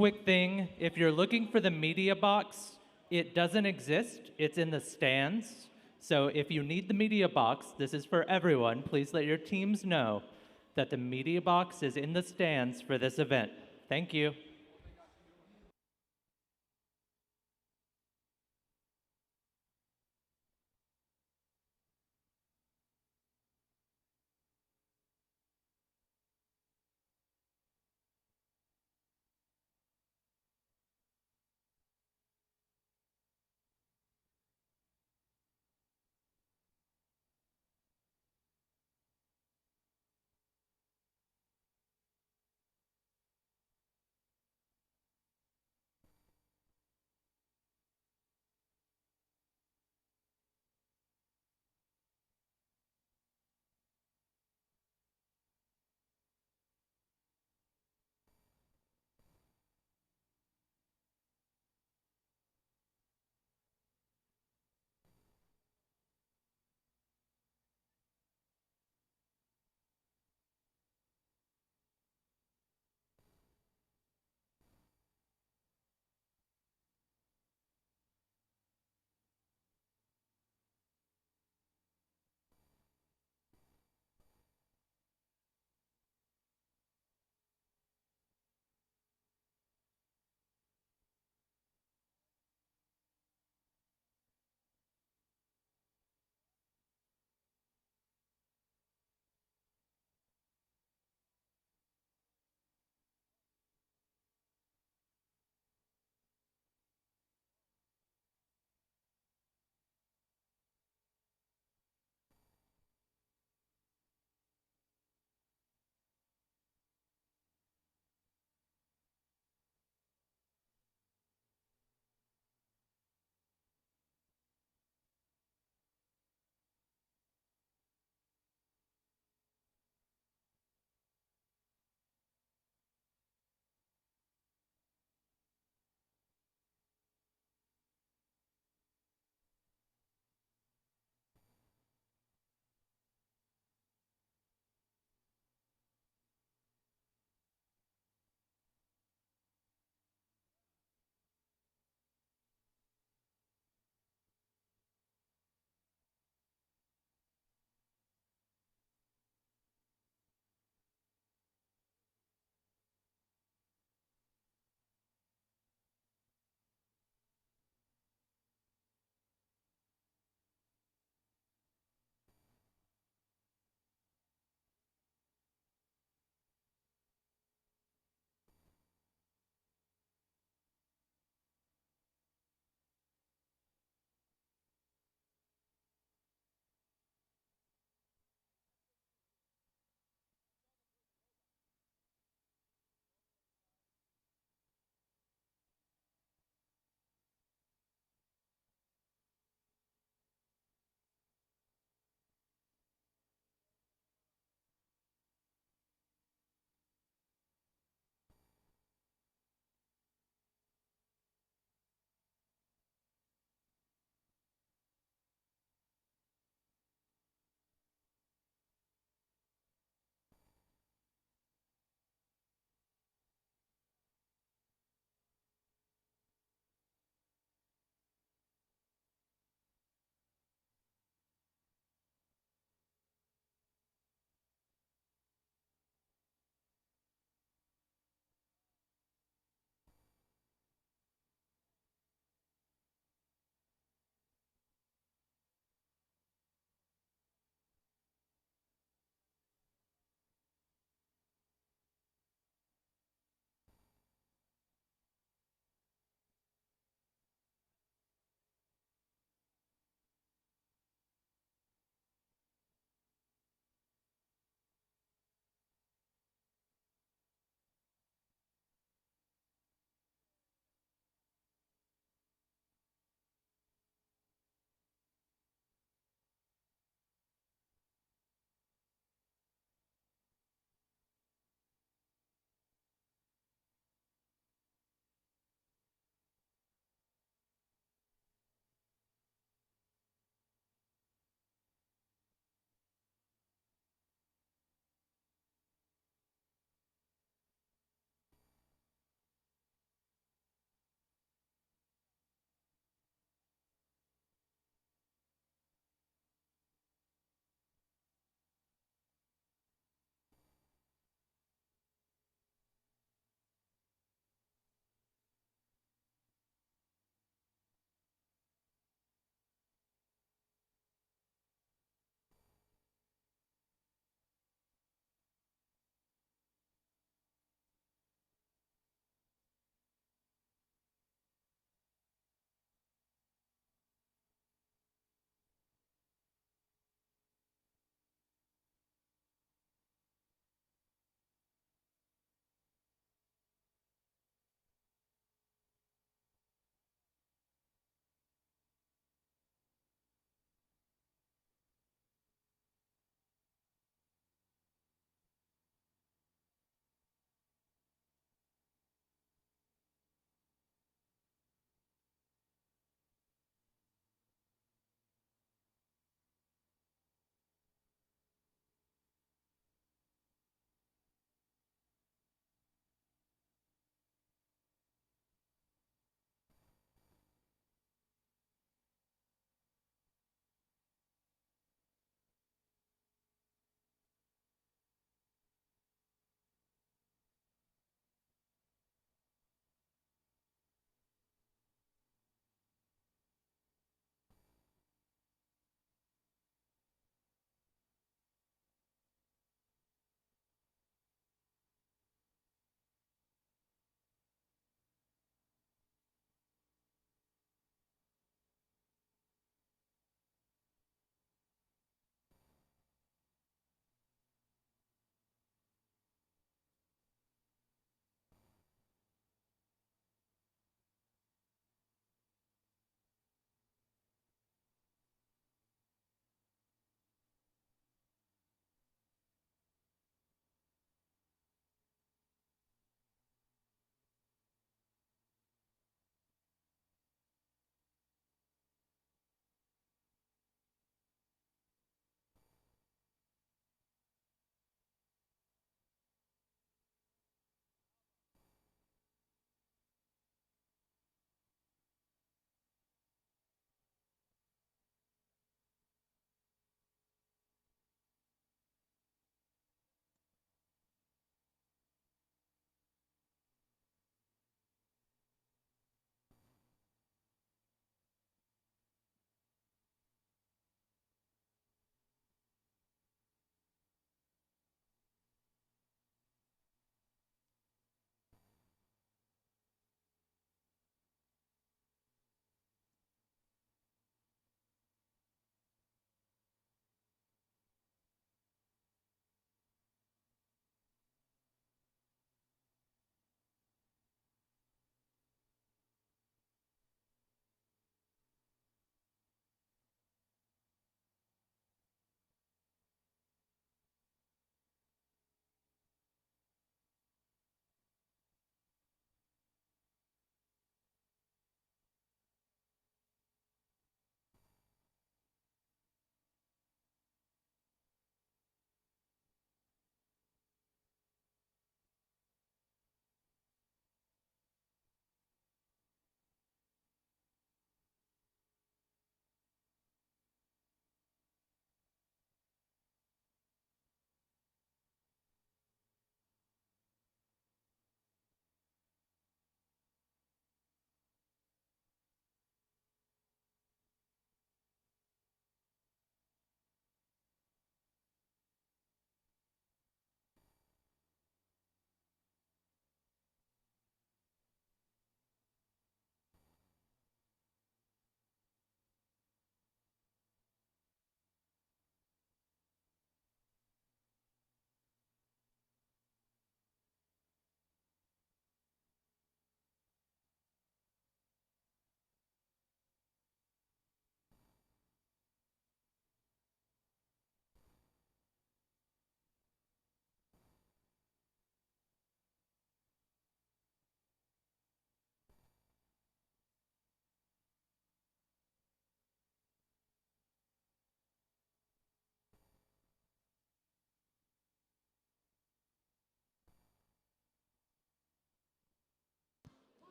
quick thing. If you're looking for the media box, it doesn't exist. It's in the stands. So if you need the media box, this is for everyone. Please let your teams know that the media box is in the stands for this event. Thank you.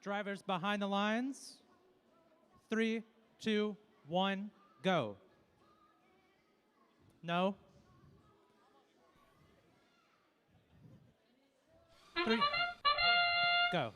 Drivers behind the lines. 3, 2, 1, go. No. 3, go.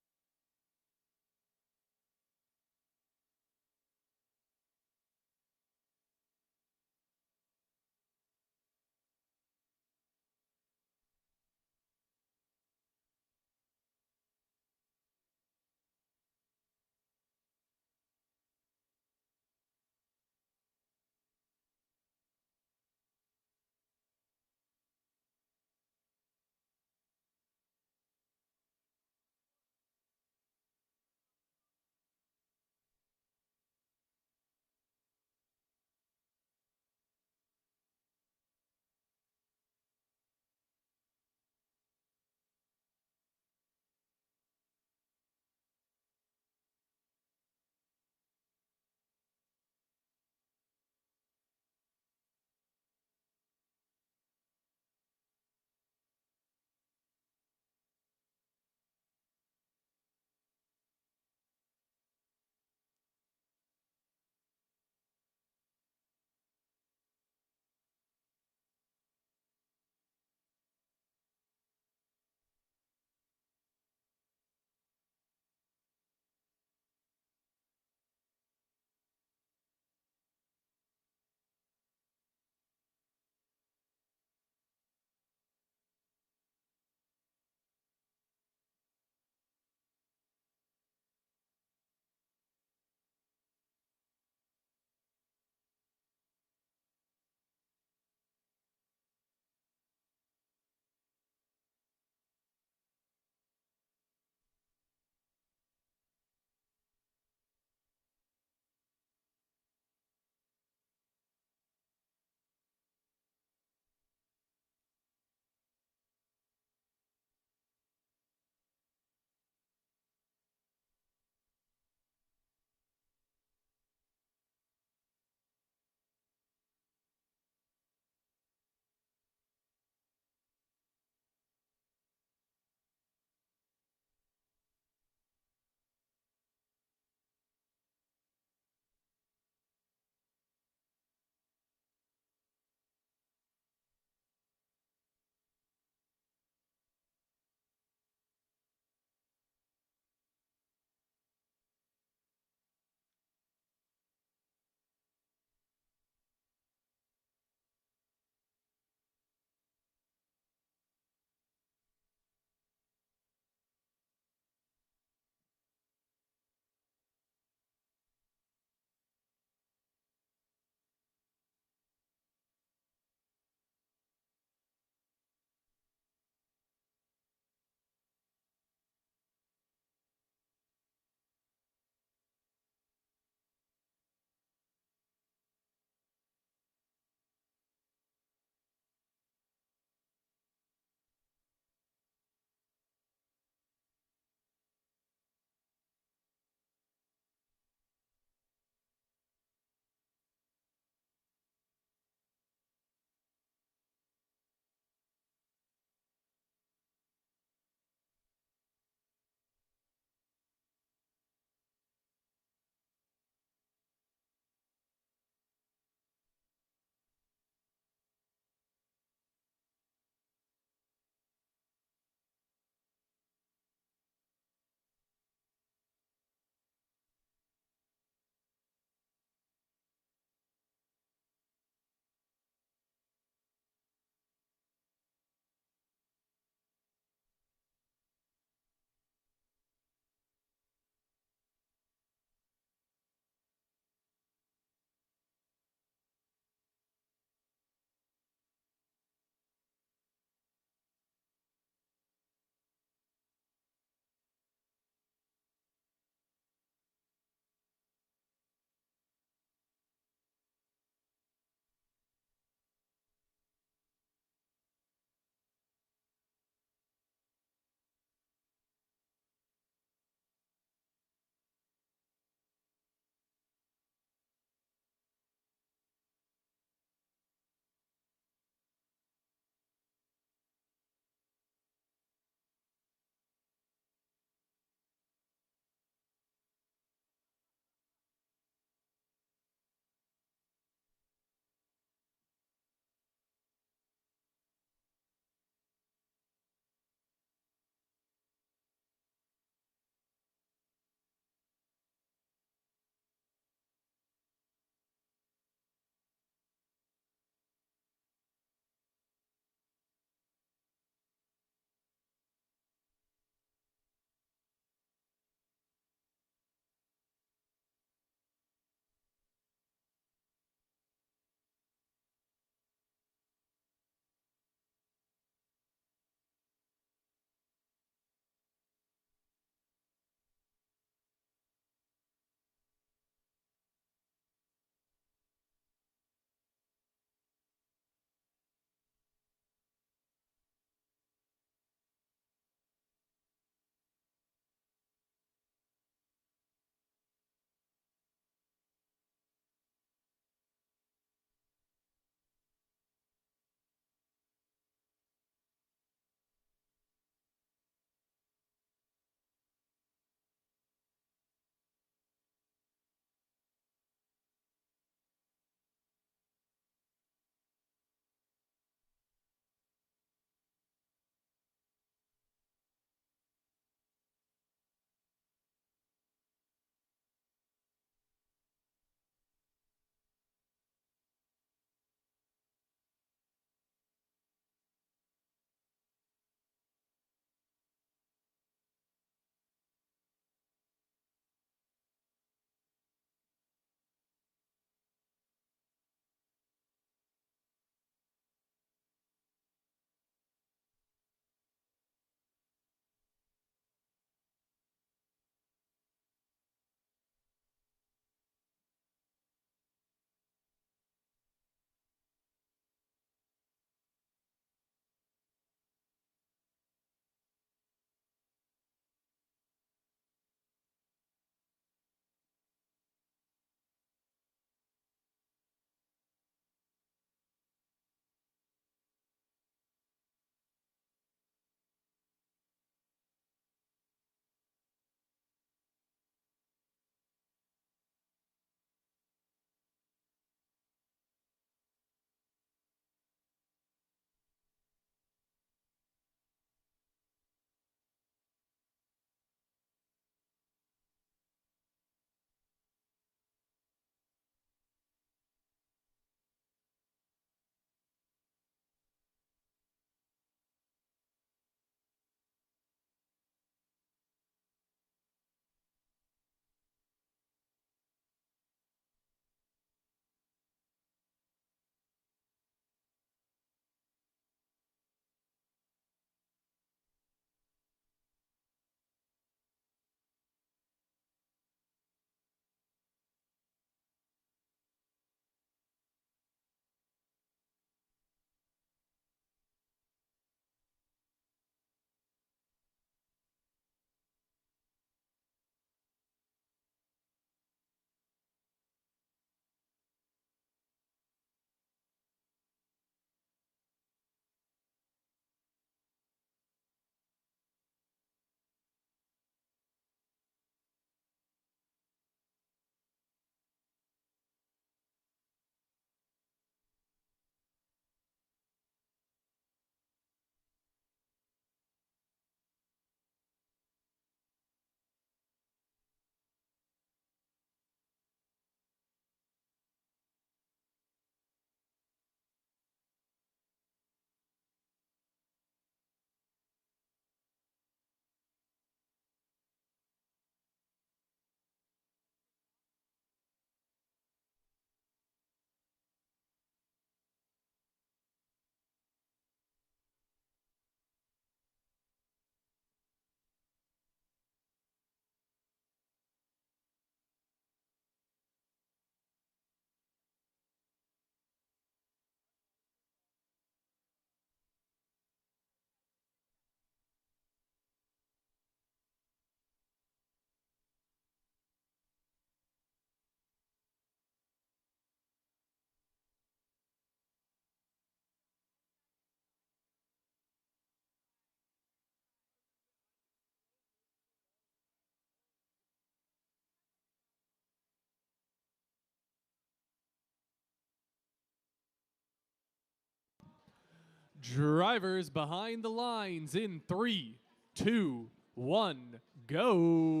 Drivers behind the lines in 3, 2, 1, go.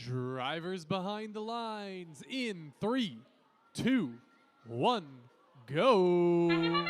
Drivers behind the lines in 3, 2, 1, go.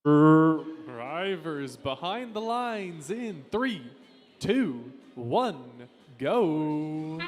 Drivers behind the lines in 3, 2, 1, go.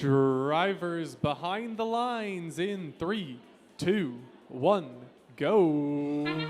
Drivers behind the lines in 3, 2, 1, go.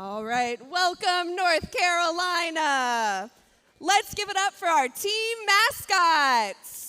All right, welcome North Carolina. Let's give it up for our team mascots.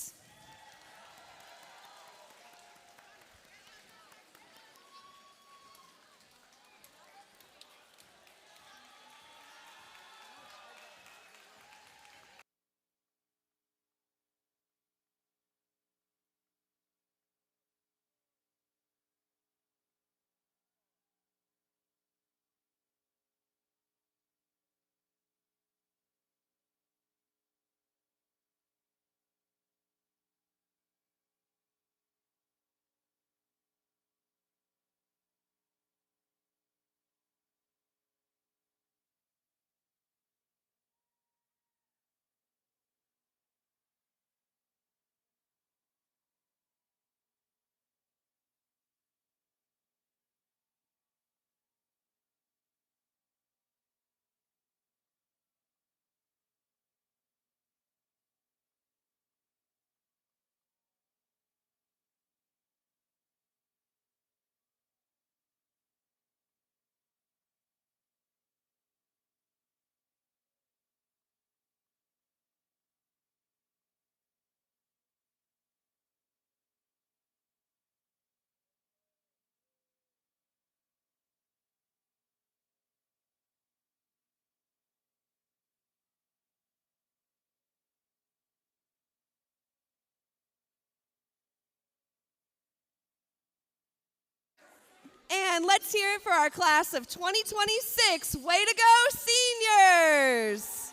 And let's hear it for our class of 2026. Way to go, seniors!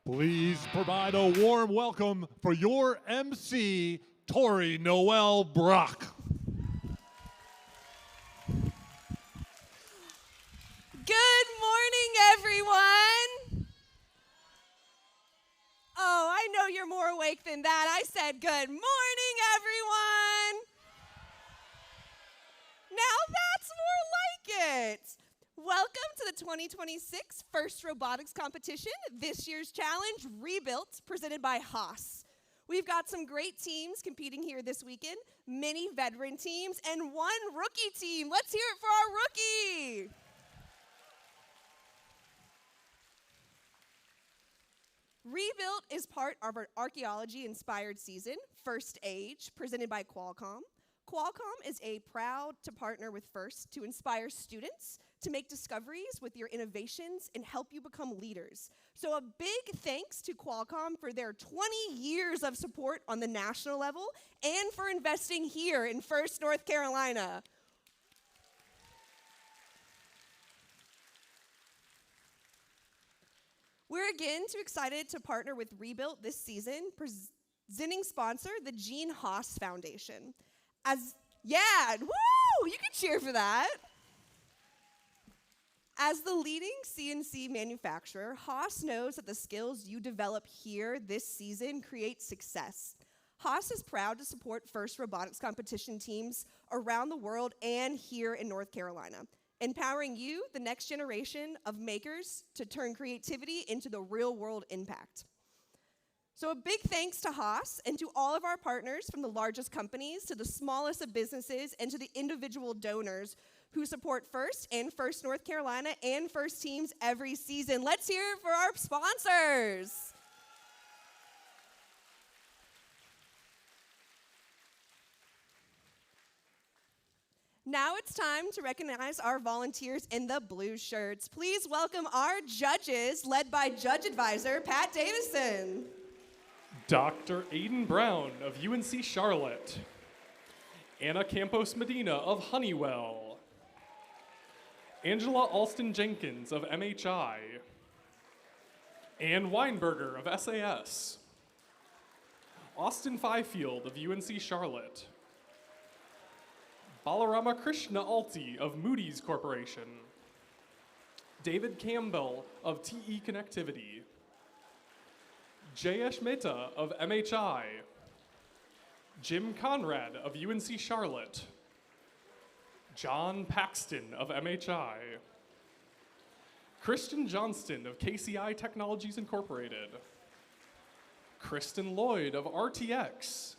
Please provide a warm welcome for your MC, Tori Noel Brock. Good morning, everyone. Oh, I know you're more awake than that. I said good morning, everyone. Now that's more like it. Welcome to the 2026 First Robotics Competition. This year's challenge, Rebuilt, presented by Haas. We've got some great teams competing here this weekend, many veteran teams, and one rookie team. Let's hear it for our rookie. Rebuilt is part of our archaeology-inspired season, First Age, presented by Qualcomm. Qualcomm is proud to partner with FIRST to inspire students to make discoveries with your innovations and help you become leaders. So a big thanks to Qualcomm for their 20 years of support on the national level and for investing here in FIRST North Carolina. We're again too excited to partner with Rebuilt this season, presenting sponsor, the Gene Haas Foundation. Woo, you can cheer for that. As the leading CNC manufacturer, Haas knows that the skills you develop here this season create success. Haas is proud to support FIRST robotics competition teams around the world and here in North Carolina, empowering you, the next generation of makers, to turn creativity into the real-world impact. So a big thanks to Haas and to all of our partners, from the largest companies to the smallest of businesses and to the individual donors who support FIRST and FIRST North Carolina and FIRST teams every season. Let's hear it for our sponsors. Now it's time to recognize our volunteers in the blue shirts. Please welcome our judges, led by Judge Advisor Pat Davison. Dr. Aiden Brown of UNC Charlotte. Anna Campos Medina of Honeywell. Angela Alston Jenkins of MHI. Ann Weinberger of SAS. Austin Fifield of UNC Charlotte. Balarama Krishna Alti of Moody's Corporation. David Campbell of TE Connectivity. Jayesh Mehta of MHI. Jim Conrad of UNC Charlotte. John Paxton of MHI. Kristen Johnston of KCI Technologies Incorporated. Kristen Lloyd of RTX.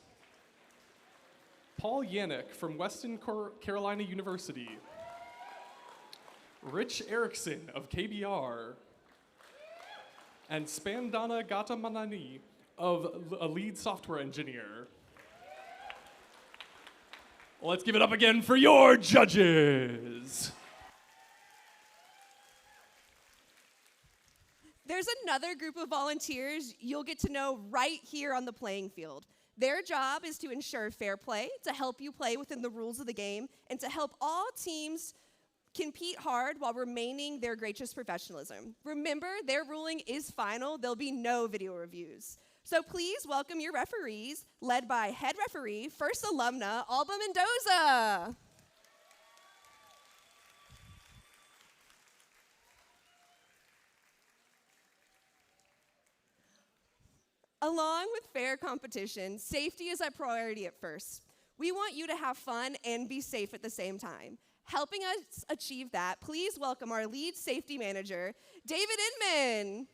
Paul Yannick from Western Carolina University. Rich Erickson of KBR. And Spandana Gatamanani of a lead software engineer. Let's give it up again for your judges. There's another group of volunteers you'll get to know right here on the playing field. Their job is to ensure fair play, to help you play within the rules of the game, and to help all teams compete hard while remaining their greatest professionalism. Remember, their ruling is final. There'll be no video reviews. So please welcome your referees, led by head referee, first alumna, Alba Mendoza. Along with fair competition, safety is a priority at FIRST. We want you to have fun and be safe at the same time. Helping us achieve that, please welcome our lead safety manager, David Inman.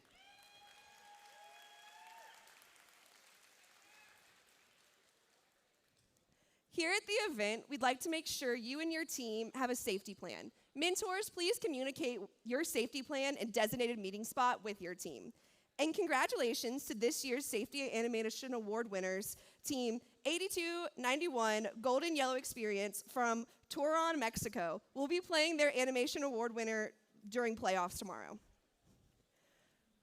Here at the event, we'd like to make sure you and your team have a safety plan. Mentors, please communicate your safety plan and designated meeting spot with your team. And congratulations to this year's Safety Animation Award winners, Team 8291 Golden Yellow Experience from Torreon, Mexico. Will be playing their Animation Award winner during playoffs tomorrow.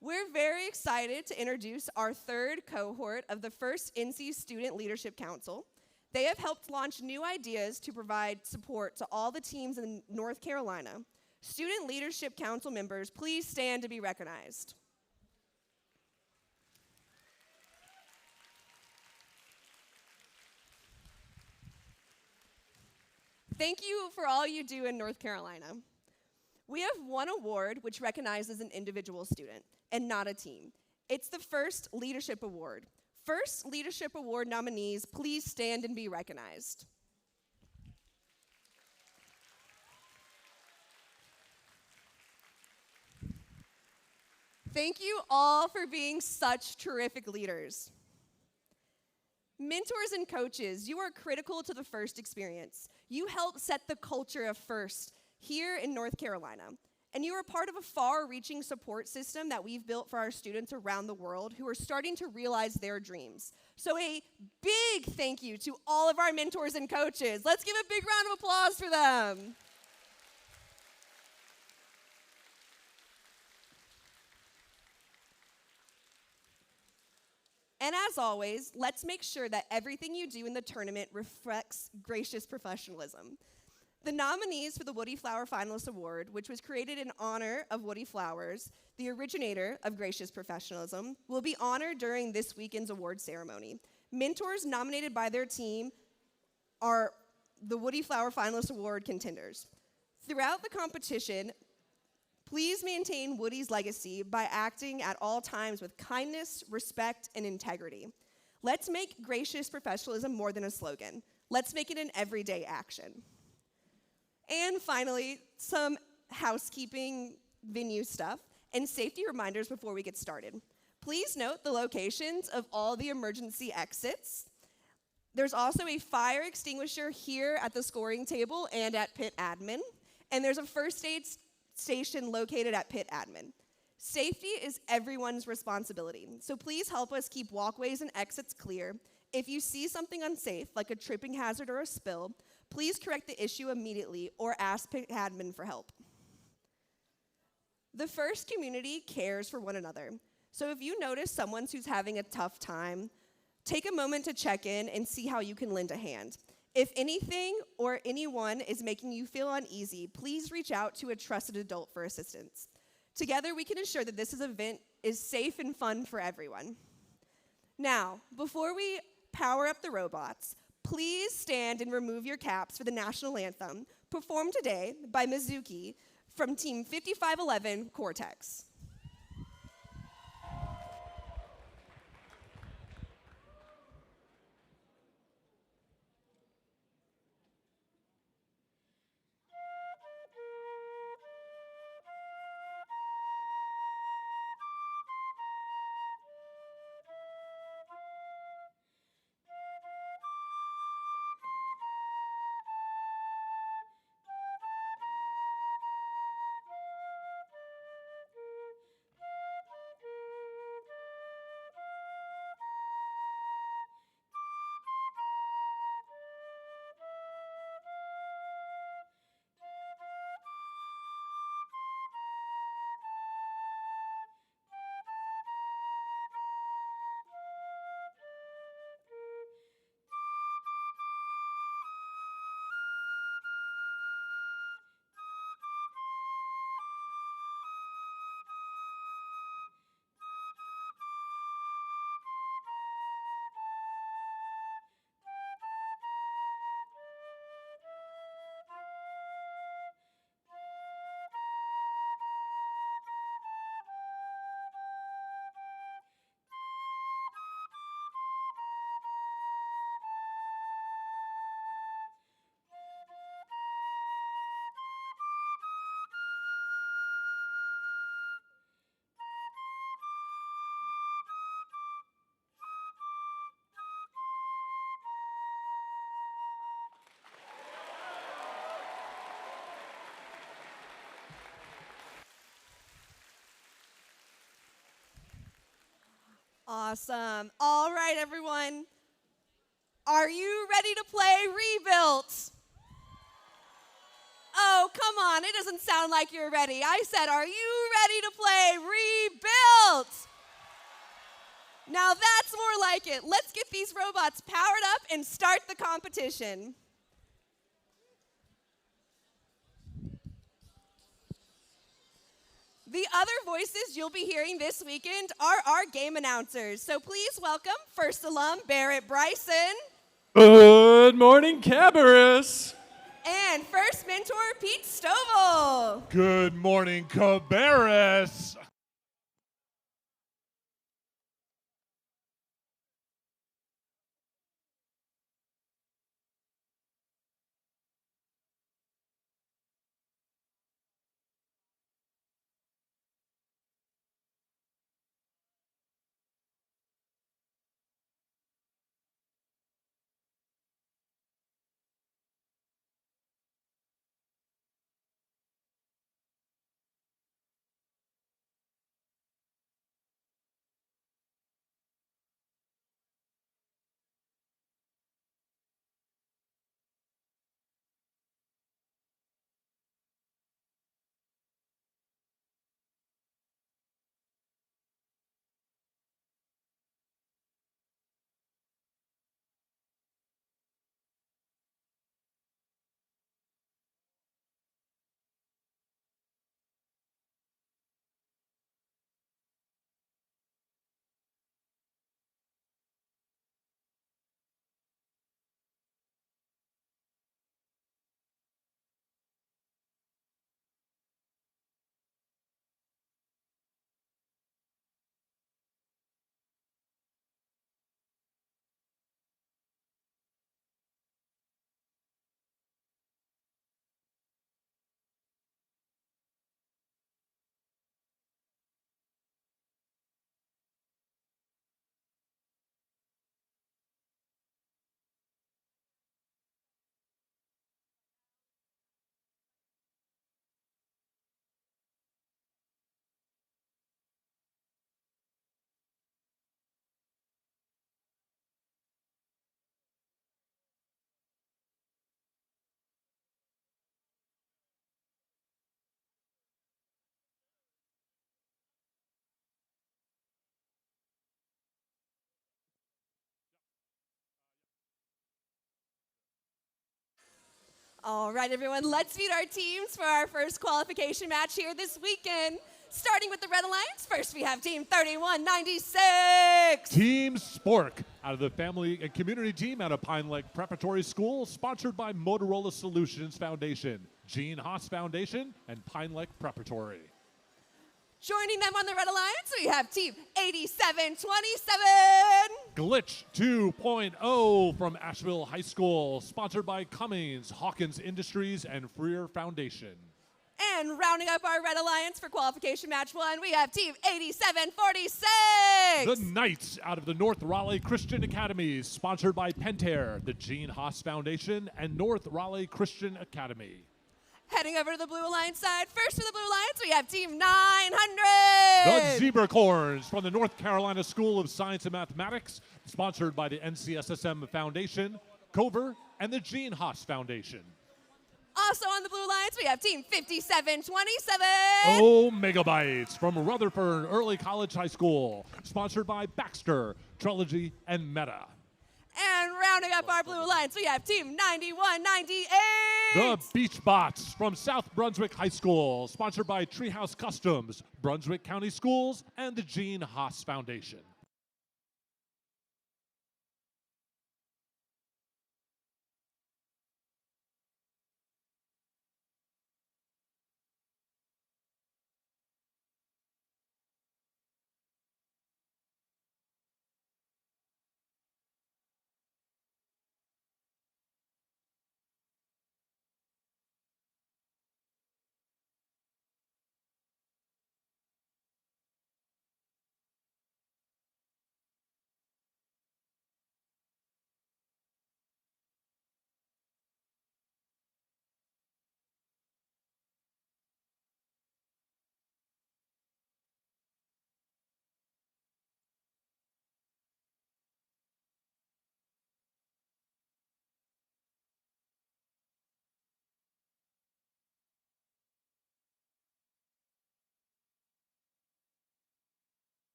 We're very excited to introduce our third cohort of the FIRST NC Student Leadership Council. They have helped launch new ideas to provide support to all the teams in North Carolina. Student Leadership Council members, please stand to be recognized. Thank you for all you do in North Carolina. We have one award which recognizes an individual student and not a team. It's the First Leadership Award. First Leadership Award nominees, please stand and be recognized. Thank you all for being such terrific leaders. Mentors and coaches, you are critical to the FIRST experience. You help set the culture of FIRST here in North Carolina. And you are part of a far-reaching support system that we've built for our students around the world who are starting to realize their dreams. So a big thank you to all of our mentors and coaches. Let's give a big round of applause for them. And as always, let's make sure that everything you do in the tournament reflects gracious professionalism. The nominees for the Woody Flower Finalist Award, which was created in honor of Woody Flowers, the originator of gracious professionalism, will be honored during this weekend's award ceremony. Mentors nominated by their team are the Woody Flower Finalist Award contenders. Throughout the competition, please maintain Woody's legacy by acting at all times with kindness, respect, and integrity. Let's make gracious professionalism more than a slogan. Let's make it an everyday action. And finally, some housekeeping venue stuff and safety reminders before we get started. Please note the locations of all the emergency exits. There's also a fire extinguisher here at the scoring table and at pit admin. And there's a first aid station located at pit admin. Safety is everyone's responsibility, so please help us keep walkways and exits clear. If you see something unsafe, like a tripping hazard or a spill, please correct the issue immediately or ask pit admin for help. The FIRST community cares for one another, so if you notice someone who's having a tough time, take a moment to check in and see how you can lend a hand. If anything or anyone is making you feel uneasy, please reach out to a trusted adult for assistance. Together, we can ensure that this event is safe and fun for everyone. Now, before we power up the robots, please stand and remove your caps for the national anthem, performed today by Mizuki from Team 5511 Cortex. Awesome. All right, everyone. Are you ready to play Rebuilt? Oh, come on. It doesn't sound like you're ready. I said, are you ready to play Rebuilt? Now that's more like it. Let's get these robots powered up and start the competition. The other voices you'll be hearing this weekend are our game announcers. So please welcome first alum Barrett Bryson. Good morning, Cabarrus. And first mentor, Pete Stovall. Good morning, Cabarrus. All right, everyone, let's meet our teams for our first qualification match here this weekend. Starting with the Red Alliance, first we have Team 3196. Team Spork, out of the family and community team out of Pine Lake Preparatory School, sponsored by Motorola Solutions Foundation, Gene Haas Foundation, and Pine Lake Preparatory. Joining them on the Red Alliance, we have Team 8727. Glitch 2.0 from Asheville High School, sponsored by Cummings, Hawkins Industries, and Freer Foundation. And rounding up our Red Alliance for qualification match 1, we have Team 8746. The Knights out of the North Raleigh Christian Academy, sponsored by Pentair, the Gene Haas Foundation, and North Raleigh Christian Academy. Heading over to the Blue Alliance side, first for the Blue Alliance, we have Team 900. The Zebra Corns from the North Carolina School of Science and Mathematics, sponsored by the NCSSM Foundation, Cover, and the Gene Haas Foundation. Also on the Blue Alliance, we have Team 5727. Oh, Megabytes from Rutherford Early College High School, sponsored by Baxter, Trilogy, and Meta. And rounding up our Blue Alliance, we have Team 9198. The Beach Bots from South Brunswick High School, sponsored by Treehouse Customs, Brunswick County Schools, and the Gene Haas Foundation.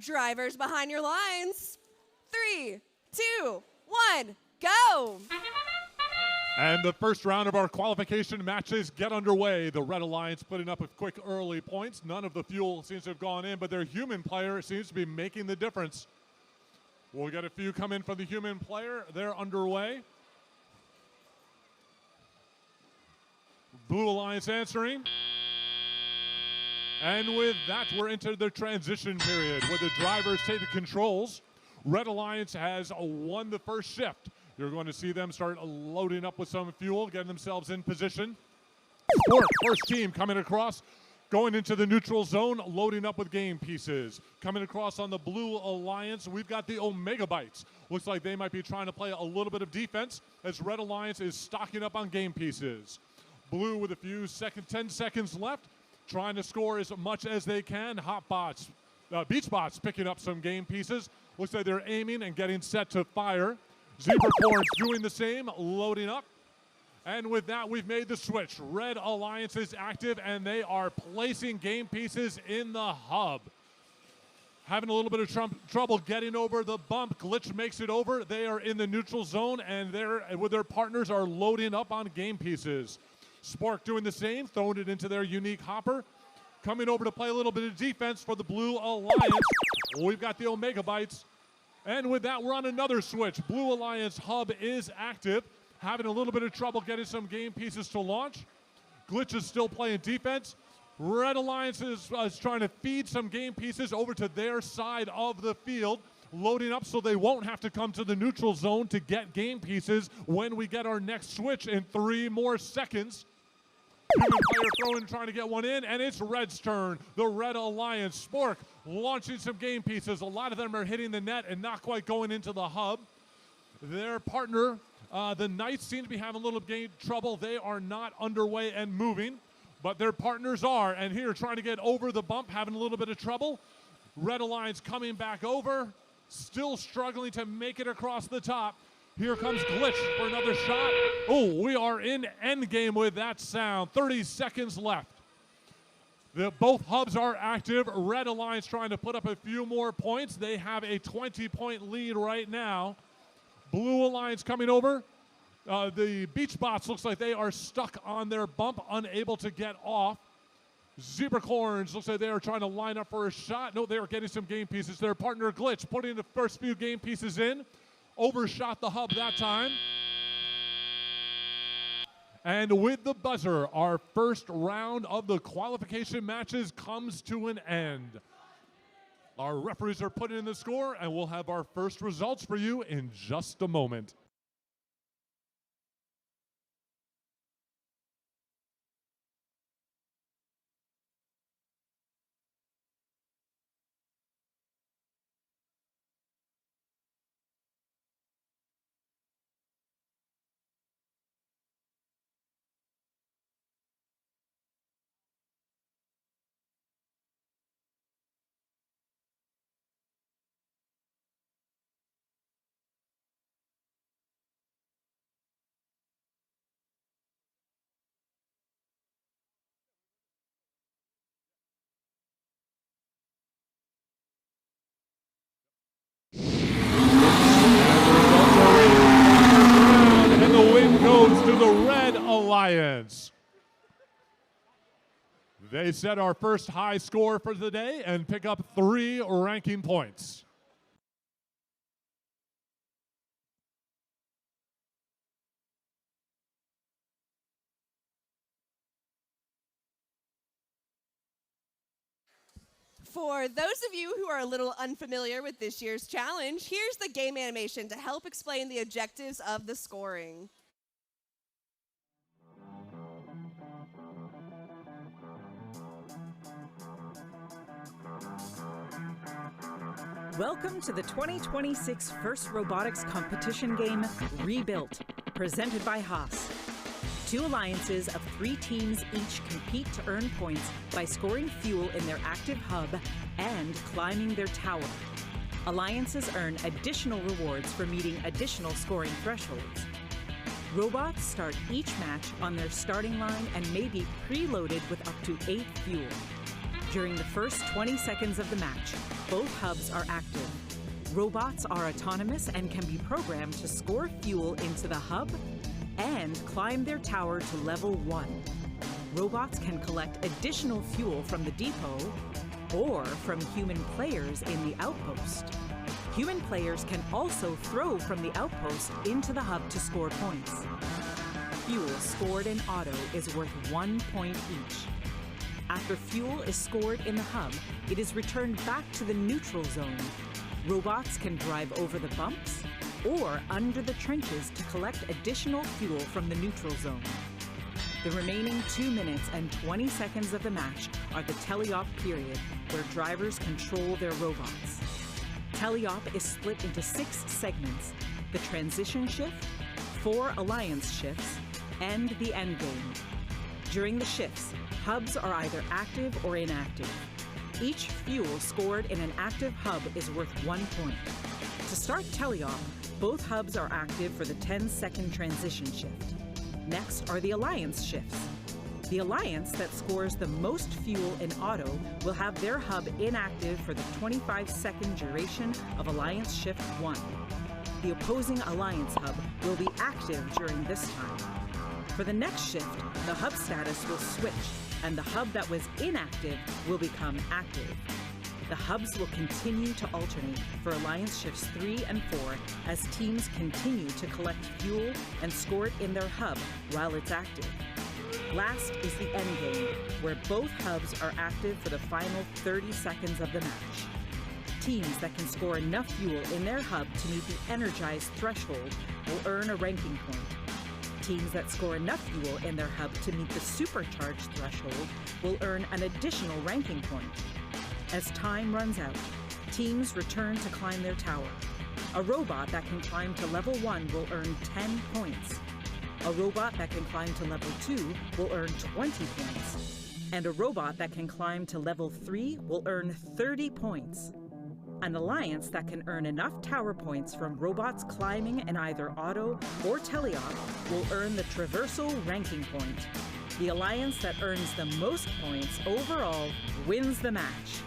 Drivers behind your lines. 3, 2, 1, go! And the first round of our qualification matches get underway. The Red Alliance putting up a quick early points. None of the fuel seems to have gone in, but their human player seems to be making the difference. We'll get a few come in for the human player. They're underway. Blue Alliance answering. And with that, we're into the transition period where the drivers take the controls. Red Alliance has won the first shift. You're going to see them start loading up with some fuel, getting themselves in position. Sport, first team coming across, going into the neutral zone, loading up with game pieces. Coming across on the Blue Alliance, we've got the Omega Bites. Looks like they might be trying to play a little bit of defense as Red Alliance is stocking up on game pieces. Blue with a few 10 seconds left, trying to score as much as they can. Beach Bots picking up some game pieces. Looks like they're aiming and getting set to fire. Zebracorns doing the same, loading up. And with that, we've made the switch. Red Alliance is active, and they are placing game pieces in the hub. Having a little bit of trouble getting over the bump. Glitch makes it over. They are in the neutral zone, and with their partners are loading up on game pieces. Spork doing the same, throwing it into their unique hopper. Coming over to play a little bit of defense for the Blue Alliance. We've got the Omega Bites. And with that, we're on another switch. Blue Alliance hub is active, having a little bit of trouble getting some game pieces to launch. Glitch is still playing defense. Red Alliance is trying to feed some game pieces over to their side of the field, loading up so they won't have to come to the neutral zone to get game pieces when we get our next switch in 3 more seconds. Human player throwing, trying to get one in, and it's Red's turn. The Red Alliance. Spork launching some game pieces. A lot of them are hitting the net and not quite going into the hub. Their partner, the Knights, seem to be having a little game trouble. They are not underway and moving, but their partners are. And here, trying to get over the bump, having a little bit of trouble. Red Alliance coming back over, still struggling to make it across the top. Here comes Glitch for another shot. Oh, we are in endgame with that sound. 30 seconds left. Both hubs are active. Red Alliance trying to put up a few more points. They have a 20-point lead right now. Blue Alliance coming over. The Beach Bots looks like they are stuck on their bump, unable to get off. Zebracorns looks like they are trying to line up for a shot. No, they are getting some game pieces. Their partner Glitch putting the first few game pieces in. Overshot the hub that time. And with the buzzer, our first round of the qualification matches comes to an end. Our referees are putting in the score, and we'll have our first results for you in just a moment. And the win goes to the Red Alliance. They set our first high score for the day and pick up 3 ranking points. For those of you who are a little unfamiliar with this year's challenge, here's the game animation to help explain the objectives of the scoring. Welcome to the 2026 First Robotics competition game, Rebuilt, presented by Haas. 2 alliances of 3 teams each compete to earn points by scoring fuel in their active hub and climbing their tower. Alliances earn additional rewards for meeting additional scoring thresholds. Robots start each match on their starting line and may be preloaded with up to 8 fuel. During the first 20 seconds of the match, both hubs are active. Robots are autonomous and can be programmed to score fuel into the hub and climb their tower to level 1. Robots can collect additional fuel from the depot or from human players in the outpost. Human players can also throw from the outpost into the hub to score points. Fuel scored in auto is worth 1 point each. After fuel is scored in the hub, it is returned back to the neutral zone. Robots can drive over the bumps or under the trenches to collect additional fuel from the neutral zone. The remaining 2 minutes and 20 seconds of the match are the teleop period, where drivers control their robots. Teleop is split into 6 segments: the transition shift, 4 alliance shifts, and the endgame. During the shifts, hubs are either active or inactive. Each fuel scored in an active hub is worth 1 point. To start teleop, both hubs are active for the 10-second transition shift. Next are the alliance shifts. The alliance that scores the most fuel in auto will have their hub inactive for the 25-second duration of alliance shift 1. The opposing alliance hub will be active during this time. For the next shift, the hub status will switch, and the hub that was inactive will become active. The hubs will continue to alternate for alliance shifts 3 and 4 as teams continue to collect fuel and score it in their hub while it's active. Last is the endgame, where both hubs are active for the final 30 seconds of the match. Teams that can score enough fuel in their hub to meet the energized threshold will earn a ranking point. Teams that score enough fuel in their hub to meet the supercharged threshold will earn an additional ranking point. As time runs out, teams return to climb their tower. A robot that can climb to level 1 will earn 10 points. A robot that can climb to level 2 will earn 20 points. And a robot that can climb to level 3 will earn 30 points. An alliance that can earn enough tower points from robots climbing in either auto or teleop will earn the traversal ranking point. The alliance that earns the most points overall wins the match.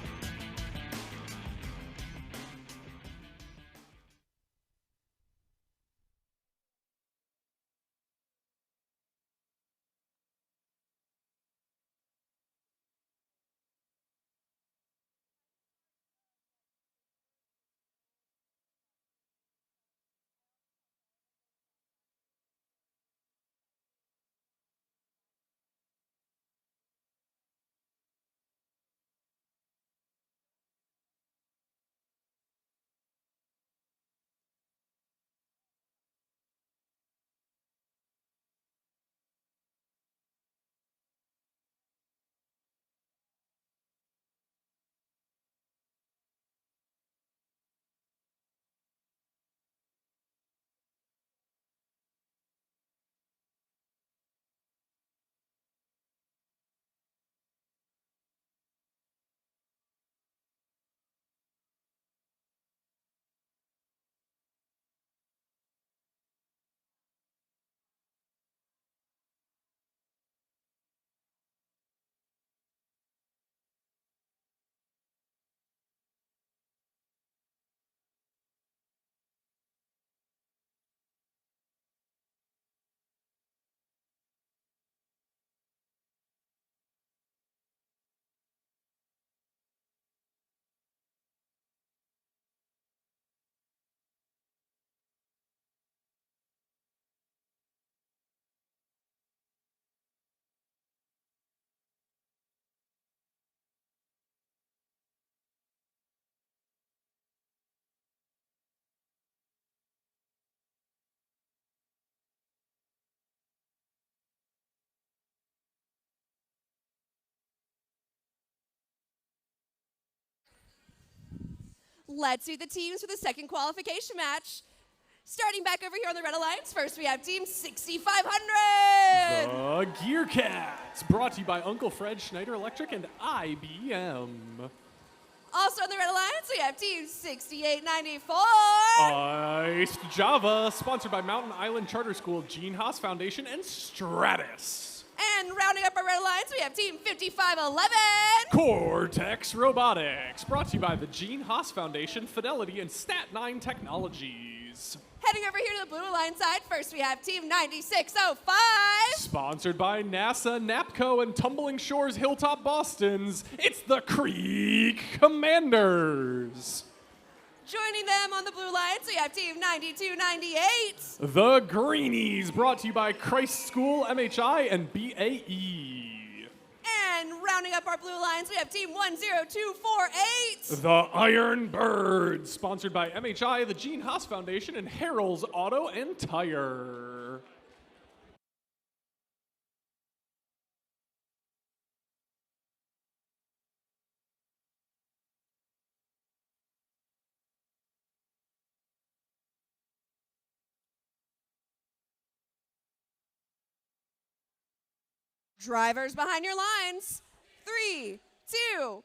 Let's meet the teams for the second qualification match. Starting back over here on the Red Alliance, first we have Team 6500! The Gear Cats, brought to you by Uncle Fred, Schneider Electric, and IBM. Also on the Red Alliance, we have Team 6894! Iced Java, sponsored by Mountain Island Charter School, Gene Haas Foundation, and Stratus. And rounding up our red alliance, we have Team 5511. Cortex Robotics, brought to you by the Gene Haas Foundation, Fidelity, and Stat9 Technologies. Heading over here to the blue alliance side, first we have Team 9605. Sponsored by NASA, NAPCO, and Tumbling Shores Hilltop Bostons, it's the Creek Commanders. Joining them on the blue alliance, we have Team 9298. The Greenies, brought to you by Christ School, MHI, and BAE. And rounding up our blue alliance, we have Team 10248. The Iron Birds, sponsored by MHI, the Gene Haas Foundation, and Harrell's Auto and Tire. Drivers behind your lines. 3, 2,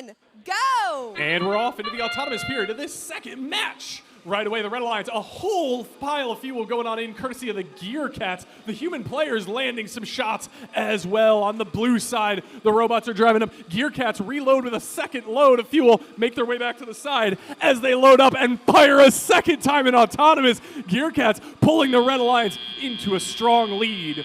1, go! And we're off into the autonomous period of this second match. Right away, the Red Alliance, a whole pile of fuel going on in courtesy of the Gear Cats. The human players landing some shots as well. On the blue side, the robots are driving up. Gear Cats reload with a second load of fuel, make their way back to the side as they load up and fire a second time in autonomous. Gear Cats pulling the Red Alliance into a strong lead.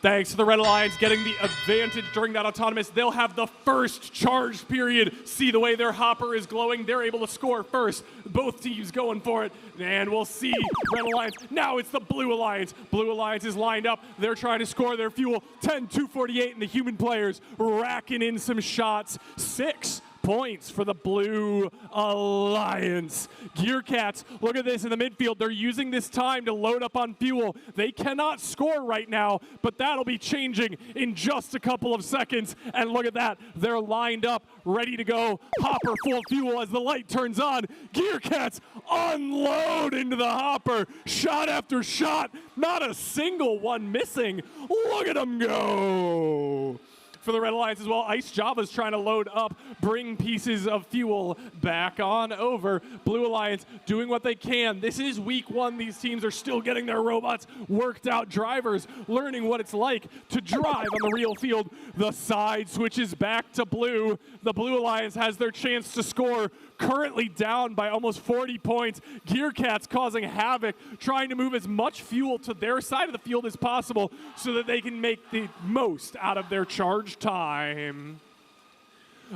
Thanks to the Red Alliance getting the advantage during that autonomous, they'll have the first charge period. See the way their hopper is glowing. They're able to score first. Both teams going for it. And we'll see Red Alliance. Now it's the Blue Alliance. Blue Alliance is lined up. They're trying to score their fuel. 10-248, and the human players racking in some shots. 6 points for the Blue Alliance. Gear Cats, look at this in the midfield. They're using this time to load up on fuel. They cannot score right now, but that'll be changing in just a couple of seconds. And look at that. They're lined up, ready to go. Hopper full of fuel as the light turns on. Gear Cats unload into the hopper. Shot after shot. Not a single one missing. Look at them go. For the Red Alliance as well, Ice Java's trying to load up, bring pieces of fuel back on over. Blue Alliance doing what they can. This is week 1. These teams are still getting their robots worked out. Drivers learning what it's like to drive on the real field. The side switches back to blue. The Blue Alliance has their chance to score. Currently down by almost 40 points. Gear Cats causing havoc, trying to move as much fuel to their side of the field as possible so that they can make the most out of their charge time.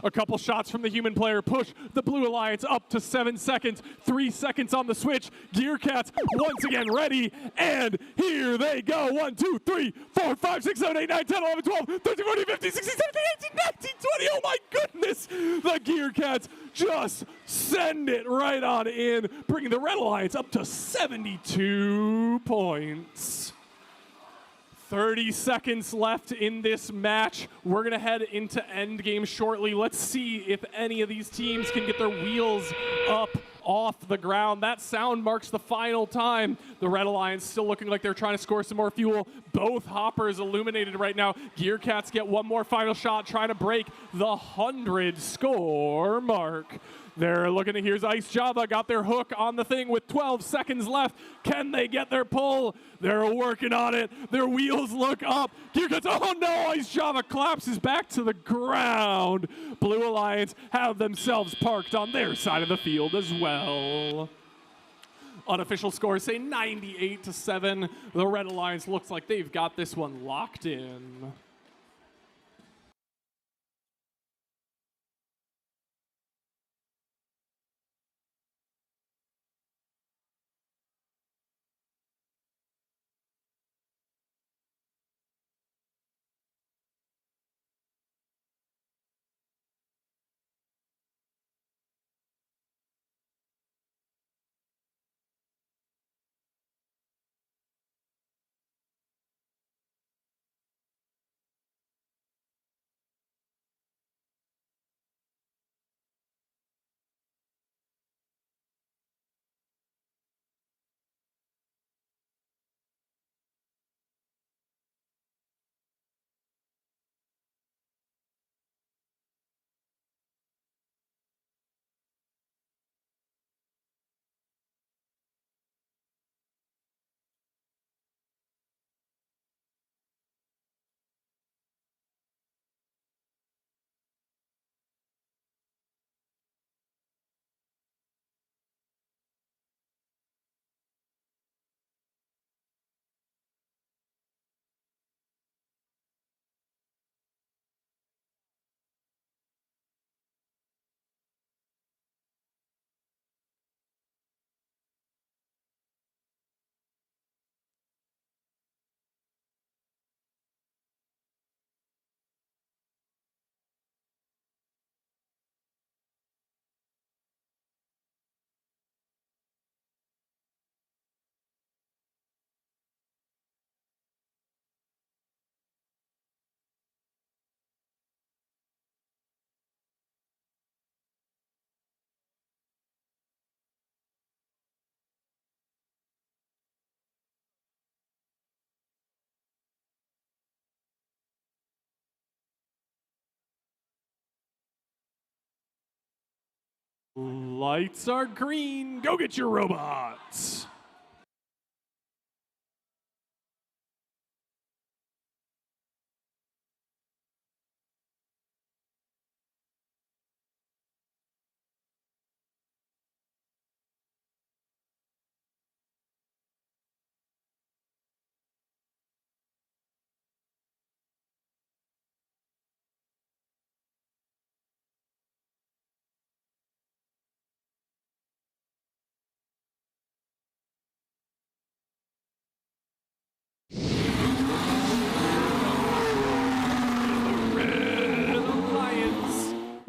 A couple shots from the human player push the Blue Alliance up to 7 seconds. 3 seconds on the switch. Gear Cats once again ready, and here they go. 1, 2, 3, 4, 5, 6, 7, 8, 9, 10, 11, 12, 13, 14, 15, 16, 17, 18, 19, 20. Oh my goodness! The Gear Cats just send it right on in, bringing the Red Alliance up to 72 points. 30 seconds left in this match. We're going to head into endgame shortly. Let's see if any of these teams can get their wheels up off the ground. That sound marks the final time. The Red Alliance still looking like they're trying to score some more fuel. Both hoppers illuminated right now. Gear Cats get one more final shot, trying to break the 100 score mark. They're looking at, here's Ice Java, got their hook on the thing with 12 seconds left. Can they get their pull? They're working on it. Their wheels look up. Gear Cats, oh no, Ice Java collapses back to the ground. Blue Alliance have themselves parked on their side of the field as well. Unofficial scores say 98-7. The Red Alliance looks like they've got this one locked in. Lights are green. Go get your robots.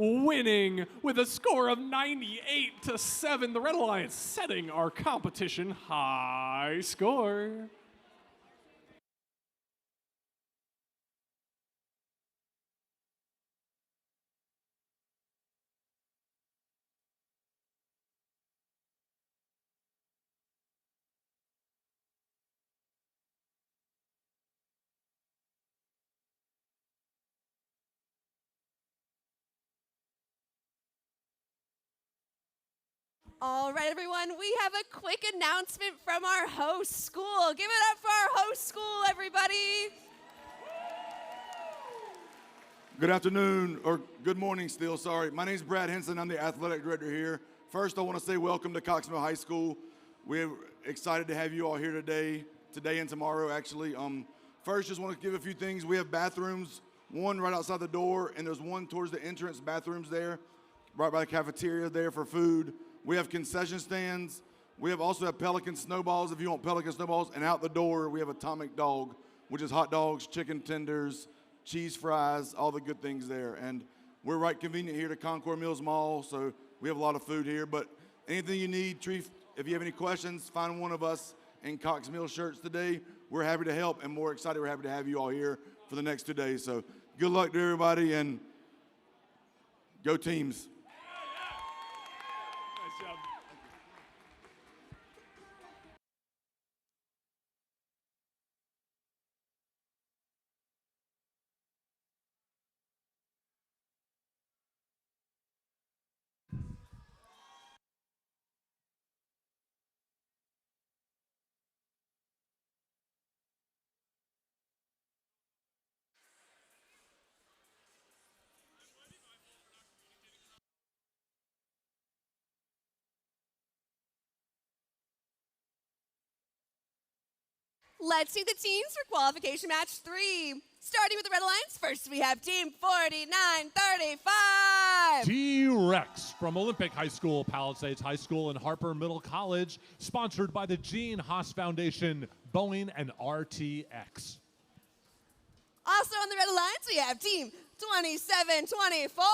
Winning with a score of 98-7. The Red Alliance setting our competition high score. All right, everyone, we have a quick announcement from our host school. Give it up for our host school, everybody. Good afternoon, or good morning still, sorry. My name is Brad Henson. I'm the athletic director here. First, I want to say welcome to Coxmill High School. We're excited to have you all here today and tomorrow, actually. First, just want to give a few things. We have bathrooms, one right outside the door, and there's one towards the entrance bathrooms there, right by the cafeteria there for food. We have concession stands. We also have Pelican snowballs if you want Pelican snowballs. And out the door, we have Atomic Dog, which is hot dogs, chicken tenders, cheese fries, all the good things there. And we're right convenient here to Concord Mills Mall, so we have a lot of food here. But anything you need, if you have any questions, find one of us in Cox Mills shirts today. We're happy to help, and more excited we're happy to have you all here for the next 2 days. So good luck to everybody, and go teams. Let's see the teams for qualification match 3. Starting with the Red Alliance, first we have team 4935. T-Rex from Olympic High School, Palisades High School, and Harper Middle College, sponsored by the Gene Haas Foundation, Boeing, and RTX. Also on the Red Alliance, we have team 2724.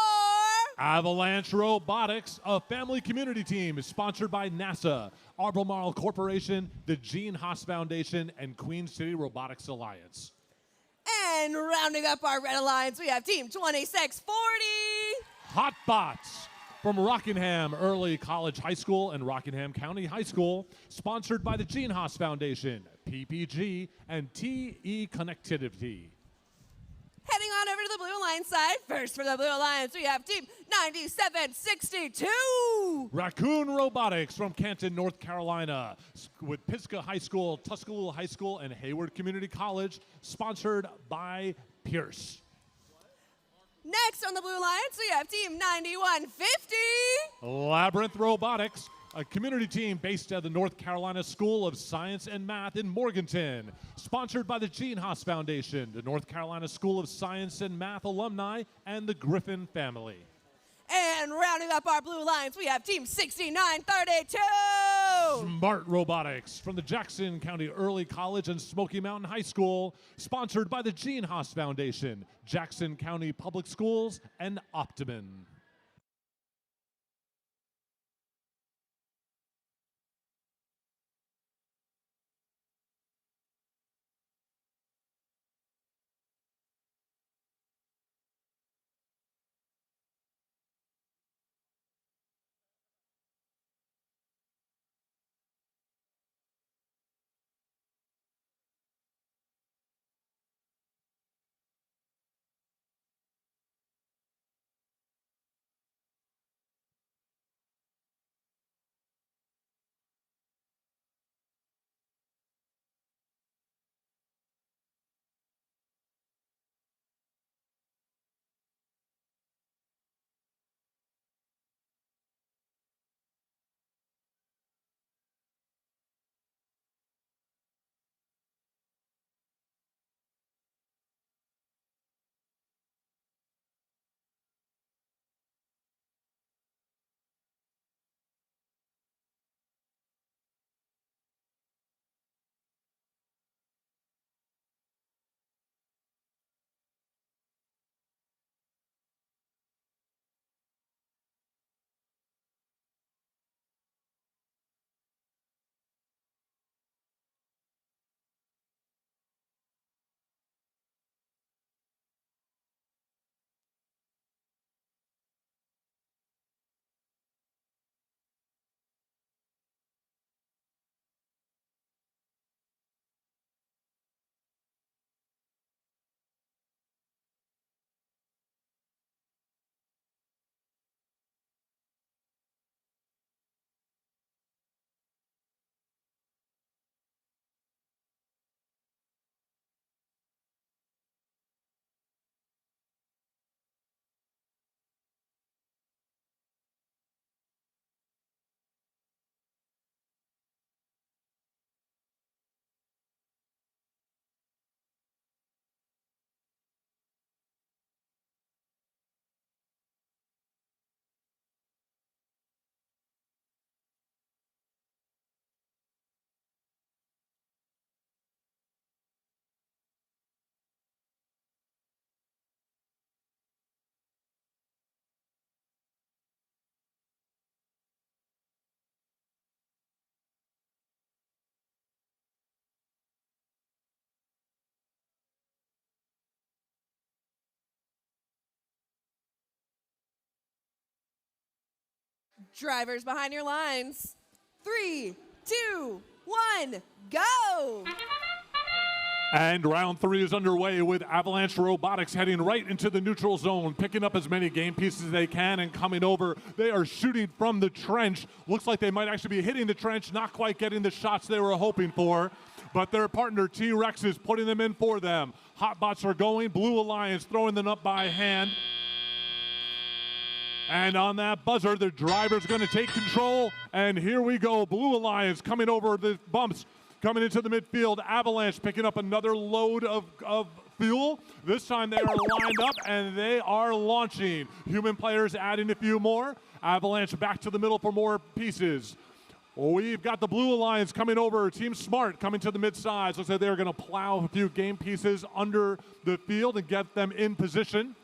Avalanche Robotics, a family community team, is sponsored by NASA, Albemarle Corporation, the Gene Haas Foundation, and Queen City Robotics Alliance. And rounding up our Red Alliance, we have team 2640. Hotbots from Rockingham Early College High School and Rockingham County High School, sponsored by the Gene Haas Foundation, PPG, and TE Connectivity. Heading on over to the Blue Alliance side, first for the Blue Alliance, we have team 9762. Raccoon Robotics from Canton, North Carolina, with Pisgah High School, Tuscaloosa High School, and Hayward Community College, sponsored by Pierce. Next on the Blue Alliance, we have team 9150. Labyrinth Robotics, a community team based at the North Carolina School of Science and Math in Morganton, sponsored by the Gene Haas Foundation, the North Carolina School of Science and Math alumni, and the Griffin family. And rounding up our Blue Alliance, we have team 6932. Smart Robotics from the Jackson County Early College and Smoky Mountain High School, sponsored by the Gene Haas Foundation, Jackson County Public Schools, and Optimum. Drivers behind your lines. 3, 2, 1, go! And round 3 is underway with Avalanche Robotics heading right into the neutral zone, picking up as many game pieces as they can and coming over. They are shooting from the trench. Looks like they might actually be hitting the trench, not quite getting the shots they were hoping for. But their partner T-Rex is putting them in for them. Hotbots are going. Blue Alliance throwing them up by hand. And on that buzzer, the driver's going to take control. And here we go. Blue Alliance coming over the bumps, coming into the midfield. Avalanche picking up another load of fuel. This time they are lined up and they are launching. Human players adding a few more. Avalanche back to the middle for more pieces. We've got the Blue Alliance coming over. Team Smart coming to the mid-sides. Looks like they're going to plow a few game pieces under the field and get them in position.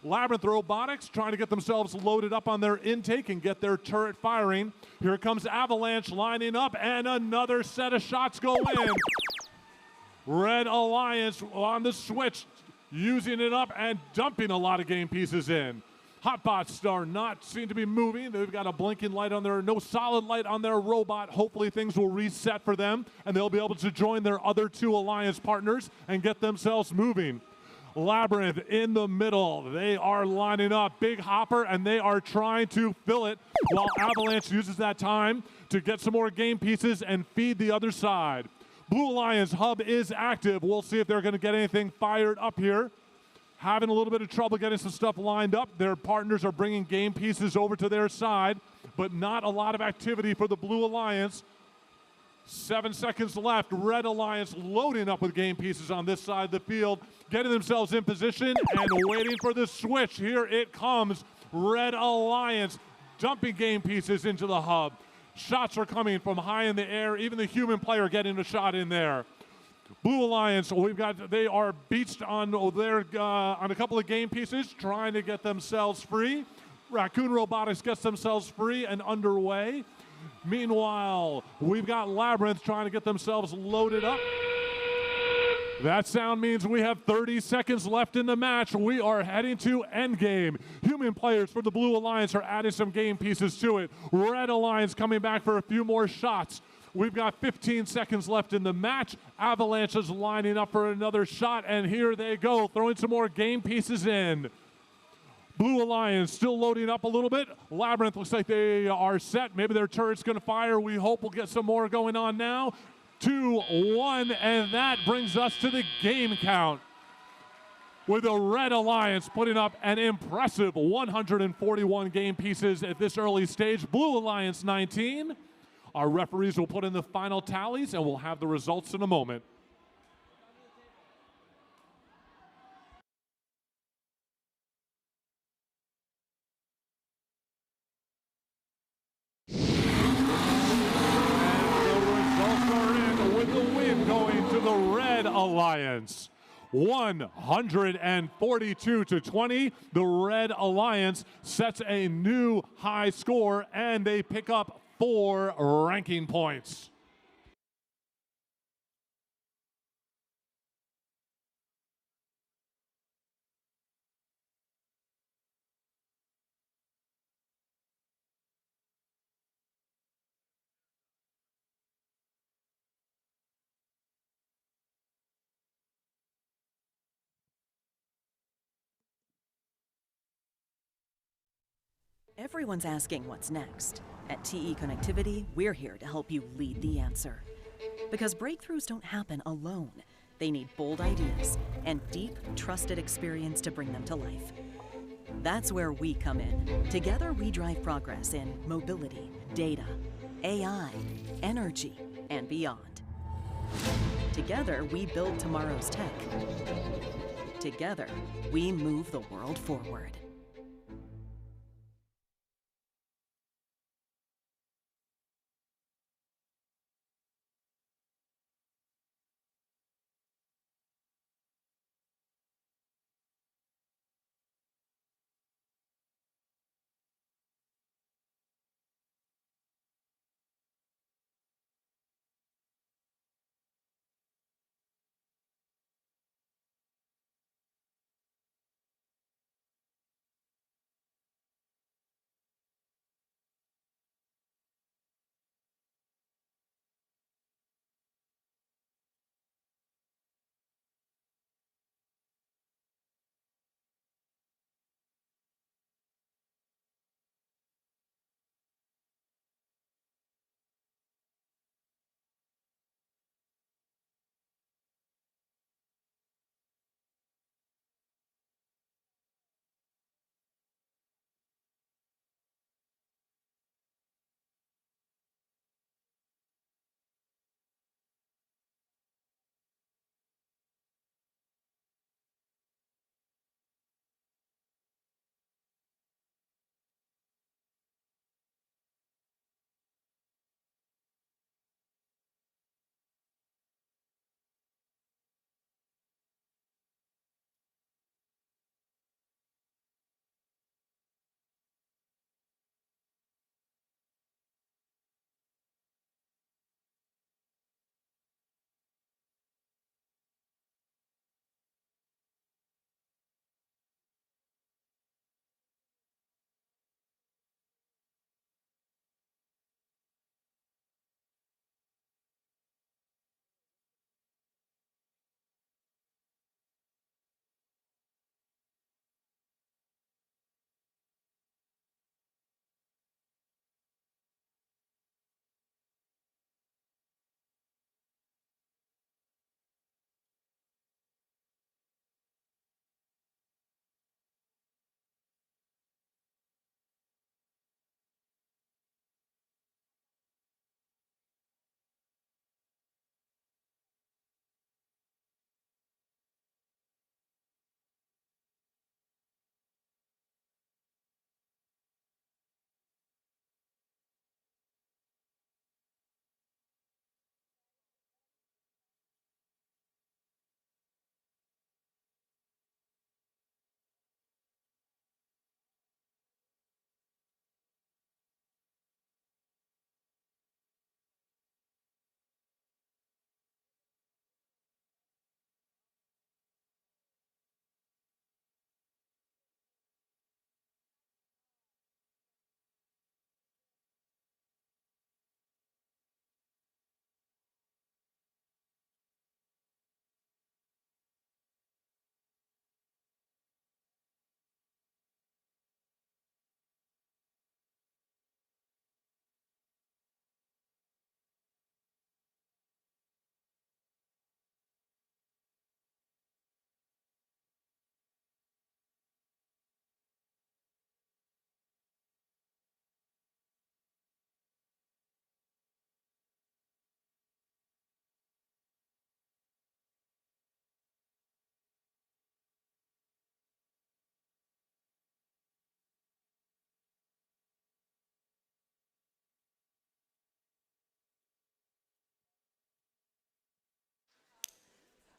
Labyrinth Robotics trying to get themselves loaded up on their intake and get their turret firing. Here comes Avalanche lining up, and another set of shots go in. Red Alliance on the switch, using it up and dumping a lot of game pieces in. Hotbots are not seem to be moving. They've got a blinking light on their, no solid light on their robot. Hopefully things will reset for them, and they'll be able to join their other 2 Alliance partners and get themselves moving. Labyrinth in the middle. They are lining up. Big Hopper, and they are trying to fill it while Avalanche uses that time to get some more game pieces and feed the other side. Blue Alliance hub is active. We'll see if they're going to get anything fired up here. Having a little bit of trouble getting some stuff lined up. Their partners are bringing game pieces over to their side, but not a lot of activity for the Blue Alliance. 7 seconds left. Red Alliance loading up with game pieces on this side of the field, getting themselves in position and waiting for the switch. Here it comes. Red Alliance dumping game pieces into the hub. Shots are coming from high in the air. Even the human player getting a shot in there. Blue Alliance, they are beached on on a couple of game pieces, trying to get themselves free. Raccoon Robotics gets themselves free and underway. Meanwhile, we've got Labyrinth trying to get themselves loaded up. That sound means we have 30 seconds left in the match. We are heading to endgame. Human players for the Blue Alliance are adding some game pieces to it. Red Alliance coming back for a few more shots. We've got 15 seconds left in the match. Avalanche is lining up for another shot, and here they go, throwing some more game pieces in. Blue Alliance still loading up a little bit. Labyrinth looks like they are set. Maybe their turret's going to fire. We hope we'll get some more going on now. 2, 1, and that brings us to the game count, with the Red Alliance putting up an impressive 141 game pieces at this early stage. Blue Alliance 19. Our referees will put in the final tallies, and we'll have the results in a moment. The Red Alliance 142-20. The Red Alliance sets a new high score, and they pick up 4 ranking points. Everyone's asking what's next. At TE Connectivity, we're here to help you lead the answer. Because breakthroughs don't happen alone. They need bold ideas and deep, trusted experience to bring them to life. That's where we come in. Together, we drive progress in mobility, data, AI, energy, and beyond. Together, we build tomorrow's tech. Together, we move the world forward.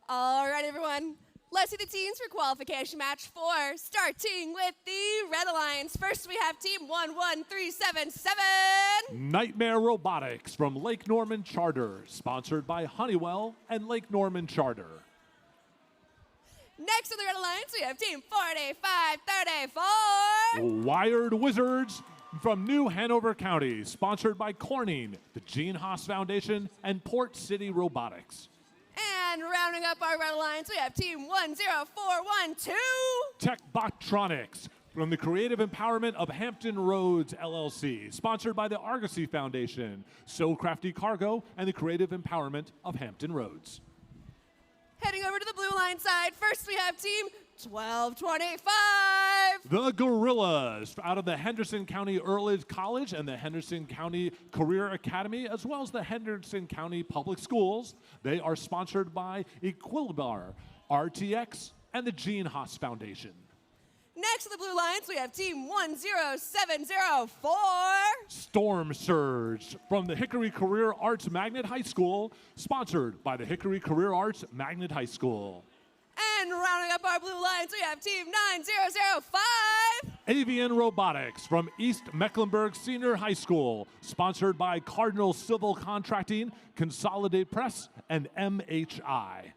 All right, everyone. Let's see the teams for qualification match 4, starting with the Red Alliance. First, we have team 11377. Nightmare Robotics from Lake Norman Charter, sponsored by Honeywell and Lake Norman Charter. Next on the Red Alliance, we have team 4534. Wired Wizards from New Hanover County, sponsored by Corning, the Gene Haas Foundation, and Port City Robotics. And rounding up our Red Alliance, we have team 10412. Tech Bottronics from the Creative Empowerment of Hampton Roads, LLC, sponsored by the Argosy Foundation, So Crafty Cargo, and the Creative Empowerment of Hampton Roads. Heading over to the Blue Line side, first we have team 1225. The Gorillas out of the Henderson County Earlidge College and the Henderson County Career Academy, as well as the Henderson County Public Schools. They are sponsored by Equilibar, RTX, and the Gene Haas Foundation. Next to the Blue Lions, we have team 10704. Storm Surge from the Hickory Career Arts Magnet High School, sponsored by the Hickory Career Arts Magnet High School. And rounding up our Blue Lions, we have team 9005. Avian Robotics from East Mecklenburg Senior High School, sponsored by Cardinal Civil Contracting, Consolidate Press, and MHI.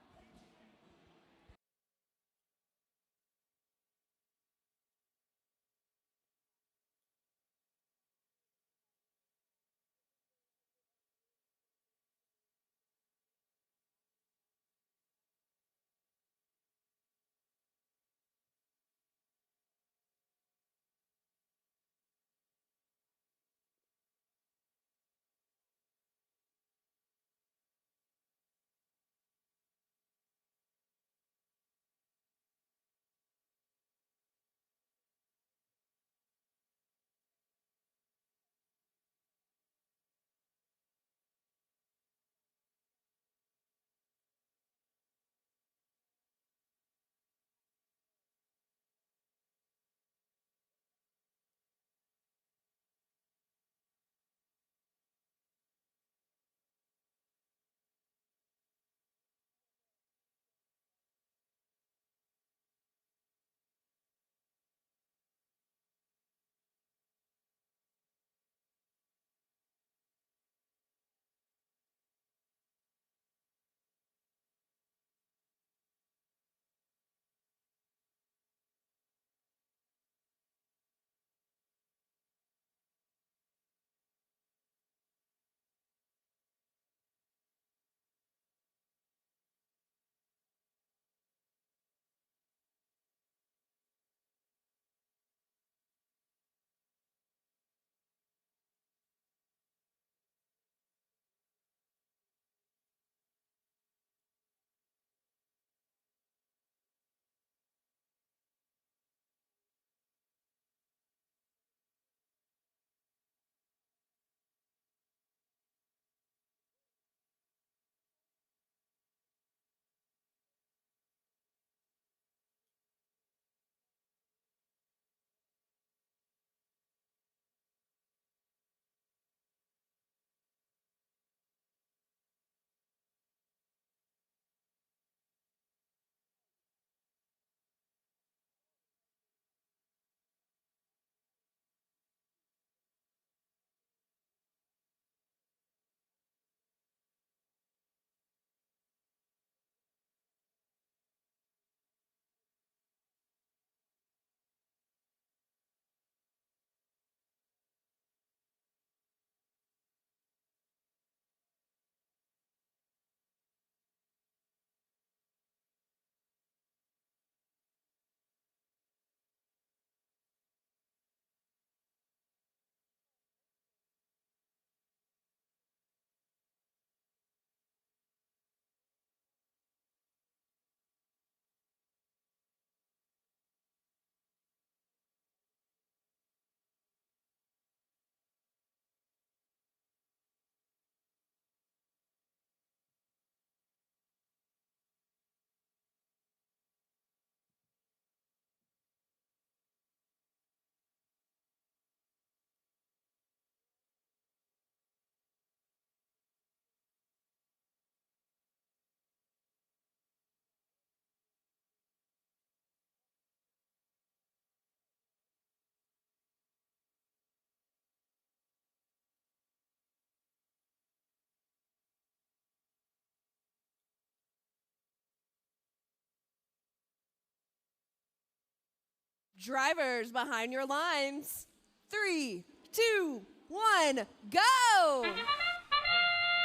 Drivers behind your lines. 3, 2, 1, go!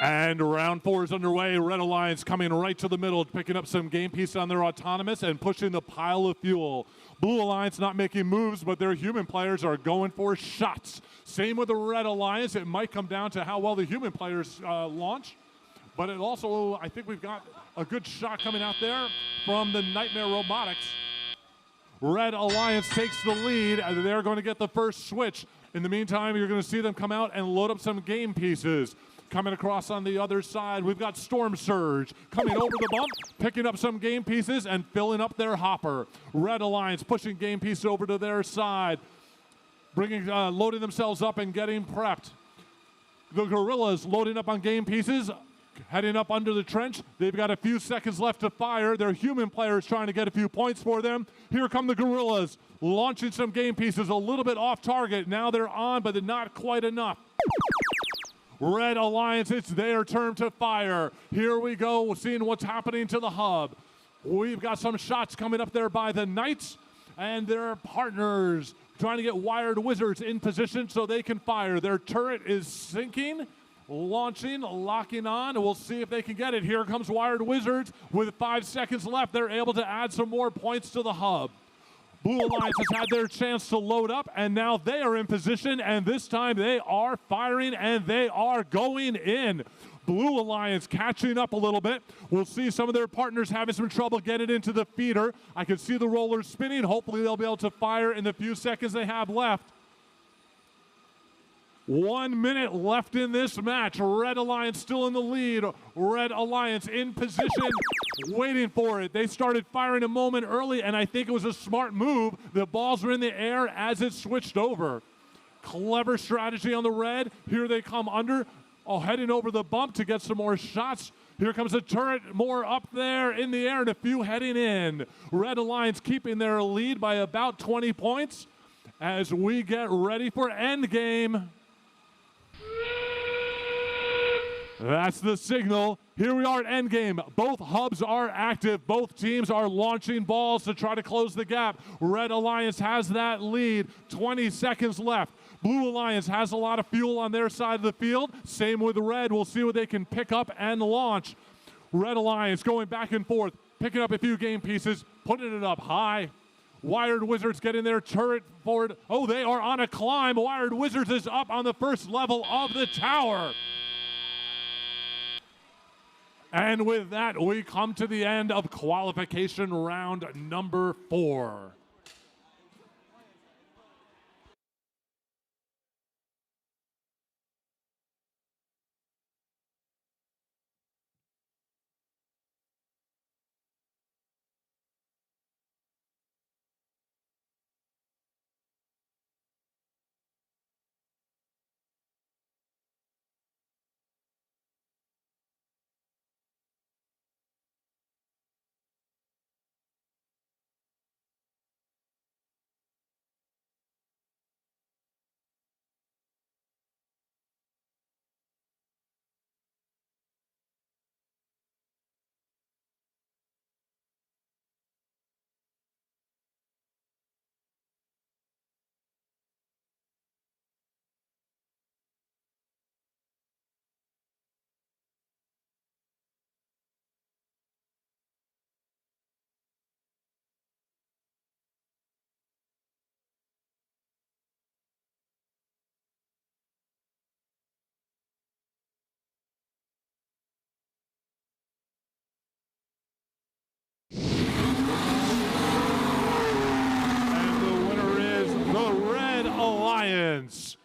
And round 4 is underway. Red Alliance coming right to the middle, picking up some game piece on their autonomous and pushing the pile of fuel. Blue Alliance not making moves, but their human players are going for shots. Same with the Red Alliance. It might come down to how well the human players launch, but it also, I think we've got a good shot coming out there from the Nightmare Robotics. Red Alliance takes the lead, and they're going to get the first switch. In the meantime, you're going to see them come out and load up some game pieces. Coming across on the other side, we've got Storm Surge coming over the bump, picking up some game pieces and filling up their hopper. Red Alliance pushing game pieces over to their side, loading themselves up and getting prepped. The Gorillas loading up on game pieces, heading up under the trench. They've got a few seconds left to fire. Their human players trying to get a few points for them. Here come the Gorillas, launching some game pieces a little bit off target. Now they're on, but they're not quite enough. Red Alliance, it's their turn to fire. Here we go, seeing what's happening to the hub. We've got some shots coming up there by the Knights and their partners, trying to get Wired Wizards in position so they can fire. Their turret is sinking, launching, locking on. We'll see if they can get it. Here comes Wired Wizards. With 5 seconds left, they're able to add some more points to the hub. Blue Alliance has had their chance to load up, and now they are in position, and this time they are firing, and they are going in. Blue Alliance catching up a little bit. We'll see some of their partners having some trouble getting into the feeder. I can see the rollers spinning. Hopefully they'll be able to fire in the few seconds they have left. 1 minute left in this match. Red Alliance still in the lead. Red Alliance in position, waiting for it. They started firing a moment early, and I think it was a smart move. The balls were in the air as it switched over. Clever strategy on the Red. Here they come under, heading over the bump to get some more shots. Here comes a turret, more up there in the air, and a few heading in. Red Alliance keeping their lead by about 20 points as we get ready for endgame. That's the signal. Here we are at endgame. Both hubs are active. Both teams are launching balls to try to close the gap. Red Alliance has that lead. 20 seconds left. Blue Alliance has a lot of fuel on their side of the field. Same with Red. We'll see what they can pick up and launch. Red Alliance going back and forth, picking up a few game pieces, putting it up high. Wired Wizards getting their turret forward. Oh, they are on a climb. Wired Wizards is up on the first level of the tower. And with that, we come to the end of qualification round number 4. Alliance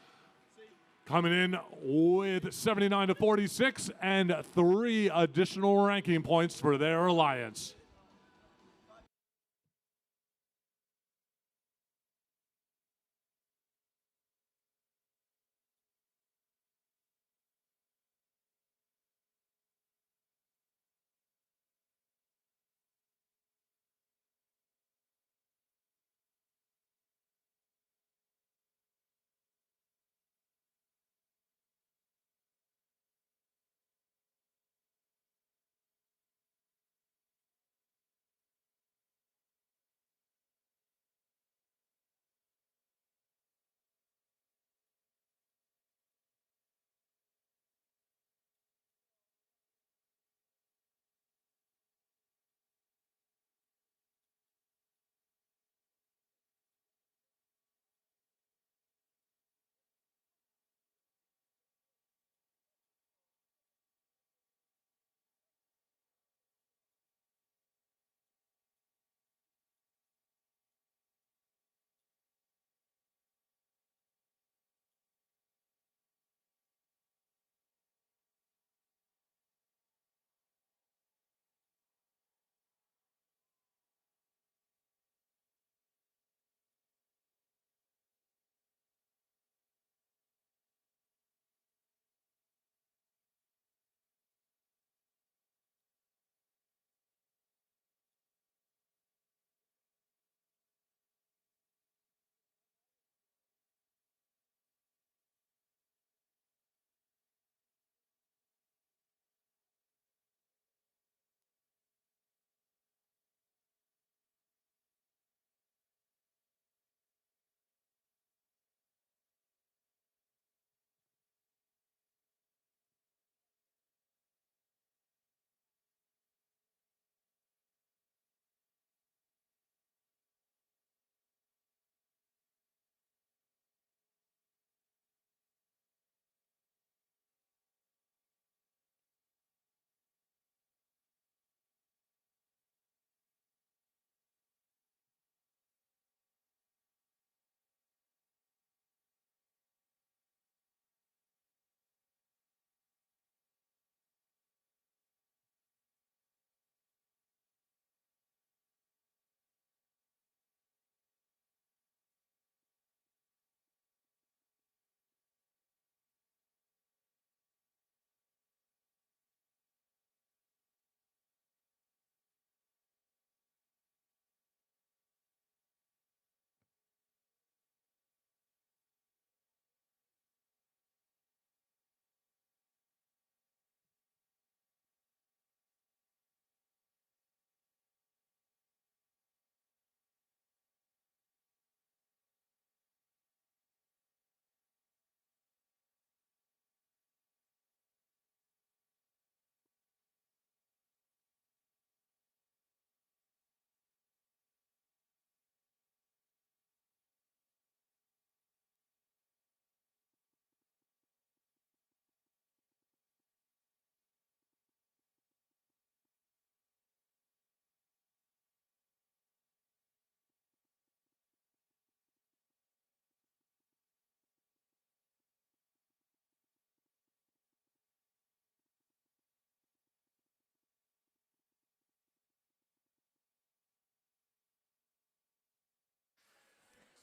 coming in with 79 to 46 and 3 additional ranking points for their alliance.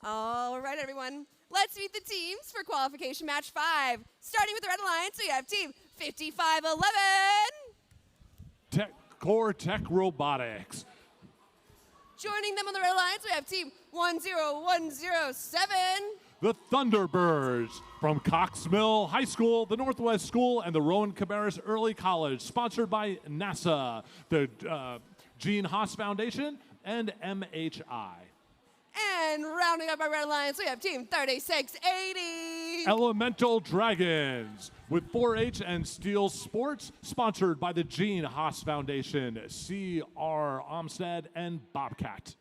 All right, everyone. Let's meet the teams for qualification match 5. Starting with the Red Alliance, we have team 5511. Core Tech Robotics. Joining them on the Red Alliance, we have team 10107. The Thunderbirds from Cox Mill High School, the Northwest School, and the Rowan Cabarrus Early College, sponsored by NASA, the Gene Haas Foundation, and MHI. And rounding up our Red Alliance, we have team 3680. Elemental Dragons with 4-H and Steel Sports, sponsored by the Gene Haas Foundation, C.R. Olmsted, and Bobcat.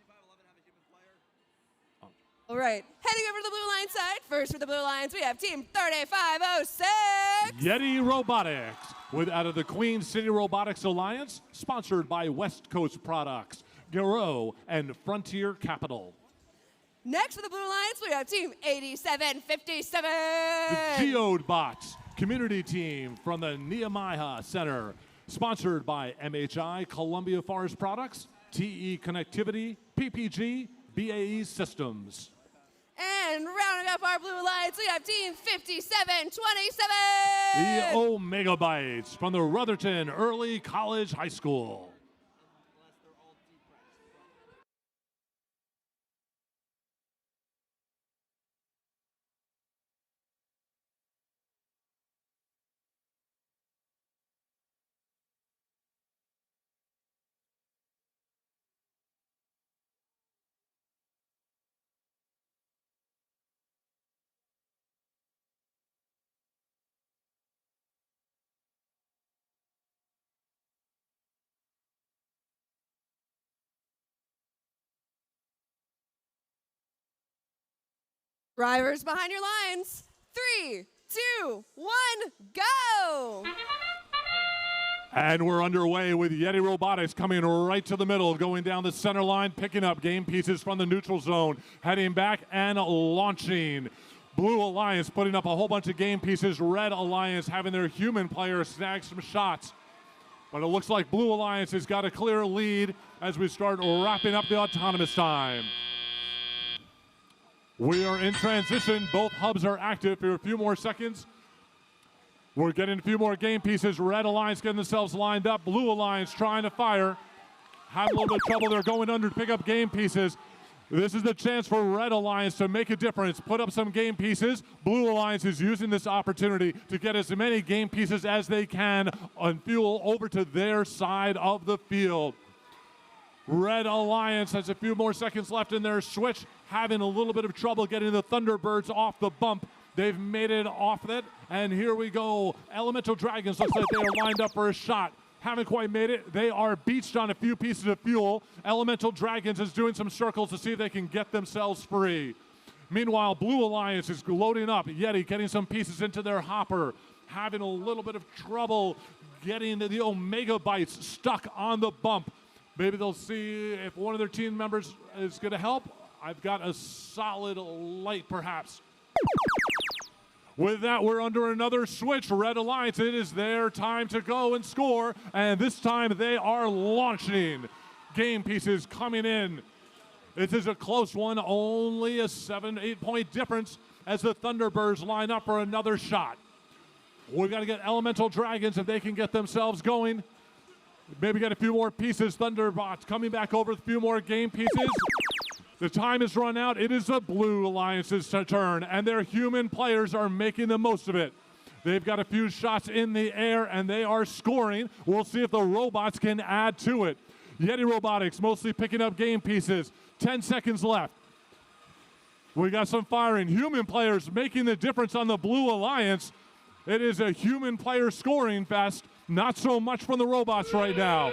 All right, heading over to the Blue Alliance side. First for the Blue Alliance, we have team 3506. Yeti Robotics with out of the Queen City Robotics Alliance, sponsored by West Coast Products, Garreau, and Frontier Capital. Next for the Blue Alliance, we have team 8757. The Geode Bots community team from the Nehemiah Center, sponsored by MHI, Columbia Forest Products, TE Connectivity, PPG, BAE Systems. And rounding up our Blue Alliance, we have team 5727. The Omega Bytes from the Rutherton Early College High School. Drivers behind your lines. 3, 2, 1, go! And we're underway with Yeti Robotics coming right to the middle, going down the center line, picking up game pieces from the neutral zone, heading back and launching. Blue Alliance putting up a whole bunch of game pieces. Red Alliance having their human players snag some shots. But it looks like Blue Alliance has got a clear lead as we start wrapping up the autonomous time. We are in transition. Both hubs are active for a few more seconds. We're getting a few more game pieces. Red Alliance getting themselves lined up. Blue Alliance trying to fire. Having a little bit of trouble. They're going under to pick up game pieces. This is the chance for Red Alliance to make a difference, put up some game pieces. Blue Alliance is using this opportunity to get as many game pieces as they can and fuel over to their side of the field. Red Alliance has a few more seconds left in their switch, having a little bit of trouble getting the Thunderbirds off the bump. They've made it off it, and here we go. Elemental Dragons looks like they are lined up for a shot. Haven't quite made it. They are beached on a few pieces of fuel. Elemental Dragons is doing some circles to see if they can get themselves free. Meanwhile, Blue Alliance is loading up. Yeti getting some pieces into their hopper, having a little bit of trouble getting the Omega Bytes stuck on the bump. Maybe they'll see if one of their team members is going to help. I've got a solid light, perhaps. With that, we're under another switch. Red Alliance, it is their time to go and score. And this time they are launching. Game pieces coming in. This is a close one, only a 7-8 point difference as the Thunderbirds line up for another shot. We've got to get Elemental Dragons if they can get themselves going. Maybe get a few more pieces. Thunderbots coming back over with a few more game pieces. The time has run out. It is the Blue Alliance's turn, and their human players are making the most of it. They've got a few shots in the air, and they are scoring. We'll see if the robots can add to it. Yeti Robotics mostly picking up game pieces. 10 seconds left. We got some firing. Human players making the difference on the Blue Alliance. It is a human player scoring fest. Not so much from the robots right now.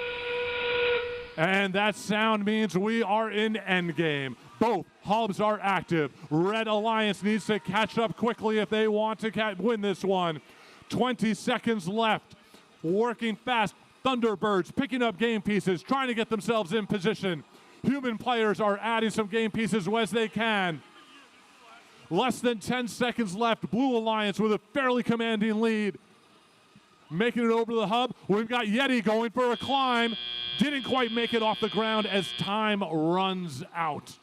And that sound means we are in endgame. Both hubs are active. Red Alliance needs to catch up quickly if they want to win this one. 20 seconds left. Working fast. Thunderbirds picking up game pieces, trying to get themselves in position. Human players are adding some game pieces as they can. Less than 10 seconds left. Blue Alliance with a fairly commanding lead. Making it over to the hub. We've got Yeti going for a climb. Didn't quite make it off the ground as time runs out.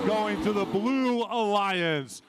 going to the Blue Alliance.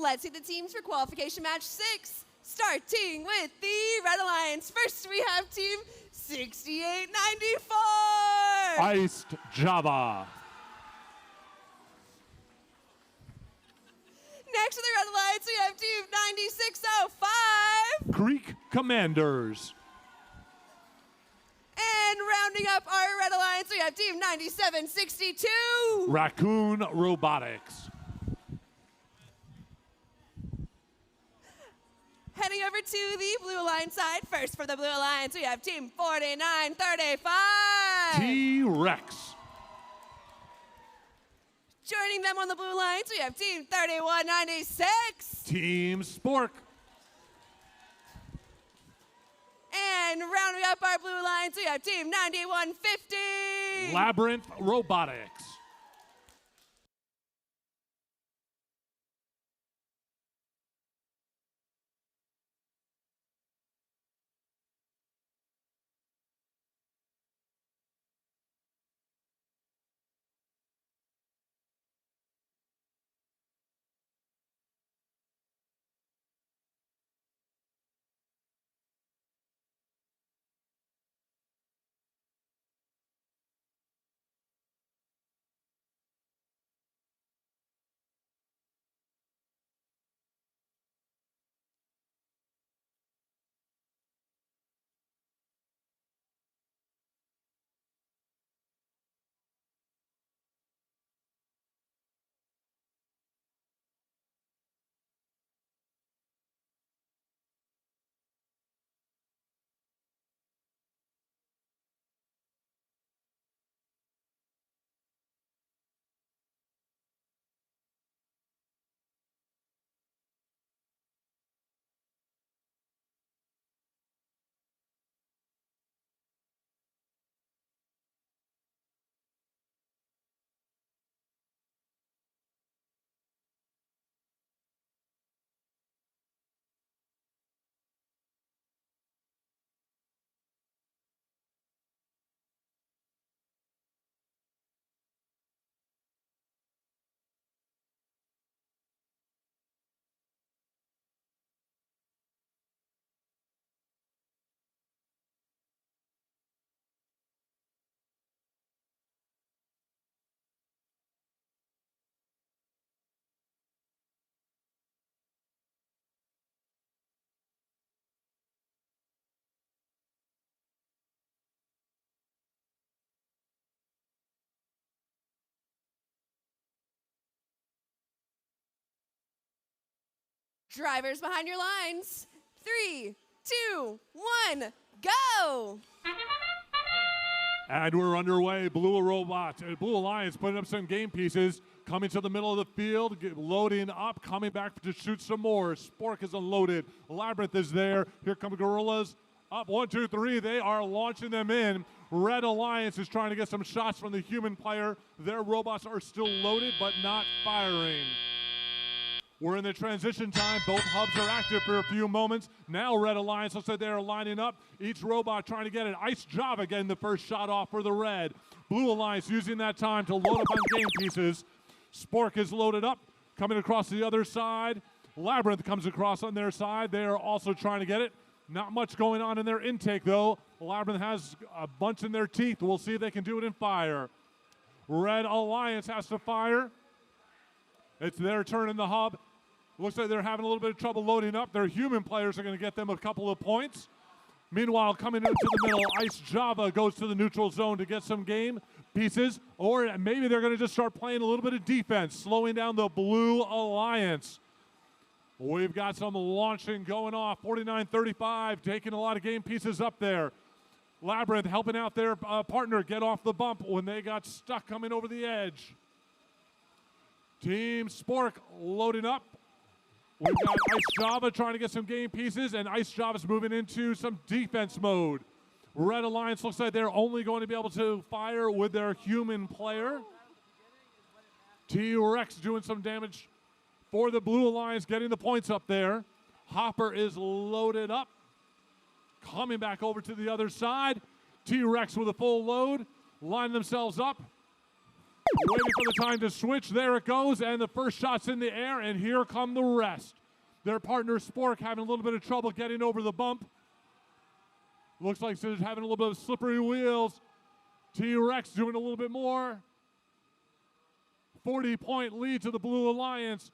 Let's see the teams for qualification match 6. Starting with the Red Alliance. First, we have team 6894. Iced Java. Next to the Red Alliance, we have team 9605. Greek Commanders. And rounding up our Red Alliance, we have team 9762. Raccoon Robotics. Heading over to the Blue Alliance side. First for the Blue Alliance, we have team 4935. T-Rex. Joining them on the Blue Alliance, we have team 3196. Team Spork. And rounding up our Blue Alliance, we have team 9150. Labyrinth Robotics. Drivers behind your lines. 3, 2, 1, go! And we're underway. Blue Alliance putting up some game pieces. Coming to the middle of the field, loading up, coming back to shoot some more. Spork is unloaded. Labyrinth is there. Here come Gorillas. Up 1, 2, 3. They are launching them in. Red Alliance is trying to get some shots from the human player. Their robots are still loaded, but not firing. We're in the transition time. Both hubs are active for a few moments. Now Red Alliance looks like they are lining up. Each robot trying to get an Ice Java getting the first shot off for the Red. Blue Alliance using that time to load up on game pieces. Spork is loaded up, coming across the other side. Labyrinth comes across on their side. They are also trying to get it. Not much going on in their intake, though. Labyrinth has a bunch in their teeth. We'll see if they can do it in fire. Red Alliance has to fire. It's their turn in the hub. Looks like they're having a little bit of trouble loading up. Their human players are going to get them a couple of points. Meanwhile, coming into the middle, Ice Java goes to the neutral zone to get some game pieces. Or maybe they're going to just start playing a little bit of defense, slowing down the Blue Alliance. We've got some launching going off. 49-35, taking a lot of game pieces up there. Labyrinth helping out their partner get off the bump when they got stuck coming over the edge. Team Spork loading up. We've got Ice Java trying to get some game pieces, and Ice Java's moving into some defense mode. Red Alliance looks like they're only going to be able to fire with their human player. T-Rex doing some damage for the Blue Alliance, getting the points up there. Hopper is loaded up. Coming back over to the other side. T-Rex with a full load. Line themselves up. Waiting for the time to switch. There it goes, and the first shot's in the air, and here come the rest. Their partner Spork having a little bit of trouble getting over the bump. Looks like they're having a little bit of slippery wheels. T-Rex doing a little bit more. 40-point lead to the Blue Alliance.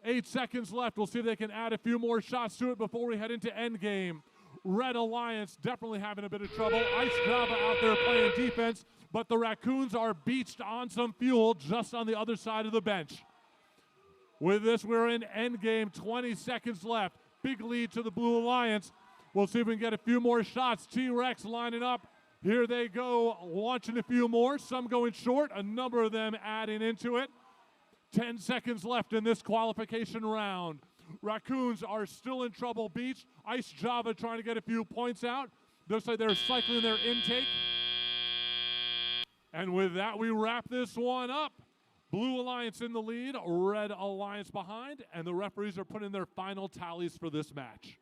8 seconds left. We'll see if they can add a few more shots to it before we head into endgame. Red Alliance definitely having a bit of trouble. Ice Java out there playing defense, but the Raccoons are beached on some fuel just on the other side of the bench. With this, we're in endgame, 20 seconds left. Big lead to the Blue Alliance. We'll see if we can get a few more shots. T-Rex lining up. Here they go, launching a few more. Some going short, a number of them adding into it. 10 seconds left in this qualification round. Raccoons are still in trouble beach. Ice Java trying to get a few points out. Looks like they're cycling their intake. And with that, we wrap this one up. Blue Alliance in the lead, Red Alliance behind, and the referees are putting their final tallies for this match.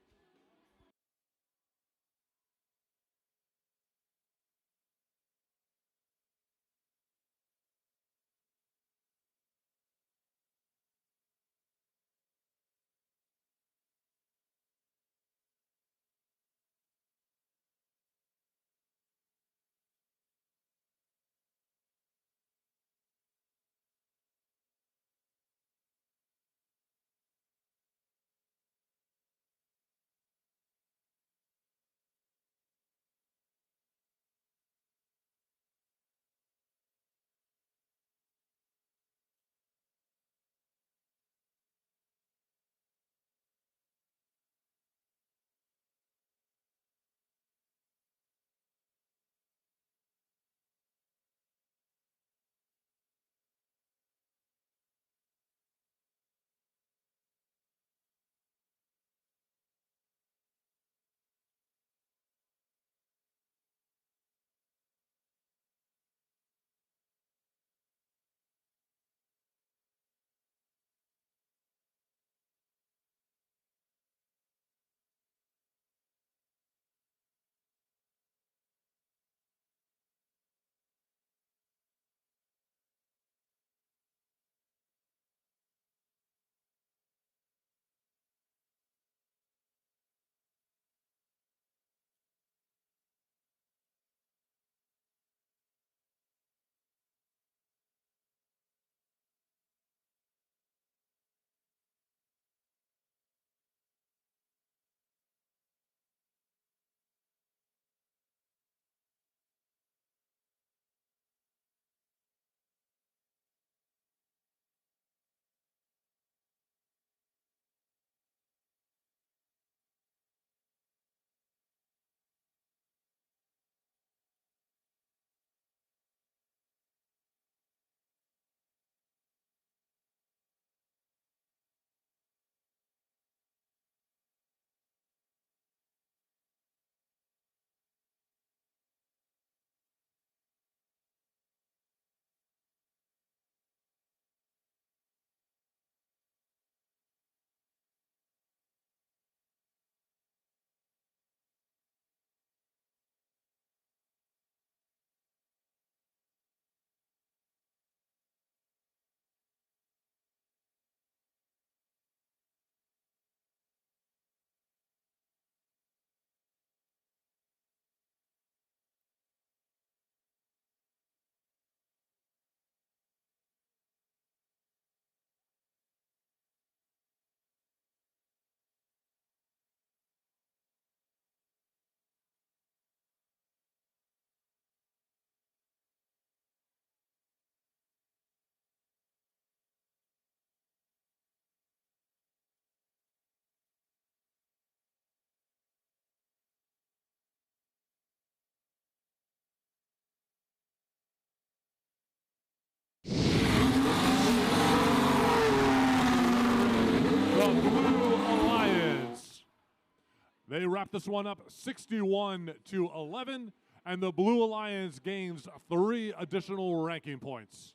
They wrap this one up 61-11, and the Blue Alliance gains 3 additional ranking points.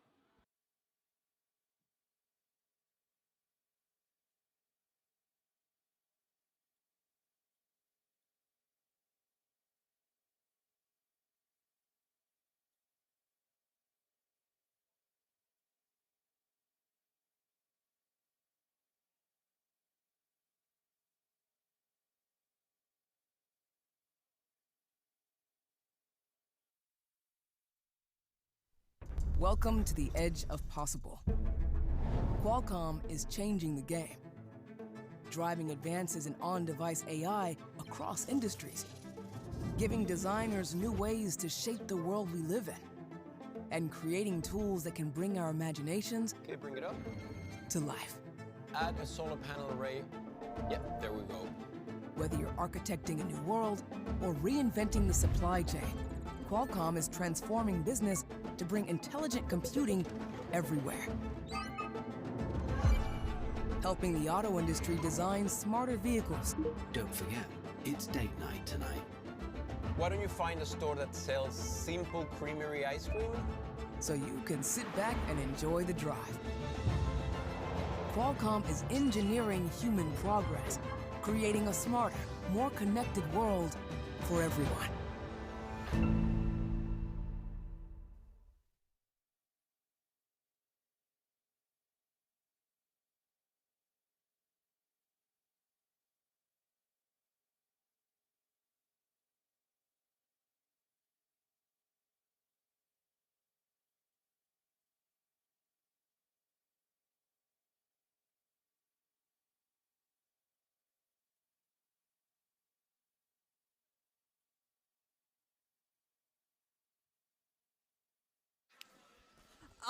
Welcome to the edge of possible. Qualcomm is changing the game, driving advances in on-device AI across industries, giving designers new ways to shape the world we live in, and creating tools that can bring our imaginations Okay, bring it up. to life. Add a solar panel array. Yep, there we go. Whether you're architecting a new world or reinventing the supply chain, Qualcomm is transforming business to bring intelligent computing everywhere. Helping the auto industry design smarter vehicles. Don't forget, it's date night tonight. Why don't you find a store that sells simple creamery ice cream? So you can sit back and enjoy the drive. Qualcomm is engineering human progress, creating a smarter, more connected world for everyone.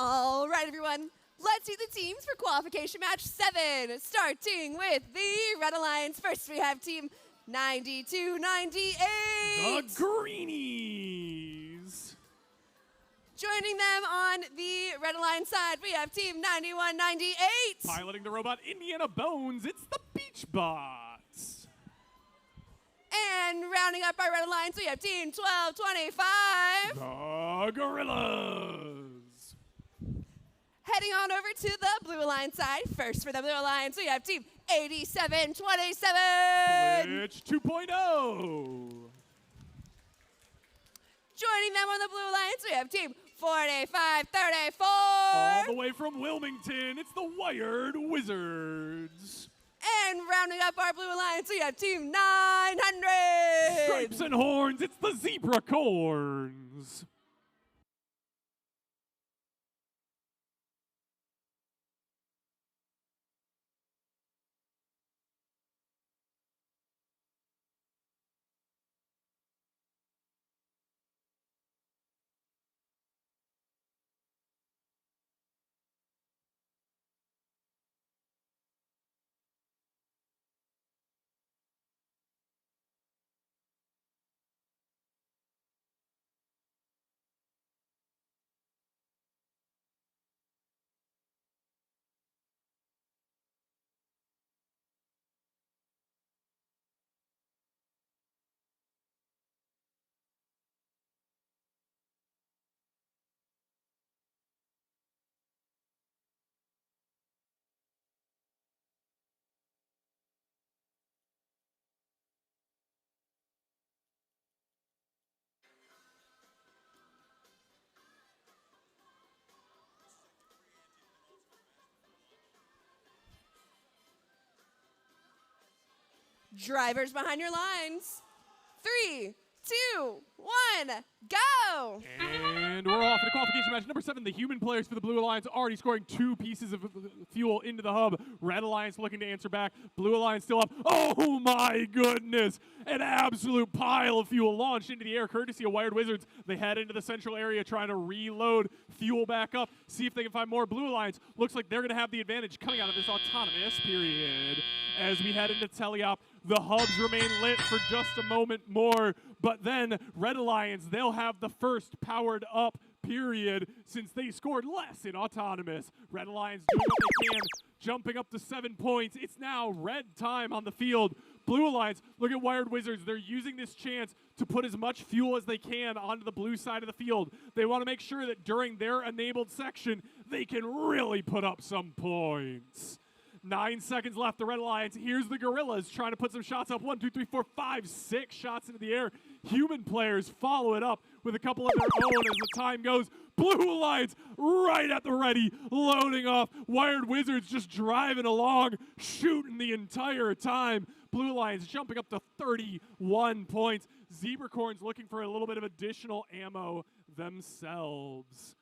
All right, everyone. Let's see the teams for qualification match 7, starting with the Red Alliance. First, we have team 9298. The Greenies. Joining them on the Red Alliance side, we have team 9198. Piloting the robot Indiana Bones, it's the Beach Bots. And rounding up our Red Alliance, we have team 1225. The Gorillas. Heading on over to the Blue Alliance side. First for the Blue Alliance, we have team 8727. Glitch 2.0. Joining them on the Blue Alliance, we have team 4534. All the way from Wilmington, it's the Wired Wizards. And rounding up our Blue Alliance, we have team 900. Stripes and horns, it's the Zebra Corns. Drivers behind your lines. 3, 2, 1, go! And we're off to qualification match number 7. The human players for the Blue Alliance already scoring 2 pieces of fuel into the hub. Red Alliance looking to answer back. Blue Alliance still up. Oh my goodness! An absolute pile of fuel launched into the air courtesy of Wired Wizards. They head into the central area trying to reload fuel back up, see if they can find more. Blue Alliance looks like they're going to have the advantage coming out of this autonomous period. As we head into teleop, the hubs remain lit for just a moment more, but then Red Alliance, they'll have the first powered up period since they scored less in autonomous. Red Alliance doing what they can, jumping up to 7 points. It's now red time on the field. Blue Alliance, look at Wired Wizards. They're using this chance to put as much fuel as they can onto the blue side of the field. They want to make sure that during their enabled section, they can really put up some points. 9 seconds left, the Red Alliance. Here's the Gorillas trying to put some shots up. 1, 2, 3, 4, 5, 6 shots into the air. Human players follow it up with a couple of their own as the time goes. Blue Alliance right at the ready, loading off. Wired Wizards just driving along, shooting the entire time. Blue Alliance jumping up to 31 points. Zebracorns looking for a little bit of additional ammo themselves.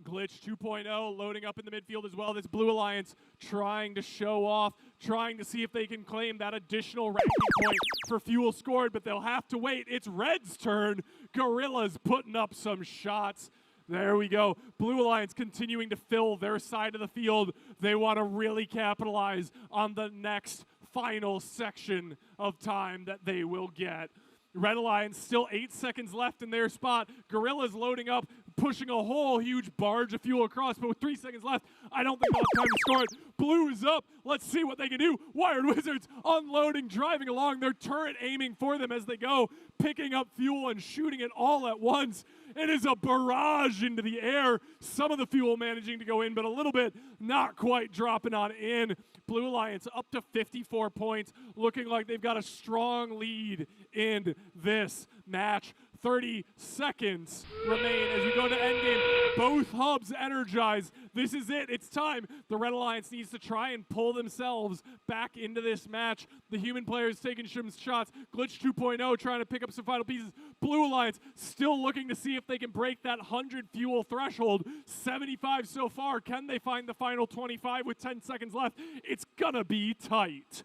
Glitch 2.0 loading up in the midfield as well. This Blue Alliance trying to show off, trying to see if they can claim that additional ranking point for fuel scored, but they'll have to wait. It's Red's turn. Gorillas putting up some shots. There we go. Blue Alliance continuing to fill their side of the field. They want to really capitalize on the next final section of time that they will get. Red Alliance still 8 seconds left in their spot. Gorillas loading up, pushing a whole huge barge of fuel across, but with 3 seconds left, I don't think they'll have time to score it. Blue is up. Let's see what they can do. Wired Wizards unloading, driving along, their turret aiming for them as they go, picking up fuel and shooting it all at once. It is a barrage into the air. Some of the fuel managing to go in, but a little bit not quite dropping on in. Blue Alliance up to 54 points, looking like they've got a strong lead in this match. 30 seconds remain as we go to endgame. Both hubs energized. This is it. It's time. The Red Alliance needs to try and pull themselves back into this match. The human players taking some shots. Glitch 2.0 trying to pick up some final pieces. Blue Alliance still looking to see if they can break that 100 fuel threshold. 75 so far. Can they find the final 25 with 10 seconds left? It's gonna be tight.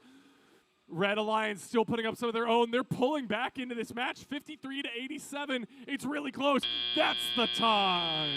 Red Alliance still putting up some of their own. They're pulling back into this match, 53 to 87. It's really close. That's the time.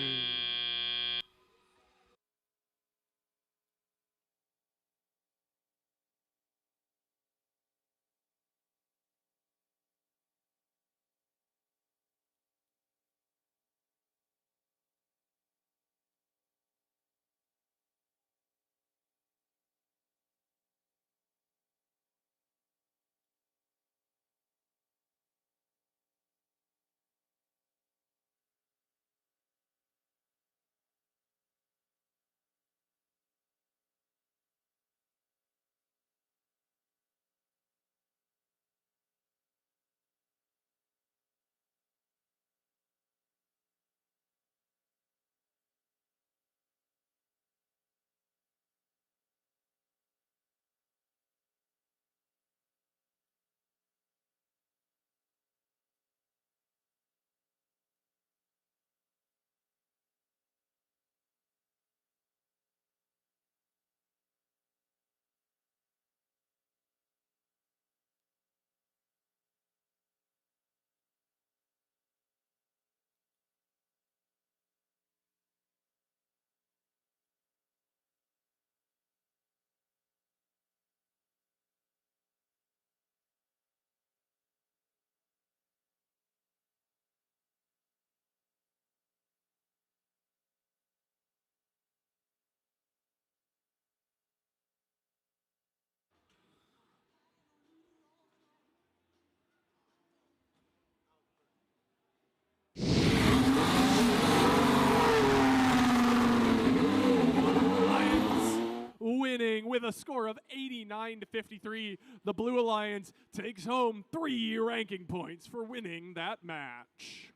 Winning with a score of 89 to 53. The Blue Alliance takes home 3 ranking points for winning that match.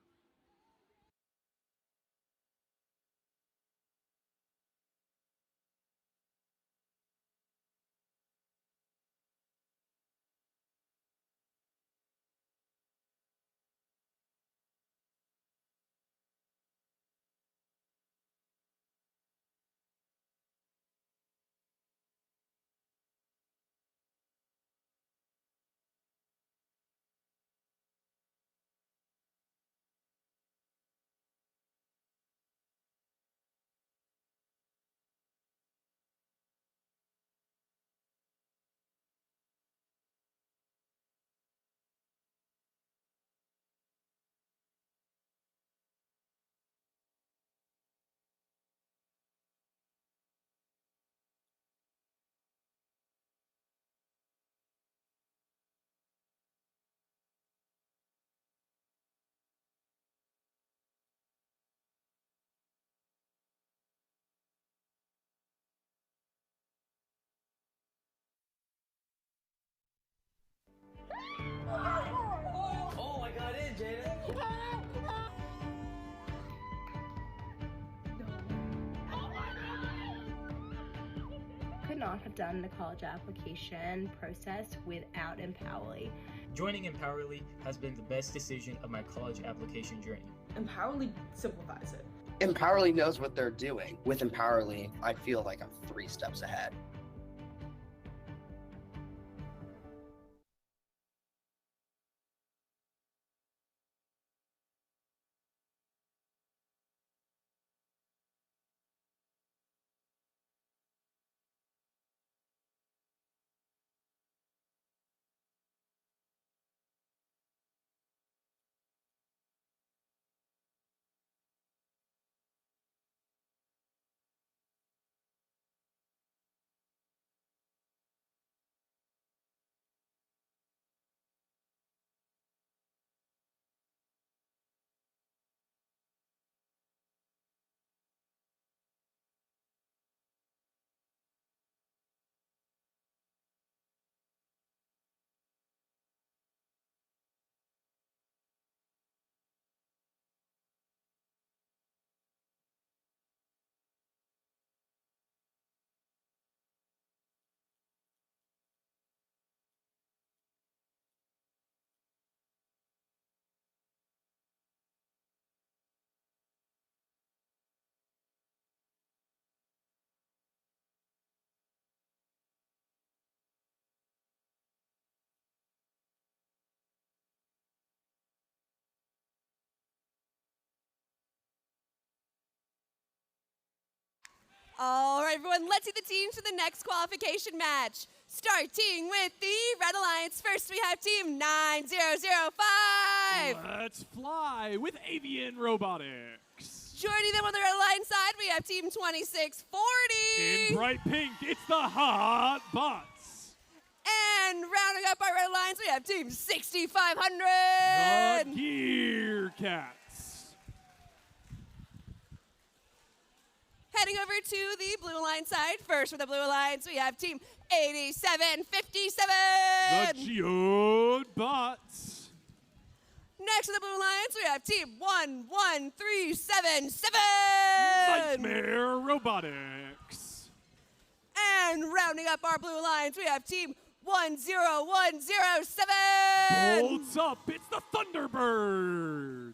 not have done the college application process without Empowerly. Joining Empowerly has been the best decision of my college application journey. Empowerly simplifies it. Empowerly knows what they're doing. With Empowerly, I feel like I'm 3 steps ahead. All right, everyone, let's see the teams for the next qualification match. Starting with the Red Alliance. First, we have Team 9005. Let's fly with Avian Robotics. Joining them on the Red Alliance side, we have Team 2640. In bright pink, it's the Hot Bots. And rounding up our Red Alliance, we have Team 6500. The Gear Cats. Heading over to the Blue Alliance side. First for the Blue Alliance, we have Team 8757. The Geode Bots. Next to the Blue Alliance, we have Team 11377. Nightmare Robotics. And rounding up our Blue Alliance, we have Team 10107. Bolts up, it's the Thunderbirds.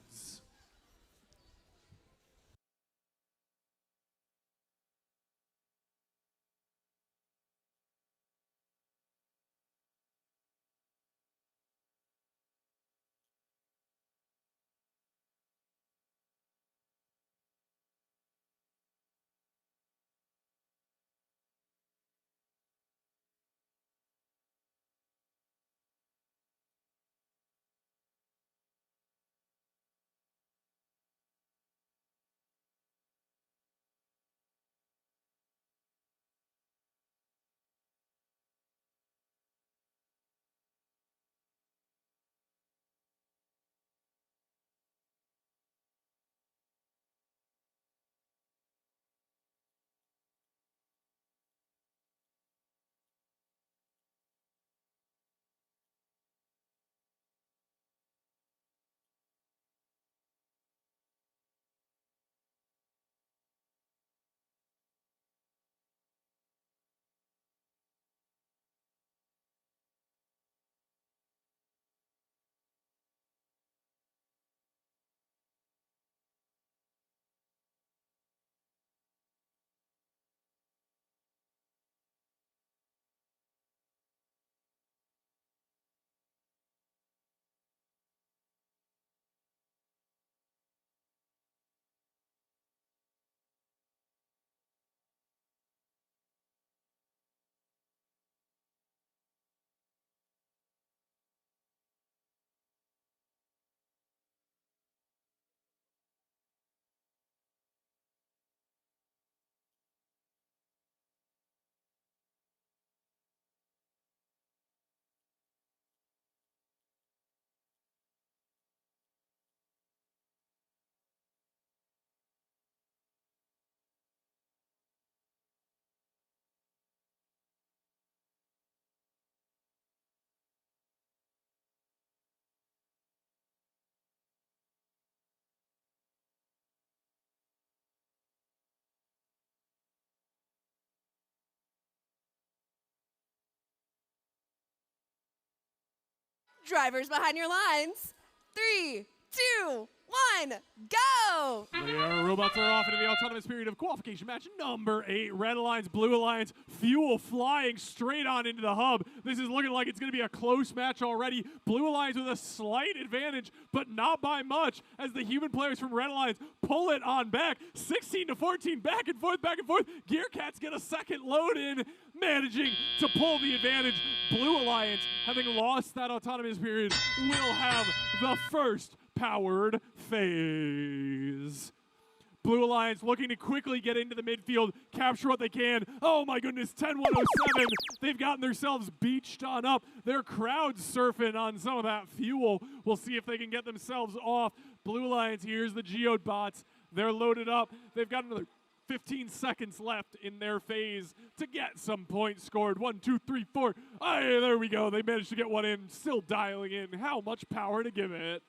Drivers behind your lines. 3, 2, 1, go! The robots are off into the autonomous period of qualification match number 8. Red Alliance, Blue Alliance, fuel flying straight on into the hub. This is looking like it's going to be a close match already. Blue Alliance with a slight advantage, but not by much, as the human players from Red Alliance pull it on back. 16-14, back and forth, back and forth. Gearcats get a second load in, managing to pull the advantage. Blue Alliance, having lost that autonomous period, will have the first powered phase. Blue Alliance looking to quickly get into the midfield, capture what they can. Oh my goodness, 10-107. They've gotten themselves beached on up. They're crowd surfing on some of that fuel. We'll see if they can get themselves off. Blue Alliance, here's the Geode bots. They're loaded up. They've got another 15 seconds left in their phase to get some points scored. 1, 2, 3, 4. Hey, there we go. They managed to get one in. Still dialing in. How much power to give it?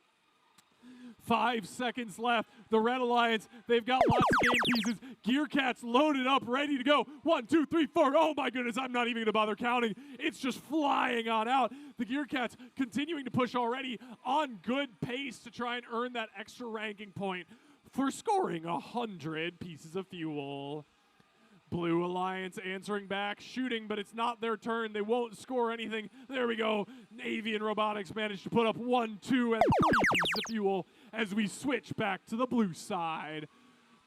5 seconds left. The Red Alliance, they've got lots of game pieces. Gearcats loaded up, ready to go. 1, 2, 3, 4. Oh my goodness, I'm not even going to bother counting. It's just flying on out. The Gearcats continuing to push already on good pace to try and earn that extra ranking point for scoring 100 pieces of fuel. Blue Alliance answering back, shooting, but it's not their turn. They won't score anything. There we go. Navy and Robotics managed to put up 1, 2, and 3 pieces of fuel as we switch back to the blue side.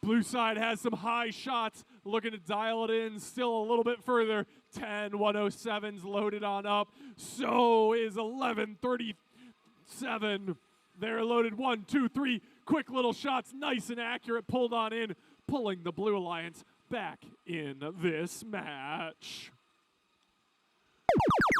Blue side has some high shots, looking to dial it in still a little bit further. 10-107's loaded on up. So is 11-37. They're loaded 1, 2, 3. Quick little shots, nice and accurate, pulled on in, pulling the Blue Alliance back in this match.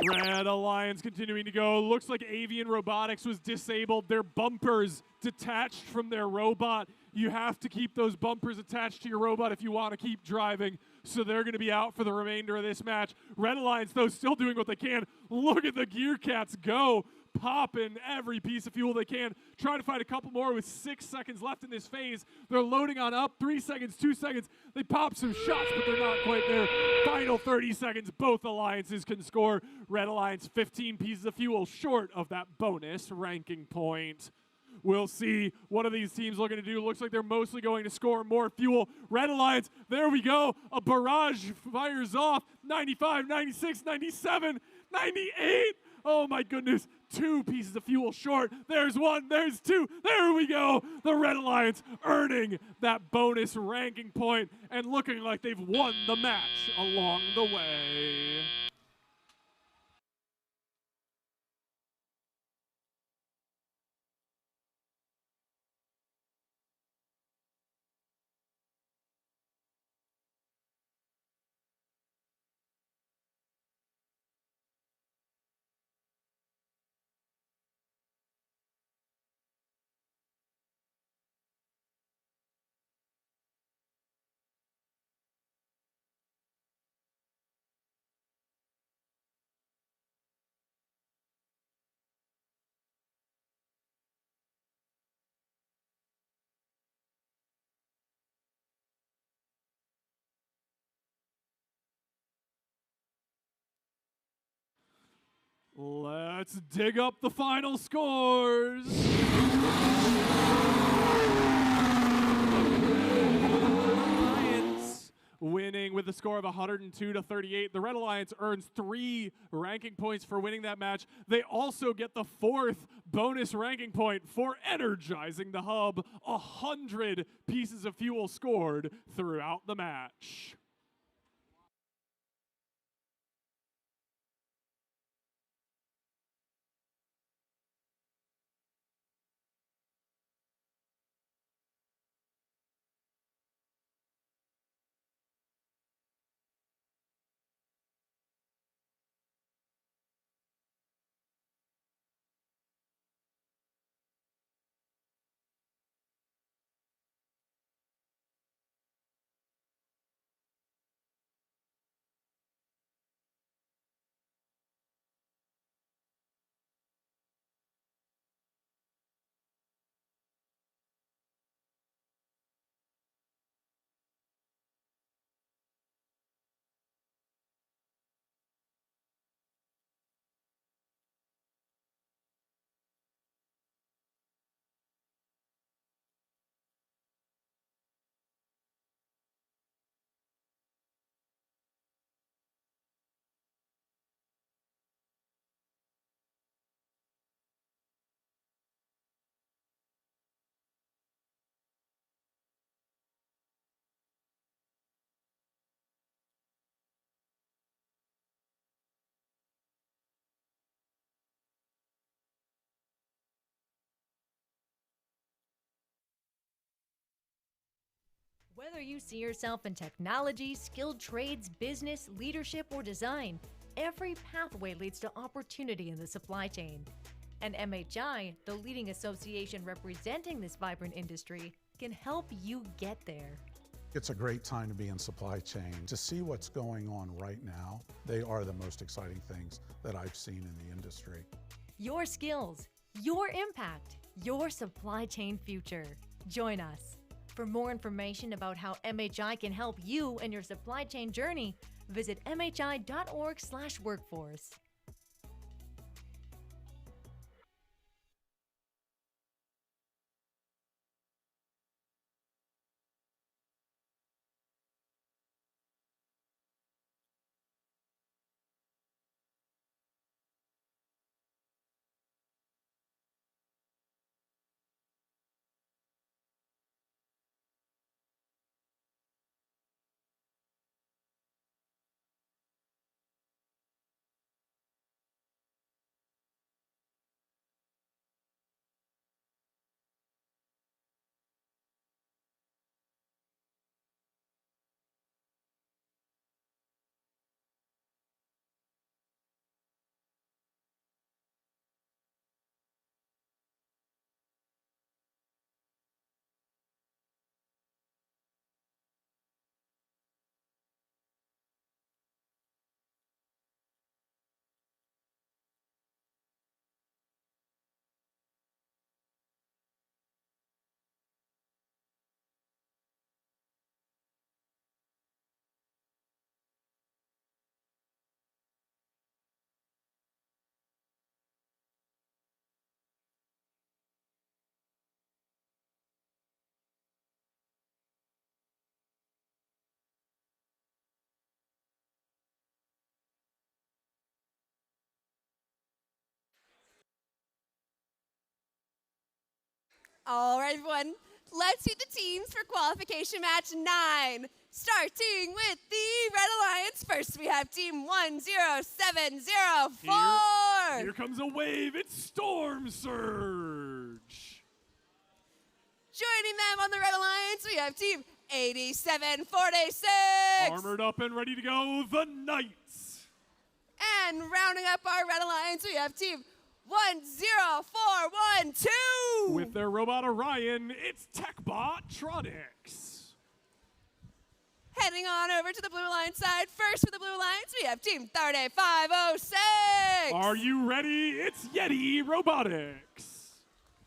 Red Alliance continuing to go. Looks like Avian Robotics was disabled. Their bumpers detached from their robot. You have to keep those bumpers attached to your robot if you want to keep driving. So they're going to be out for the remainder of this match. Red Alliance, though, still doing what they can. Look at the Gearcats go. Popping every piece of fuel they can. Trying to find a couple more with 6 seconds left in this phase. They're loading on up. 3 seconds, 2 seconds. They pop some shots, but they're not quite there. Final 30 seconds. Both alliances can score. Red Alliance 15 pieces of fuel short of that bonus ranking point. We'll see what are these teams looking to do. Looks like they're mostly going to score more fuel. Red Alliance, there we go. A barrage fires off. 95, 96, 97, 98. Oh my goodness, 2 pieces of fuel short. There's 1, there's 2, there we go. The Red Alliance earning that bonus ranking point and looking like they've won the match along the way. Let's dig up the final scores. Alliance winning with a score of 102-38. The Red Alliance earns 3 ranking points for winning that match. They also get the 4th bonus ranking point for energizing the hub. 100 pieces of fuel scored throughout the match. Whether you see yourself in technology, skilled trades, business, leadership, or design, every pathway leads to opportunity in the supply chain. And MHI, the leading association representing this vibrant industry, can help you get there. It's a great time to be in supply chain. To see what's going on right now, they are the most exciting things that I've seen in the industry. Your skills, your impact, your supply chain future. Join us. For more information about how MHI can help you in your supply chain journey, visit mhi.org/workforce. All right, everyone, let's see the teams for qualification match 9. Starting with the Red Alliance. First, we have team 10704. Here comes a wave. It's Storm Surge. Joining them on the Red Alliance, we have team 8746. Armored up and ready to go, the Knights. And rounding up our Red Alliance, we have team 10412. With their robot Orion, it's TechBot Tronics. Heading on over to the Blue Alliance side. First for the Blue Alliance, we have team 3506. Are you ready? It's Yeti Robotics.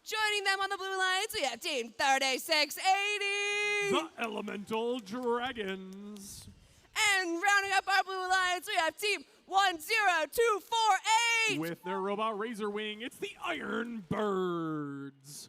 Joining them on the Blue Alliance, we have team 3680. The Elemental Dragons. And rounding up our Blue Alliance, we have team 10248. With their robot Razor Wing, it's the Iron Birds.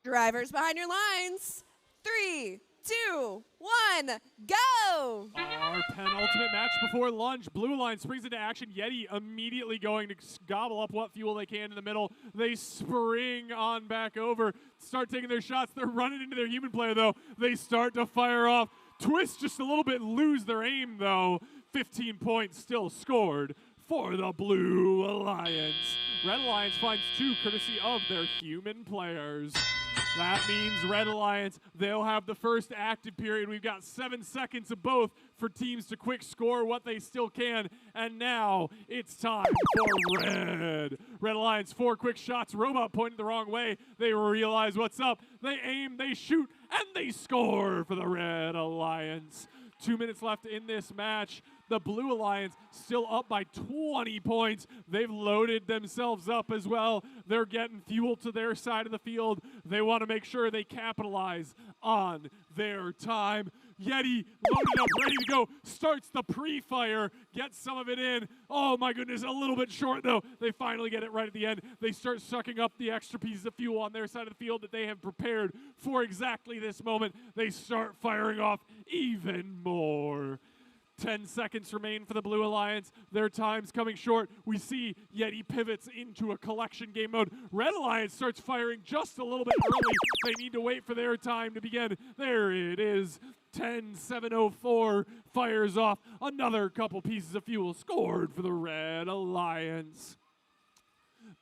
Drivers behind your lines. 3, 2, 1, go! Our penultimate match before lunch. Blue Line springs into action. Yeti immediately going to gobble up what fuel they can in the middle. They spring on back over, start taking their shots. They're running into their human player, though. They start to fire off. Twist just a little bit, lose their aim, though. 15 points still scored for the Blue Alliance. Red Alliance finds 2 courtesy of their human players. That means Red Alliance, they'll have the first active period. We've got 7 seconds of both for teams to quick score what they still can. And now it's time for Red. Red Alliance, 4 quick shots. Robot pointed the wrong way. They realize what's up. They aim, they shoot, and they score for the Red Alliance. 2 minutes left in this match. The Blue Alliance still up by 20 points. They've loaded themselves up as well. They're getting fuel to their side of the field. They want to make sure they capitalize on their time. Yeti loaded up, ready to go, starts the pre-fire, gets some of it in. Oh my goodness, a little bit short though. They finally get it right at the end. They start sucking up the extra pieces of fuel on their side of the field that they have prepared for exactly this moment. They start firing off even more. 10 seconds remain for the Blue Alliance. Their time's coming short. We see Yeti pivots into a collection game mode. Red Alliance starts firing just a little bit early. They need to wait for their time to begin. There it is. 10-7-0-4 fires off. Another couple pieces of fuel scored for the Red Alliance.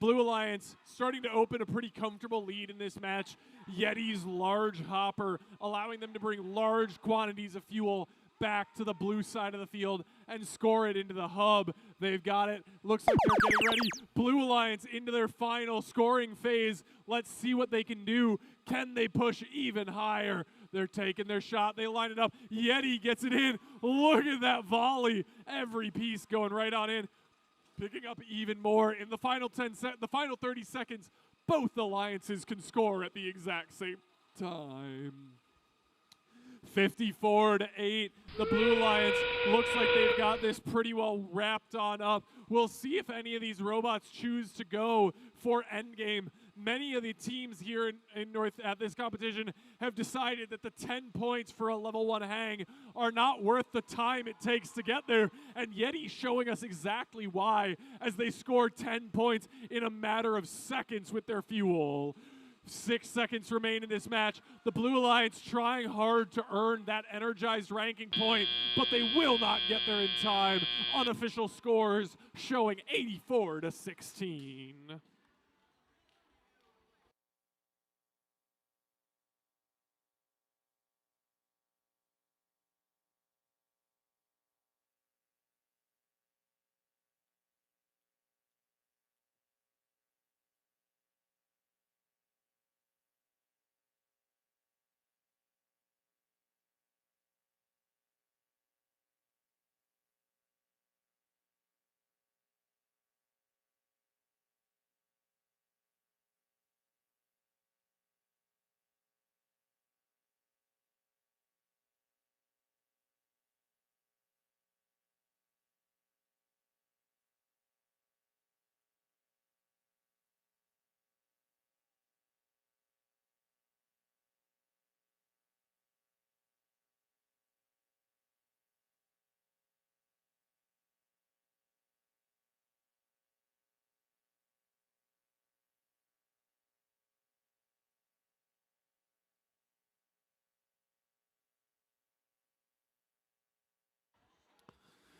Blue Alliance starting to open a pretty comfortable lead in this match. Yeti's large hopper allowing them to bring large quantities of fuel back to the blue side of the field and score it into the hub. They've got it. Looks like they're getting ready. Blue Alliance into their final scoring phase. Let's see what they can do. Can they push even higher? They're taking their shot. They line it up. Yeti gets it in. Look at that volley. Every piece going right on in. Picking up even more in the final 30 seconds. Both alliances can score at the exact same time. 54-8. The Blue Alliance looks like they've got this pretty well wrapped on up. We'll see if any of these robots choose to go for endgame. Many of the teams here in North at this competition have decided that the 10 points for a level 1 hang are not worth the time it takes to get there. And Yeti showing us exactly why as they score 10 points in a matter of seconds with their fuel. 6 seconds remain in this match. The Blue Alliance trying hard to earn that energized ranking point, but they will not get there in time. Unofficial scores showing 84-16.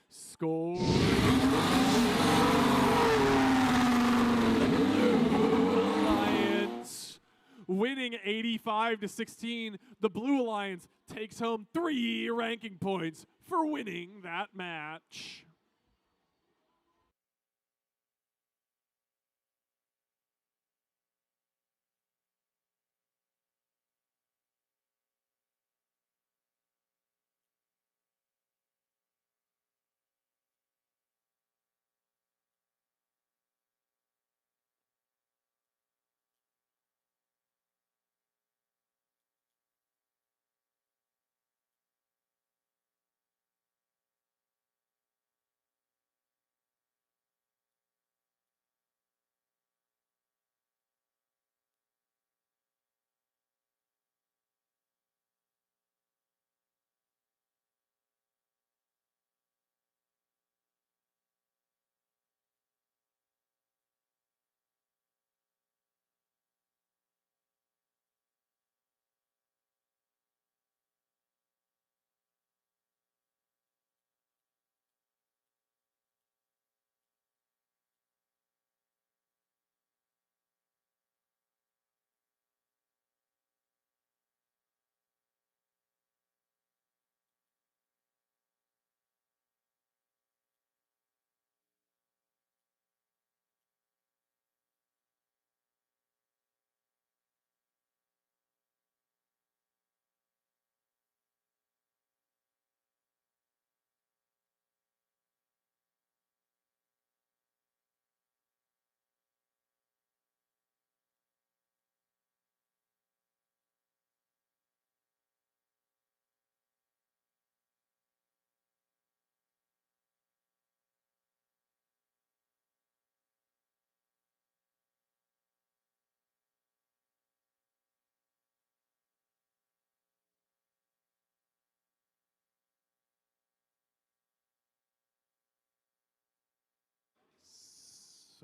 Score. Alliance winning 85-16. The Blue Alliance takes home 3 ranking points for winning that match.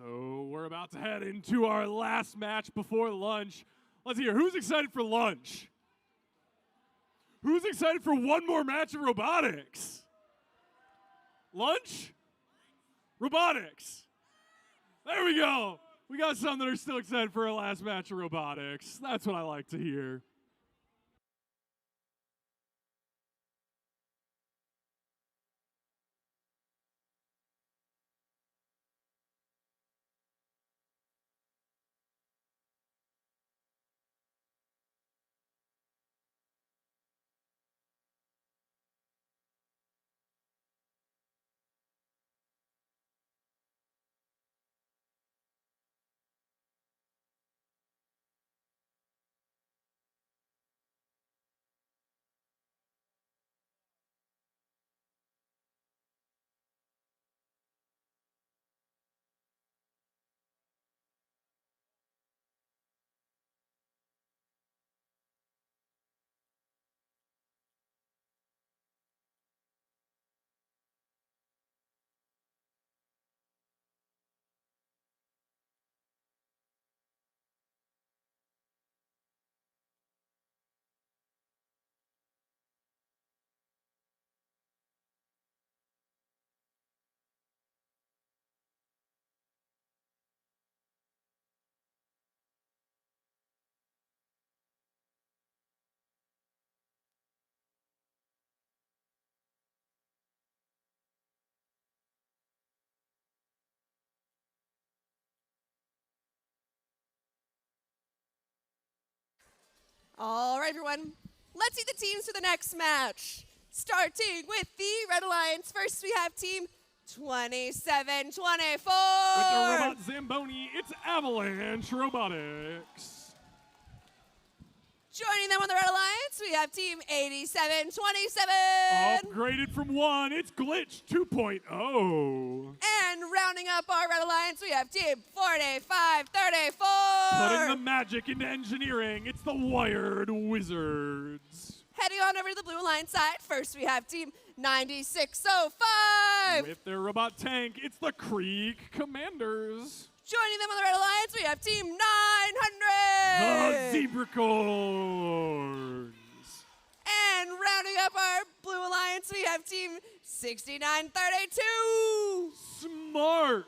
So we're about to head into our last match before lunch. Let's hear, who's excited for lunch? Who's excited for one more match of robotics? Lunch? Robotics. There we go. We got some that are still excited for our last match of robotics. That's what I like to hear. All right, everyone. Let's see the teams for the next match. Starting with the Red Alliance. First, we have team 2724. With the robot Zamboni, it's Avalanche Robotics. Joining them on the Red Alliance, we have team 8727. Upgraded from 1, it's Glitch 2.0. And rounding up our Red Alliance, we have team 4534. Putting the magic into engineering, it's the Wired Wizards. Heading on over to the Blue Alliance side, first we have team 9605. With their robot tank, it's the Creek Commanders. Joining them on the Red Alliance, we have team 900. The Zebracorns. And rounding up our Blue Alliance, we have team 6932. Smart.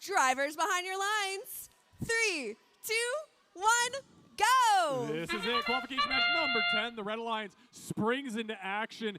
Drivers behind your lines. 3, 2, 1, go! This is it. Qualification match number 10. The Red Alliance springs into action.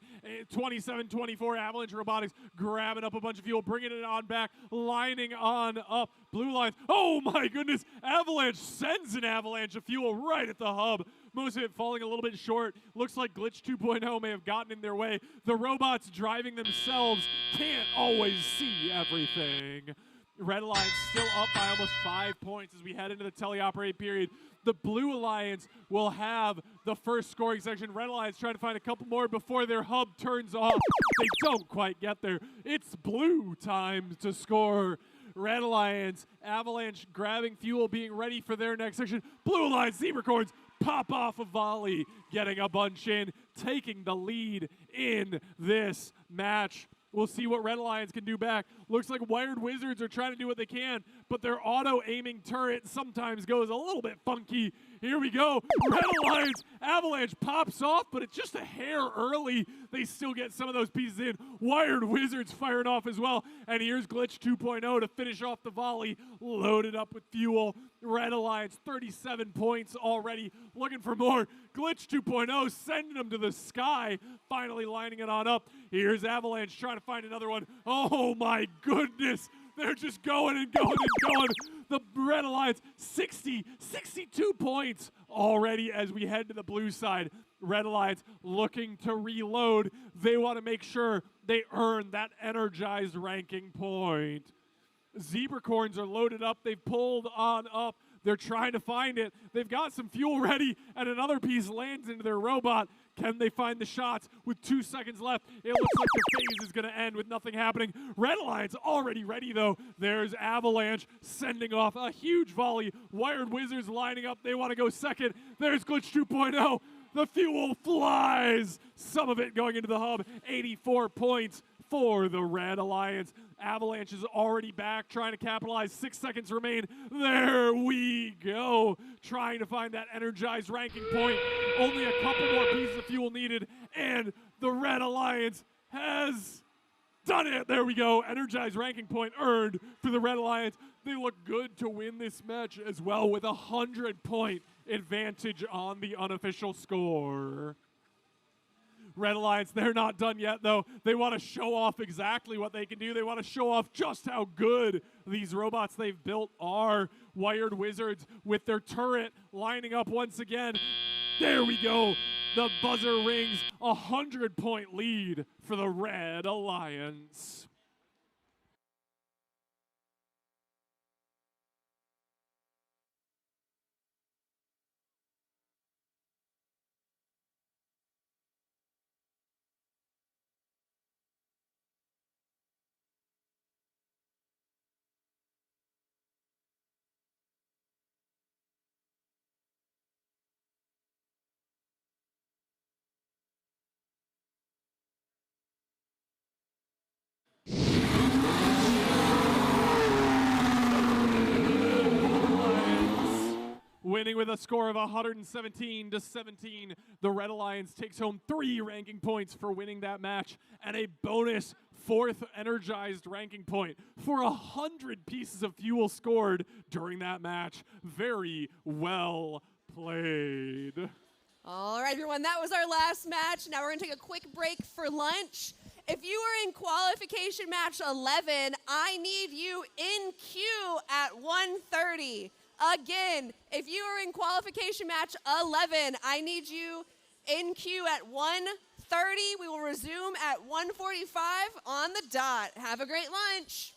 27-24 Avalanche Robotics grabbing up a bunch of fuel, bringing it on back, lining on up. Blue Alliance. Oh my goodness! Avalanche sends an avalanche of fuel right at the hub. Most of it falling a little bit short. Looks like Glitch 2.0 may have gotten in their way. The robots driving themselves can't always see everything. Red Alliance still up by almost 5 points as we head into the teleoperated period. The Blue Alliance will have the first scoring section. Red Alliance trying to find a couple more before their hub turns off. They don't quite get there. It's blue time to score. Red Alliance, Avalanche grabbing fuel, being ready for their next section. Blue Alliance, Zebracorns, pop off a volley, getting a bunch in, taking the lead in this match. We'll see what Red Alliance can do back. Looks like Wired Wizards are trying to do what they can, but their auto-aiming turret sometimes goes a little bit funky. Here we go. Red Alliance Avalanche pops off, but it's just a hair early. They still get some of those pieces in. Wired Wizards firing off as well. And here's Glitch 2.0 to finish off the volley, loaded up with fuel. Red Alliance, 37 points already, looking for more. Glitch 2.0 sending them to the sky, finally lining it on up. Here's Avalanche trying to find another one. Oh my goodness. They're just going and going and going. The Red Alliance, 62 points already as we head to the blue side. Red Alliance looking to reload. They want to make sure they earn that energized ranking point. Zebracorns are loaded up. They've pulled on up. They're trying to find it. They've got some fuel ready, and another piece lands into their robot. Can they find the shots with 2 seconds left? It looks like the phase is going to end with nothing happening. Red Alliance already ready, though. There's Avalanche sending off a huge volley. Wired Wizards lining up. They want to go second. There's Glitch 2.0. The fuel flies. Some of it going into the hub. 84 points for the Red Alliance. Avalanche is already back, trying to capitalize. 6 seconds remain. There we go. Trying to find that energized ranking point. Only a couple more pieces of fuel needed, and the Red Alliance has done it. There we go. Energized ranking point earned for the Red Alliance. They look good to win this match as well with a 100-point advantage on the unofficial score. Red Alliance, they're not done yet, though. They want to show off exactly what they can do. They want to show off just how good these robots they've built are. Wired Wizards with their turret lining up once again. There we go. The buzzer rings. 100-point lead for the Red Alliance. Winning with a score of 117-17, the Red Alliance takes home 3 ranking points for winning that match and a bonus 4th energized ranking point for 100 pieces of fuel scored during that match. Very well played. All right, everyone, that was our last match. Now we're going to take a quick break for lunch. If you are in qualification match 11, I need you in queue at 1:30. Again, if you are in qualification match 11, I need you in queue at 1:30. We will resume at 1:45 on the dot. Have a great lunch.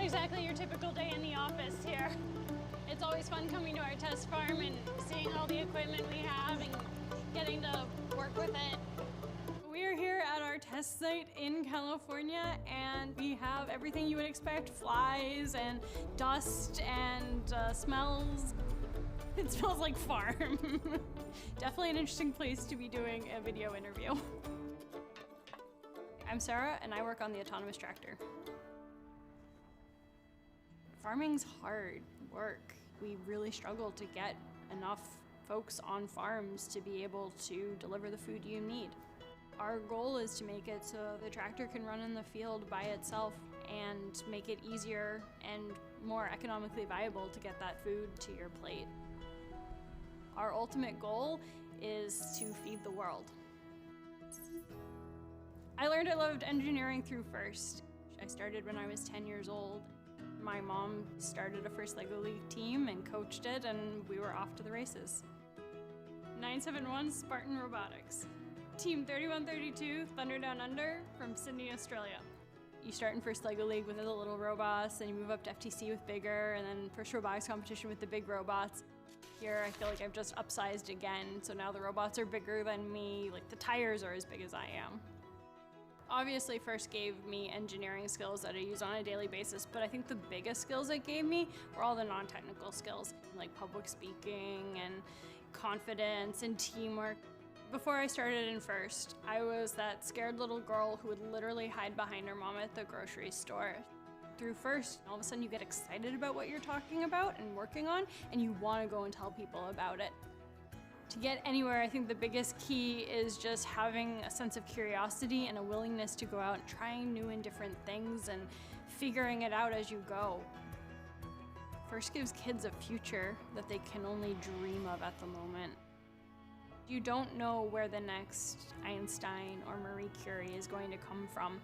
exactly your typical day in the office here. It's always fun coming to our test farm and seeing all the equipment we have and getting to work with it. We're here at our test site in California, and we have everything you would expect: flies and dust and smells. It smells like farm. Definitely an interesting place to be doing a video interview. I'm Sarah, and I work on the autonomous tractor. Farming's hard work. We really struggle to get enough folks on farms to be able to deliver the food you need. Our goal is to make it so the tractor can run in the field by itself and make it easier and more economically viable to get that food to your plate. Our ultimate goal is to feed the world. I learned I loved engineering through FIRST. I started when I was 10 years old. My mom started a FIRST LEGO League team and coached it, and we were off to the races. 971 Spartan Robotics. Team 3132 Thunder Down Under from Sydney, Australia. You start in FIRST LEGO League with the little robots, then you move up to FTC with bigger, and then FIRST Robotics competition with the big robots. Here, I feel like I've just upsized again, so now the robots are bigger than me, like the tires are as big as I am. Obviously, FIRST gave me engineering skills that I use on a daily basis, but I think the biggest skills it gave me were all the non-technical skills, like public speaking and confidence and teamwork. Before I started in FIRST, I was that scared little girl who would literally hide behind her mom at the grocery store. Through FIRST, all of a sudden you get excited about what you're talking about and working on, and you want to go and tell people about it. To get anywhere, I think the biggest key is just having a sense of curiosity and a willingness to go out and trying new and different things and figuring it out as you go. FIRST gives kids a future that they can only dream of at the moment. You don't know where the next Einstein or Marie Curie is going to come from.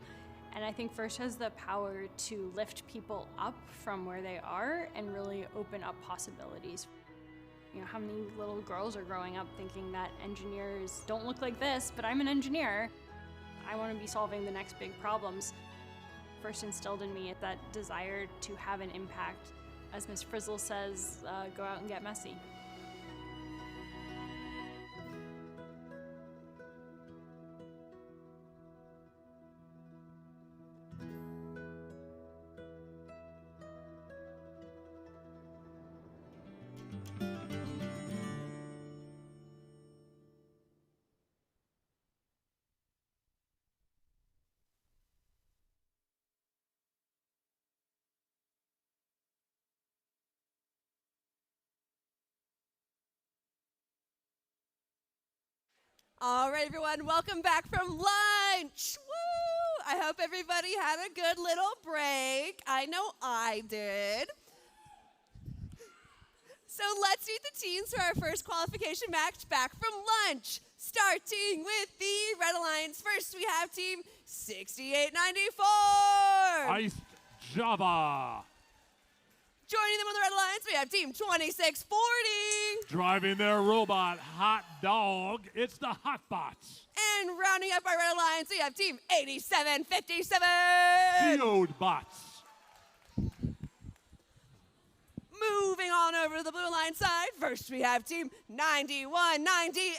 And I think FIRST has the power to lift people up from where they are and really open up possibilities. You know, how many little girls are growing up thinking that engineers don't look like this, but I'm an engineer. I want to be solving the next big problems. FIRST instilled in me that desire to have an impact. As Ms. Frizzle says, go out and get messy. All right, everyone, welcome back from lunch. Woo! I hope everybody had a good little break. I know I did. So let's meet the teams for our first qualification match back from lunch. Starting with the Red Alliance. First, we have Team 6894. Iced Java. Joining them on the Red Alliance, we have Team 2640. Driving their robot Hot Dog, it's the Hotbots. And rounding up our Red Alliance, we have Team 8757. Geobots. Moving on over to the Blue Alliance side, first we have Team 9198.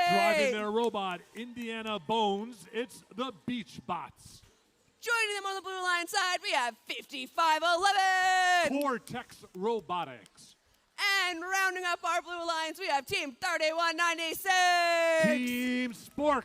Driving their robot Indiana Bones, it's the Beach Bots. Joining them on the Blue Alliance side, we have 5511. Vortex Robotics. And rounding up our Blue Alliance, we have Team 3196. Team Spork.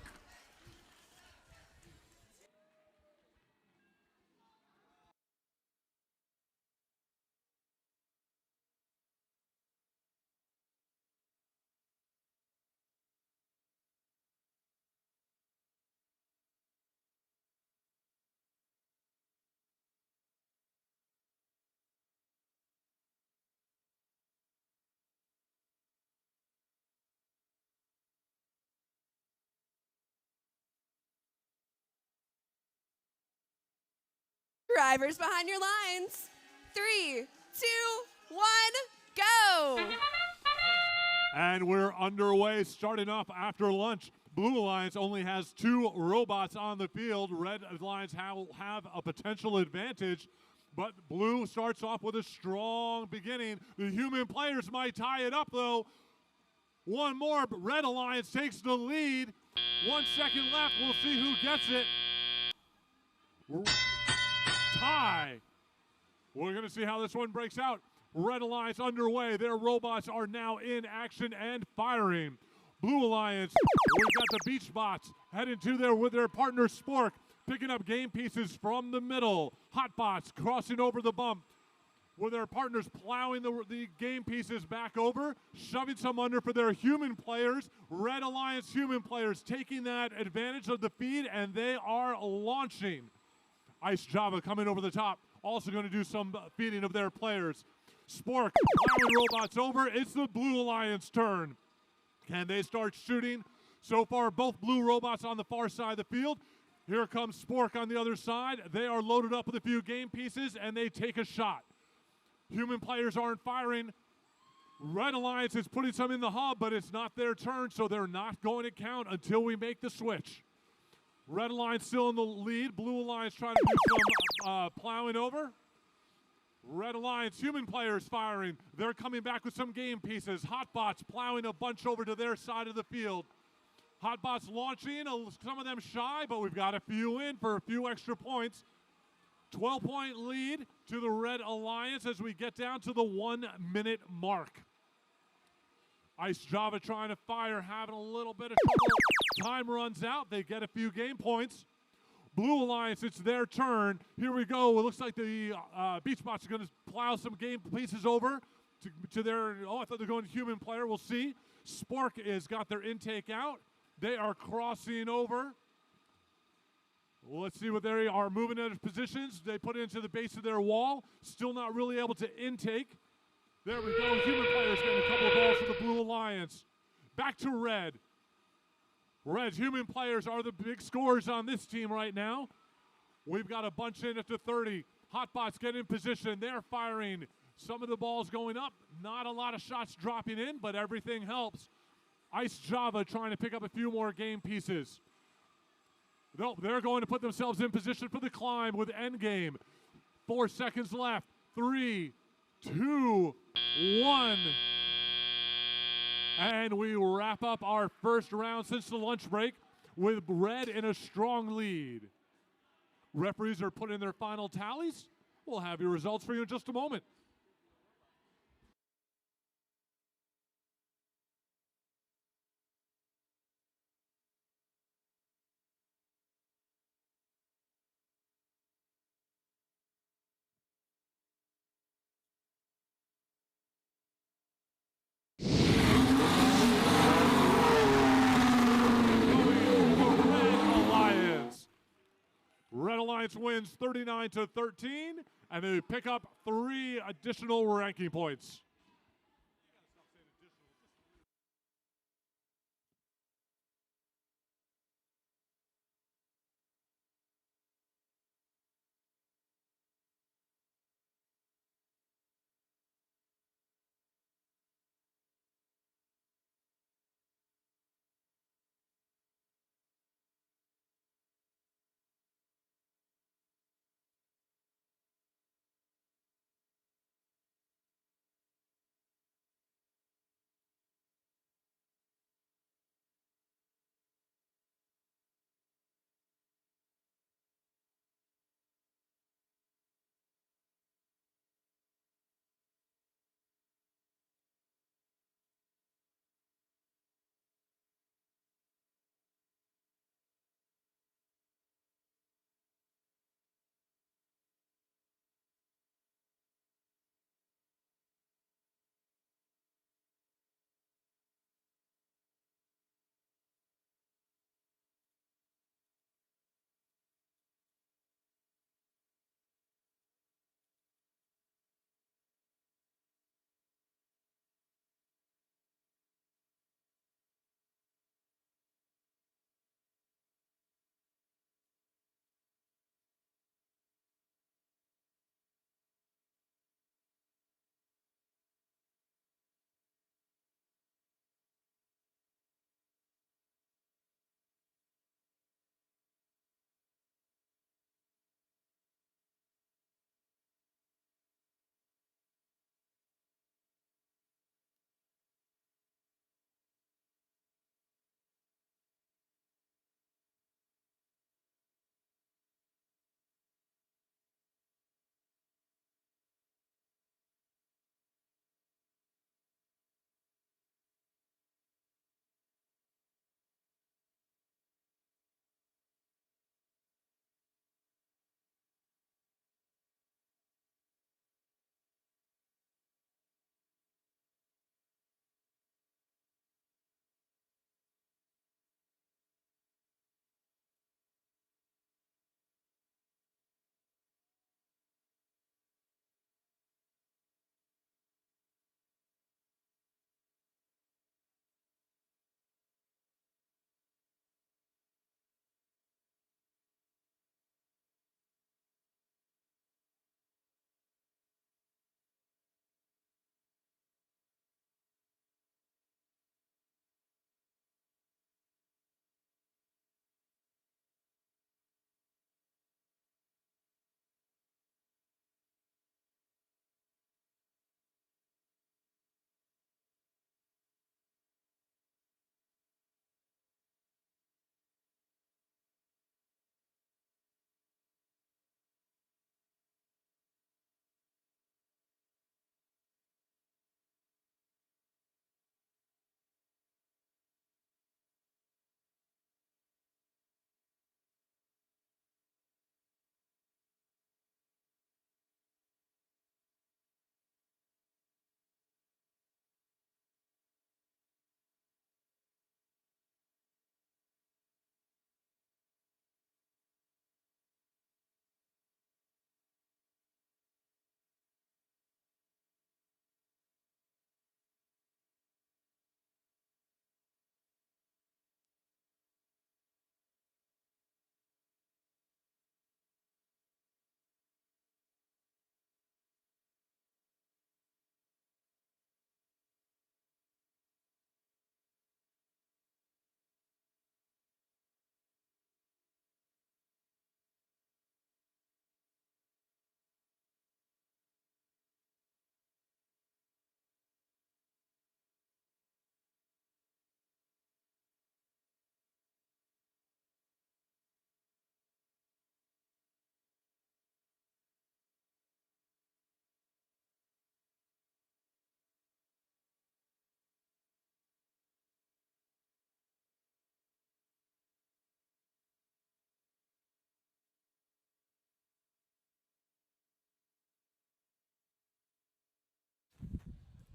Drivers behind your lines. 3, 2, 1, go! And we're underway, starting off after lunch. Blue Alliance only has 2 robots on the field. Red Alliance have a potential advantage. But blue starts off with a strong beginning. The human players might tie it up, though. One more, but Red Alliance takes the lead. 1 second left. We'll see who gets it. Tie. We're going to see how this one breaks out. Red Alliance underway. Their robots are now in action and firing. Blue Alliance, we've got the Beach Bots heading to there with their partner Spork, picking up game pieces from the middle. Hotbots crossing over the bump with their partners plowing the game pieces back over, shoving some under for their human players. Red Alliance human players taking that advantage of the feed, and they are launching. Ice Java coming over the top, also going to do some feeding of their players. Spork plowing robots over. It's the Blue Alliance turn. Can they start shooting? So far, both blue robots on the far side of the field. Here comes Spork on the other side. They are loaded up with a few game pieces, and they take a shot. Human players aren't firing. Red Alliance is putting some in the hub, but it's not their turn, so they're not going to count until we make the switch. Red Alliance still in the lead. Blue Alliance trying to do some plowing over. Red Alliance human players firing. They're coming back with some game pieces. Hotbots plowing a bunch over to their side of the field. Hotbots launching, some of them shy, but we've got a few in for a few extra points. 12-point lead to the Red Alliance as we get down to the 1 minute mark. Ice Java trying to fire, having a little bit of trouble. Time runs out. They get a few game points. Blue Alliance, it's their turn. Here we go. It looks like the Beach Bots are going to plow some game pieces over to their, I thought they're going to human player. We'll see. Spork has got their intake out. They are crossing over. Let's see what they are moving into positions. They put it into the base of their wall. Still not really able to intake. There we go. Human players getting a couple of balls for the Blue Alliance. Back to Red. Red's human players are the big scorers on this team right now. We've got a bunch in at the 30. Hotbots get in position. They're firing. Some of the balls going up. Not a lot of shots dropping in, but everything helps. Ice Java trying to pick up a few more game pieces. They're going to put themselves in position for the climb with endgame. 4 seconds left. 3, 2, 1. And we wrap up our first round since the lunch break with Red in a strong lead. Referees are putting their final tallies. We'll have your results for you in just a moment. Red Alliance wins 39-13, and they pick up 3 additional ranking points.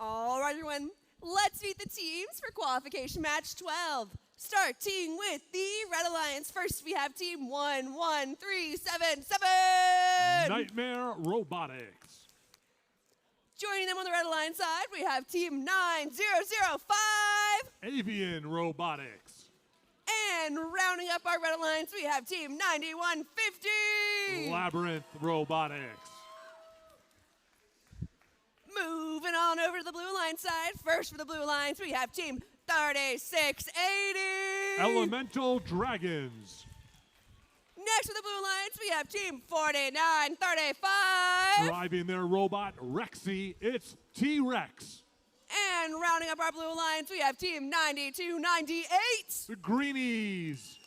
All right, everyone, let's meet the teams for qualification match 12. Starting with the Red Alliance. First, we have team 11377. Nightmare Robotics. Joining them on the Red Alliance side, we have team 9005. Avian Robotics. And rounding up our Red Alliance, we have team 9150. Labyrinth Robotics. Moving on over to the Blue Alliance side. First for the Blue Alliance, we have team 3680. Elemental Dragons. Next to the Blue Alliance, we have team 4935. Driving their robot, Rexy, it's T-Rex. And rounding up our Blue Alliance, we have team 9298. The Greenies.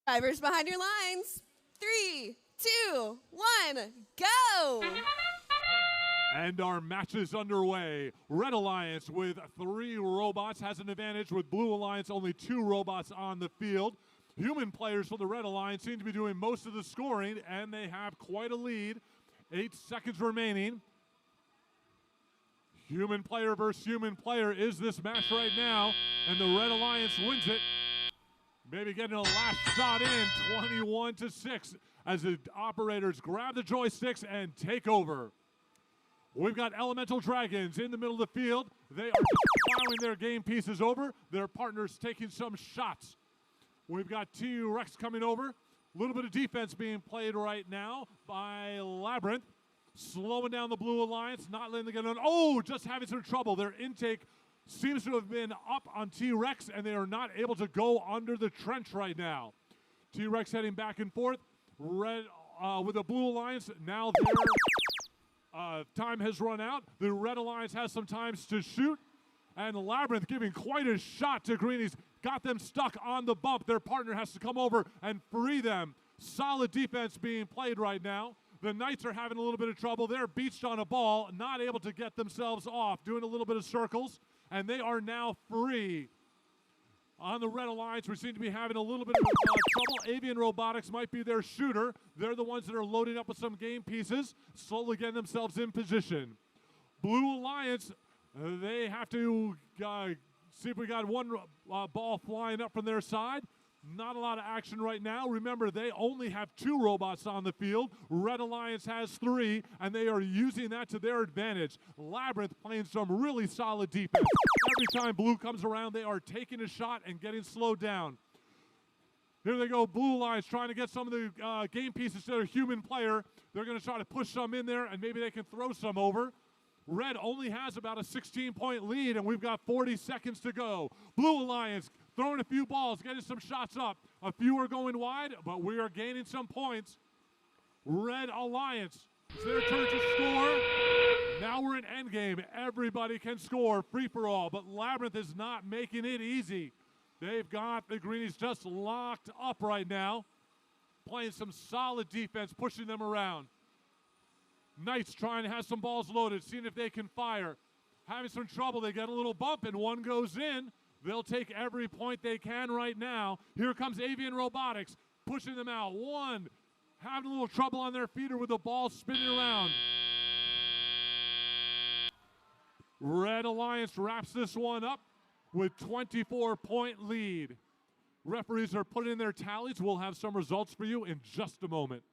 Drivers behind your lines. 3, 2, 1, go! And our match is underway. Red Alliance with 3 robots has an advantage, with Blue Alliance only 2 robots on the field. Human players for the Red Alliance seem to be doing most of the scoring, and they have quite a lead. 8 seconds remaining. Human player versus human player is this match right now, and the Red Alliance wins it. Maybe getting a last shot in, 21-6, as the operators grab the joysticks and take over. We've got Elemental Dragons in the middle of the field. They are just plowing their game pieces over. Their partners taking some shots. We've got T-Rex coming over. A little bit of defense being played right now by Labyrinth. Slowing down the Blue Alliance, not letting them get on. Oh, just having some trouble. Their intake seems to have been up on T-Rex, and they are not able to go under the trench right now. T-Rex heading back and forth. Red with the Blue Alliance. Now their time has run out. The Red Alliance has some times to shoot. And Labyrinth giving quite a shot to Greenies. Got them stuck on the bump. Their partner has to come over and free them. Solid defense being played right now. The Knights are having a little bit of trouble. They're beached on a ball, not able to get themselves off, doing a little bit of circles. And they are now free. On the Red Alliance, we seem to be having a little bit of trouble. Avian Robotics might be their shooter. They're the ones that are loading up with some game pieces, slowly getting themselves in position. Blue Alliance, they have to see if we got one ball flying up from their side. Not a lot of action right now. Remember, they only have 2 robots on the field. Red Alliance has 3, and they are using that to their advantage. Labyrinth playing some really solid defense. Every time Blue comes around, they are taking a shot and getting slowed down. Here they go, Blue Alliance trying to get some of the game pieces to their human player. They're going to try to push some in there, and maybe they can throw some over. Red only has about a 16-point lead, and we've got 40 seconds to go. Blue Alliance throwing a few balls, getting some shots up. A few are going wide, but we are gaining some points. Red Alliance, it's their turn to score. Now we're in endgame. Everybody can score, free-for-all, but Labyrinth is not making it easy. They've got the Greenies just locked up right now, playing some solid defense, pushing them around. Knights trying to have some balls loaded, seeing if they can fire. Having some trouble, they get a little bump, and one goes in. They'll take every point they can right now. Here comes Avian Robotics, pushing them out. One, having a little trouble on their feet or with the ball spinning around. Red Alliance wraps this one up with 24-point lead. Referees are putting in their tallies. We'll have some results for you in just a moment.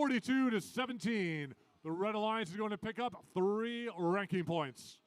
42-17. The Red Alliance is going to pick up 3 ranking points.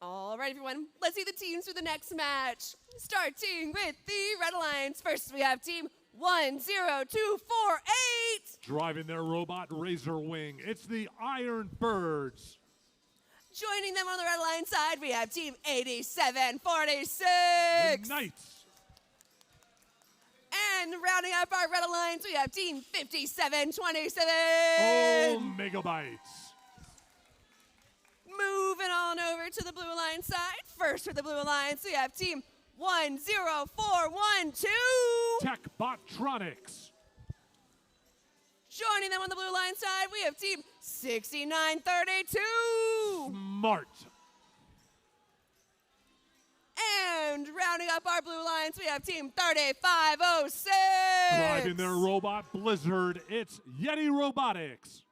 All right, everyone, let's see the teams for the next match. Starting with the Red Alliance. First, we have team 10248. Driving their robot Razor Wing, it's the Iron Birds. Joining them on the Red Alliance side, we have team 8746. The Knights. And rounding up our Red Alliance, we have team 5727. Oh, Megabytes. Moving on over to the Blue Alliance side. First for the Blue Alliance, we have team 10412. Tech Botronics. Joining them on the Blue Alliance side, we have team 6932. Smart. And rounding up our Blue Alliance, we have team 3506. Driving their robot Blizzard, it's Yeti Robotics.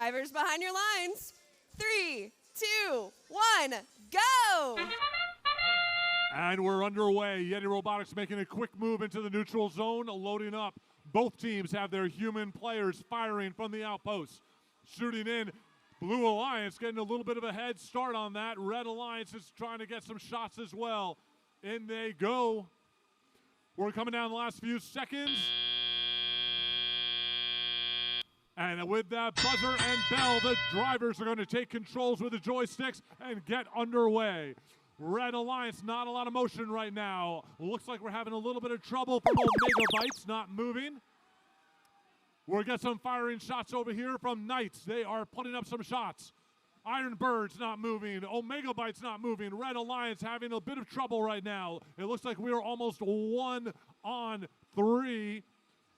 Drivers behind your lines. 3, 2, 1, go! And we're underway. Yeti Robotics making a quick move into the neutral zone, loading up. Both teams have their human players firing from the outposts. Shooting in, Blue Alliance getting a little bit of a head start on that. Red Alliance is trying to get some shots as well. In they go. We're coming down the last few seconds. And with that buzzer and bell, the drivers are going to take controls with the joysticks and get underway. Red Alliance, not a lot of motion right now. Looks like we're having a little bit of trouble from Omega Bytes, not moving. We'll get some firing shots over here from Knights. They are putting up some shots. Iron Bird's not moving. Omega Byte's not moving. Red Alliance having a bit of trouble right now. It looks like we are almost 1 on 3.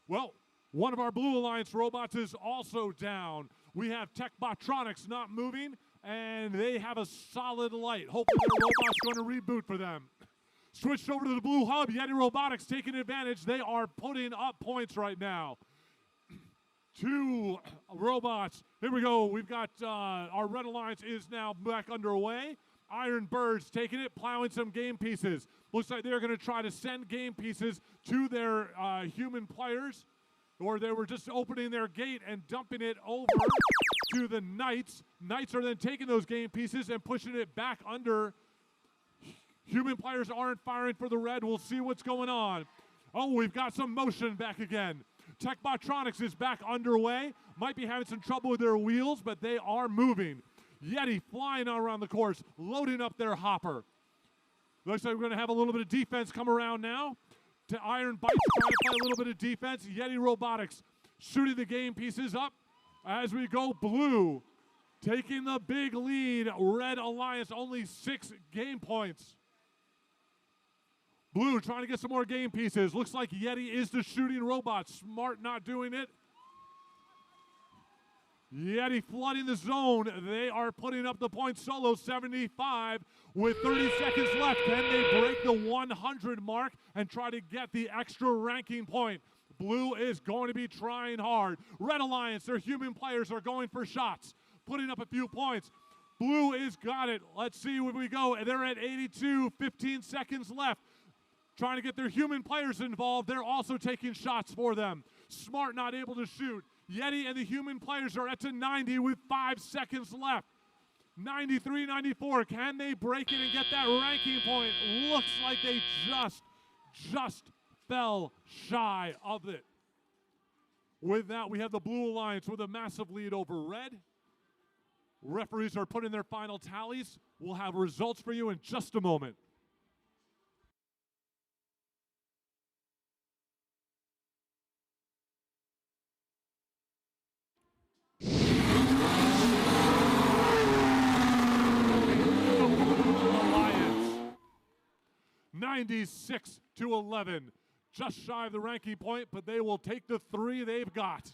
Well, one of our Blue Alliance robots is also down. We have Techbotronics not moving, and they have a solid light. Hopefully their robot's going to reboot for them. Switched over to the Blue Hub. Yeti Robotics taking advantage. They are putting up points right now. 2 robots. Here we go. We've got our Red Alliance is now back underway. Iron Birds taking it, plowing some game pieces. Looks like they're going to try to send game pieces to their human players, or they were just opening their gate and dumping it over to the Knights. Knights are then taking those game pieces and pushing it back under. Human players aren't firing for the red. We'll see what's going on. Oh, we've got some motion back again. Techbotronics is back underway. Might be having some trouble with their wheels, but they are moving. Yeti flying around the course, loading up their hopper. Looks like we're going to have a little bit of defense come around now. To Iron Bytes trying to play a little bit of defense. Yeti Robotics shooting the game pieces up as we go. Blue taking the big lead. Red Alliance only 6 game points. Blue trying to get some more game pieces. Looks like Yeti is the shooting robot. Smart not doing it. Yeti flooding the zone. They are putting up the points solo, 75 with 30 seconds left. Can they break the 100 mark and try to get the extra ranking point? Blue is going to be trying hard. Red Alliance, their human players are going for shots, putting up a few points. Blue is got it. Let's see where we go. They're at 82, 15 seconds left. Trying to get their human players involved. They're also taking shots for them. Smart not able to shoot. Yeti and the human players are at 90 with 5 seconds left. 93, 94. Can they break it and get that ranking point? Looks like they just fell shy of it. With that, we have the Blue Alliance with a massive lead over Red. Referees are putting their final tallies. We'll have results for you in just a moment. Alliance 96-11, just shy of the ranking point, but they will take the 3 they've got.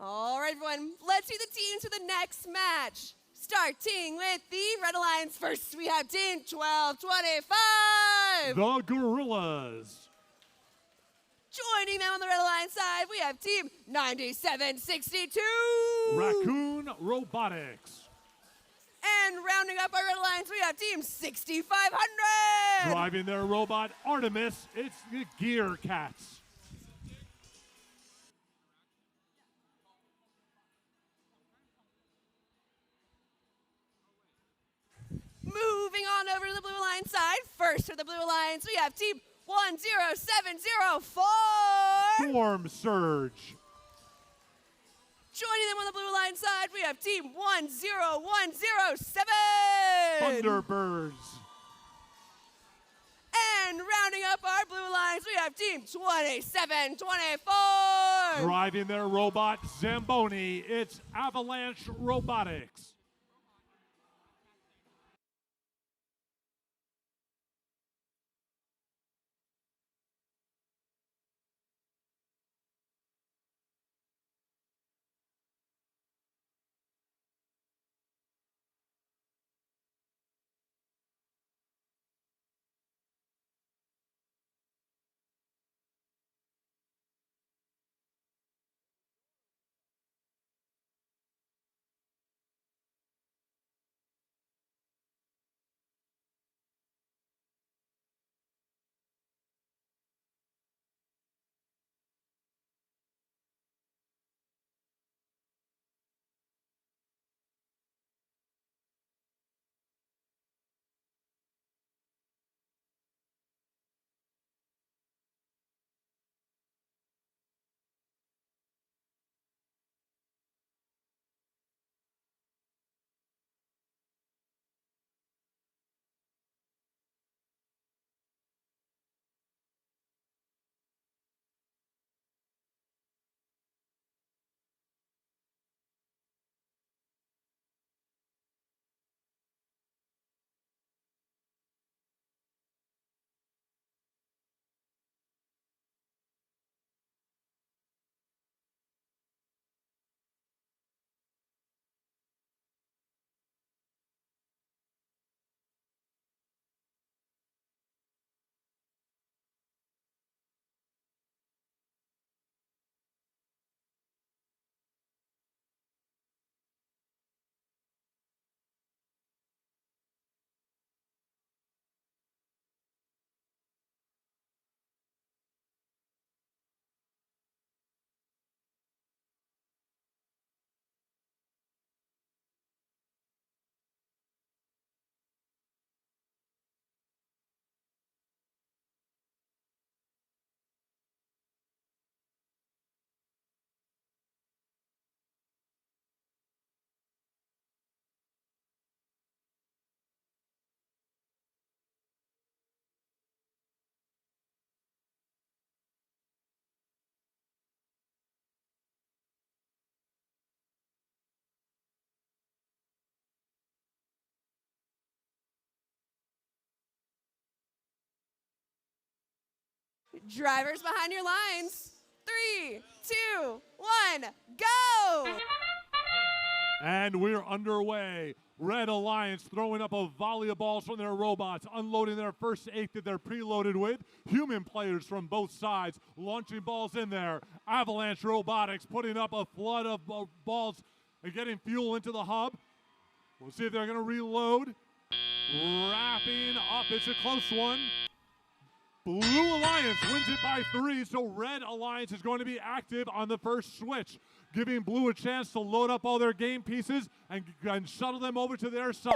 All right, everyone, let's see the teams for the next match. Starting with the Red Alliance. First, we have Team 1225. The Gorillas. Joining them on the Red Alliance side, we have Team 9762. Raccoon Robotics. And rounding up our Red Alliance, we have Team 6500. Driving their robot Artemis, it's the Gear Cats. Moving on over to the Blue Alliance side. First for the Blue Alliance, we have Team 10704. Storm Surge. Joining them on the Blue Alliance side, we have Team 10107. Thunderbirds. And rounding up our Blue Alliance, we have Team 2724. Driving their robot Zamboni, it's Avalanche Robotics. Drivers behind your lines. 3, 2, 1, go! And we're underway. Red Alliance throwing up a volley of balls from their robots, unloading their first 8 that they're preloaded with. Human players from both sides launching balls in there. Avalanche Robotics putting up a flood of balls and getting fuel into the hub. We'll see if they're going to reload. Wrapping up. It's a close one. Blue Alliance wins it by 3, so Red Alliance is going to be active on the first switch, giving Blue a chance to load up all their game pieces and shuttle them over to their side.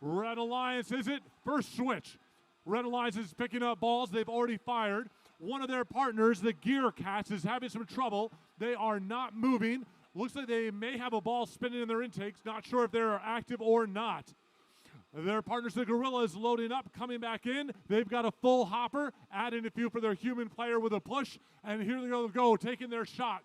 Red Alliance, is it? First switch. Red Alliance is picking up balls. They've already fired. One of their partners, the Gear Cats, is having some trouble. They are not moving. Looks like they may have a ball spinning in their intakes. Not sure if they're active or not. Their partners, the Gorillas, loading up, coming back in. They've got a full hopper, adding a few for their human player with a push. And here they go, taking their shot.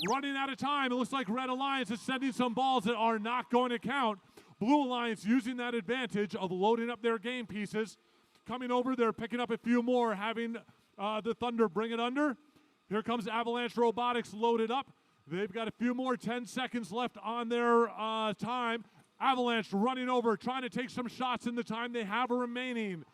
Running out of time. It looks like Red Alliance is sending some balls that are not going to count. Blue Alliance using that advantage of loading up their game pieces. Coming over, they're picking up a few more, having the Thunder bring it under. Here comes Avalanche Robotics loaded up. They've got a few more 10 seconds left on their time. Avalanche running over, trying to take some shots in the time they have remaining.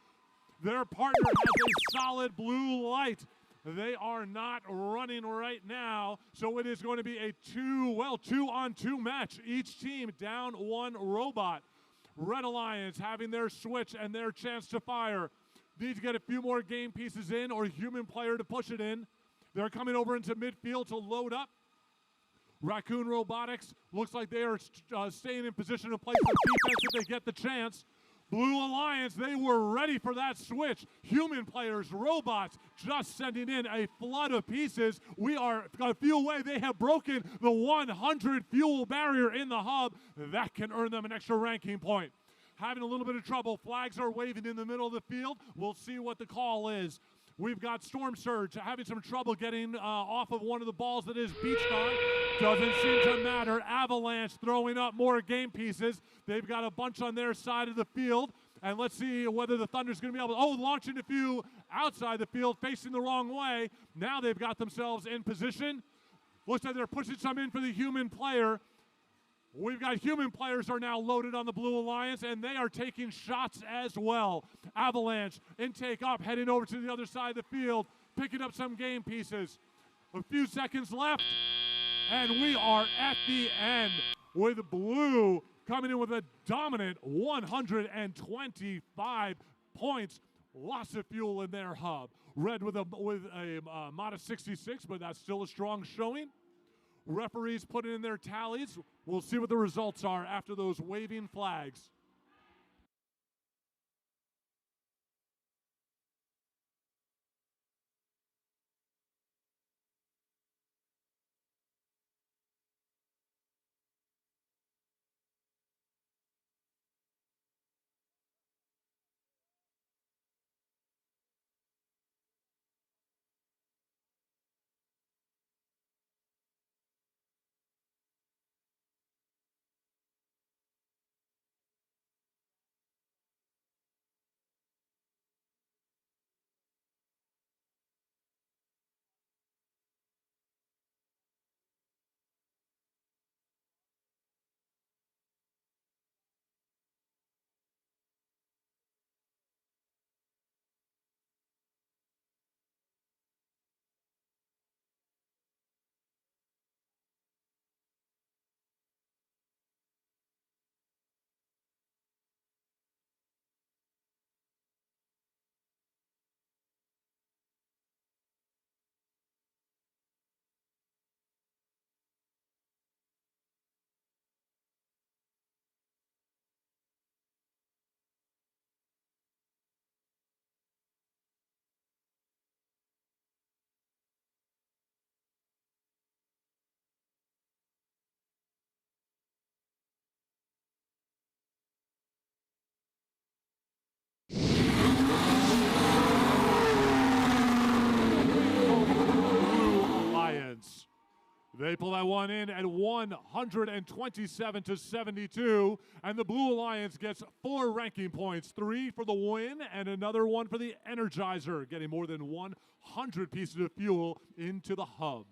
Their partner has a solid blue light. They are not running right now, so it is going to be a 2-on-2 match. Each team down one robot. Red Alliance having their switch and their chance to fire. Need to get a few more game pieces in or human player to push it in. They're coming over into midfield to load up. Raccoon Robotics looks like they are staying in position to play for defense if they get the chance. Blue Alliance, they were ready for that switch. Human players, robots, just sending in a flood of pieces. We are a few away. They have broken the 100 fuel barrier in the hub. That can earn them an extra ranking point. Having a little bit of trouble. Flags are waving in the middle of the field. We'll see what the call is. We've got Storm Surge having some trouble getting off of one of the balls that is beached on. Doesn't seem to matter. Avalanche throwing up more game pieces. They've got a bunch on their side of the field. And let's see whether the Thunder's going to be able to, launching a few outside the field, facing the wrong way. Now they've got themselves in position. Looks like they're pushing some in for the human player. We've got human players are now loaded on the Blue Alliance, and they are taking shots as well. Avalanche, intake up, heading over to the other side of the field, picking up some game pieces. A few seconds left, and we are at the end with Blue coming in with a dominant 125 points. Lots of fuel in their hub. Red with a modest 66, but that's still a strong showing. Referees putting in their tallies. We'll see what the results are after those waving flags. They pull that one in at 127 to 72, and the Blue Alliance gets 4 ranking points, 3 for the win and another one for the Energizer, getting more than 100 pieces of fuel into the hub.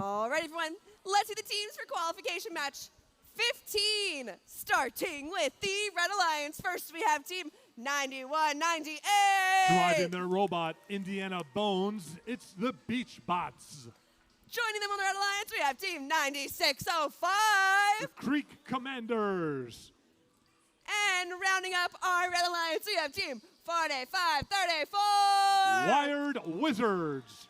All right, everyone, let's see the teams for qualification match 15, starting with the Red Alliance. First, we have team 9198. Driving their robot, Indiana Bones, it's the Beach Bots. Joining them on the Red Alliance, we have team 9605. The Creek Commanders. And rounding up our Red Alliance, we have team 4534. Wired Wizards.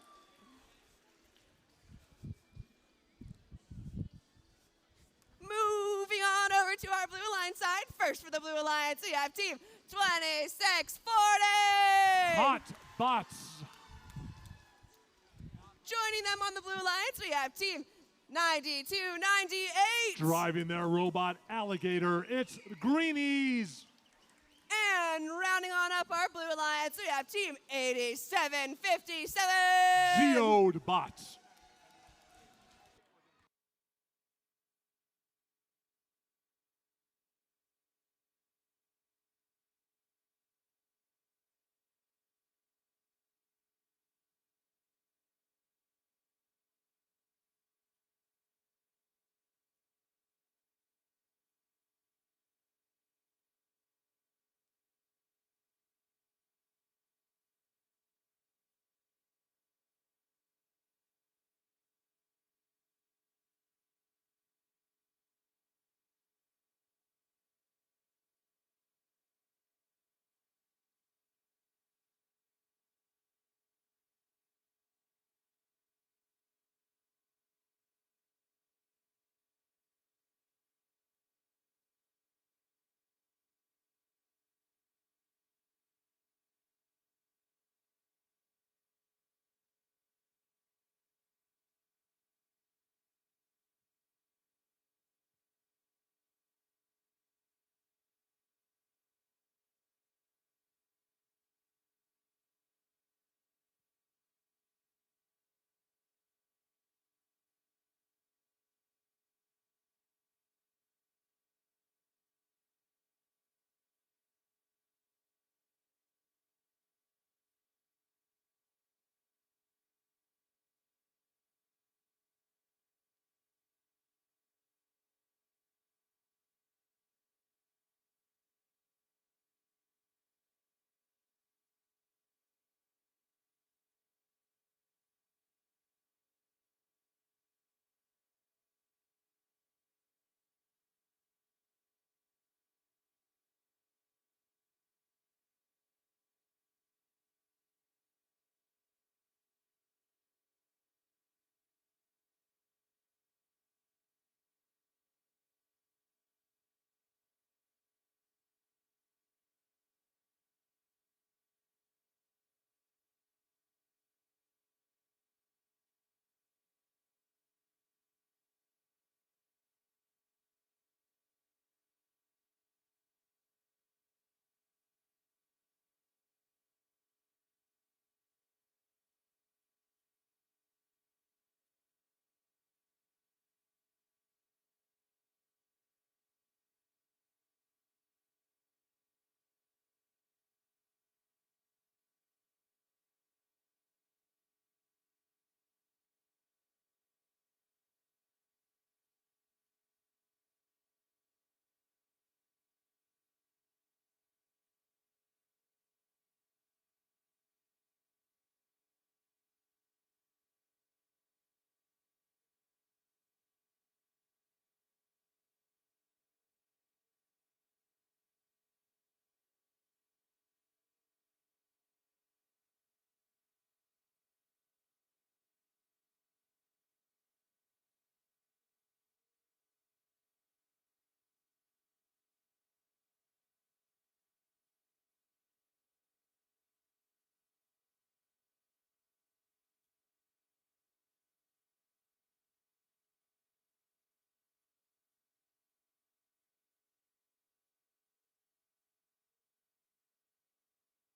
Moving on over to our Blue Alliance side. First for the Blue Alliance, we have team 2640. Hot Bots. Joining them on the Blue Alliance, we have team 9298. Driving their robot Alligator, it's Greenies. And rounding on up our Blue Alliance, we have team 8757. Geode Bots.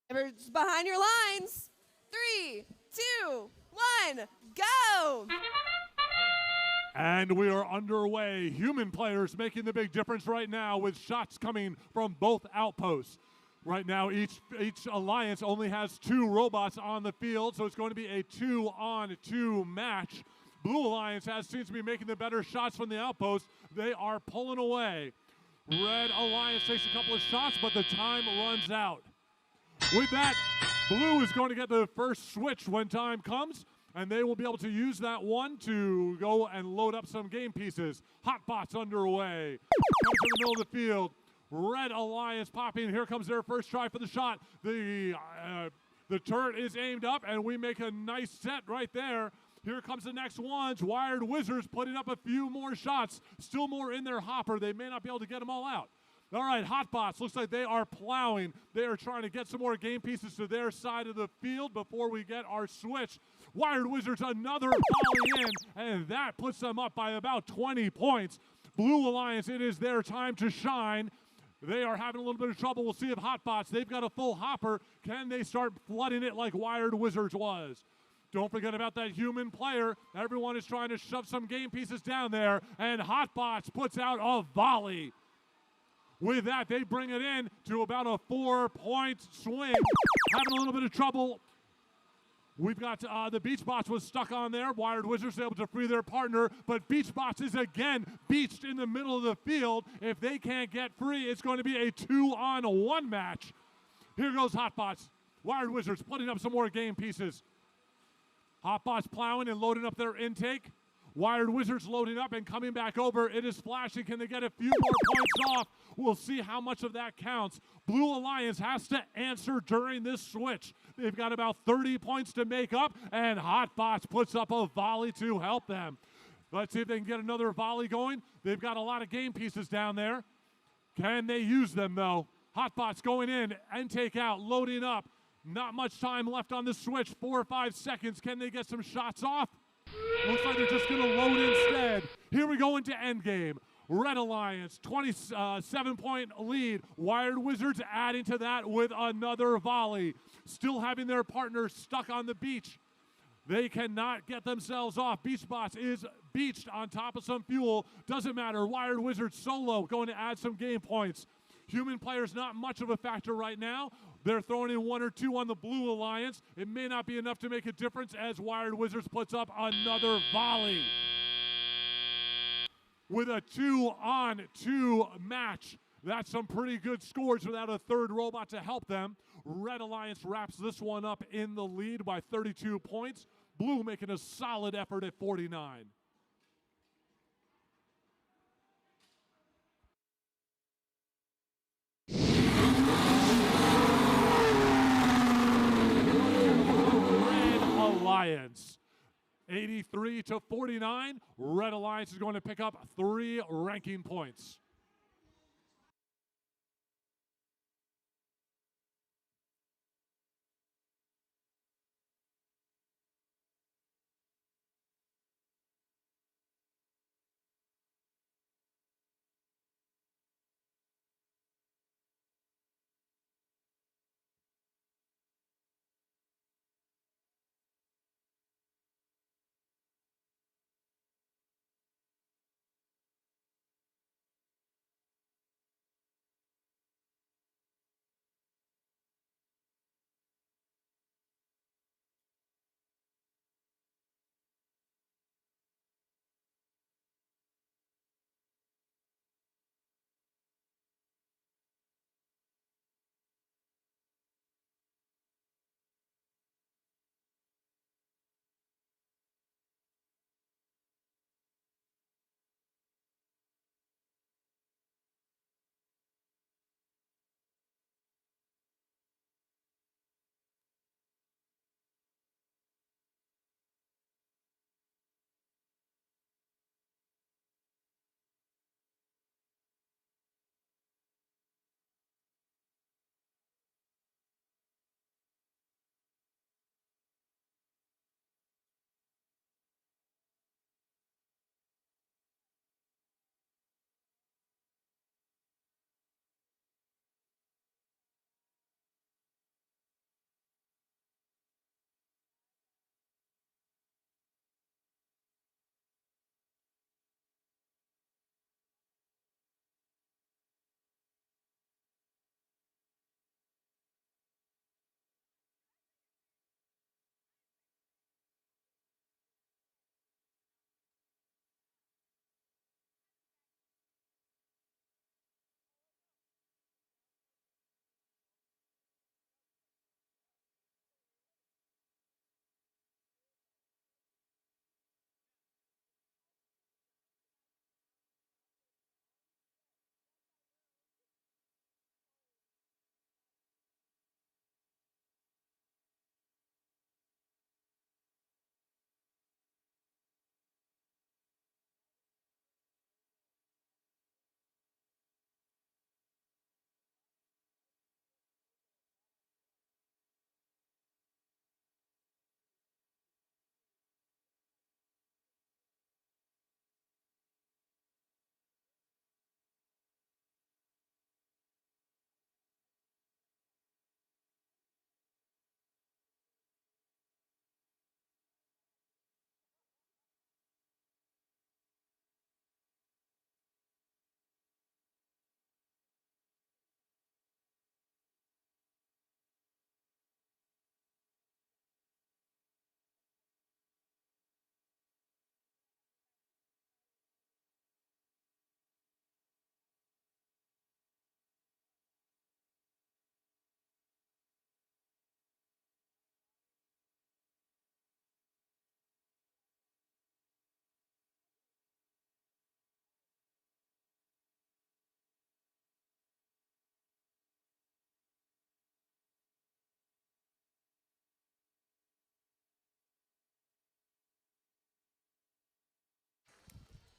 Drivers behind your lines. 3, 2, 1, go! And we are underway. Human players making the big difference right now with shots coming from both outposts. Right now, each alliance only has 2 robots on the field, so it's going to be a 2-on-2 match. Blue Alliance seems to be making the better shots from the outpost. They are pulling away. Red Alliance takes a couple of shots, but the time runs out. With that, Blue is going to get the first switch when time comes, and they will be able to use that one to go and load up some game pieces. Hotbots underway. Comes to the middle of the field. Red Alliance popping. Here comes their first try for the shot. The turret is aimed up, and we make a nice set right there. Here comes the next ones. Wired Wizards putting up a few more shots. Still more in their hopper. They may not be able to get them all out. All right, Hotbots, looks like they are plowing. They are trying to get some more game pieces to their side of the field before we get our switch. Wired Wizards, another volley in, and that puts them up by about 20 points. Blue Alliance, it is their time to shine. They are having a little bit of trouble. We'll see if Hotbots, they've got a full hopper. Can they start flooding it like Wired Wizards was? Don't forget about that human player. Everyone is trying to shove some game pieces down there, and Hotbots puts out a volley. With that, they bring it in to about a 4-point swing. Having a little bit of trouble. We've got the Beachbots was stuck on there. Wired Wizards able to free their partner, but Beachbots is again beached in the middle of the field. If they can't get free, it's going to be a 2-on-1 match. Here goes Hotbots. Wired Wizards putting up some more game pieces. Hotbots plowing and loading up their intake. Wired Wizards loading up and coming back over. It is flashing. Can they get a few more points off? We'll see how much of that counts. Blue Alliance has to answer during this switch. They've got about 30 points to make up, and Hotbots puts up a volley to help them. Let's see if they can get another volley going. They've got a lot of game pieces down there. Can they use them, though? Hotbots going in and take out, loading up. Not much time left on the switch, 4 or 5 seconds. Can they get some shots off? Looks like they're just going to load instead. Here we go into endgame. Red Alliance, 27-point lead. Wired Wizards adding to that with another volley. Still having their partner stuck on the beach. They cannot get themselves off. Beachbots is beached on top of some fuel. Doesn't matter. Wired Wizards solo going to add some game points. Human players not much of a factor right now. They're throwing in 1 or 2 on the Blue Alliance. It may not be enough to make a difference as Wired Wizards puts up another volley. With a 2-on-2 match. That's some pretty good scores without a third robot to help them. Red Alliance wraps this one up in the lead by 32 points. Blue making a solid effort at 49. Alliance. 83 to 49. Red Alliance is going to pick up 3 ranking points.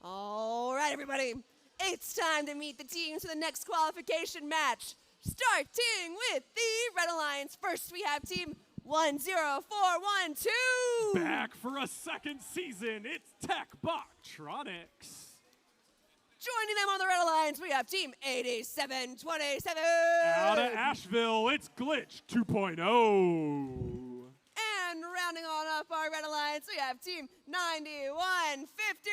All right, everybody. It's time to meet the teams for the next qualification match. Starting with the Red Alliance. First, we have team 10412. Back for a second season, it's Tech Boctronics. Joining them on the Red Alliance, we have team 8727. Out of Asheville, it's Glitch 2.0. And rounding on up our Red Alliance, we have team 9150.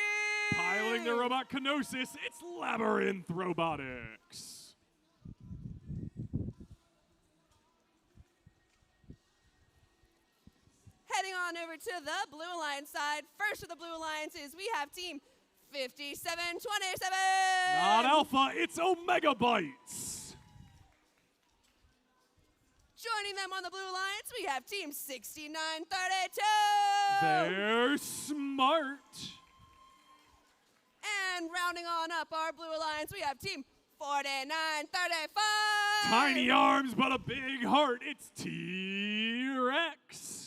Piloting the robot Kenosis, it's Labyrinth Robotics. Heading on over to the Blue Alliance side. First of the Blue Alliances, we have team 5727. Not Alpha, it's Omega Bytes. Joining them on the Blue Alliance, we have team 6932. They're smart. And rounding on up our Blue Alliance, we have team 4935. Tiny arms, but a big heart. It's T-Rex.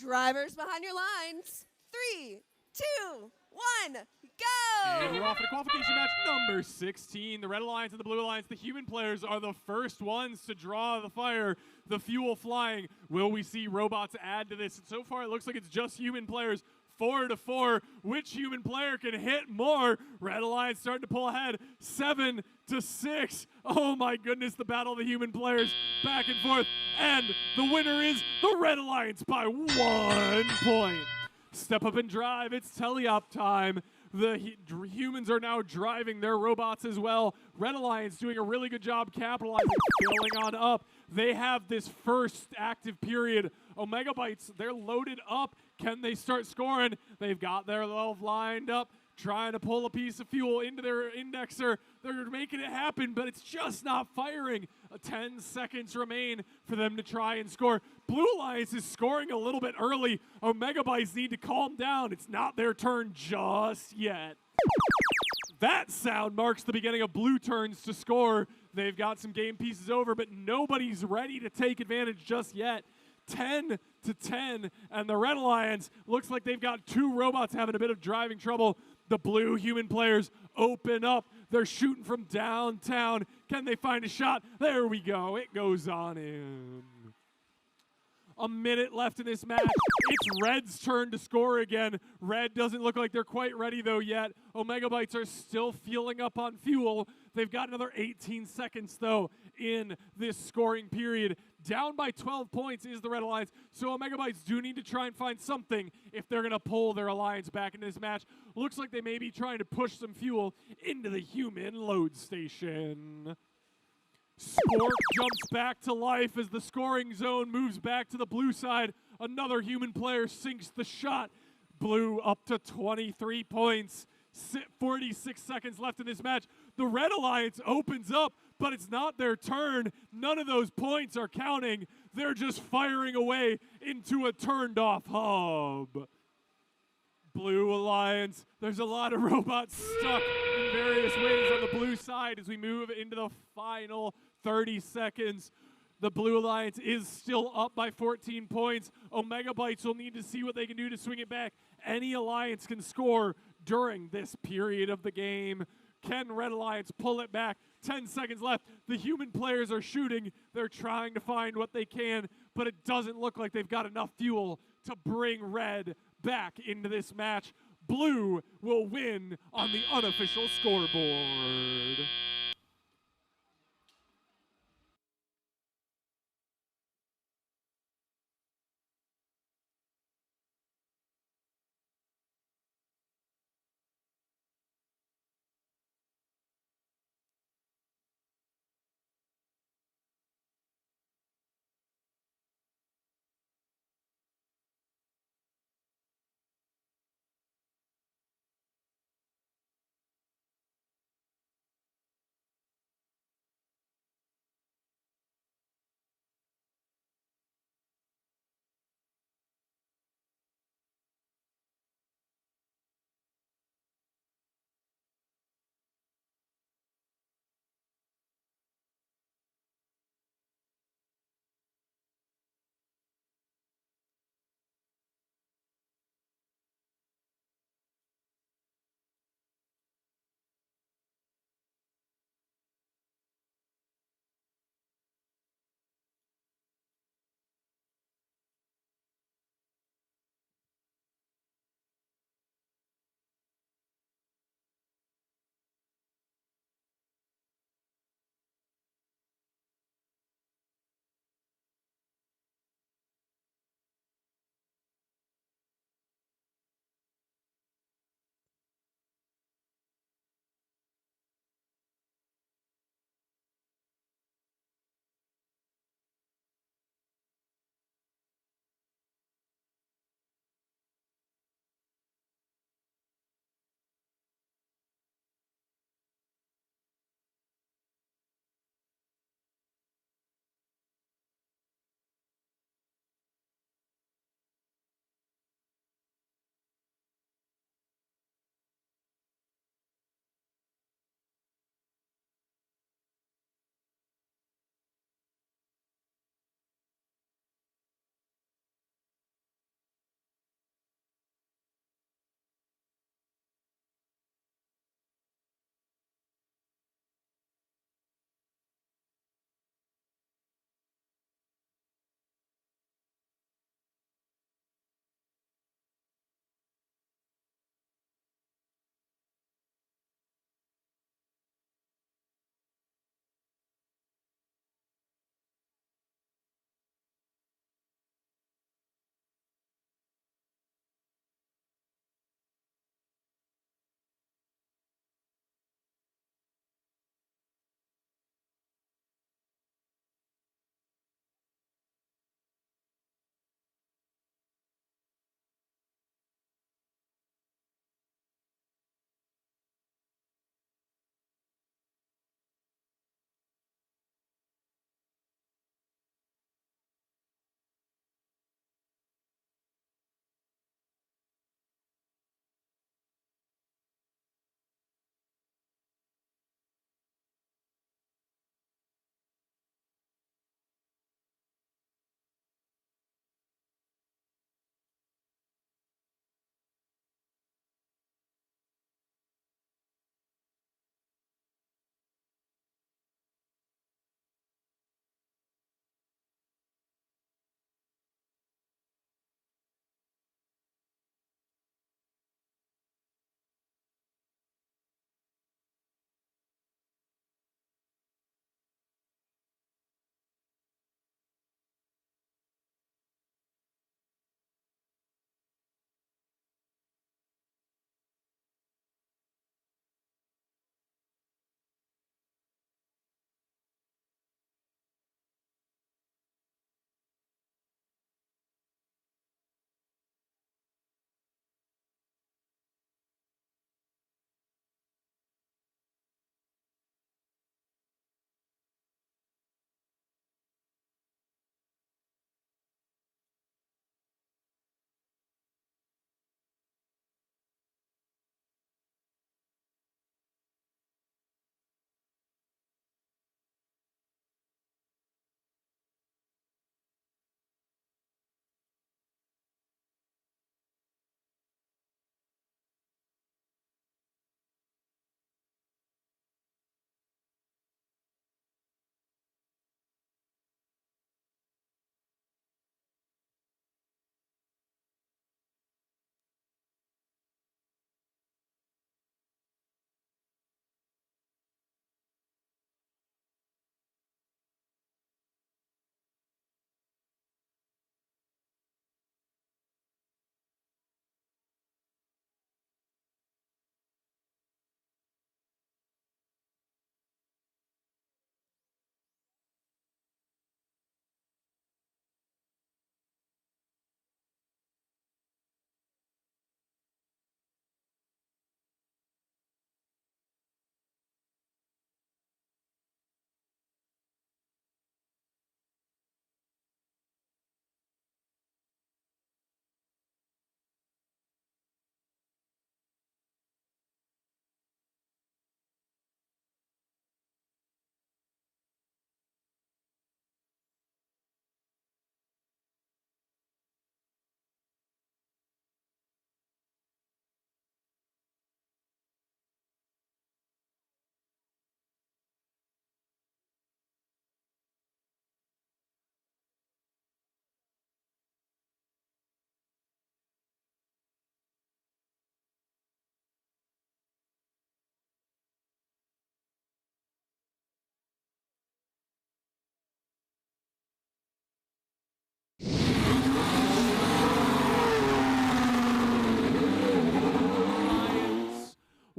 Drivers behind your lines. 3, 2, 1, go! And we're off to qualification match number 16. The Red Alliance and the Blue Alliance, the human players, are the first ones to draw the fire, the fuel flying. Will we see robots add to this? And so far, it looks like it's just human players. 4-4. Which human player can hit more? Red Alliance starting to pull ahead. 7-6. Oh my goodness, the battle of the human players back and forth. And the winner is the Red Alliance by 1 point. Step up and drive. It's teleop time. The humans are now driving their robots as well. Red Alliance doing a really good job capitalizing, filling on up. They have this first active period. Omega Bytes, they're loaded up. Can they start scoring? They've got their love lined up, trying to pull a piece of fuel into their indexer. They're making it happen, but it's just not firing. 10 seconds remain for them to try and score. Blue Alliance is scoring a little bit early. Omega Bytes need to calm down. It's not their turn just yet. That sound marks the beginning of Blue turns to score. They've got some game pieces over, but nobody's ready to take advantage just yet. 10-10, and the Red Alliance looks like they've got 2 robots having a bit of driving trouble. The blue human players open up. They're shooting from downtown. Can they find a shot? There we go. It goes on in. A minute left in this match. It's Red's turn to score again. Red doesn't look like they're quite ready though yet. Omega Bytes are still fueling up on fuel. They've got another 18 seconds though in this scoring period. Down by 12 points is the Red Alliance, so Omega Bytes do need to try and find something if they're going to pull their alliance back into this match. Looks like they may be trying to push some fuel into the human load station. Spork jumps back to life as the scoring zone moves back to the blue side. Another human player sinks the shot. Blue up to 23 points. 46 seconds left in this match. The Red Alliance opens up, but it's not their turn. None of those points are counting. They're just firing away into a turned off hub. Blue Alliance, there's a lot of robots stuck in various ways on the blue side as we move into the final 30 seconds. The Blue Alliance is still up by 14 points. Omega Bytes will need to see what they can do to swing it back. Any alliance can score during this period of the game. Can Red Alliance pull it back? 10 seconds left. The human players are shooting. They're trying to find what they can, but it doesn't look like they've got enough fuel to bring Red back into this match. Blue will win on the unofficial scoreboard.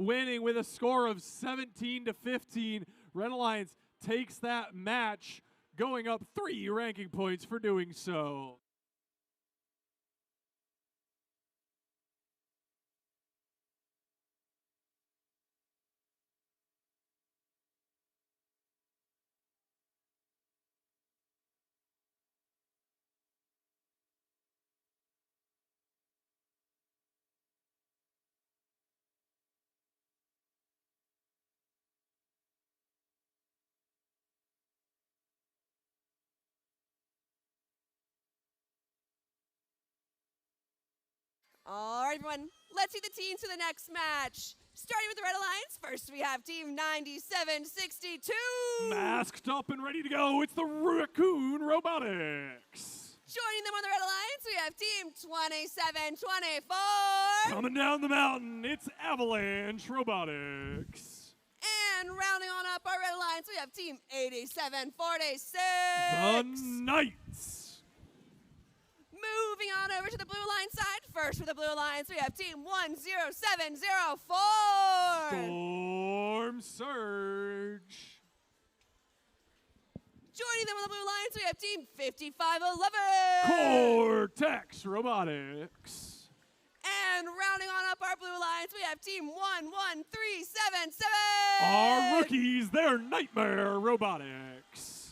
winning with a score of 17-15. Red Alliance takes that match, going up 3 ranking points for doing so. All right, everyone, let's see the teams to the next match. Starting with the Red Alliance, first we have Team 9762. Masked up and ready to go, it's the Raccoon Robotics. Joining them on the Red Alliance, we have Team 2724. Coming down the mountain, it's Avalanche Robotics. And rounding on up our Red Alliance, we have Team 8746. The Knights. Moving on over to the Blue Alliance side. First for the Blue Alliance, we have Team 10704. Storm Surge. Joining them on the Blue Alliance, we have Team 5511. Cortex Robotics. And rounding on up our Blue Alliance, we have Team 11377. Our rookies, they're Nightmare Robotics.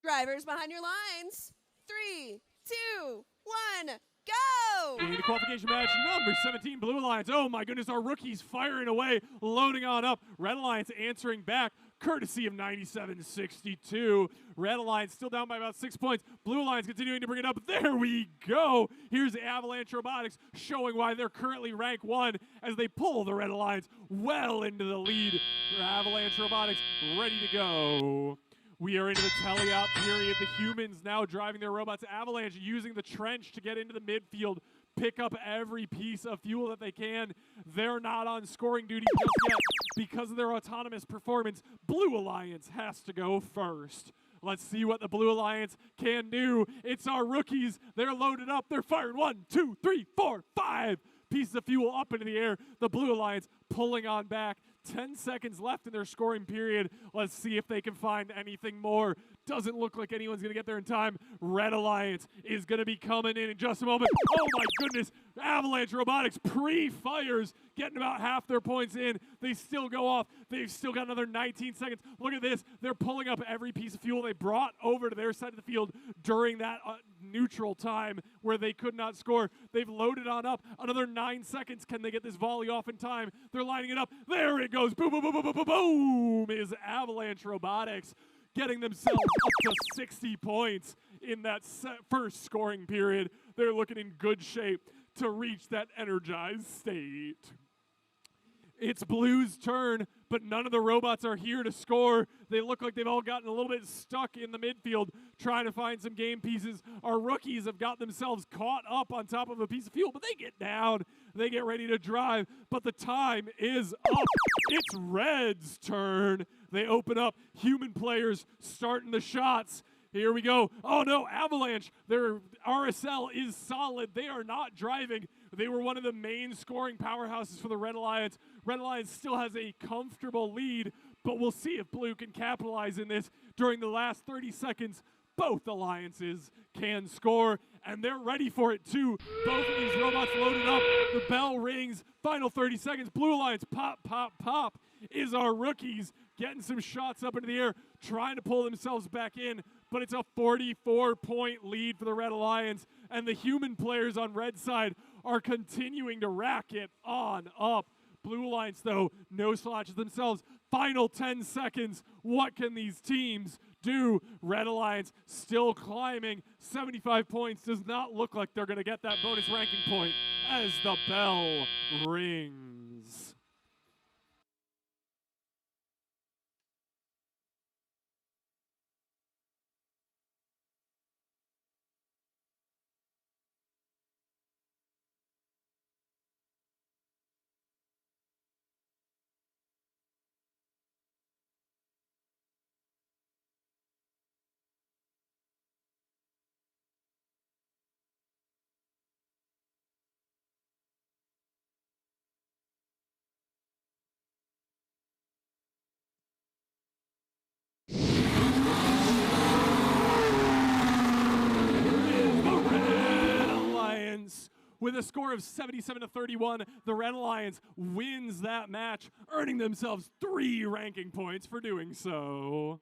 Drivers behind your lines. 3, 2, 1, go! In the qualification match, number 17, Blue Alliance. Oh my goodness, our rookies firing away, loading on up. Red Alliance answering back, courtesy of 9762. Red Alliance still down by about 6 points. Blue Alliance continuing to bring it up. There we go. Here's Avalanche Robotics showing why they're currently rank 1 as they pull the Red Alliance well into the lead. Avalanche Robotics ready to go. We are into the teleop period. The humans now driving their robots. Avalanche using the trench to get into the midfield, pick up every piece of fuel that they can. They're not on scoring duty just yet because of their autonomous performance. Blue Alliance has to go first. Let's see what the Blue Alliance can do. It's our rookies. They're loaded up. They're firing 1, 2, 3, 4, 5 pieces of fuel up into the air. The Blue Alliance pulling on back. 10 seconds left in their scoring period. Let's see if they can find anything more. Doesn't look like anyone's going to get there in time. Red Alliance is going to be coming in just a moment. Oh my goodness. Avalanche Robotics pre-fires, getting about half their points in. They still go off. They've still got another 19 seconds. Look at this. They're pulling up every piece of fuel they brought over to their side of the field during that neutral time where they could not score. They've loaded on up. Another 9 seconds. Can they get this volley off in time? They're lining it up. There it goes. Boom, boom, boom, boom, boom, boom, boom is Avalanche Robotics getting themselves up to 60 points in that first scoring period. They're looking in good shape to reach that energized state. It's Blue's turn, but none of the robots are here to score. They look like they've all gotten a little bit stuck in the midfield trying to find some game pieces. Our rookies have got themselves caught up on top of a piece of fuel, but they get down. They get ready to drive, but the time is up. It's Red's turn. They open up. Human players starting the shots. Here we go. Oh no, Avalanche, their RSL is solid. They are not driving. They were one of the main scoring powerhouses for the Red Alliance. Red Alliance still has a comfortable lead, but we'll see if Blue can capitalize in this during the last 30 seconds. both alliances can score, and they're ready for it too. Both of these robots loaded up. The bell rings. Final 30 seconds. Blue Alliance, pop, pop, pop, is our rookies getting some shots up into the air, trying to pull themselves back in, but it's a 44-point lead for the Red Alliance, and the human players on red side are continuing to rack it on up. Blue Alliance, though, no slouches themselves. Final 10 seconds. What can these teams do? Red Alliance still climbing. 75 points. Does not look like they're going to get that bonus ranking point as the bell rings. With a score of 77-31, the Red Alliance wins that match, earning themselves 3 ranking points for doing so.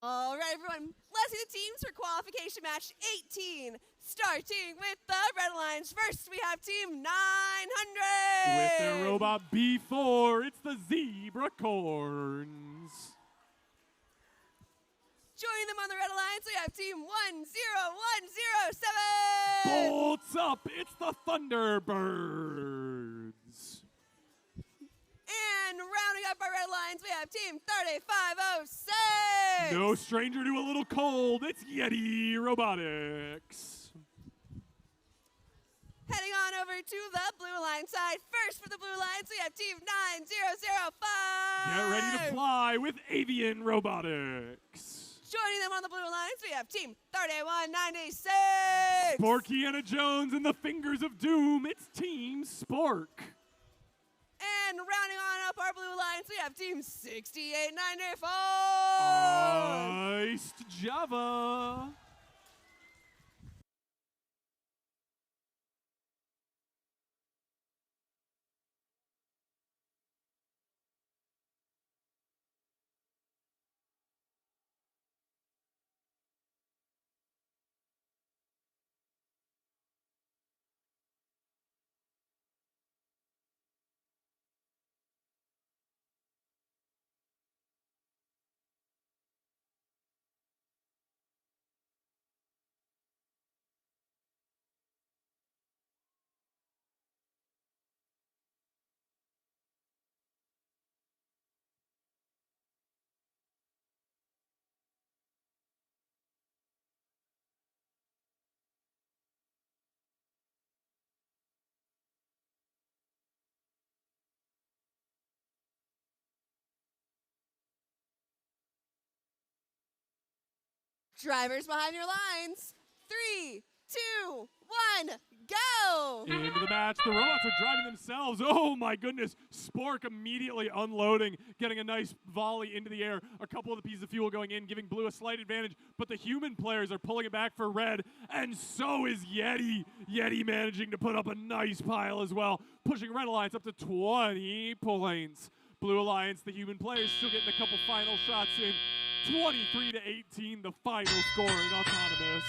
All right, everyone. Let's see the teams for qualification match 18. Starting with the Red Alliance. First, we have Team 900. With their robot B4, it's the Zebracorns. Joining them on the Red Alliance, we have Team 10107. Bolts up, it's the Thunderbirds. And rounding up our Red Alliance, we have Team 3506. No stranger to a little cold, it's Yeti Robotics. Heading on over to the Blue Alliance side. First for the Blue Alliance, we have Team 9005. Get ready to fly with Avian Robotics. Joining them on the Blue Alliance, we have Team 3196. Sporky Anna Jones and the Fingers of Doom, it's Team Spork. And rounding on up our Blue Alliance, we have Team 6894. Iced Java. Drivers behind your lines. 3, 2, 1, go! Into the match, the robots are driving themselves. Oh my goodness, Spork immediately unloading, getting a nice volley into the air. A couple of the pieces of fuel going in, giving Blue a slight advantage, but the human players are pulling it back for Red, and so is Yeti. Yeti managing to put up a nice pile as well, pushing Red Alliance up to 20 points. Blue Alliance, the human players, still getting a couple final shots in. 23-18, the final score in Autonomous.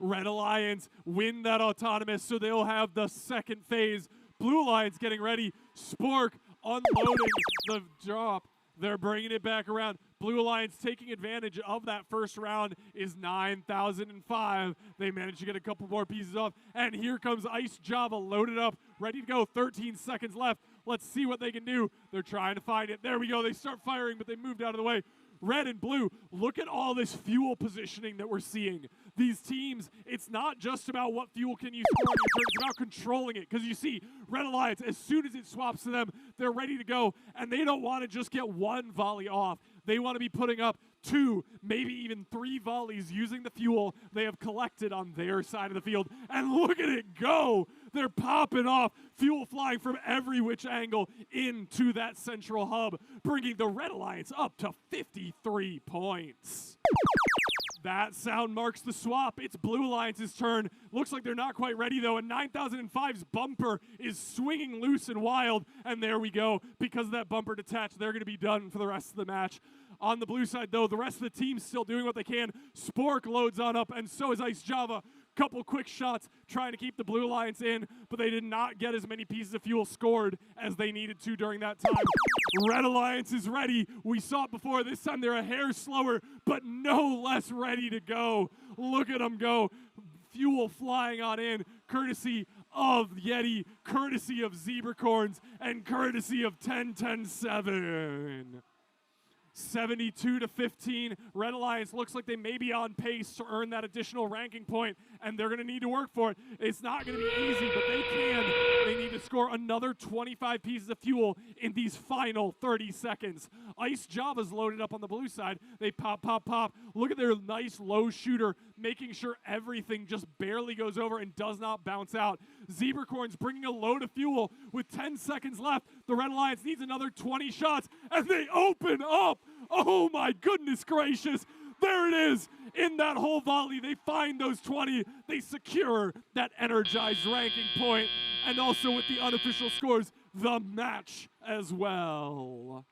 Red Alliance win that Autonomous, so they'll have the second phase. Blue Alliance getting ready. Spork unloading the drop. They're bringing it back around. Blue Alliance taking advantage of that first round is 9,005. They managed to get a couple more pieces off. And here comes Ice Java loaded up, ready to go. 13 seconds left. Let's see what they can do. They're trying to find it. There we go. They start firing, but they moved out of the way. Red and blue, look at all this fuel positioning that we're seeing. These teams, it's not just about what fuel can you score in your turn, it's about controlling it. Because you see, Red Alliance, as soon as it swaps to them, they're ready to go. And they don't want to just get one volley off. They want to be putting up 2, maybe even 3 volleys using the fuel they have collected on their side of the field. And look at it go! They're popping off, fuel flying from every which angle into that central hub, bringing the Red Alliance up to 53 points. That sound marks the swap. It's Blue Alliance's turn. Looks like they're not quite ready, though, and 9005's bumper is swinging loose and wild, and there we go. Because of that bumper detach, they're going to be done for the rest of the match. On the blue side, though, the rest of the team's still doing what they can. Spork loads on up, and so is Ice Java. Couple quick shots trying to keep the Blue Alliance in, but they did not get as many pieces of fuel scored as they needed to during that time. Red Alliance is ready. We saw it before. This time they're a hair slower, but no less ready to go. Look at them go. Fuel flying on in, courtesy of Yeti, courtesy of Zebracorns, and courtesy of 10-10-7. 72-15. Red Alliance looks like they may be on pace to earn that additional ranking point, and they're going to need to work for it. It's not going to be easy, but they can. They need to score another 25 pieces of fuel in these final 30 seconds. Ice Java's loaded up on the blue side. They pop, pop, pop. Look at their nice low shooter, making sure everything just barely goes over and does not bounce out. Zebracorns bringing a load of fuel with 10 seconds left. The Red Alliance needs another 20 shots, and they open up. Oh my goodness gracious. There it is. In that whole volley, they find those 20. They secure that energized ranking point, and also with the unofficial scores, the match as well.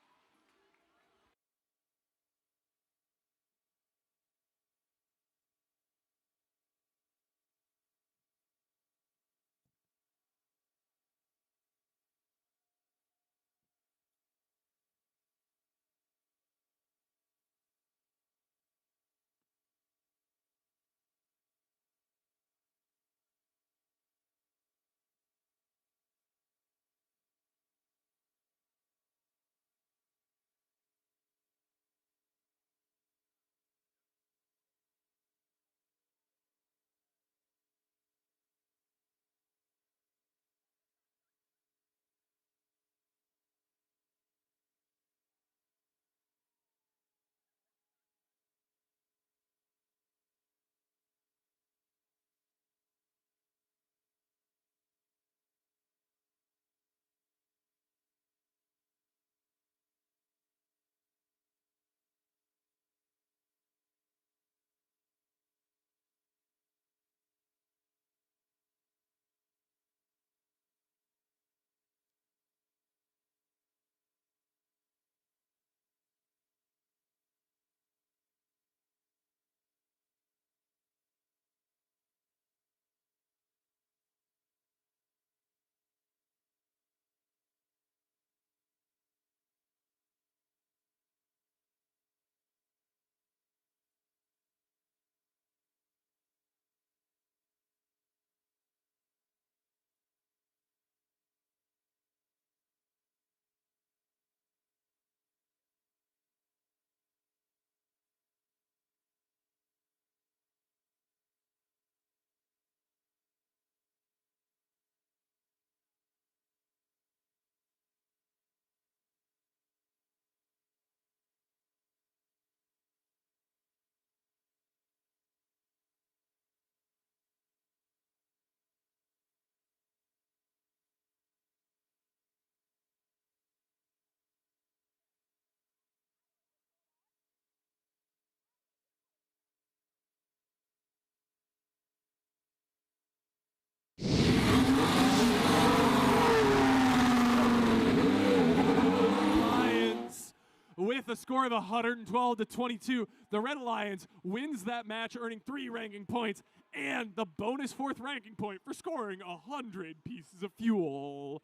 with a score of 112-22. The Red Alliance wins that match, earning 3 ranking points and the bonus 4th ranking point for scoring 100 pieces of fuel.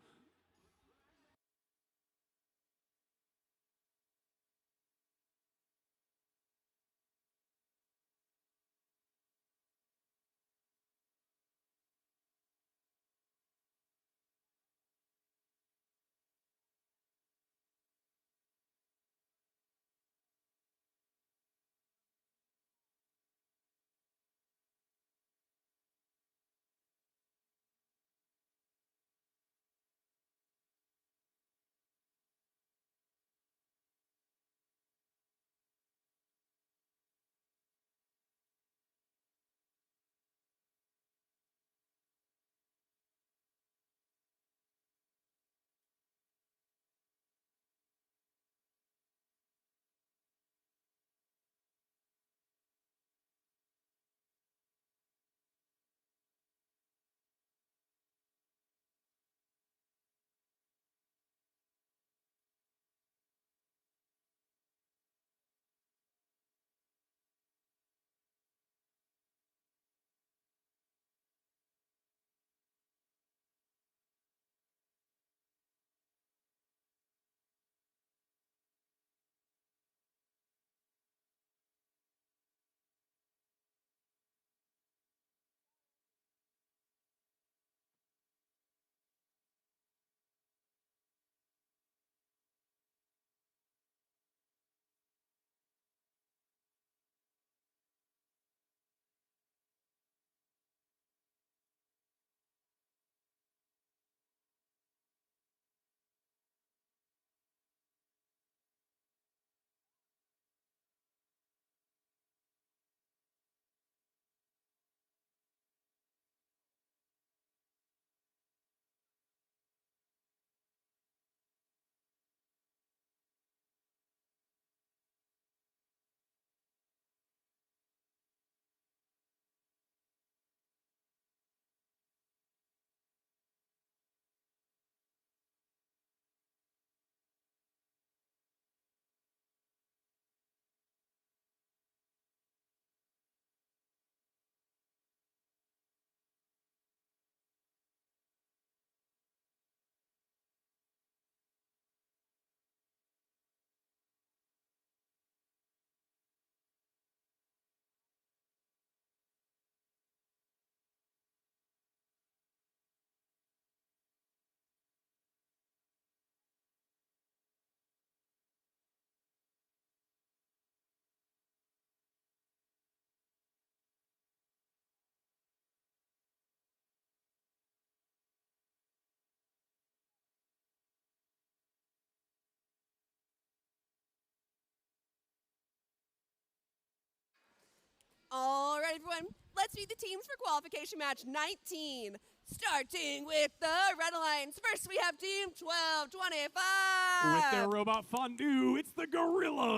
All right, everyone, let's meet the teams for qualification match 19. Starting with the Red Alliance. First, we have Team 1225. With their robot fondue, it's the Gorillas.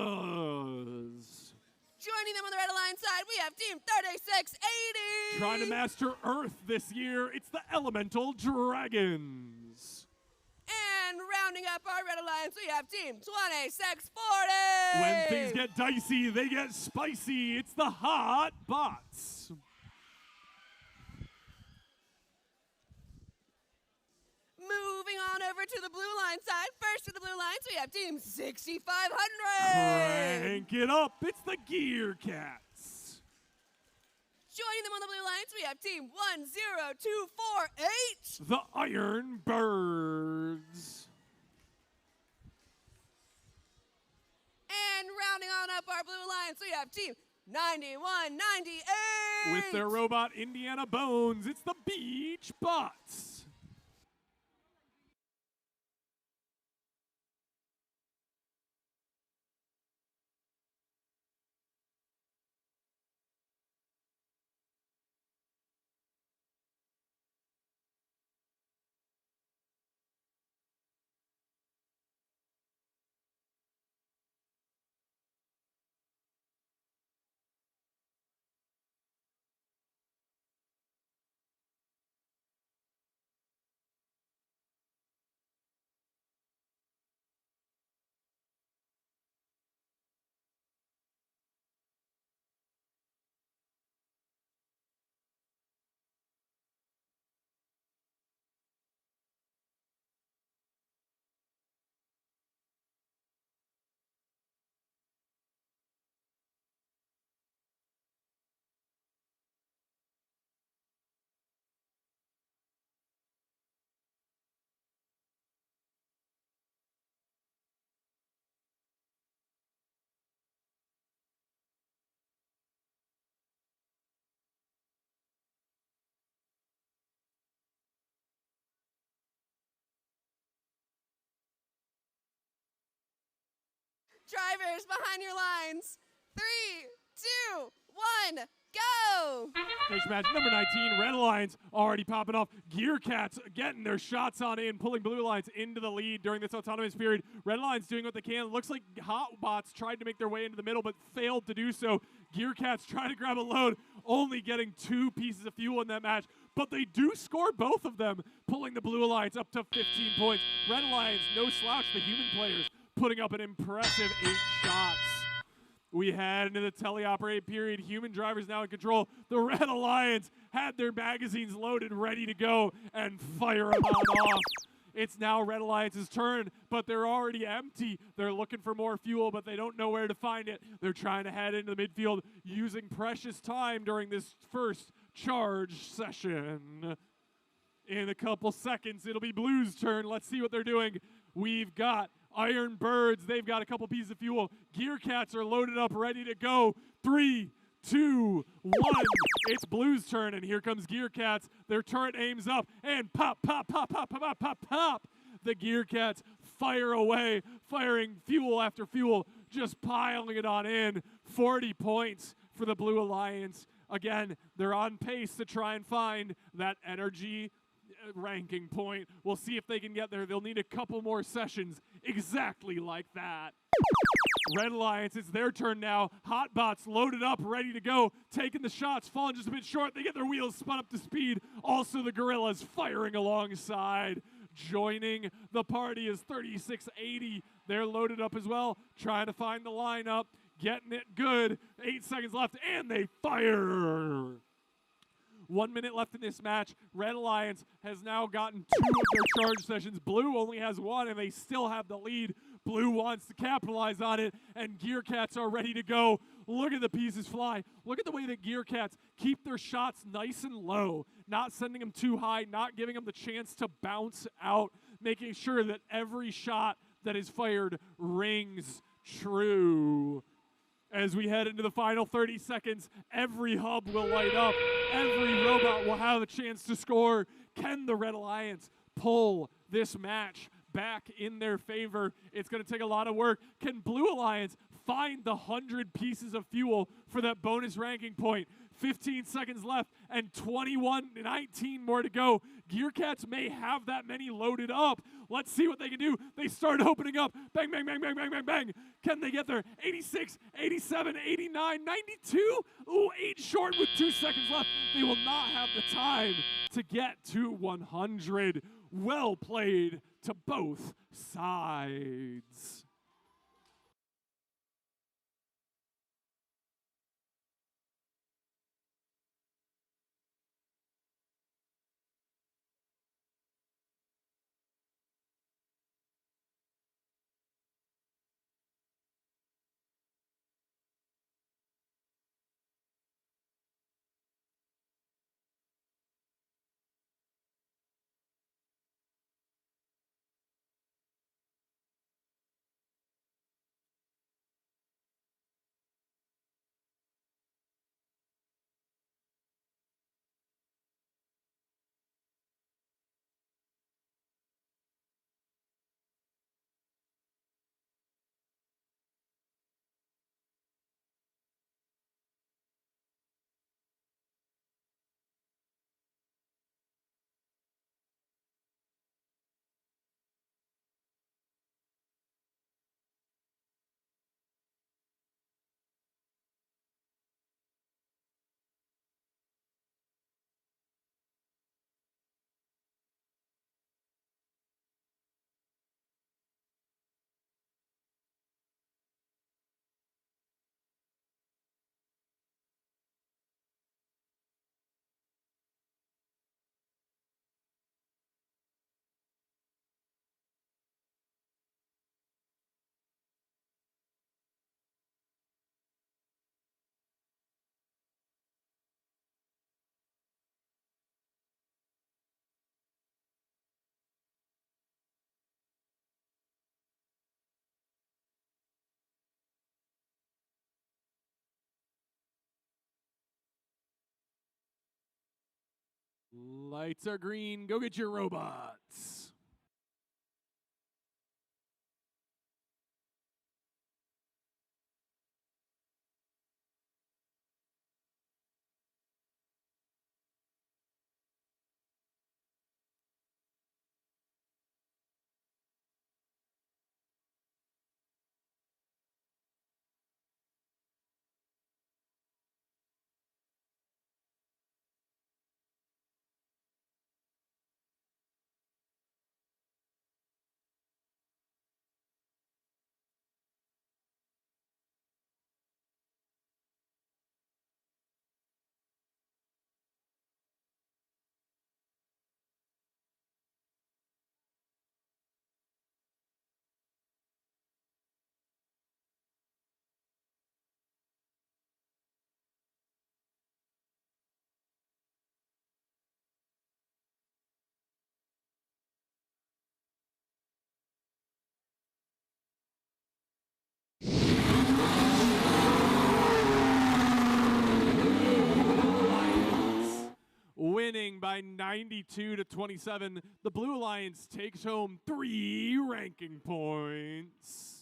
Joining them on the Red Alliance side, we have Team 3680. Trying to master Earth this year, it's the Elemental Dragons. And rounding up our Red Alliance, we have Team 2640. When things get dicey, they get spicy. It's the Hot Bots. Moving on over to the Blue Line side. First for the Blue Lines, we have Team 6500. Crank it up. It's the Gear Cats. Joining them on the Blue Lines, we have Team 10248. The Iron Birds. And rounding on up our Blue Lines, we have Team 9198. With their robot Indiana Bones, it's the Beach Bots. Drivers behind your lines. 3, 2, 1, go! Finish match number 19. Red Alliance already popping off. Gear Cats getting their shots on in, pulling Blue Alliance into the lead during this autonomous period. Red Alliance doing what they can. Looks like Hotbots tried to make their way into the middle, but failed to do so. Gear Cats trying to grab a load, only getting 2 pieces of fuel in that match. But they do score both of them, pulling the Blue Alliance up to 15 points. Red Alliance, no slouch, the human players, putting up an impressive 8 shots. We head into the teleoperate period. Human drivers now in control. The Red Alliance had their magazines loaded, ready to go, and fire them on off. It's now Red Alliance's turn, but they're already empty. They're looking for more fuel, but they don't know where to find it. They're trying to head into the midfield, using precious time during this first charge session. In a couple seconds, it'll be Blue's turn. Let's see what they're doing. We've got Iron Birds. They've got a couple pieces of fuel. Gear Cats are loaded up, ready to go. 3, 2, 1. It's Blue's turn, and here comes Gear Cats. Their turret aims up, and pop, pop, pop, pop, pop, pop, pop, pop. The Gear Cats fire away, firing fuel after fuel, just piling it on in. 40 points for the Blue Alliance. Again, they're on pace to try and find that energy ranking point. We'll see if they can get there. They'll need a couple more sessions exactly like that. Red Alliance, it's their turn now. Hotbots loaded up, ready to go, taking the shots, falling just a bit short. They get their wheels spun up to speed. Also the Gorillas firing alongside. Joining the party is 3680. They're loaded up as well, trying to find the lineup, getting it good. 8 seconds left, and they fire. 1 minute left in this match. Red Alliance has now gotten 2 of their charge sessions. Blue only has 1, and they still have the lead. Blue wants to capitalize on it, and Gear Cats are ready to go. Look at the pieces fly. Look at the way that Gear Cats keep their shots nice and low, not sending them too high, not giving them the chance to bounce out, making sure that every shot that is fired rings true. As we head into the final 30 seconds, every hub will light up. Every robot will have a chance to score. Can the Red Alliance pull this match back in their favor? It's going to take a lot of work. Can Blue Alliance find the 100 pieces of fuel for that bonus ranking point? 15 seconds left and 19 more to go. Gear Cats may have that many loaded up. Let's see what they can do. They start opening up. Bang, bang, bang, bang, bang, bang, bang. Can they get there? 86, 87, 89, 92. Ooh, 8 short with 2 seconds left. They will not have the time to get to 100. Well played to both sides. Lights are green. Go get your robots. winning by 92-27. The Blue Alliance takes home 3 ranking points.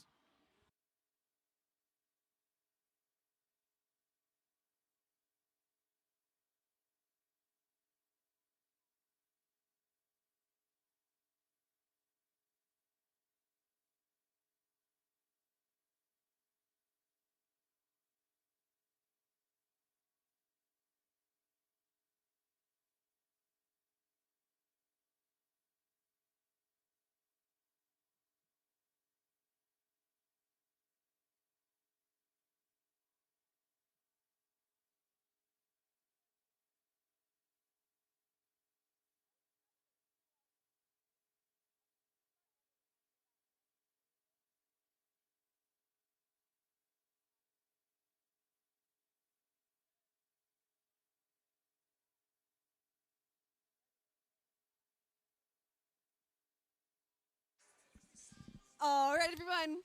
All right, everyone.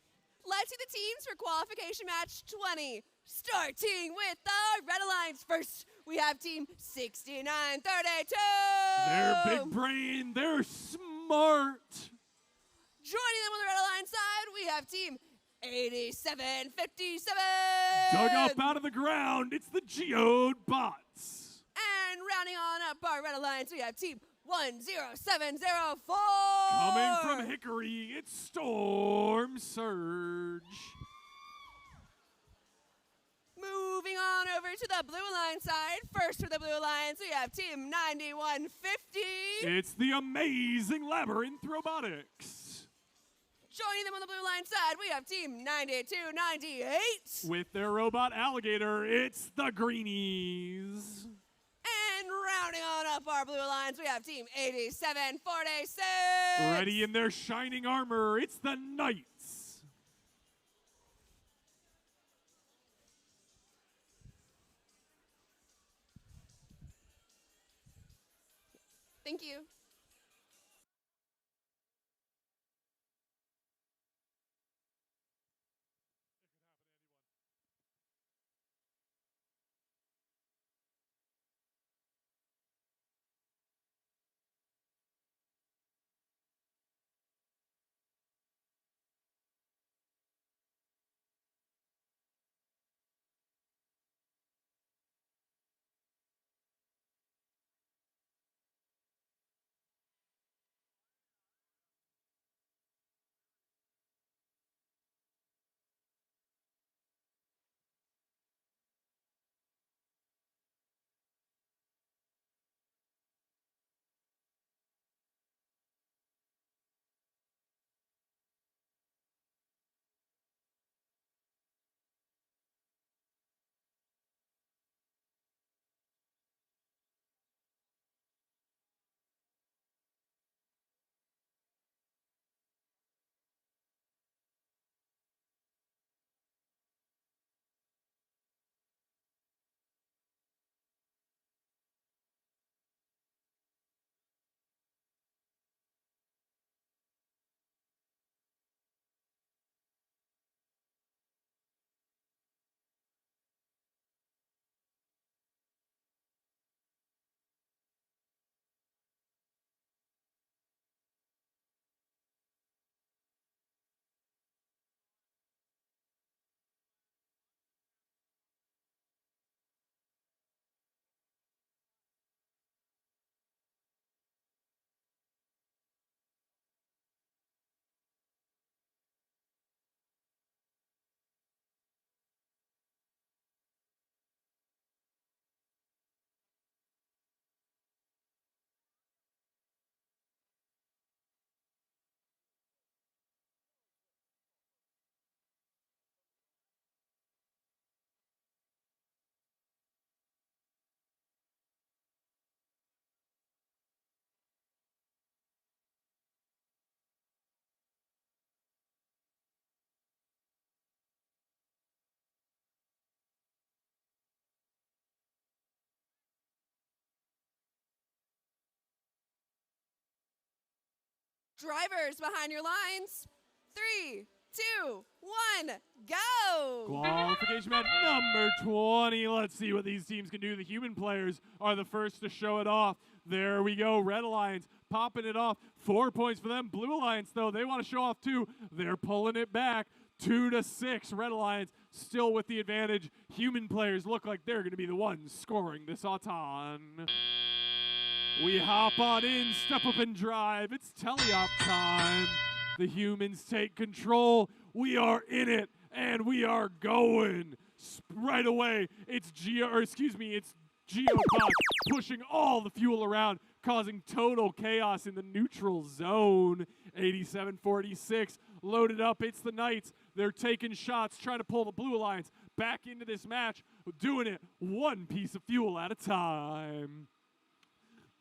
Let's see the teams for qualification match 20. Starting with the Red Alliance. First, we have team 6932. They're big brain. They're smart. Joining them on the Red Alliance side, we have team 8757. Dug up out of the ground, it's the Geode Bots. And rounding on up our Red Alliance, we have team 10704. Coming from Hickory, it's Storm Surge. Moving on over to the Blue Alliance side. First for the Blue Alliance, we have team 9150. It's the amazing Labyrinth Robotics. Joining them on the Blue Alliance side, we have team 9298. With their robot alligator, it's the Greenies. And rounding on up our Blue Alliance, we have team 8746. Ready in their shining armor, it's the Knights. Thank you. Drivers behind your lines. 3, 2, 1, go! Qualification match number 20. Let's see what these teams can do. The human players are the first to show it off. There we go. Red Alliance popping it off. 4 points for them. Blue Alliance, though, they want to show off too. They're pulling it back. 2-6. Red Alliance still with the advantage. Human players look like they're going to be the ones scoring this auton. We hop on in, step up and drive. It's teleop time. The humans take control. We are in it, and we are going. Right away, it's Geobot pushing all the fuel around, causing total chaos in the neutral zone. 87-46, loaded up. It's the Knights. They're taking shots, trying to pull the Blue Alliance back into this match, doing it one piece of fuel at a time.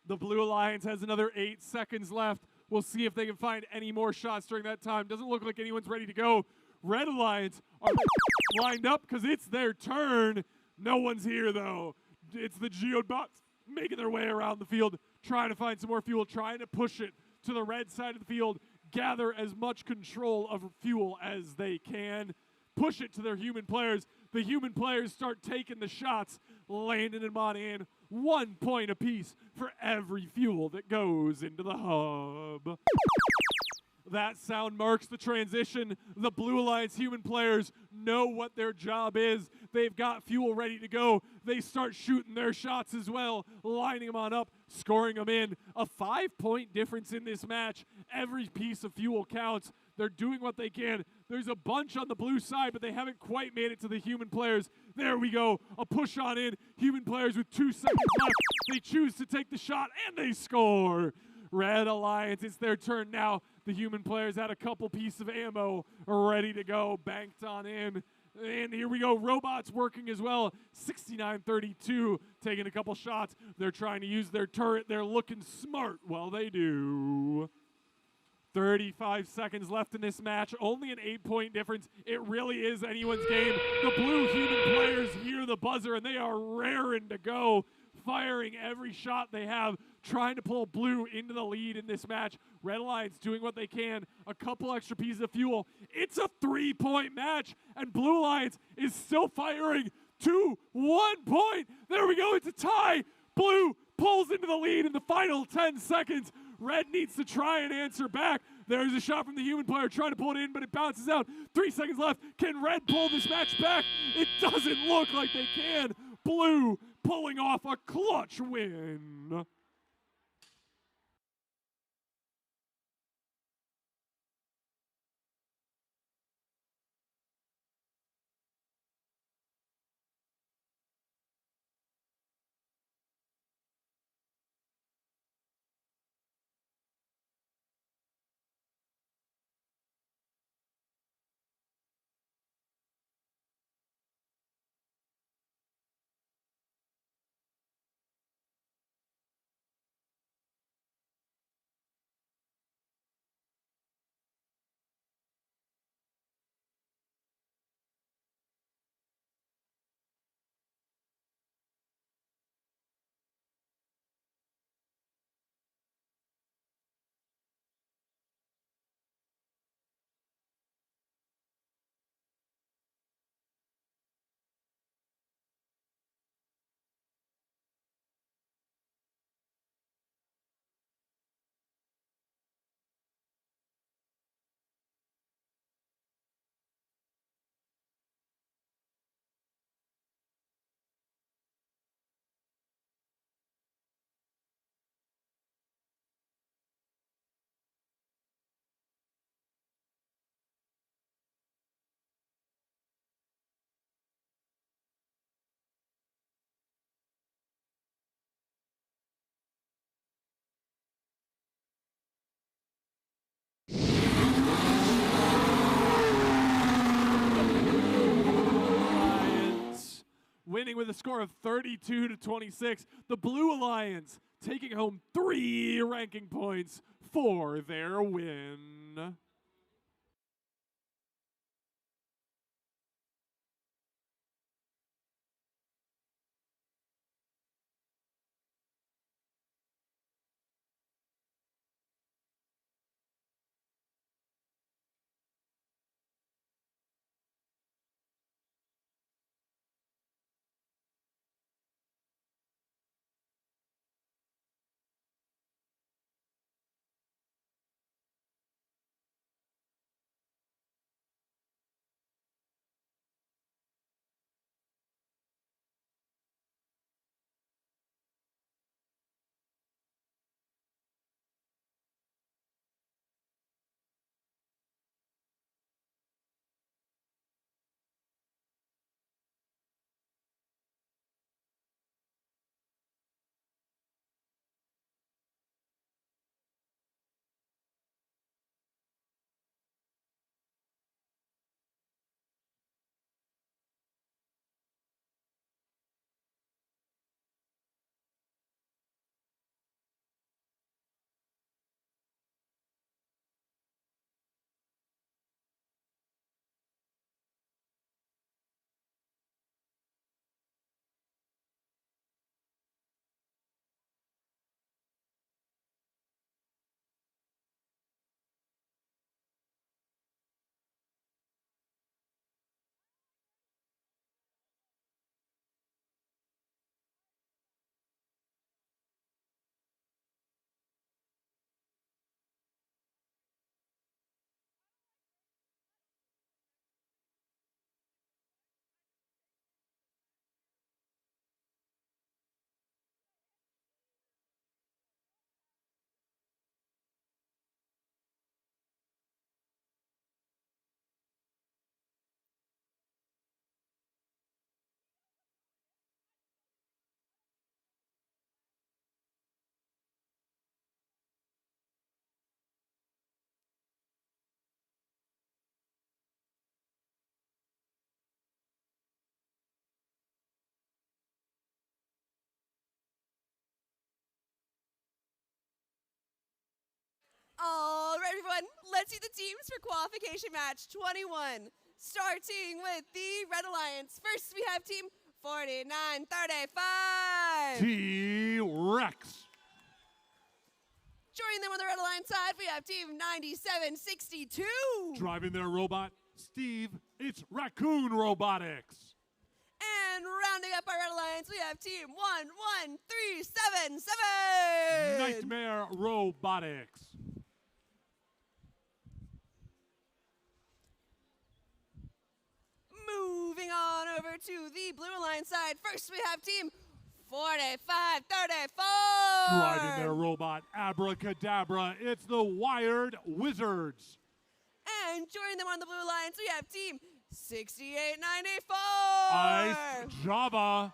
The Blue Alliance has another 8 seconds left. We'll see if they can find any more shots during that time. Doesn't look like anyone's ready to go. Red Alliance are lined up because it's their turn. No one's here, though. It's the Geobots making their way around the field, trying to find some more fuel, trying to push it to the red side of the field, gather as much control of fuel as they can, push it to their human players. The human players start taking the shots. Landon and Monahan, 1 point apiece for every fuel that goes into the hub. That sound marks the transition. The Blue Alliance human players know what their job is. They've got fuel ready to go. They start shooting their shots as well, lining them on up, scoring them in. A 5-point difference in this match. Every piece of fuel counts. They're doing what they can. There's a bunch on the blue side, but they haven't quite made it to the human players. There we go. A push on in. Human players with 2 seconds left. They choose to take the shot, and they score. Red Alliance, it's their turn now. The human players had a couple pieces of ammo ready to go, banked on in. And here we go, robots working as well. 69-32, taking a couple shots. They're trying to use their turret. They're looking smart while they do. 35 seconds left in this match. Only an 8-point difference. It really is anyone's game. The blue human players hear the buzzer, and they are raring to go, firing every shot they have, trying to pull blue into the lead in this match. Red Alliance doing what they can. A couple extra pieces of fuel. It's a 3-point match, and Blue Alliance is still firing to 1 point. There we go. It's a tie. Blue pulls into the lead in the final 10 seconds. Red needs to try and answer back. There's a shot from the human player trying to pull it in, but it bounces out. 3 seconds left. Can Red pull this match back? It doesn't look like they can. Blue pulling off a clutch win. Winning with a score of 32-26. The Blue Alliance taking home 3 ranking points for their win. All right, everyone, let's see the teams for qualification match 21. Starting with the Red Alliance. First, we have team 4935. T-Rex. Joining them on the Red Alliance side, we have team 9762. Driving their robot, Steve, it's Raccoon Robotics. And rounding up our Red Alliance, we have team 11377. Nightmare Robotics. Moving on over to the Blue Alliance side. First, we have team 4534. Driving their robot, Abracadabra, it's the Wired Wizards. And joining them on the Blue Alliance, we have team 6894. Ice Java.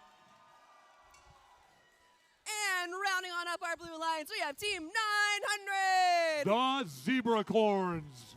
And rounding on up our Blue Alliance, we have team 900. The Zebracorns.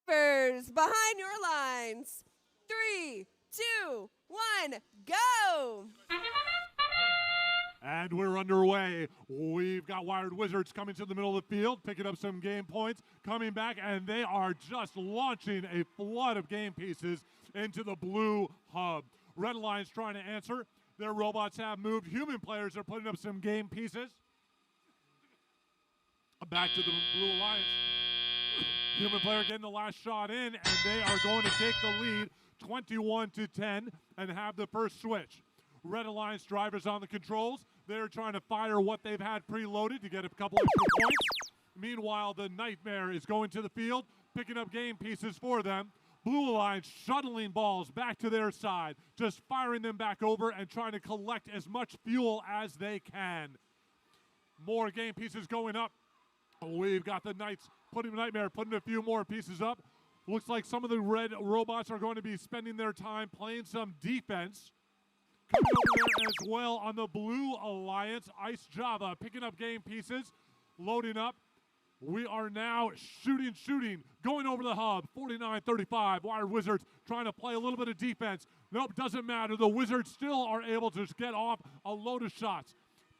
Behind your lines. 3, 2, 1, go! And we're underway. We've got Wired Wizards coming to the middle of the field, picking up some game points, coming back, and they are just launching a flood of game pieces into the blue hub. Red Alliance trying to answer. Their robots have moved. Human players are putting up some game pieces. Back to the Blue Alliance. Human player getting the last shot in, and they are going to take the lead 21-10 and have the first switch. Red Alliance drivers on the controls. They're trying to fire what they've had preloaded to get a couple extra points. Meanwhile, the Nightmare is going to the field, picking up game pieces for them. Blue Alliance shuttling balls back to their side, just firing them back over and trying to collect as much fuel as they can. More game pieces going up. We've got the Nightmare putting a few more pieces up. Looks like some of the red robots are going to be spending their time playing some defense. Coming over there as well on the Blue Alliance, Ice Java picking up game pieces, loading up. We are now shooting, going over the hub. 49-35, Wired Wizards trying to play a little bit of defense. Nope, doesn't matter. The Wizards still are able to get off a load of shots.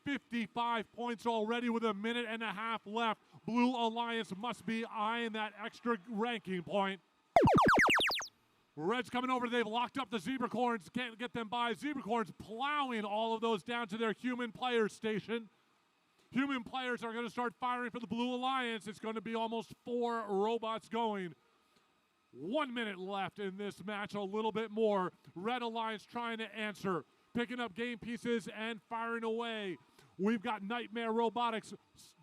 55 points already with a minute and a half left. Blue Alliance must be eyeing that extra ranking point. Reds coming over. They've locked up the Zebracorns. Can't get them by. Zebracorns plowing all of those down to their human player station. Human players are going to start firing for the Blue Alliance. It's going to be almost 4 robots going. 1 minute left in this match, a little bit more. Red Alliance trying to answer, picking up game pieces and firing away. We've got Nightmare Robotics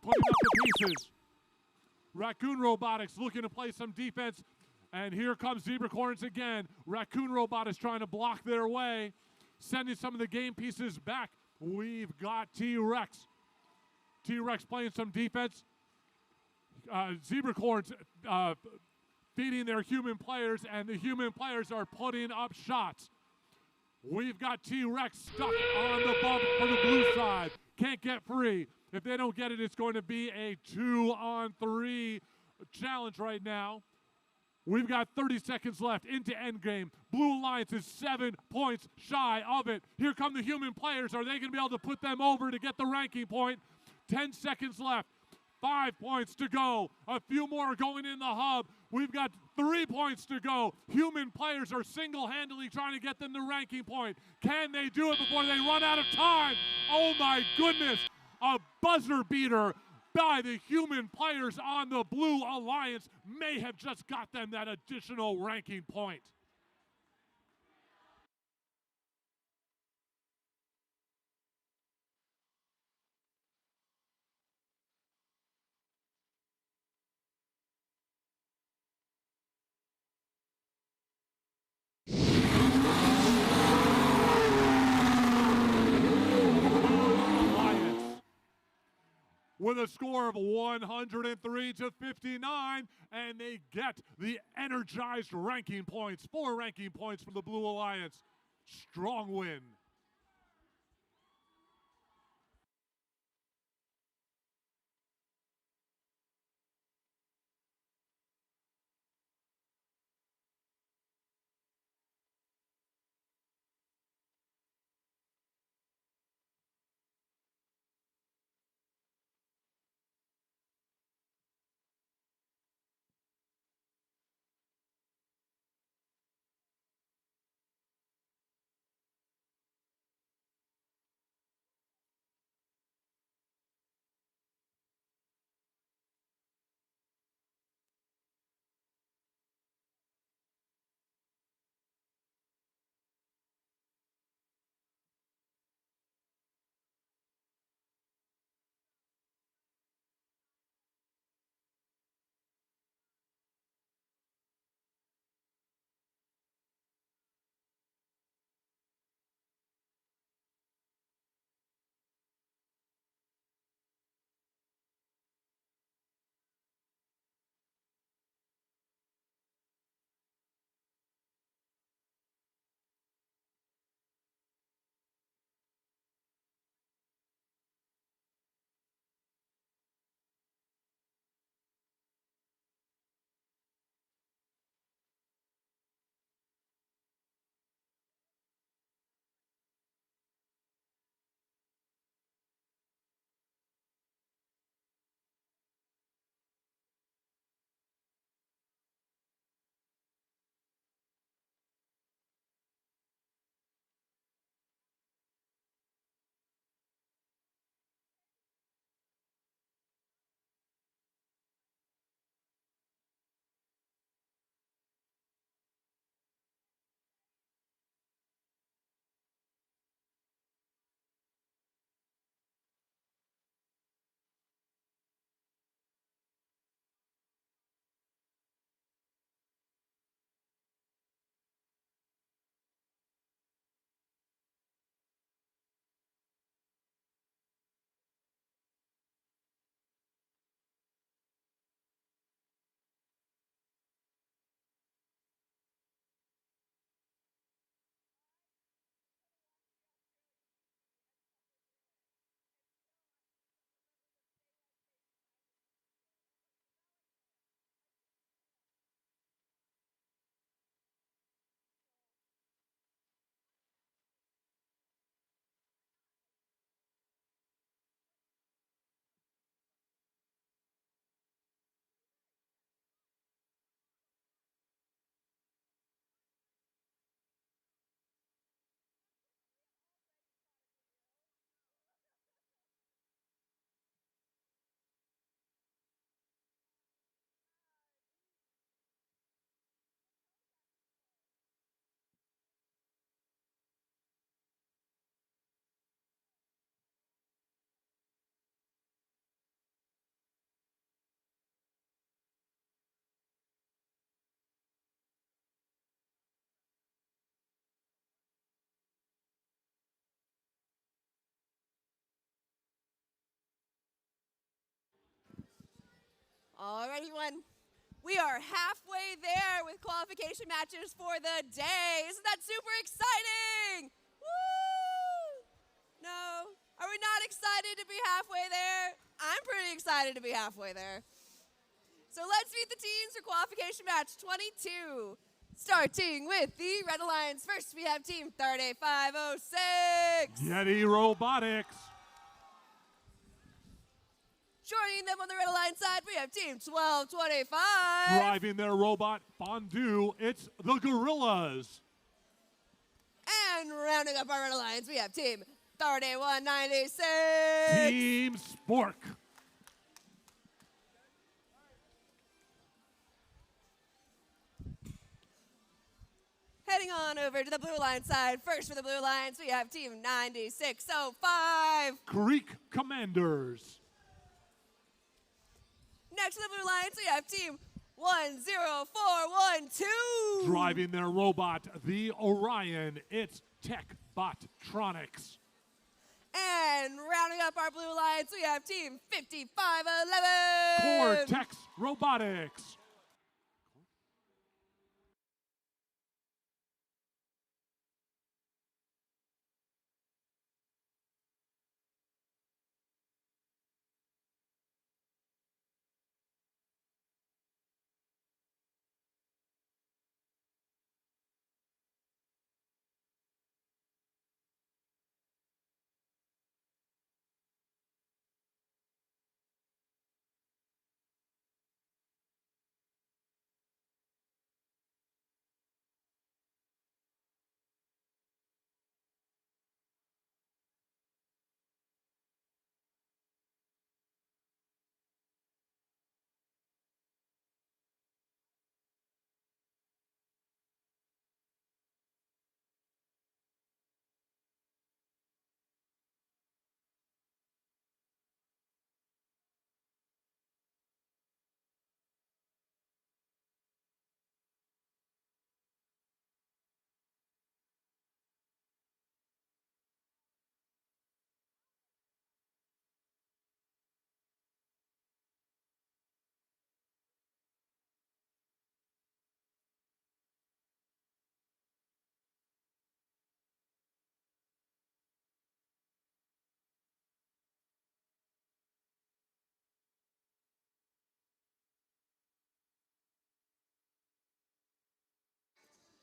putting up the pieces. Raccoon Robotics looking to play some defense. And here comes Zebracorns again. Raccoon Robotics trying to block their way, sending some of the game pieces back. We've got T-Rex. T-Rex playing some defense. Zebracorns feeding their human players, and the human players are putting up shots. We've got T-Rex stuck on the bump for the blue side. Can't get free. If they don't get it, it's going to be a 2-on-3 challenge right now. We've got 30 seconds left into endgame. Blue Alliance is 7 points shy of it. Here come the human players. Are they going to be able to put them over to get the ranking point? 10 seconds left. 5 points to go. A few more going in the hub. We've got 3 points to go. Human players are single-handedly trying to get them the ranking point. Can they do it before they run out of time? Oh my goodness. A buzzer beater by the human players on the Blue Alliance may have just got them that additional ranking point. With a score of 103 to 59, and they get the energized ranking points. 4 ranking points for the Blue Alliance. Strong win. All right, everyone. We are halfway there with qualification matches for the day. Isn't that super exciting? Woo! No? Are we not excited to be halfway there? pretty excited to be halfway there. So let's meet the teams for qualification match 22. Starting with the Red Alliance. First, we have team 3506. Yeti Robotics. Joining them on the Red Alliance side, we have team 1225. Driving their robot fondue, it's the Gorillas. And rounding up our Red Alliance, we have team 3196. Team Spork. Heading on over to the Blue Alliance side. First for the Blue Alliance, we have team 9605. Greek Commanders. Next to the Blue Alliance, we have team 10412. Driving their robot, the Orion, it's TechBottronics. And rounding up our Blue Alliance, we have team 5511. Cortex Robotics.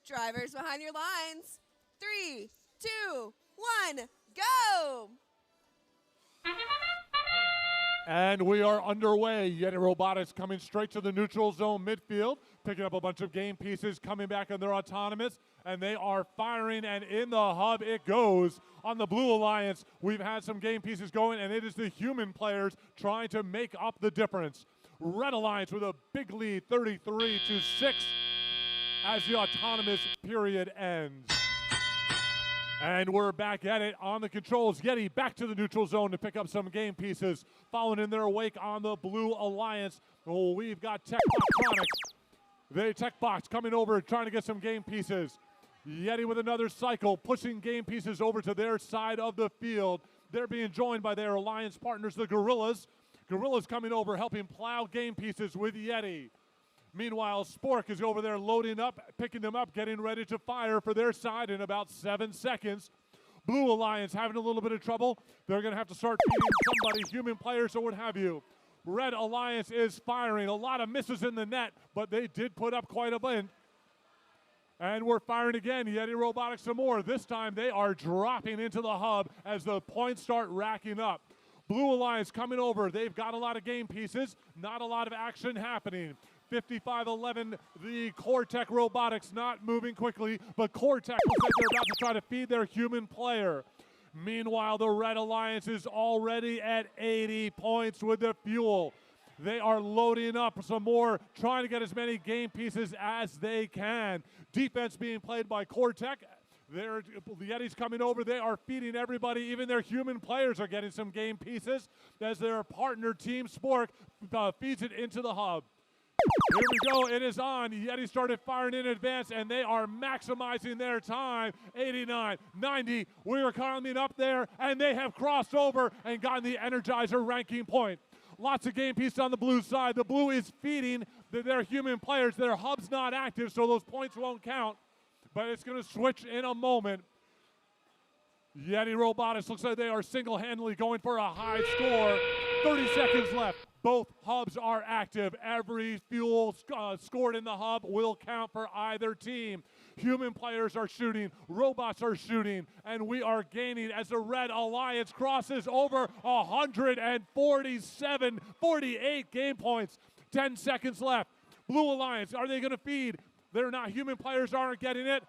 Drivers behind your lines. 3, 2, 1, go! And we are underway. Yeti Robotics coming straight to the neutral zone midfield, picking up a bunch of game pieces, coming back on their autonomous, and they are firing, and in the hub it goes. On the Blue Alliance, we've had some game pieces going, and it is the human players trying to make up the difference. Red Alliance with a big lead, 33-6, as the autonomous period ends. And we're back at it on the controls. Yeti back to the neutral zone to pick up some game pieces. Following in their wake on the Blue Alliance, we've got TechBottronics. The TechBots coming over trying to get some game pieces. Yeti with another cycle, pushing game pieces over to their side of the field. They're being joined by their alliance partners, the Gorillas. Gorillas coming over, helping plow game pieces with Yeti. Meanwhile, Spork is over there loading up, picking them up, getting ready to fire for their side in about 7 seconds. Blue Alliance having a little bit of trouble. They're going to have to start feeding somebody, human players or what have you. Red Alliance is firing. A lot of misses in the net, but they did put up quite a bit. And we're firing again. Yeti Robotics some more. This time they are dropping into the hub as the points start racking up. Blue Alliance coming over. They've got a lot of game pieces. Not a lot of action happening. 55-11, the Cortex Robotics not moving quickly, but Cortex looks like they're about to try to feed their human player. Meanwhile, the Red Alliance is already at 80 points with the fuel. They are loading up some more, trying to get as many game pieces as they can. Defense being played by Cortex. The Yetis coming over. They are feeding everybody. Even their human players are getting some game pieces as their partner Team Spork feeds it into the hub. Here we go, it is on. Yeti started firing in advance, and they are maximizing their time. 89, 90, we are coming up there, and they have crossed over and gotten the Energizer ranking point. Lots of game pieces on the blue side. The blue is feeding their human players. Their hub's not active, so those points won't count, but it's going to switch in a moment. Yeti Robotics looks like they are single-handedly going for a high score. 30 seconds left. Both hubs are active. Every fuel scored in the hub will count for either team. Human players are shooting, robots are shooting, and we are gaining as the Red Alliance crosses over 147, 48 game points. 10 seconds left. Blue Alliance, are they going to feed? They're not. Human players aren't getting it.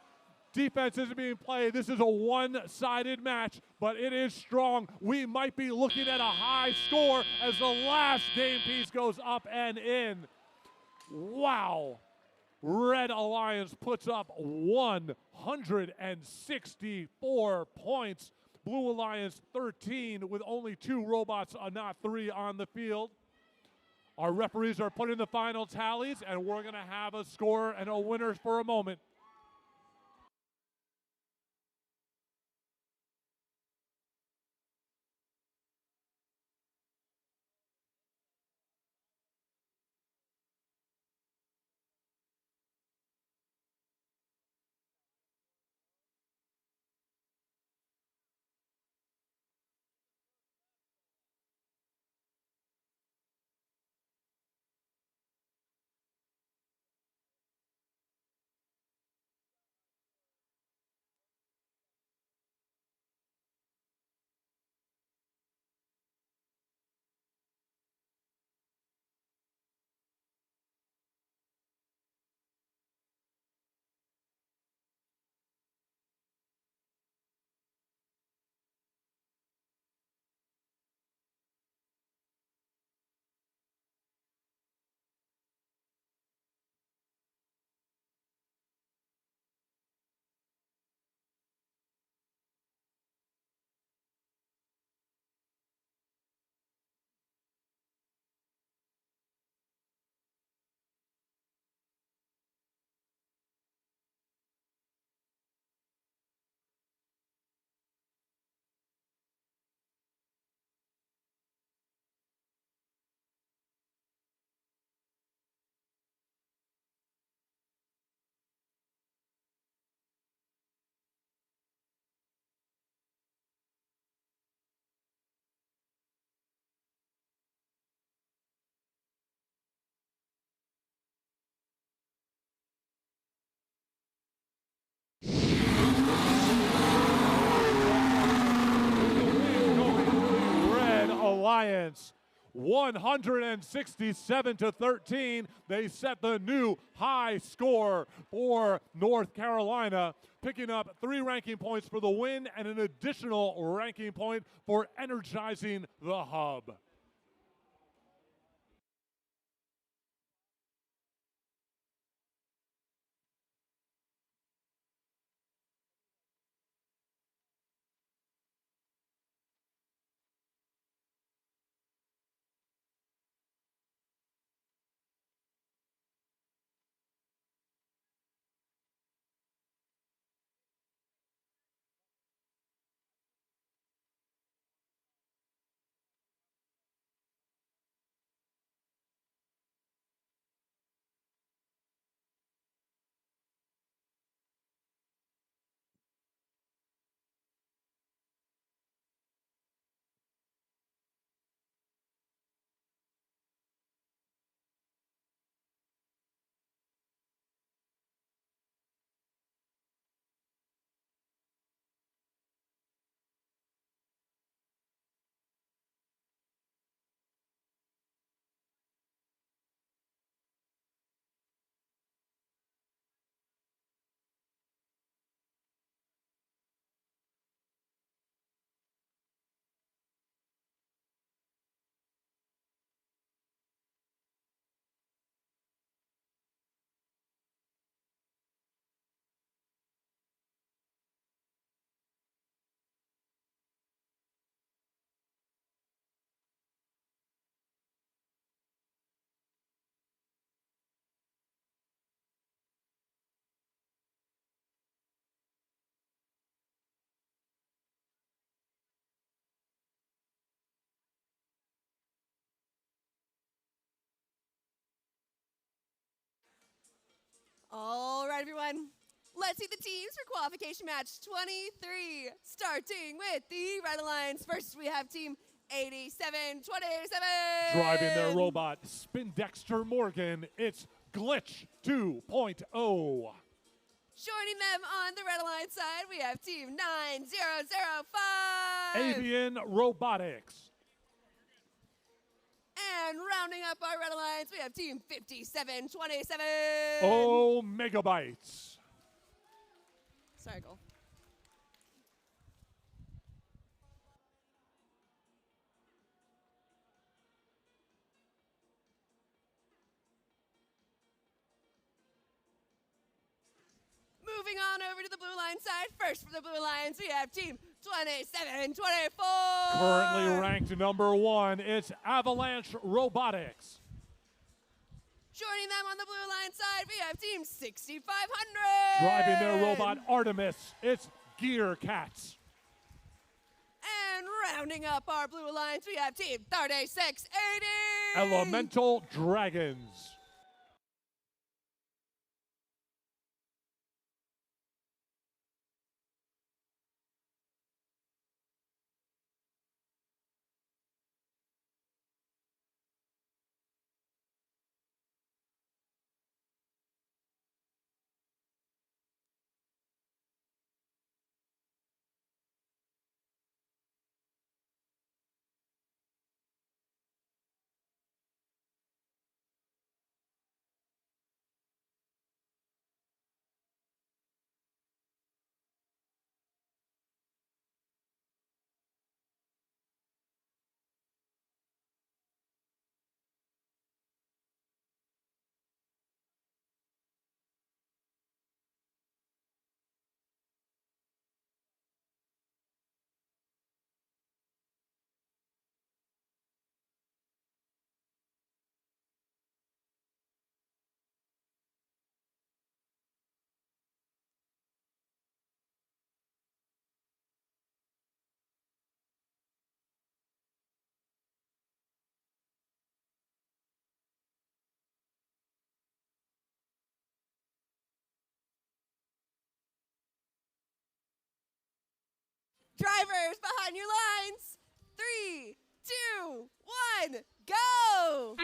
Defense isn't being played. This is a one-sided match, but it is strong. We might be looking at a high score as the last game piece goes up and in. Wow. Red Alliance puts up 164 points. Blue Alliance 13 with only 2 robots, not 3 on the field. Our referees are putting the final tallies, and we're going to have a score and a winner for a moment. Red Alliance 167-13. They set the new high score for North Carolina, picking up 3 ranking points for the win and an additional ranking point for energizing the hub. All right, everyone. Let's see the teams for qualification match 23, starting with the Red Alliance. First, we have Team 87-27. Driving their robot, Spin Dexter Morgan, it's Glitch 2.0. Joining them on the Red Alliance side, we have Team 9005. Avian Robotics. And rounding up our Red Alliance, we have Team 5727. Oh, Megabytes. Sorry, Cole. Moving on over to the Blue Line side. First for the Blue Lions, we have Team 2724. Currently ranked number 1, it's Avalanche Robotics. Joining them on the Blue Line side, we have Team 6500. Driving their robot Artemis, it's Gear Cats. And rounding up our Blue Alliance, we have Team 3680. Elemental Dragons. Drivers behind your lines. 3, 2, 1, go!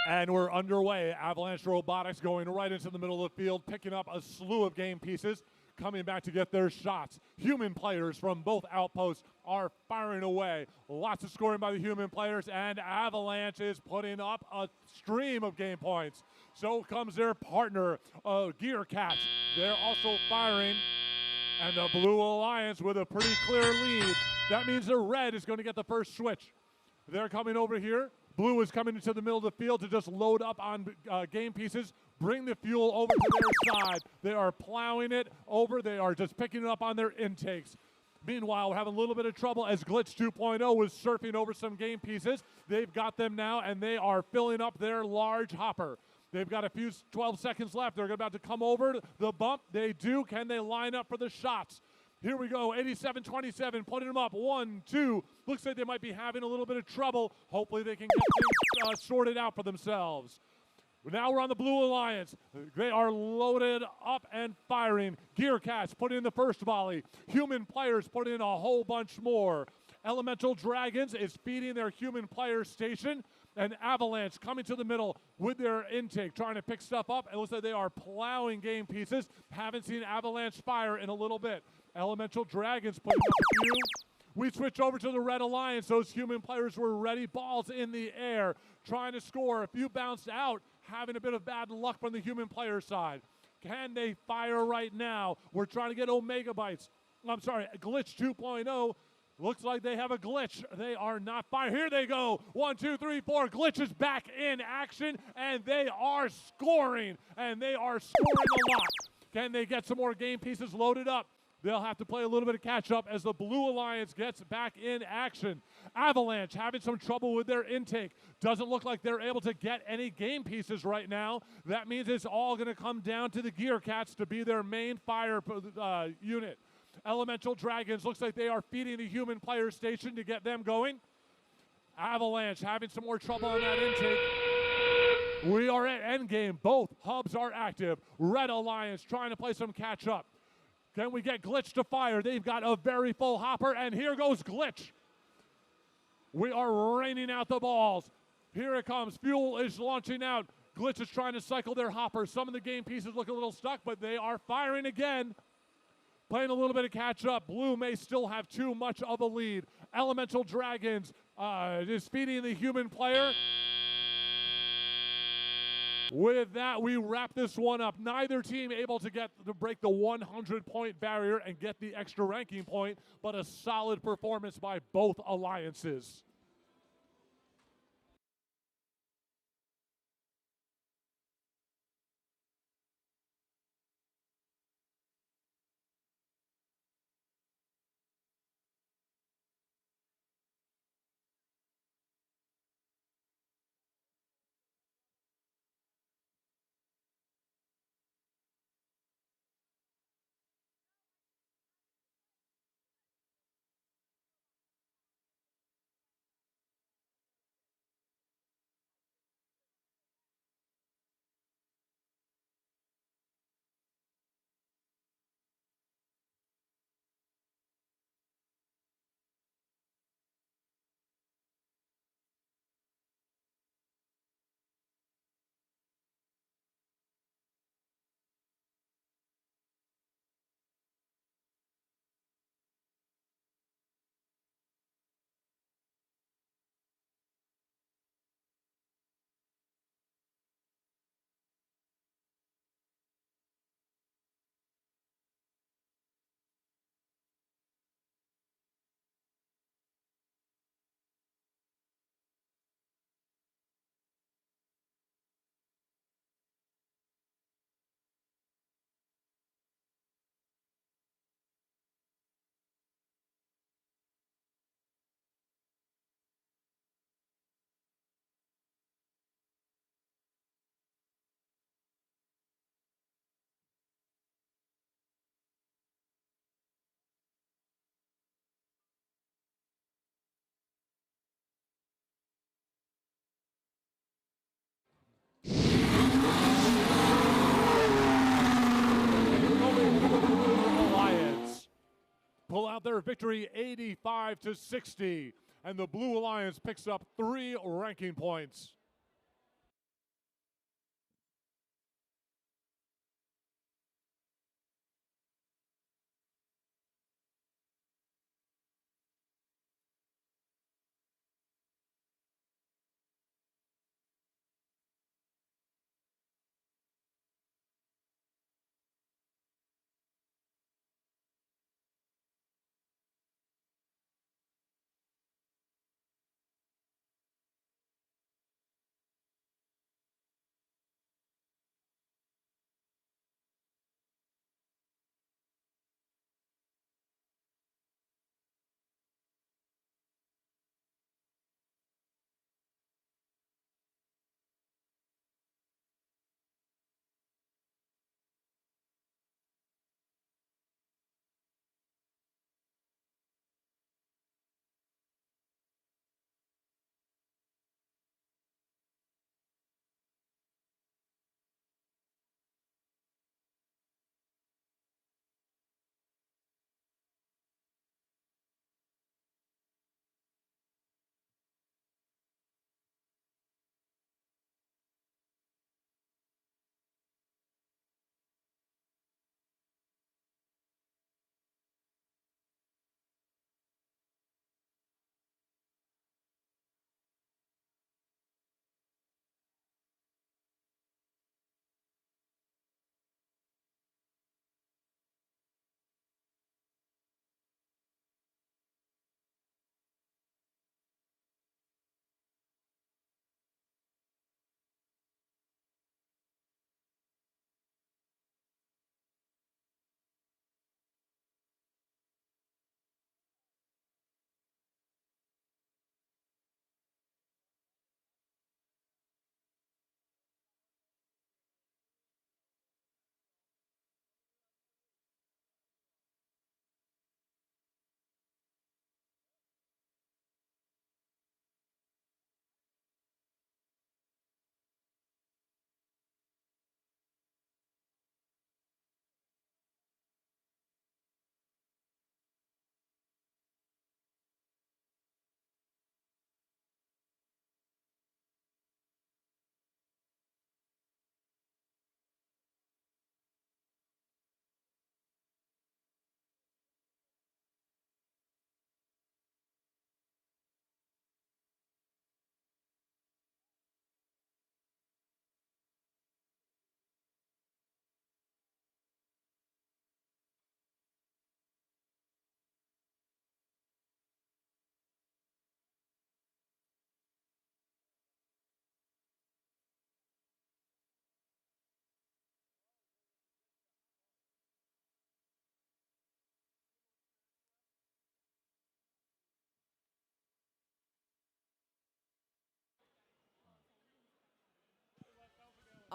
And we're underway. Avalanche Robotics going right into the middle of the field, picking up a slew of game pieces, coming back to get their shots. Human players from both outposts are firing away. Lots of scoring by the human players, and Avalanche is putting up a stream of game points. So comes their partner, Gear Cats. They're also firing. And the Blue Alliance with a pretty clear lead. That means the red is going to get the first switch. They're coming over here. Blue is coming into the middle of the field to just load up on game pieces, bring the fuel over to their side. They are plowing it over. They are just picking it up on their intakes. Meanwhile, we're having a little bit of trouble as Glitch 2.0 was surfing over some game pieces. They've got them now, and they are filling up their large hopper. They've got a few 12 seconds left. They're about to come over the bump. They do. Can they line up for the shots? Here we go. 87-27, putting them up. 1, 2. Looks like they might be having a little bit of trouble. Hopefully they can get things sorted out for themselves. Now we're on the Blue Alliance. They are loaded up and firing. Gear Cats put in the first volley. Human players put in a whole bunch more. Elemental Dragons is feeding their human player station. And Avalanche coming to the middle with their intake, trying to pick stuff up. It looks like they are plowing game pieces. Haven't seen Avalanche fire in a little bit. Elemental Dragons putting up a few. We switch over to the Red Alliance. Those human players were ready. Balls in the air, trying to score. A few bounced out, having a bit of bad luck from the human player side. Can they fire right now? We're trying to get Glitch 2.0. Looks like they have a glitch. They are not firing. Here they go. 1, 2, 3, 4. Glitch is back in action, and they are scoring. And they are scoring a lot. Can they get some more game pieces loaded up? They'll have to play a little bit of catch-up as the Blue Alliance gets back in action. Avalanche having some trouble with their intake. Doesn't look like they're able to get any game pieces right now. That means it's all going to come down to the Gear Cats to be their main fire unit. Elemental Dragons, looks like they are feeding the human player station to get them going. Avalanche having some more trouble on that intake. We are at endgame. Both hubs are active. Red Alliance trying to play some catch up. Can we get Glitch to fire? They've got a very full hopper, and here goes Glitch. We are raining out the balls. Here it comes. Fuel is launching out. Glitch is trying to cycle their hoppers. Some of the game pieces look a little stuck, but they are firing again. Playing a little bit of catch up. Blue may still have too much of a lead. Elemental Dragons is feeding the human player. With that, we wrap this one up. Neither team able to break the 100-point barrier and get the extra ranking point, but a solid performance by both alliances. Alliance pull out their victory 85-60, and the Blue Alliance picks up 3 ranking points.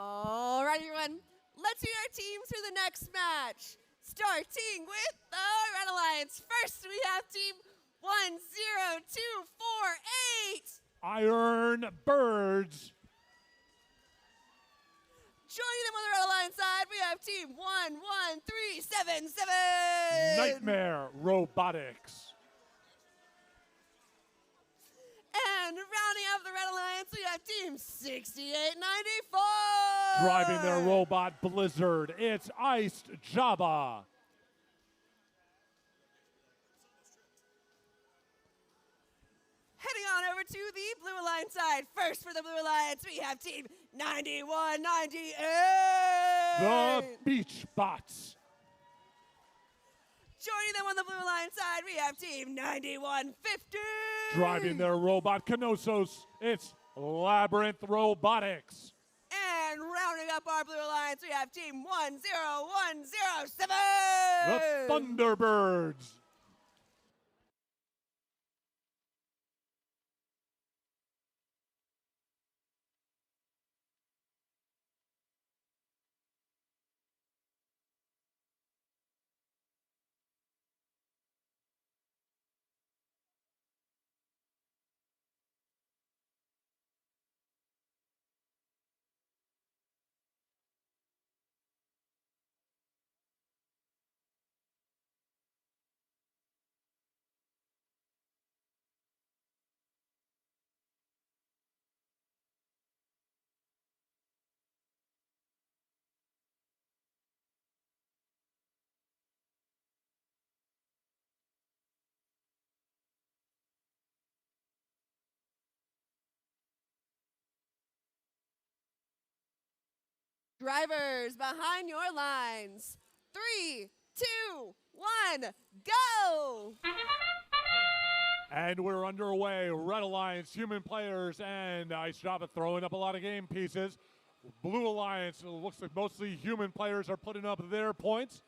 All right, everyone. Let's meet our teams for the next match. Starting with the Red Alliance. First, we have team 10248. Iron Birds. Joining them on the Red Alliance side, we have team 11377. Nightmare Robotics. And rounding out the Red Alliance, we have team 6894. Driving their robot Blizzard, it's Iced Java. Heading on over to the Blue Alliance side. First for the Blue Alliance, we have team 9198. The Beach Bots. Joining them on the Blue Alliance side, we have team 9150. Driving their robot Knossos, it's Labyrinth Robotics. And rounding up our Blue Alliance, we have team 10107. The Thunderbirds. Drivers behind your lines. 3, 2, 1, go! And we're underway. Red Alliance, human players, and Ice Java throwing up a lot of game pieces. Blue Alliance, it looks like mostly human players are putting up their points.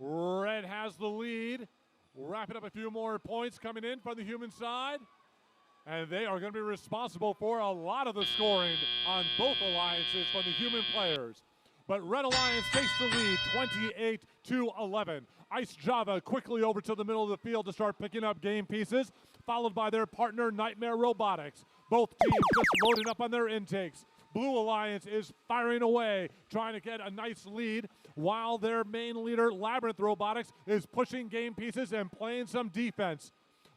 Red has the lead. Wrapping up a few more points coming in from the human side. And they are going to be responsible for a lot of the scoring on both alliances from the human players. But Red Alliance takes the lead, 28-11. Ice Java quickly over to the middle of the field to start picking up game pieces, followed by their partner, Nightmare Robotics. Both teams just loading up on their intakes. Blue Alliance is firing away, trying to get a nice lead, while their main leader, Labyrinth Robotics, is pushing game pieces and playing some defense.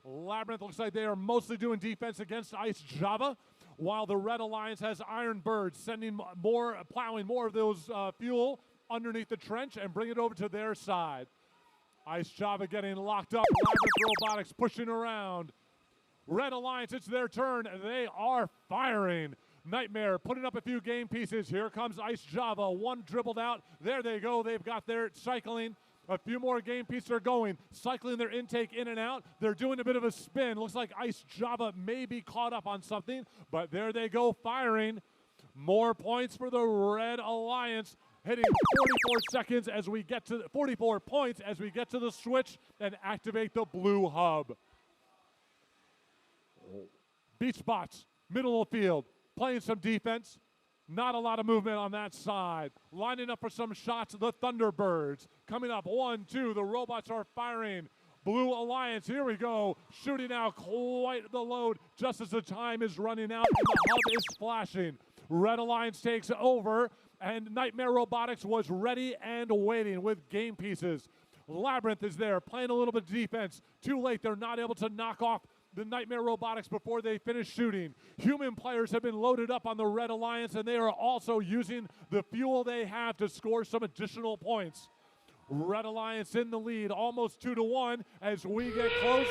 Labyrinth looks like they are mostly doing defense against Ice Java, while the Red Alliance has Iron Birds sending more, plowing more of those fuel underneath the trench and bring it over to their side. Ice Java getting locked up, Labyrinth Robotics pushing around. Red Alliance, it's their turn. They are firing. Nightmare putting up a few game pieces. Here comes Ice Java, one dribbled out. There they go, they've got their cycling. A few more game pieces are going, cycling their intake in and out. They're doing a bit of a spin. Looks like Ice Java may be caught up on something, but there they go, firing. More points for the Red Alliance, hitting 44 seconds as we get to 44 points as we get to the switch and activate the blue hub. Beach Bots, middle of the field, playing some defense. Not a lot of movement on that side. Lining up for some shots, the Thunderbirds. Coming up, 1, 2, the robots are firing. Blue Alliance, here we go. Shooting out quite the load just as the time is running out and the hub is flashing. Red Alliance takes over, and Nightmare Robotics was ready and waiting with game pieces. Labyrinth is there, playing a little bit of defense. Too late, they're not able to knock off the Nightmare Robotics before they finish shooting. Human players have been loaded up on the Red Alliance, and they are also using the fuel they have to score some additional points. Red Alliance in the lead, almost 2-1 as we get close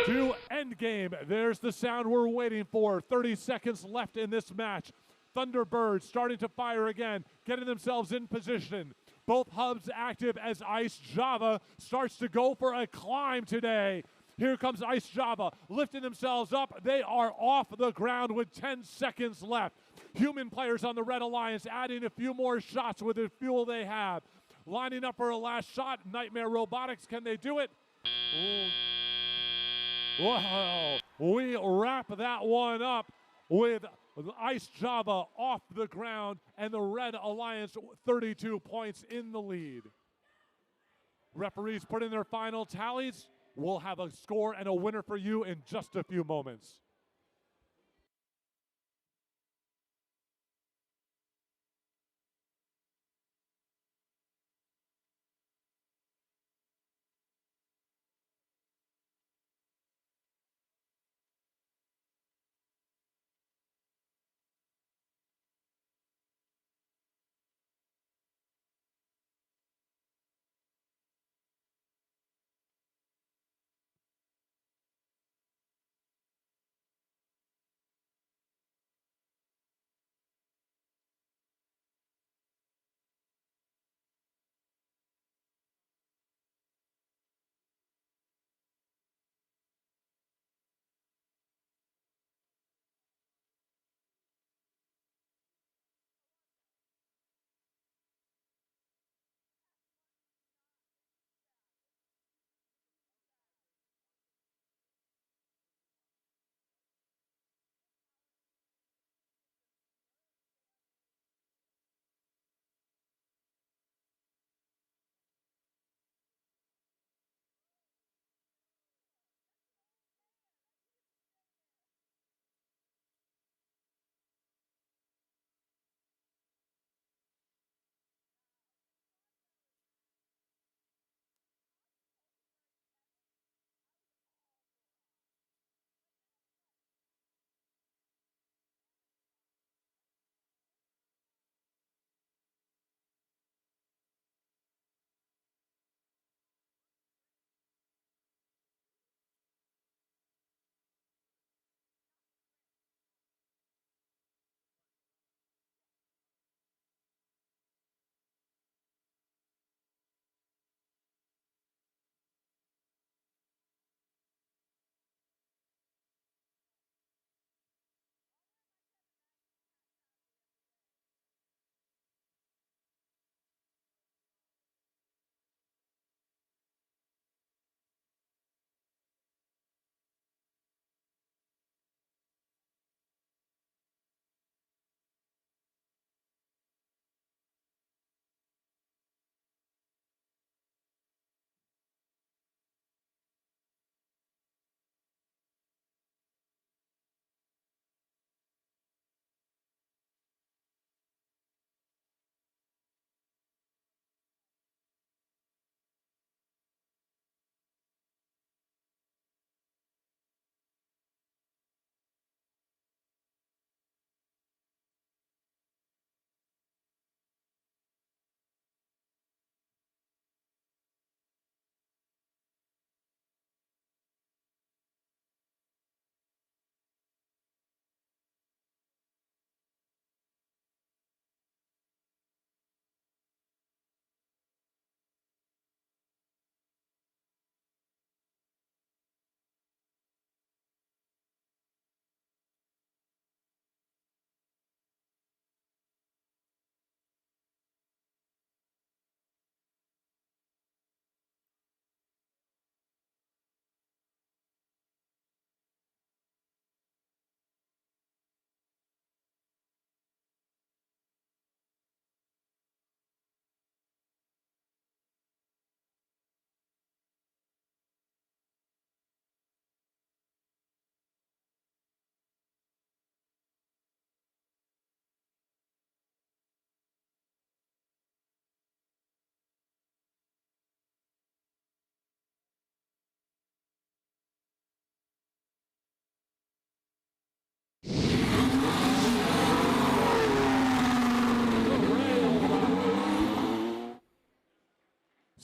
to endgame. There's the sound we're waiting for. 30 seconds left in this match. Thunderbirds starting to fire again, getting themselves in position. Both hubs active as Ice Java starts to go for a climb today. Here comes Ice Java, lifting themselves up. They are off the ground with 10 seconds left. Human players on the Red Alliance adding a few more shots with the fuel they have. Lining up for a last shot. Nightmare Robotics, can they do it? Wow. We wrap that one up with The Ice Java off the ground, and the Red Alliance 32 points in the lead. Referees put in their final tallies. We'll have a score and a winner for you in just a few moments.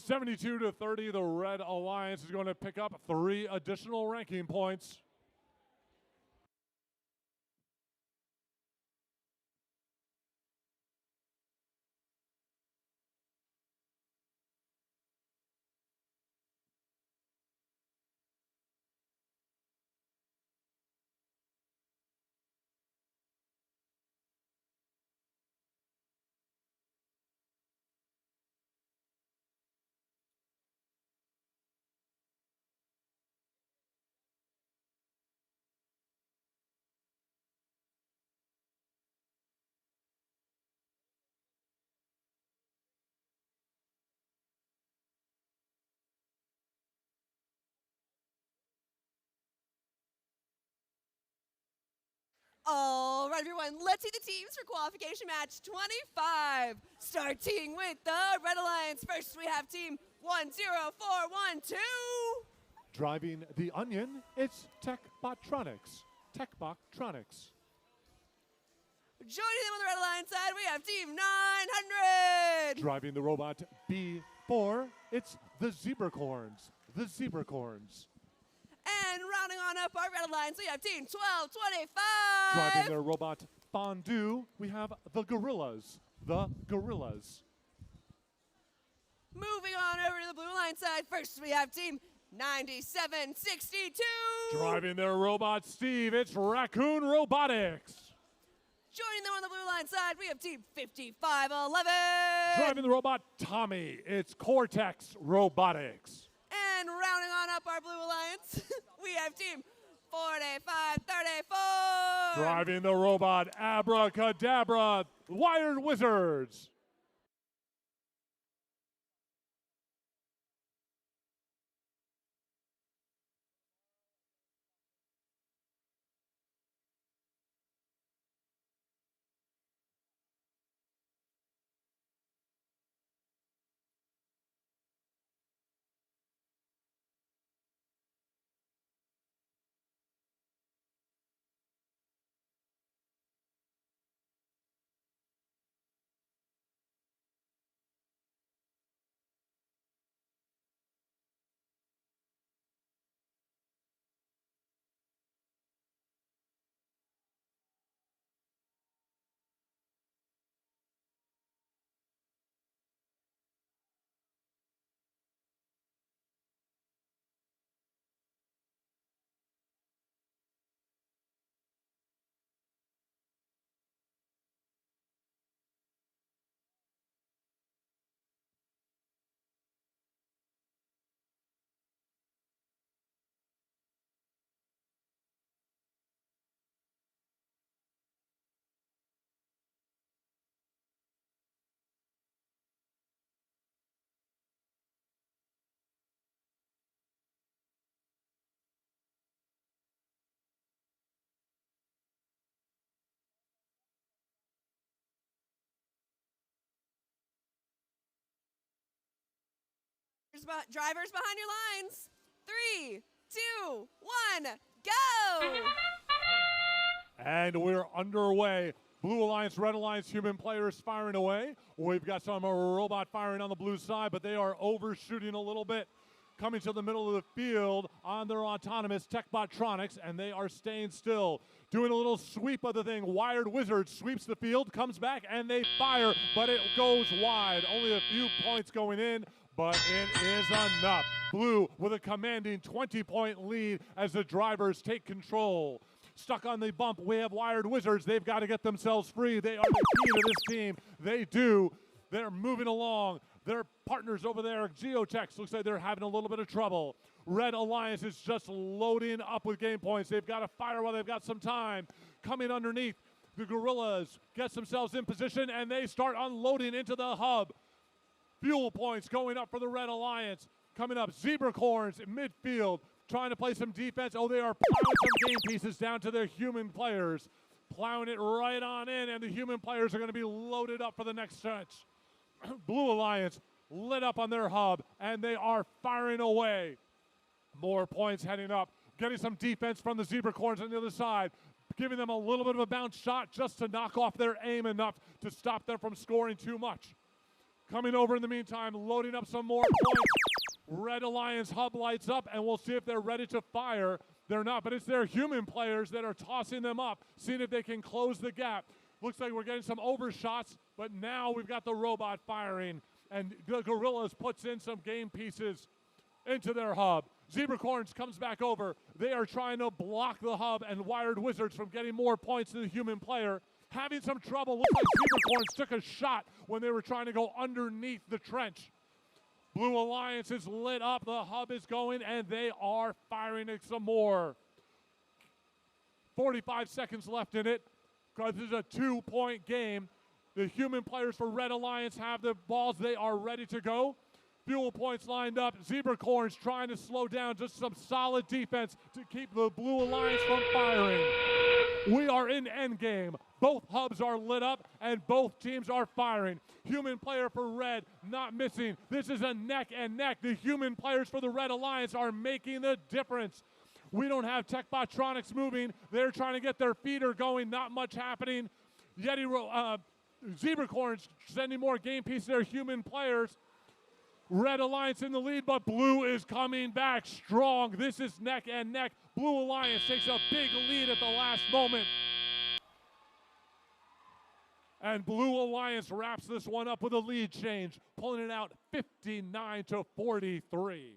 The 72-30, the Red Alliance is going to pick up 3 additional ranking points. All right, everyone, let's see the teams for qualification match 25. Starting with the Red Alliance. First, we have team 10412. Driving the Onion, it's Techbotronics. Techbotronics. Joining them on the Red Alliance side, we have team 900. Driving the robot B4, it's the Zebracorns. The Zebracorns. And rounding on up our Red Alliance, we have team 1225. Driving their robot Fondue, we have the Gorillas. The Gorillas. Moving on over to the Blue Alliance side, first we have team 9762. Driving their robot Steve, it's Raccoon Robotics. Joining them on the Blue Line side, we have team 5511. Driving the robot Tommy, it's Cortex Robotics. And rounding on up our Blue Alliance, we have team 4534. Driving the robot Abracadabra, Wired Wizards. Drivers behind your lines. 3, 2, 1, go! And we're underway. Blue Alliance, Red Alliance, human players firing away. We've got some robot firing on the blue side, but they are overshooting a little bit. Coming to the middle of the field on their autonomous Techbotronics, and they are staying still. Doing a little sweep of the thing. Wired Wizard sweeps the field, comes back, and they fire, but it goes wide. Only a few points going in, but it is enough. Blue with a commanding 20-point lead as the drivers take control. Stuck on the bump, we have Wired Wizards. They've got to get themselves free. They are the key to this team. They do. They're moving along. Their partners over there, Geotech, looks like they're having a little bit of trouble. Red Alliance is just loading up with game points. They've got to fire while they've got some time. Coming underneath, the Gorillas gets themselves in position, and they start unloading into the hub. Fuel points going up for the Red Alliance. Coming up, Zebracorns in midfield, trying to play some defense. Oh, they are plowing some game pieces down to their human players. Plowing it right on in, and the human players are going to be loaded up for the next stretch. Blue Alliance lit up on their hub, and they are firing away. More points heading up. Getting some defense from the Zebracorns on the other side. Giving them a little bit of a bounce shot just to knock off their aim enough to stop them from scoring too much. Coming over in the meantime, loading up some more points. Red Alliance hub lights up, and we'll see if they're ready to fire. They're not, but it's their human players that are tossing them up, seeing if they can close the gap. Looks like we're getting some overshots, but now we've got the robot firing, and the Gorillas puts in some game pieces into their hub. Zebracorns comes back over. They are trying to block the hub and Wired Wizards from getting more points to the human player. Having some trouble. Looks like Zebracorns took a shot when they were trying to go underneath the trench. Blue Alliance is lit up. The hub is going, and they are firing it some more. 45 seconds left in it. This is a 2-point game. The human players for Red Alliance have the balls. They are ready to go. Fuel points lined up. Zebracorns trying to slow down. Just some solid defense to keep the Blue Alliance from firing. We are in endgame. Both hubs are lit up and both teams are firing. Human player for red not missing. This is a neck and neck. The human players for the Red Alliance are making the difference. We don't have Techbotronics moving. They're trying to get their feeder going. Not much happening. Zebracorns sending more game pieces to their human players. Red Alliance in the lead, but Blue is coming back strong. This is neck and neck. Blue Alliance takes a big lead at the last moment. And Blue Alliance wraps this one up with a lead change, pulling it out 59-43.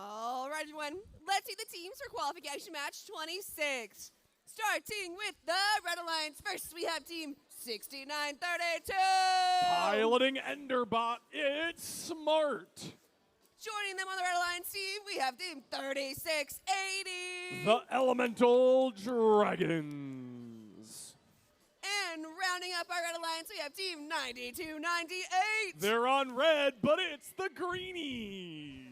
All right, everyone. Let's see the teams for qualification match 26. Starting with the Red Alliance. First, we have team 6932. Piloting Enderbot, it's Smart. Joining them on the Red Alliance team, we have team 3680. The Elemental Dragons. And rounding up our Red Alliance, we have team 9298. They're on red, but it's the Greenies.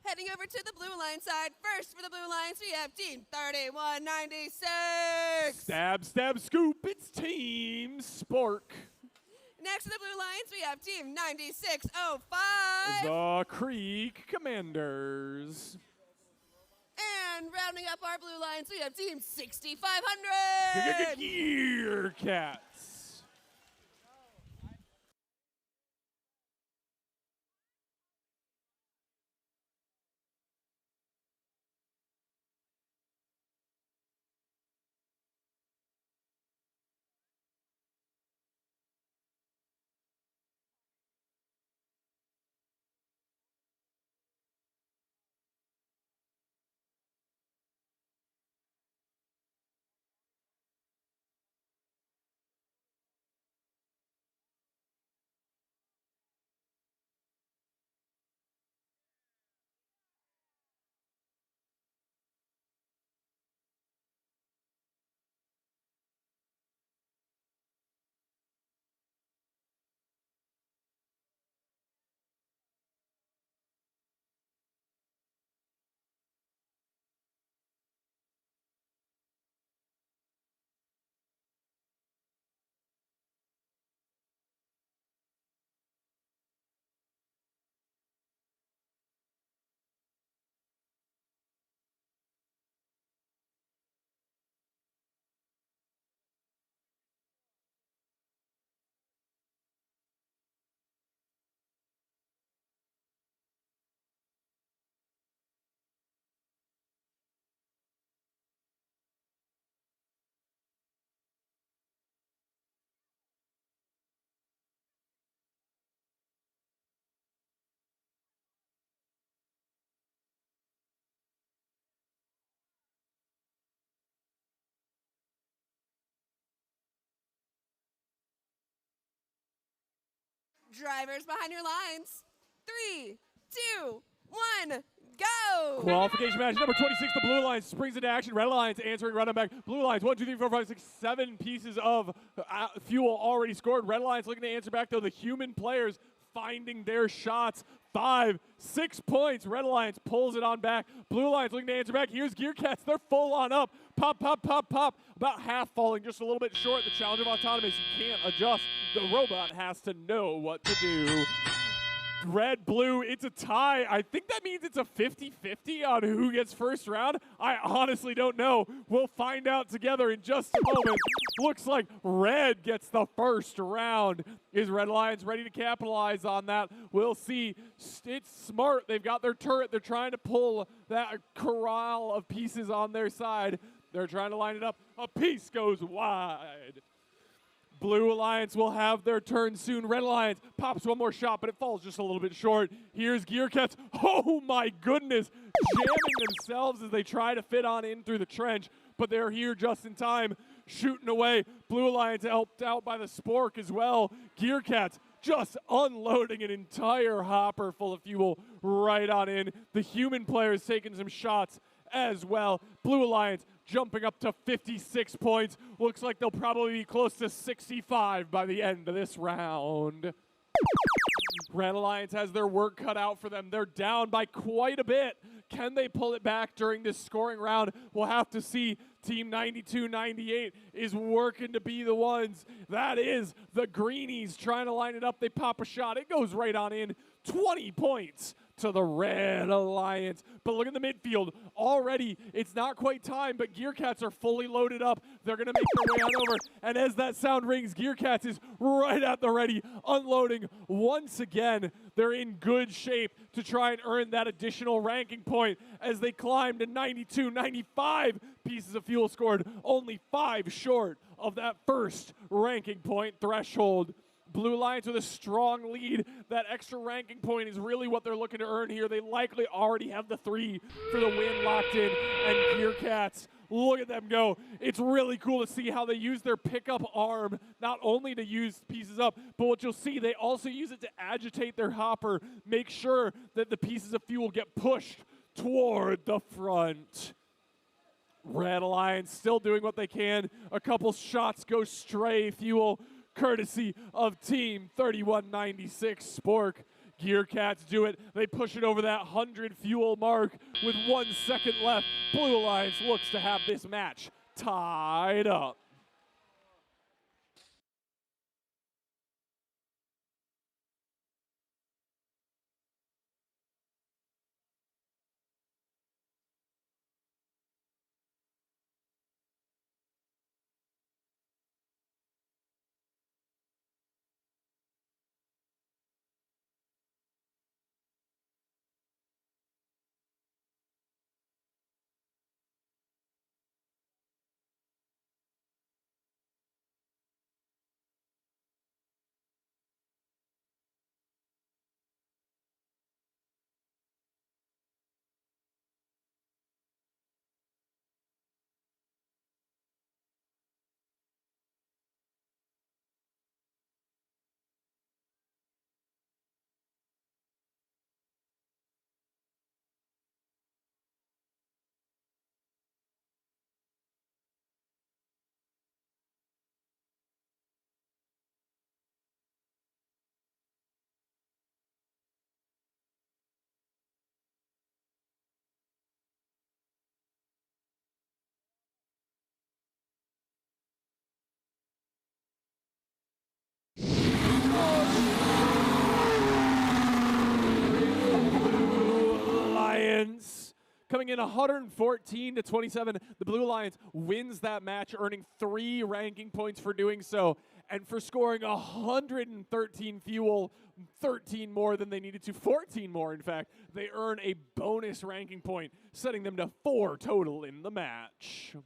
Heading over to the Blue Alliance side. First for the Blue Alliance, we have team 3196. Stab, stab, scoop, it's Team Spork. Next to the Blue Alliance, we have team 9605. The Creek Commanders. And rounding up our Blue Alliance, we have team 6500. Gear Cats. Drivers behind your lines. 3, 2, 1, go! Qualification match number 26, the Blue Alliance springs into action. Red Alliance answering right on back. Blue Alliance, 1, 2, 3, 4, 5, 6, 7 pieces of fuel already scored. Red Alliance looking to answer back, though. The human players finding their shots. 5, 6 points. Red Alliance pulls it on back. Blue Alliance looking to answer back. Here's Gear Cats. They're full on up. Pop, pop, pop, pop. About half falling, just a little bit short. The challenge of autonomous, you can't adjust. The robot has to know what to do. Red, blue, it's a tie. I think that means it's a 50-50 on who gets first round. I honestly don't know. We'll find out together in just a moment. Looks like red gets the first round. Is Red Alliance ready to capitalize on that? We'll see. It's smart. They've got their turret. They're trying to pull that corral of pieces on their side. They're trying to line it up. A piece goes wide. Blue Alliance will have their turn soon. Red Alliance pops one more shot, but it falls just a little bit short. Here's Gear Cats. Oh my goodness. Jamming themselves as they try to fit on in through the trench, but they're here just in time, shooting away. Blue Alliance helped out by the Spork as well. Gear Cats just unloading an entire hopper full of fuel right on in. The human players taking some shots as well. Blue Alliance jumping up to 56 points. Looks like they'll probably be close to 65 by the end of this round. Red Alliance has their work cut out for them. They're down by quite a bit. Can they pull it back during this scoring round? We'll have to see. Team 92-98 is working to be the ones. That is the Greenies trying to line it up. They pop a shot. It goes right on in. 20 points to the Red Alliance. But look at the midfield. Already, it's not quite time, but Gearcats are fully loaded up. They're going to make their way on over. And as that sound rings, Gearcats is right at the ready, unloading once again. They're in good shape to try and earn that additional ranking point as they climb to 92, 95 pieces of fuel scored, only 5 short of that first ranking point threshold. Blue Lions with a strong lead. That extra ranking point is really what they're looking to earn here. They likely already have the 3 for the win locked in. And Gearcats, look at them go. It's really cool to see how they use their pickup arm, not only to use pieces up, but what you'll see, they also use it to agitate their hopper, make sure that the pieces of fuel get pushed toward the front. Red Alliance still doing what they can. A couple shots go stray. Fuel courtesy of Team 3196 Spork. Gearcats do it. They push it over that 100 fuel mark with 1 second left. Blue Alliance looks to have this match tied up. Alliance coming in 114 to 27. The Blue Alliance wins that match, earning 3 ranking points for doing so, and for scoring 113 fuel, 13 more than they needed to, 14 more in fact. They earn a bonus ranking point, setting them to 4 total in the match.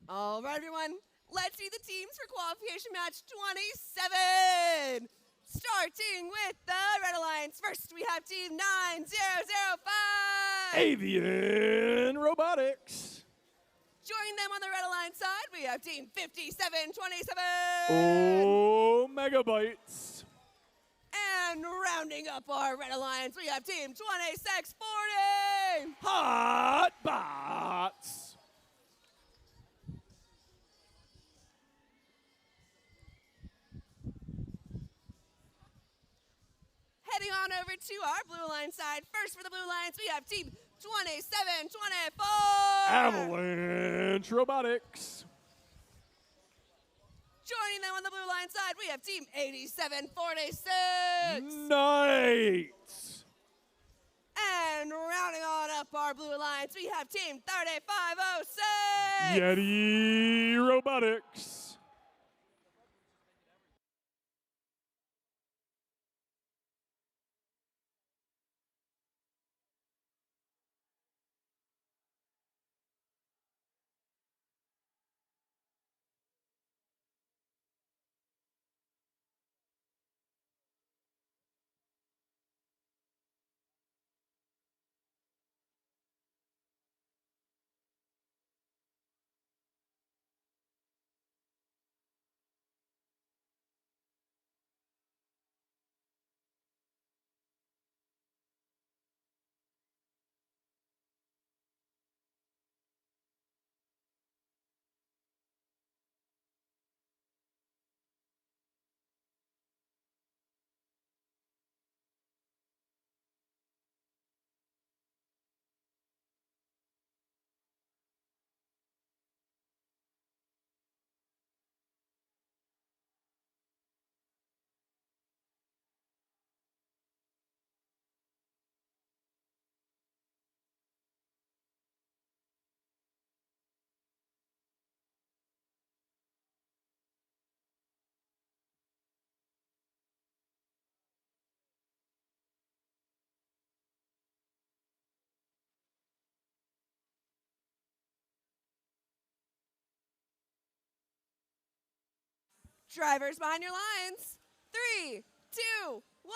All right, everyone. Let's see the teams for qualification match 27. Starting with the Red Alliance. First, we have team 9005. Avian Robotics. Joining them on the Red Alliance side, we have team 5727. Oh, Megabytes. And rounding up our Red Alliance, we have team 2640. Hot Bots. Heading on over to our Blue Alliance side. First for the Blue Alliance, we have team 2724. Avalanche Robotics. Joining them on the Blue Alliance side, we have team 8746. Knights. And rounding on up our Blue Alliance, we have team 3506. Yeti Robotics. Drivers behind your lines. 3, 2, 1,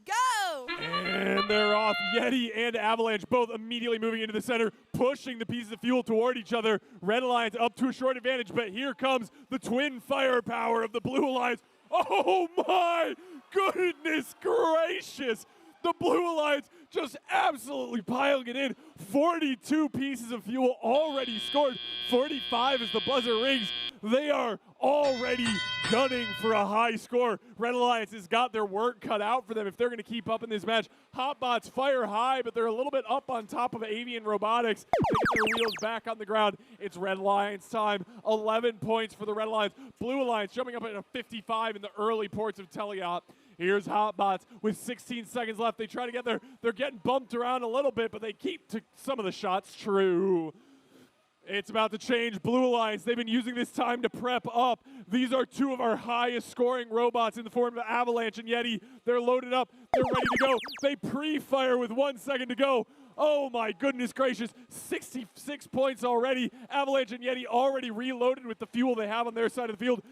go! And they're off. Yeti and Avalanche both immediately moving into the center, pushing the pieces of fuel toward each other. Red Alliance up to a short advantage, but here comes the twin firepower of the Blue Alliance. Oh my goodness gracious! The Blue Alliance just absolutely piling it in. 42 pieces of fuel already scored. 45 as the buzzer rings. They are already gunning for a high score. Red Alliance has got their work cut out for them if they're going to keep up in this match. Hotbots fire high, but they're a little bit up on top of Avian Robotics. They get their wheels back on the ground. It's Red Alliance time. 11 points for the Red Alliance. Blue Alliance jumping up at a 55 in the early ports of Teliot. Here's Hotbots with 16 seconds left. They try to get there. They're getting bumped around a little bit, but they keep to some of the shots true. It's about to change. Blue Alliance, they've been using this time to prep up. These are two of our highest scoring robots in the form of Avalanche and Yeti. They're loaded up. They're ready to go. They pre-fire with 1 second to go. Oh my goodness gracious, 66 points already. Avalanche and Yeti already reloaded with the fuel they have on their side of the field.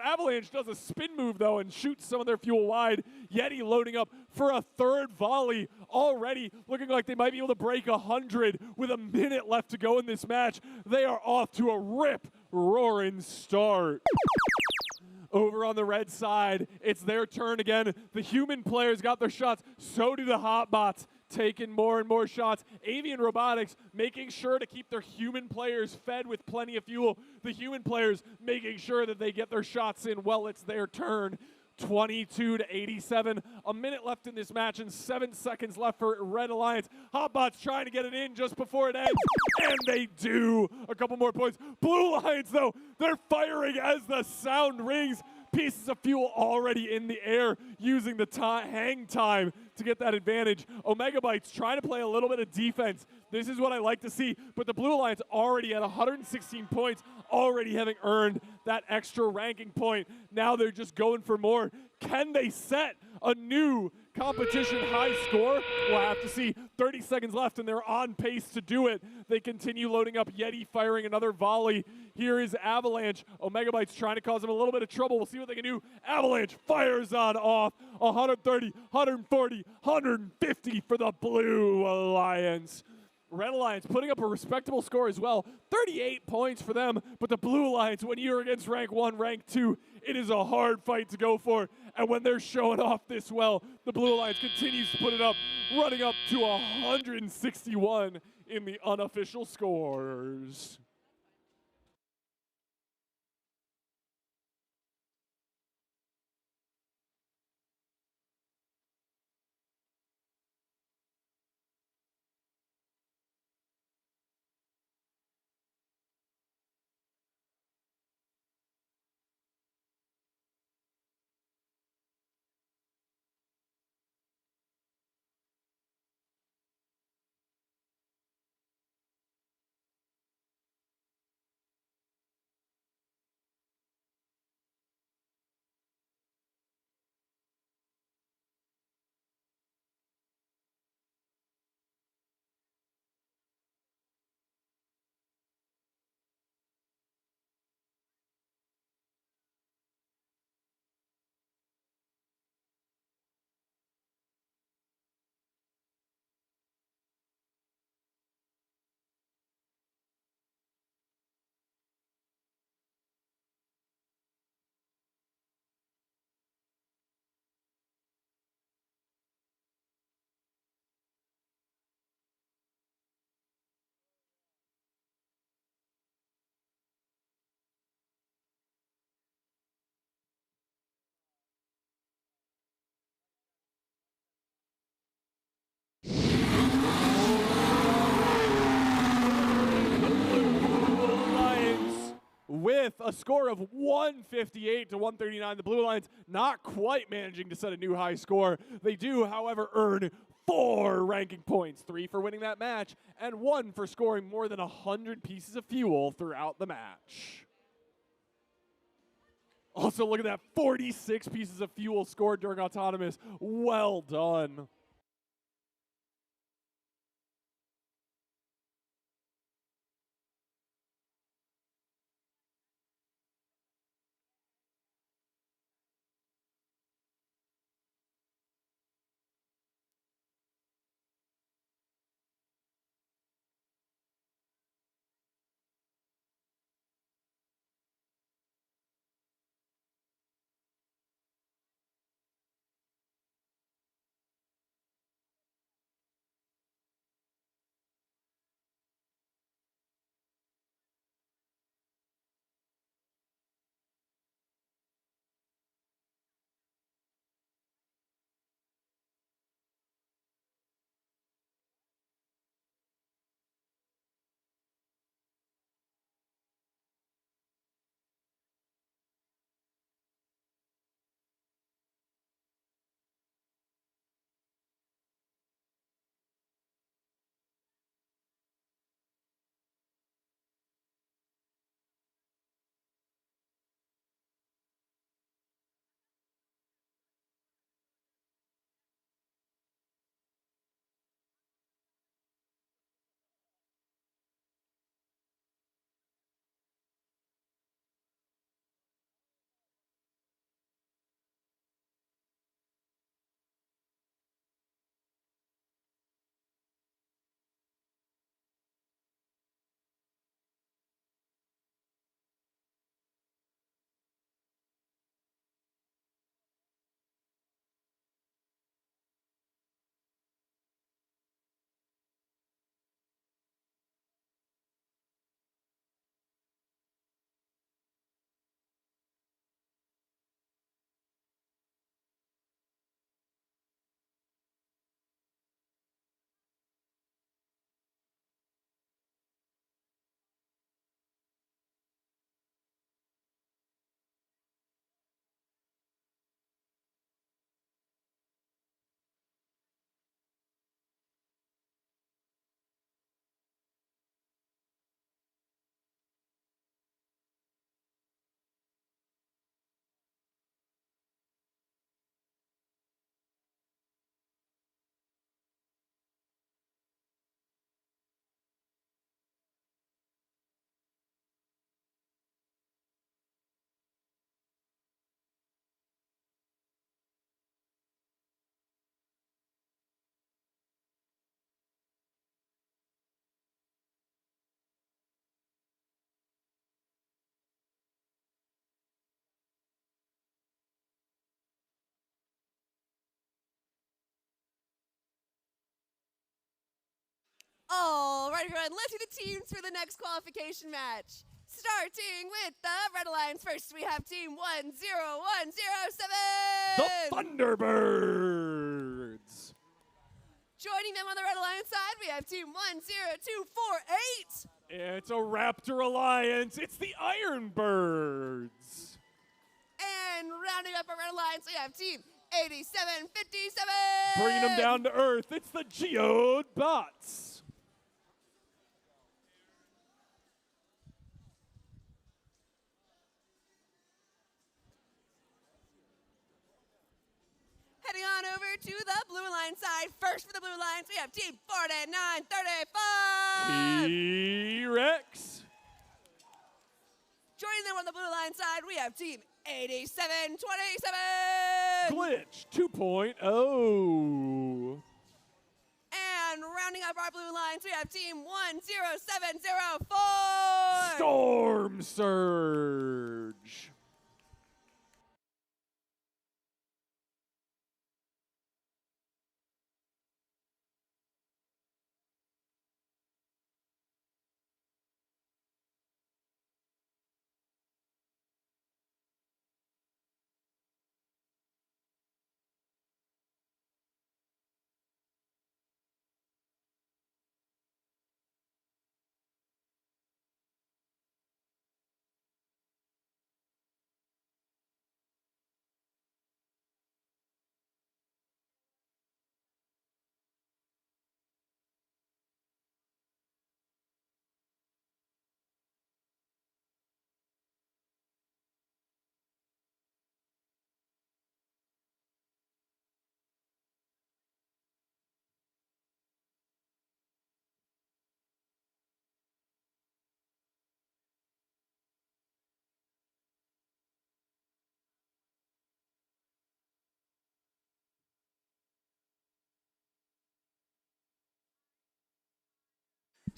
Avalanche does a spin move though and shoots some of their fuel wide. Yeti loading up for a third volley already, looking like they might be able to break 100 with a minute left to go in this match. They are off to a rip-roaring start. Over on the red side, it's their turn again. The human players got their shots, so do the Hotbots. Taking more and more shots. Avian Robotics making sure to keep their human players fed with plenty of fuel. The human players making sure that they get their shots in while it's their turn. 22-87. A minute left in this match and 7 seconds left for Red Alliance. Hotbots trying to get it in just before it ends. And they do. A couple more points. Blue Alliance, though, they're firing as the sound rings. Pieces of fuel already in the air, using the hang time to get that advantage. Omegabytes trying to play a little bit of defense. This is what I like to see, but the Blue Alliance already at 116 points, already having earned that extra ranking point. Now they're just going for more. Can they set a new competition high score. We'll have to see. 30 seconds left, and they're on pace to do it. They continue loading up. Yeti firing another volley. Here is Avalanche. Omegabytes trying to cause them a little bit of trouble. We'll see what they can do. Avalanche fires on off. 130, 140, 150 for the Blue Alliance. Red Alliance putting up a respectable score as well. 38 points for them, but the Blue Alliance, when you're against rank 1, rank 2, it is a hard fight to go for. And when they're showing off this well, the Blue Alliance continues to put it up, running up to 161 in the unofficial scores. With a score of 158 to 139, the Blue Alliance not quite managing to set a new high score. They do, however, earn 4 ranking points, 3 for winning that match, and 1 for scoring more than 100 pieces of fuel throughout the match. Also, look at that, 46 pieces of fuel scored during Autonomous. Well done. All right, everyone, let's see the teams for the next qualification match. Starting with the Red Alliance. First, we have team 10107. The Thunderbirds. Joining them on the Red Alliance side, we have team 10248. It's a Raptor Alliance. It's the Ironbirds. And rounding up our Red Alliance, we have team 8757. Bringing them down to earth, it's the Geode Bots. Heading on over to the Blue Alliance side. First for the Blue Alliance, we have team 4935. T-Rex. Joining them on the Blue Alliance side, we have team 8727. Glitch 2.0. And rounding up our Blue Alliance, we have team 10704. Storm Surge.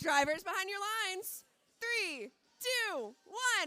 Drivers behind your lines. 3, 2,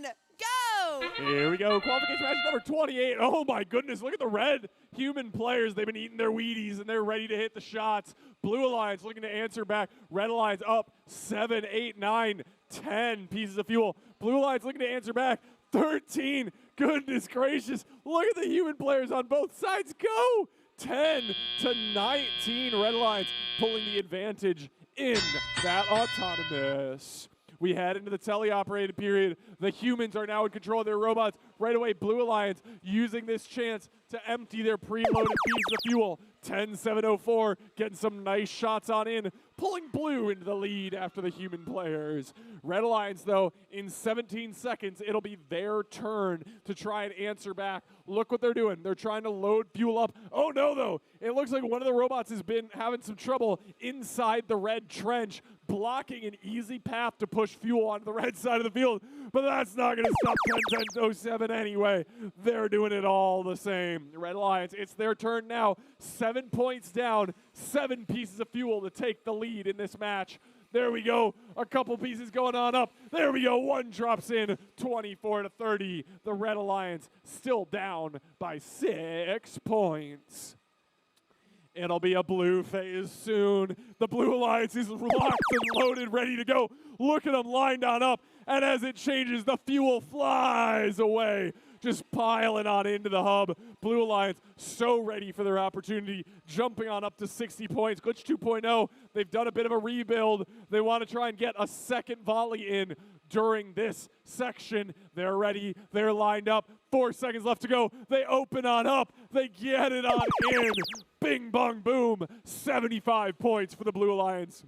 1, go! Here we go. Qualification match number 28. Oh my goodness, look at the red human players. They've been eating their Wheaties and they're ready to hit the shots. Blue Alliance looking to answer back. Red Alliance up 7, 8, 9, 10 pieces of fuel. Blue Alliance looking to answer back 13. Goodness gracious. Look at the human players on both sides go. 10 to 19. Red Alliance pulling the advantage in that autonomous. We head into the teleoperated period. The humans are now in control of their robots. Right away, Blue Alliance using this chance to empty their preloaded pieces of fuel. 10-704, getting some nice shots on in, pulling Blue into the lead after the human players. Red Alliance, though, in 17 seconds, it'll be their turn to try and answer back. Look what they're doing. They're trying to load fuel up. Oh, no, though. It looks like one of the robots has been having some trouble inside the red trench, blocking an easy path to push fuel onto the red side of the field. But that's not going to stop 10-10-07 anyway. They're doing it all the same. Red Alliance, it's their turn now. 7 points down, 7 pieces of fuel to take the lead in this match. There we go. A couple pieces going on up. There we go. One drops in, 24-30. The Red Alliance still down by 6 points. It'll be a blue phase soon. The Blue Alliance is locked and loaded, ready to go. Look at them lined on up. And as it changes, the fuel flies away, just piling on into the hub. Blue Alliance so ready for their opportunity, jumping on up to 60 points. Glitch 2.0, they've done a bit of a rebuild. They want to try and get a second volley in during this section. They're ready, they're lined up. 4 seconds left to go. They open on up, they get it on in. Bing, bong, boom, 75 points for the Blue Alliance.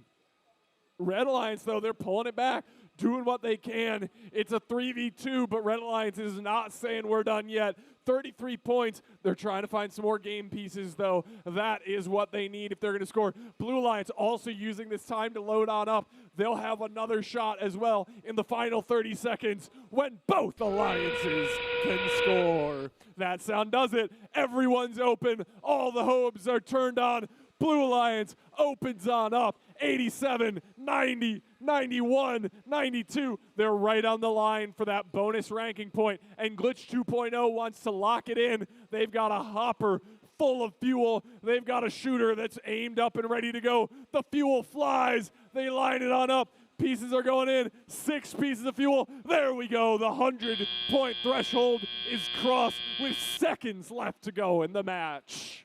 Red Alliance, though, they're pulling it back, doing what they can. It's a 3v2, but Red Alliance is not saying we're done yet. 33 points. They're trying to find some more game pieces, though. That is what they need if they're going to score. Blue Alliance also using this time to load on up. They'll have another shot as well in the final 30 seconds when both alliances can score. That sound does it. Everyone's open. All the hopes are turned on. Blue Alliance opens on up. 87, 90, 91, 92. They're right on the line for that bonus ranking point. And Glitch 2.0 wants to lock it in. They've got a hopper full of fuel. They've got a shooter that's aimed up and ready to go. The fuel flies. They line it on up. Pieces are going in. 6 pieces of fuel. There we go. The 100-point threshold is crossed with seconds left to go in the match.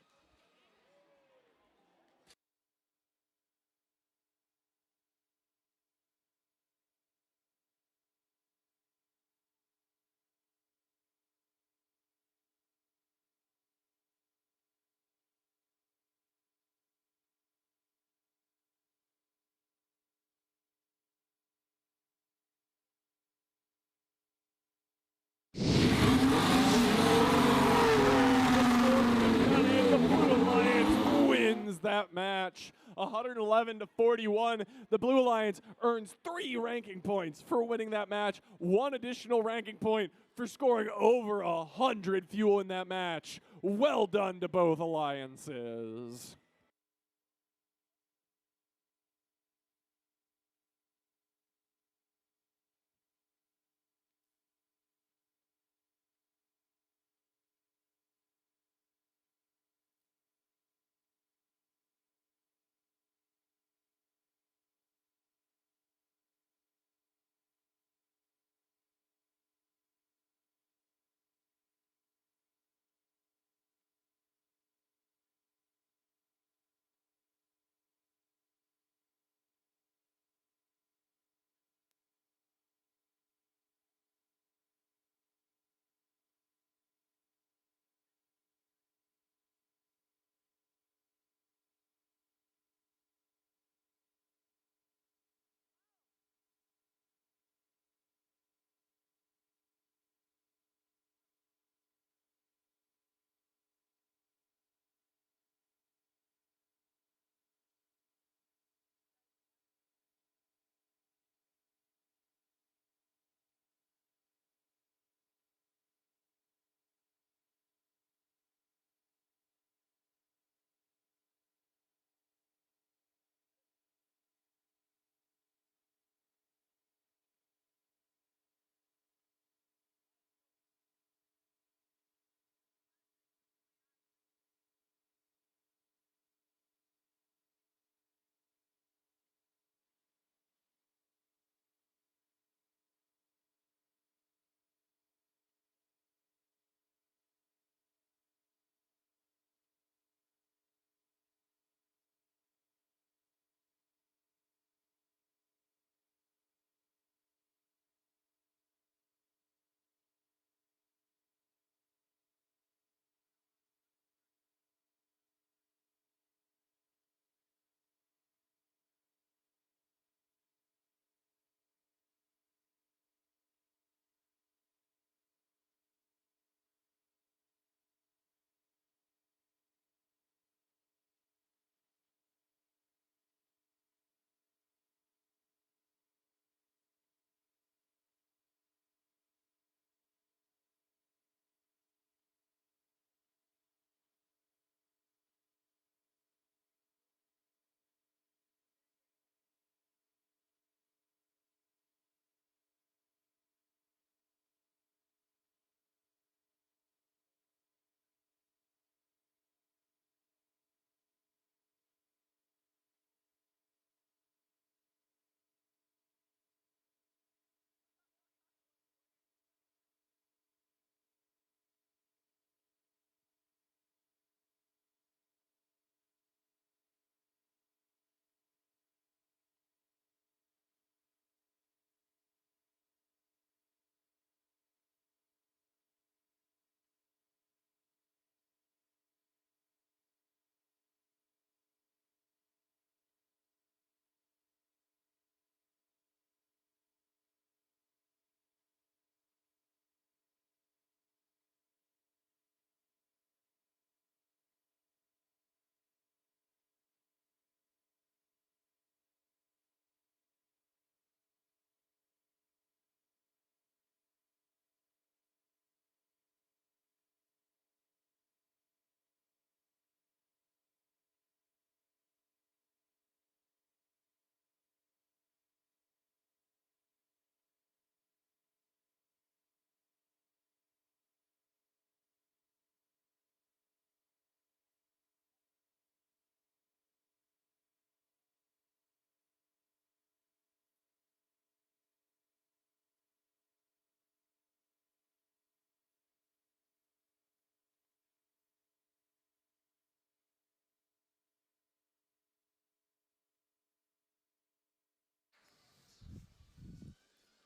That match 111-41. The Blue Alliance earns 3 ranking points for winning that match, 1 additional ranking point for scoring over 100 fuel in that match. Well done to both alliances.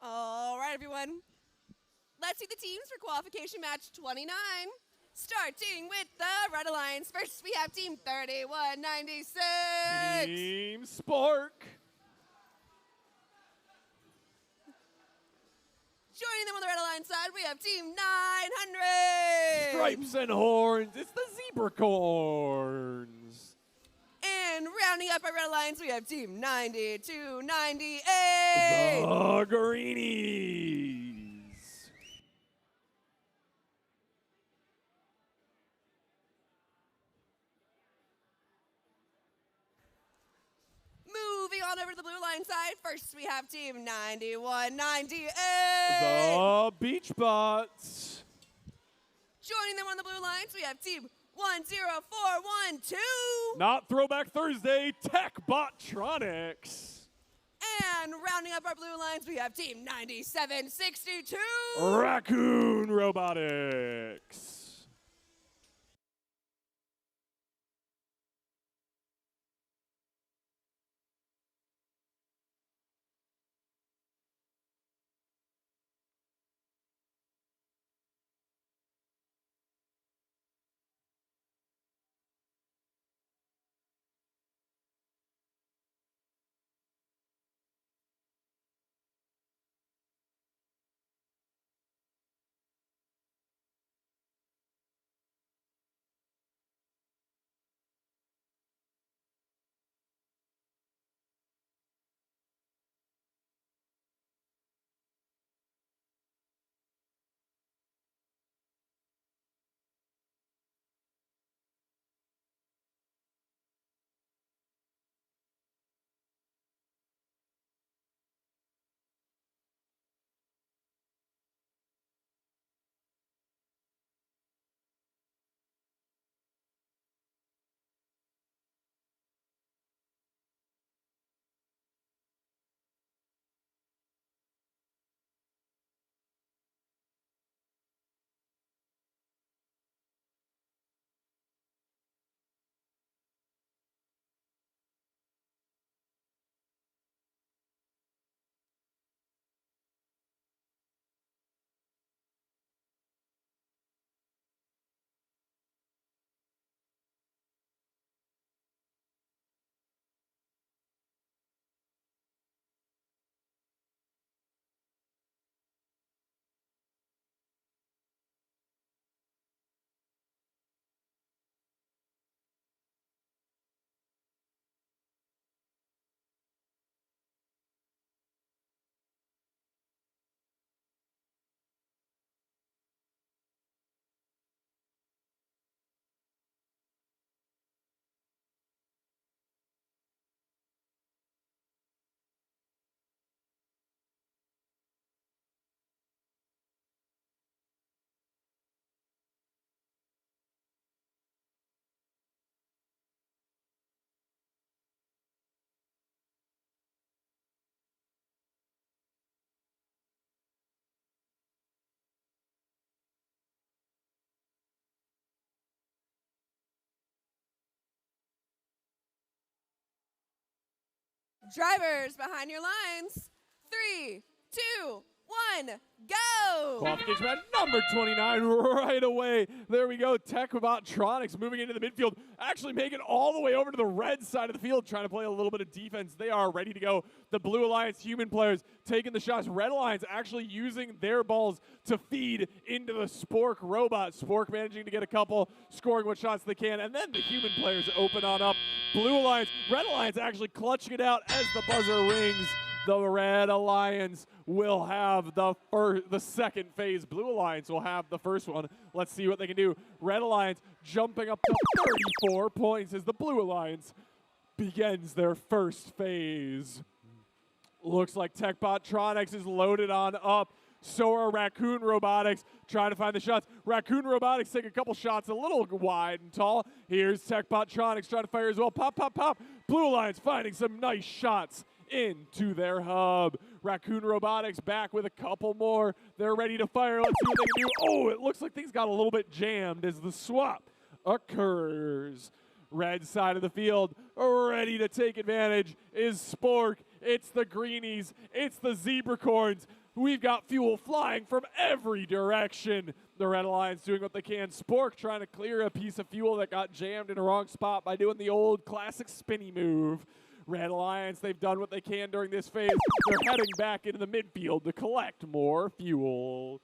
All right, everyone. Let's see the teams for qualification match 29. Starting with the Red Alliance. First, we have Team 3196. Team Spork. Joining them on the Red Alliance side, we have Team 900. Stripes and horns. It's the Zebracorns. And rounding up our Red Alliance, we have Team 9298. The Greenies. Moving on over to the Blue Line side, first we have Team 9198. The Beach Bots. Joining them on the Blue Lines, we have Team 10412. Not Throwback Thursday, Tech Botronics. And rounding up our Blue Lines, we have Team 9762. Raccoon Robotics. Drivers behind your lines. 3, 2, 1, go! Qualification match number 29 right away. There we go. Tech Botronics moving into the midfield, actually making it all the way over to the red side of the field, trying to play a little bit of defense. They are ready to go. The Blue Alliance human players taking the shots. Red Alliance actually using their balls to feed into the Spork robot. Spork managing to get a couple, scoring what shots they can, and then the human players open on up. Blue Alliance, Red Alliance actually clutching it out as the buzzer rings. The Red Alliance will have the second phase. Blue Alliance will have the first one. Let's see what they can do. Red Alliance jumping up to 34 points as the Blue Alliance begins their first phase. Looks like Tech Botronics is loaded on up. So are Raccoon Robotics trying to find the shots. Raccoon Robotics take a couple shots a little wide and tall. Here's Tech Botronics trying to fire as well. Pop, pop, pop. Blue Alliance finding some nice shots into their hub. Raccoon Robotics back with a couple more. They're ready to fire. Let's see what they can do. Oh, it looks like things got a little bit jammed as the swap occurs. Red side of the field, ready to take advantage is Spork. It's the Greenies. It's the Zebracorns. We've got fuel flying from every direction. The Red Alliance doing what they can. Spork trying to clear a piece of fuel that got jammed in a wrong spot by doing the old classic spinny move. Red Alliance, they've done what they can during this phase. They're heading back into the midfield to collect more fuel.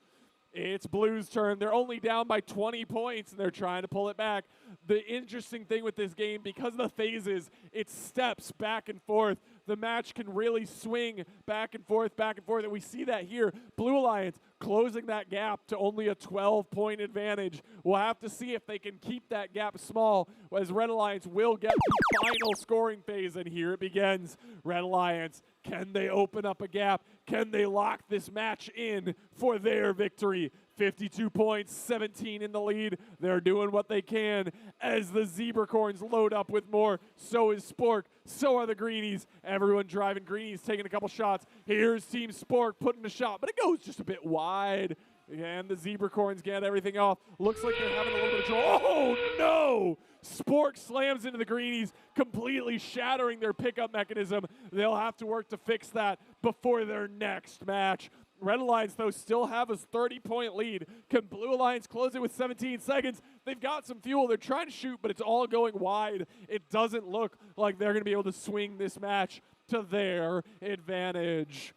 It's Blue's turn. They're only down by 20 points, and they're trying to pull it back. The interesting thing with this game, because of the phases, it steps back and forth. The match can really swing back and forth, and we see that here. Blue Alliance closing that gap to only a 12-point advantage. We'll have to see if they can keep that gap small, as Red Alliance will get the final scoring phase, and here it begins. Red Alliance, can they open up a gap? Can they lock this match in for their victory? 52 points, 17 in the lead. They're doing what they can as the Zebracorns load up with more. So is Spork. So are the Greenies. Everyone driving. Greenies taking a couple shots. Here's Team Spork putting a shot, but it goes just a bit wide. And the Zebracorns get everything off. Looks like they're having a little bit of trouble. Oh, no! Spork slams into the Greenies, completely shattering their pickup mechanism. They'll have to work to fix that before their next match. Red Alliance, though, still have a 30-point lead. Can Blue Alliance close it with 17 seconds? They've got some fuel. They're trying to shoot, but it's all going wide. It doesn't look like they're going to be able to swing this match to their advantage.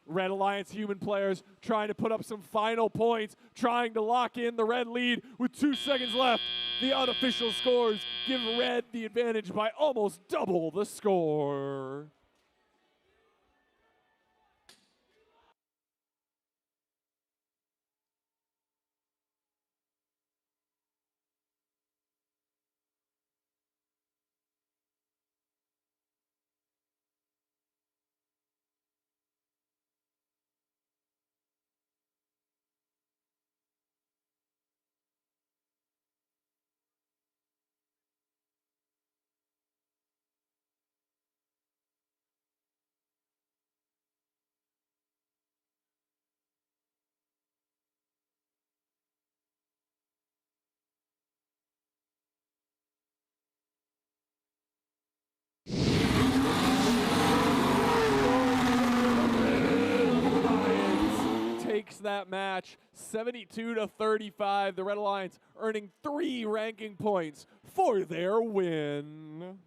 Red Alliance human players trying to put up some final points, trying to lock in the red lead with 2 seconds left. The unofficial scores give Red the advantage by almost double the score. Takes that match 72-35. The Red Alliance earning 3 ranking points for their win.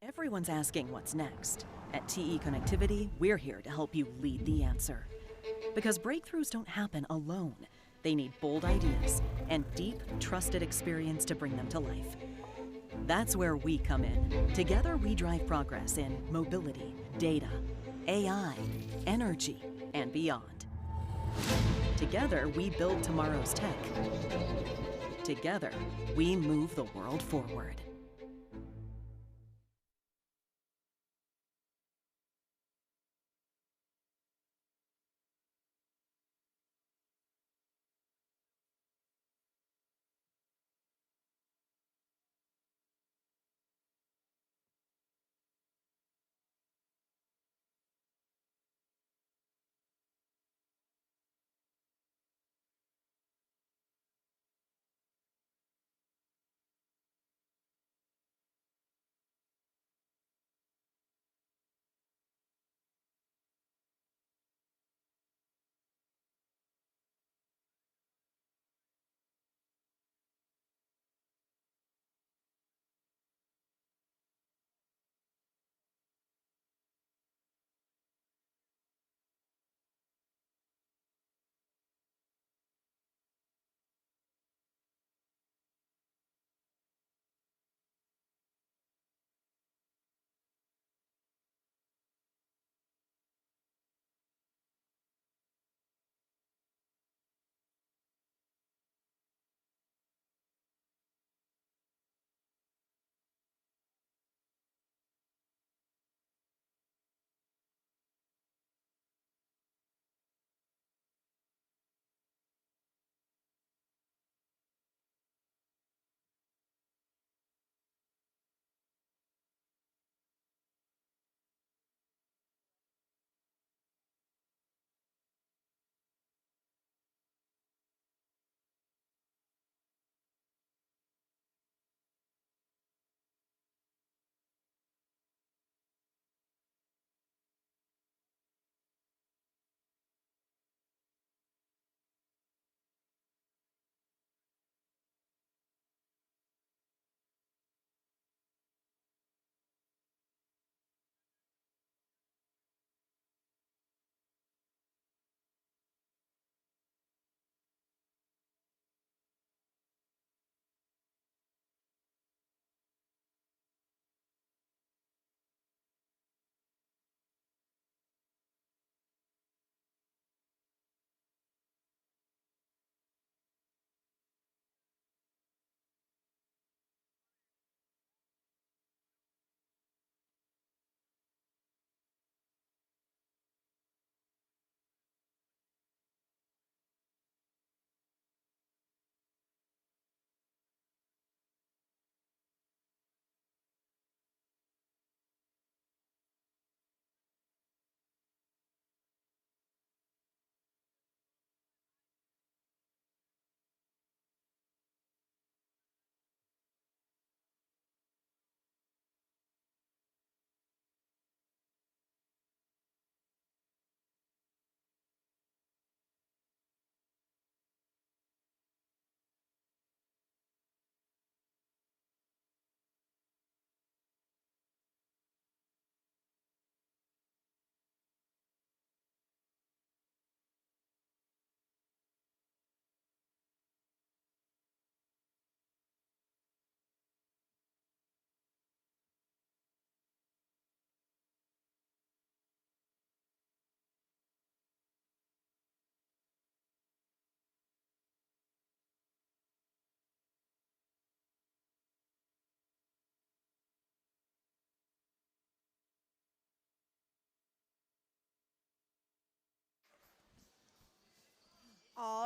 Everyone's asking what's next. At TE Connectivity, we're here to help you lead the answer. Because breakthroughs don't happen alone. They need bold ideas and deep, trusted experience to bring them to life. That's where we come in. Together, we drive progress in mobility, data, AI, energy, and beyond. Together, we build tomorrow's tech. Together, we move the world forward.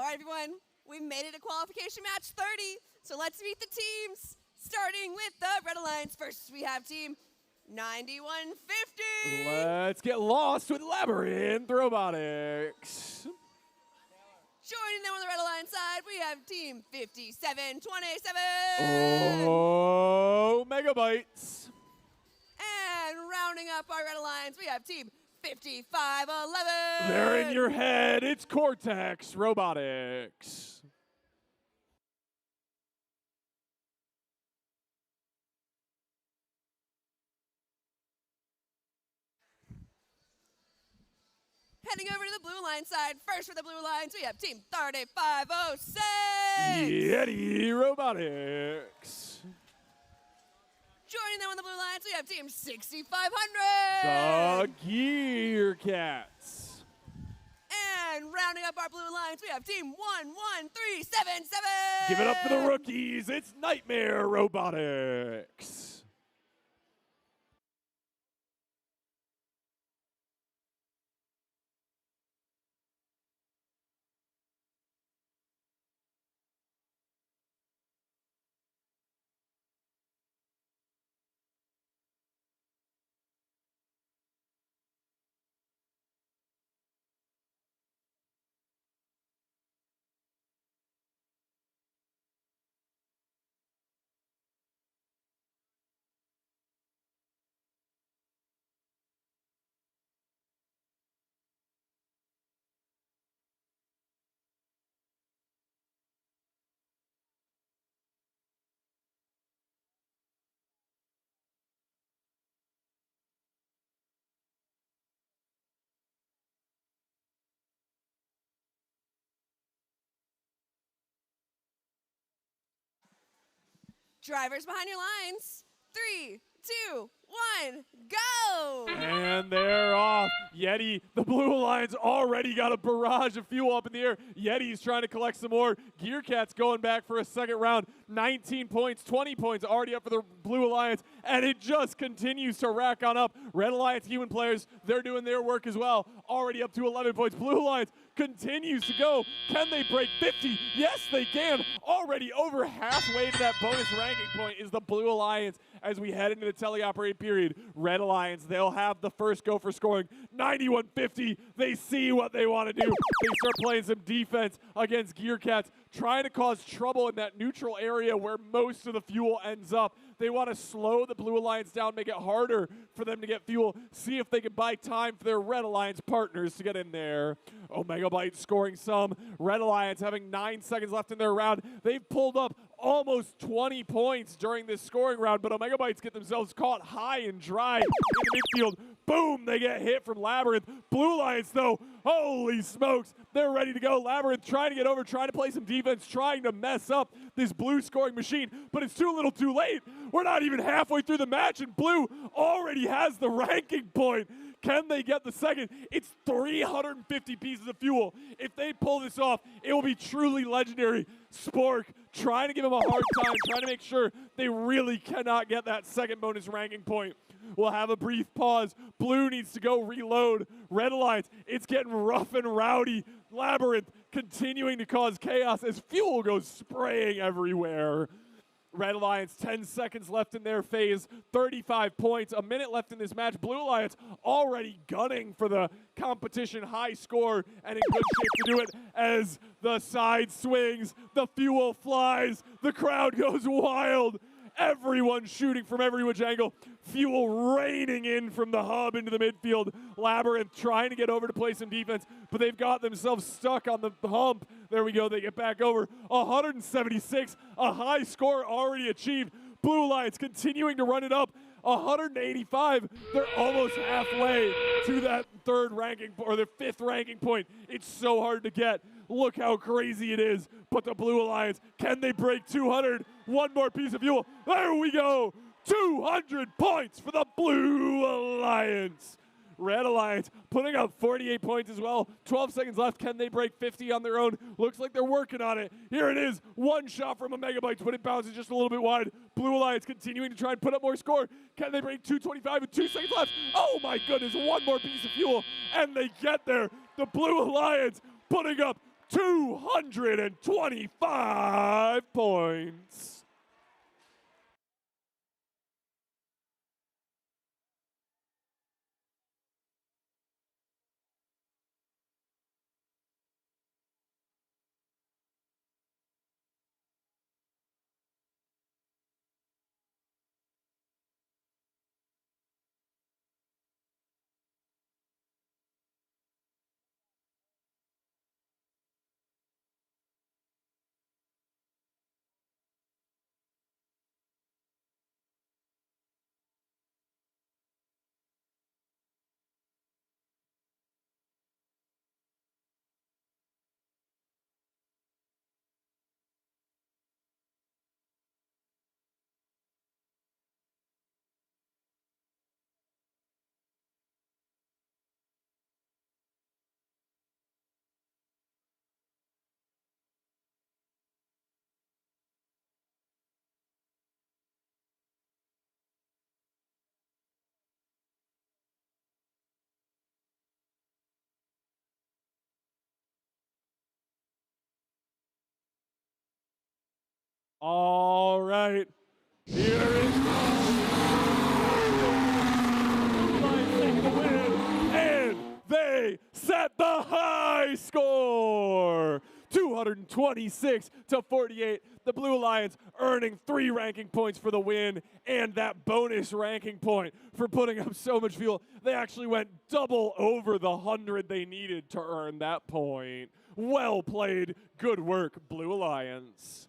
right, everyone, we made it to qualification match 30, so let's meet the teams. Starting with the Red Alliance, first we have team 9150. Let's get lost with Labyrinth Robotics. Joining them on the Red Alliance side, we have team 5727. Oh, Megabytes. And rounding up our Red Alliance, we have team 5511. They're in your head. It's Cortex Robotics. Heading over to the Blue Alliance side, first for the Blue Alliance, we have team 3506. Yeti Robotics. Joining them on the Blue Alliance, we have team 6500. The Gear Cats. And rounding up our Blue Alliance, we have team 11377. Give it up for the rookies. It's Nightmare Robotics. Drivers behind your lines. 3, 2, 1, go! And they're off. Yeti, the Blue Alliance already got a barrage of fuel up in the air. Yeti's trying to collect some more. Gear Cat's going back for a second round. 19 points, 20 points already up for the Blue Alliance, and it just continues to rack on up. Red Alliance human players, they're doing their work as well. Already up to 11 points. Blue Alliance continues to go. Can they break 50? Yes, they can. Already over halfway to that bonus ranking point is the Blue Alliance as we head into the teleoperated period. Red Alliance, they'll have the first go for scoring. 91-50. They see what they want to do. They start playing some defense against Gear Cats, trying to cause trouble in that neutral area where most of the fuel ends up. They want to slow the Blue Alliance down, make it harder for them to get fuel, see if they can buy time for their Red Alliance partners to get in there. Omega Byte scoring some. Red Alliance having 9 seconds left in their round. They've pulled up almost 20 points during this scoring round, but Omega Bytes get themselves caught high and dry in the midfield. Boom, they get hit from Labyrinth. Blue Alliance, though, holy smokes, they're ready to go. Labyrinth trying to get over, trying to play some defense, trying to mess up this Blue scoring machine, but it's too little too late. We're not even halfway through the match, and Blue already has the ranking point. Can they get the second? It's 350 pieces of fuel. If they pull this off, it will be truly legendary. Spork trying to give them a hard time, trying to make sure they really cannot get that second bonus ranking point. We'll have a brief pause. Blue needs to go reload. Red Alliance, it's getting rough and rowdy. Labyrinth continuing to cause chaos as fuel goes spraying everywhere. Red Alliance, 10 seconds left in their phase, 35 points, a minute left in this match. Blue Alliance already gunning for the competition high score and in good shape to do it as the side swings, the fuel flies, the crowd goes wild. Everyone shooting from every which angle. Fuel raining in from the hub into the midfield. Labyrinth trying to get over to play some defense, but they've got themselves stuck on the hump. There we go. They get back over. 176, a high score already achieved. Blue Alliance continuing to run it up. 185. They're almost halfway to that third ranking or the fifth ranking point. It's so hard to get. Look how crazy it is. But the Blue Alliance, can they break 200? One more piece of fuel. There we go. 200 points for the Blue Alliance. Red Alliance putting up 48 points as well. 12 seconds left. Can they break 50 on their own? Looks like they're working on it. Here it is. One shot from a Megabytes, but it bounces just a little bit wide. Blue Alliance continuing to try and put up more score. Can they break 225 with 2 seconds left? Oh my goodness, one more piece of fuel, and they get there. The Blue Alliance putting up 225 points. All right. Here is taking the win, and they set the high score. 226 to 48. The Blue Alliance earning 3 ranking points for the win and that bonus ranking point for putting up so much fuel. They actually went double over the 100 they needed to earn that point. Well played. Good work, Blue Alliance.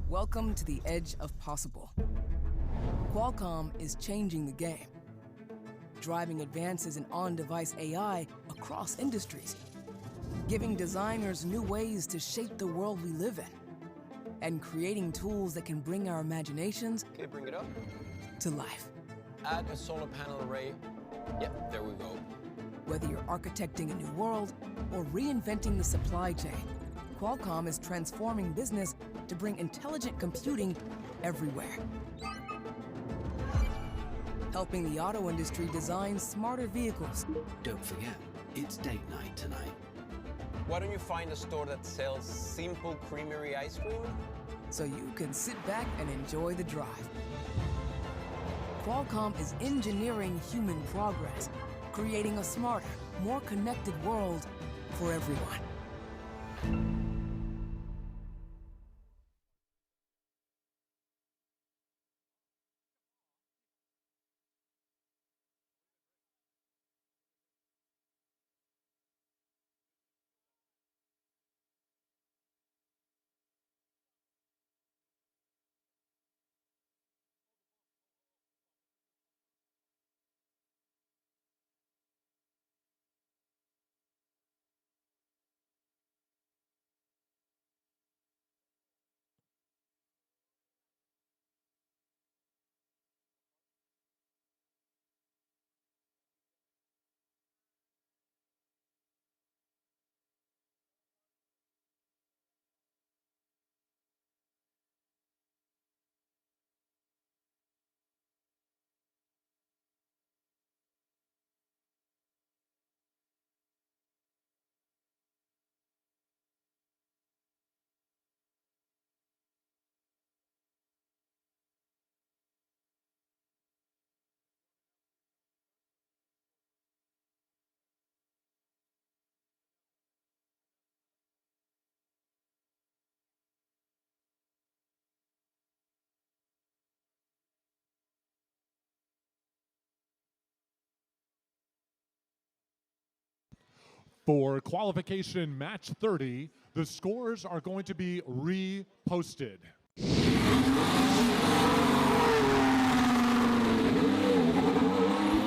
Welcome to the edge of possible. Qualcomm is changing the game, driving advances in on-device AI across industries, giving designers new ways to shape the world we live in, and creating tools that can bring our imaginations Okay, bring it up. to life. Add a solar panel array. Yep, there we go. Whether you're architecting a new world or reinventing the supply chain, Qualcomm is transforming business to bring intelligent computing everywhere. Helping the auto industry design smarter vehicles. Don't forget, it's date night tonight. Why don't you find a store that sells simple creamery ice cream? So you can sit back and enjoy the drive. Qualcomm is engineering human progress, creating a smarter, more connected world for everyone. For qualification match 30, the scores are going to be reposted.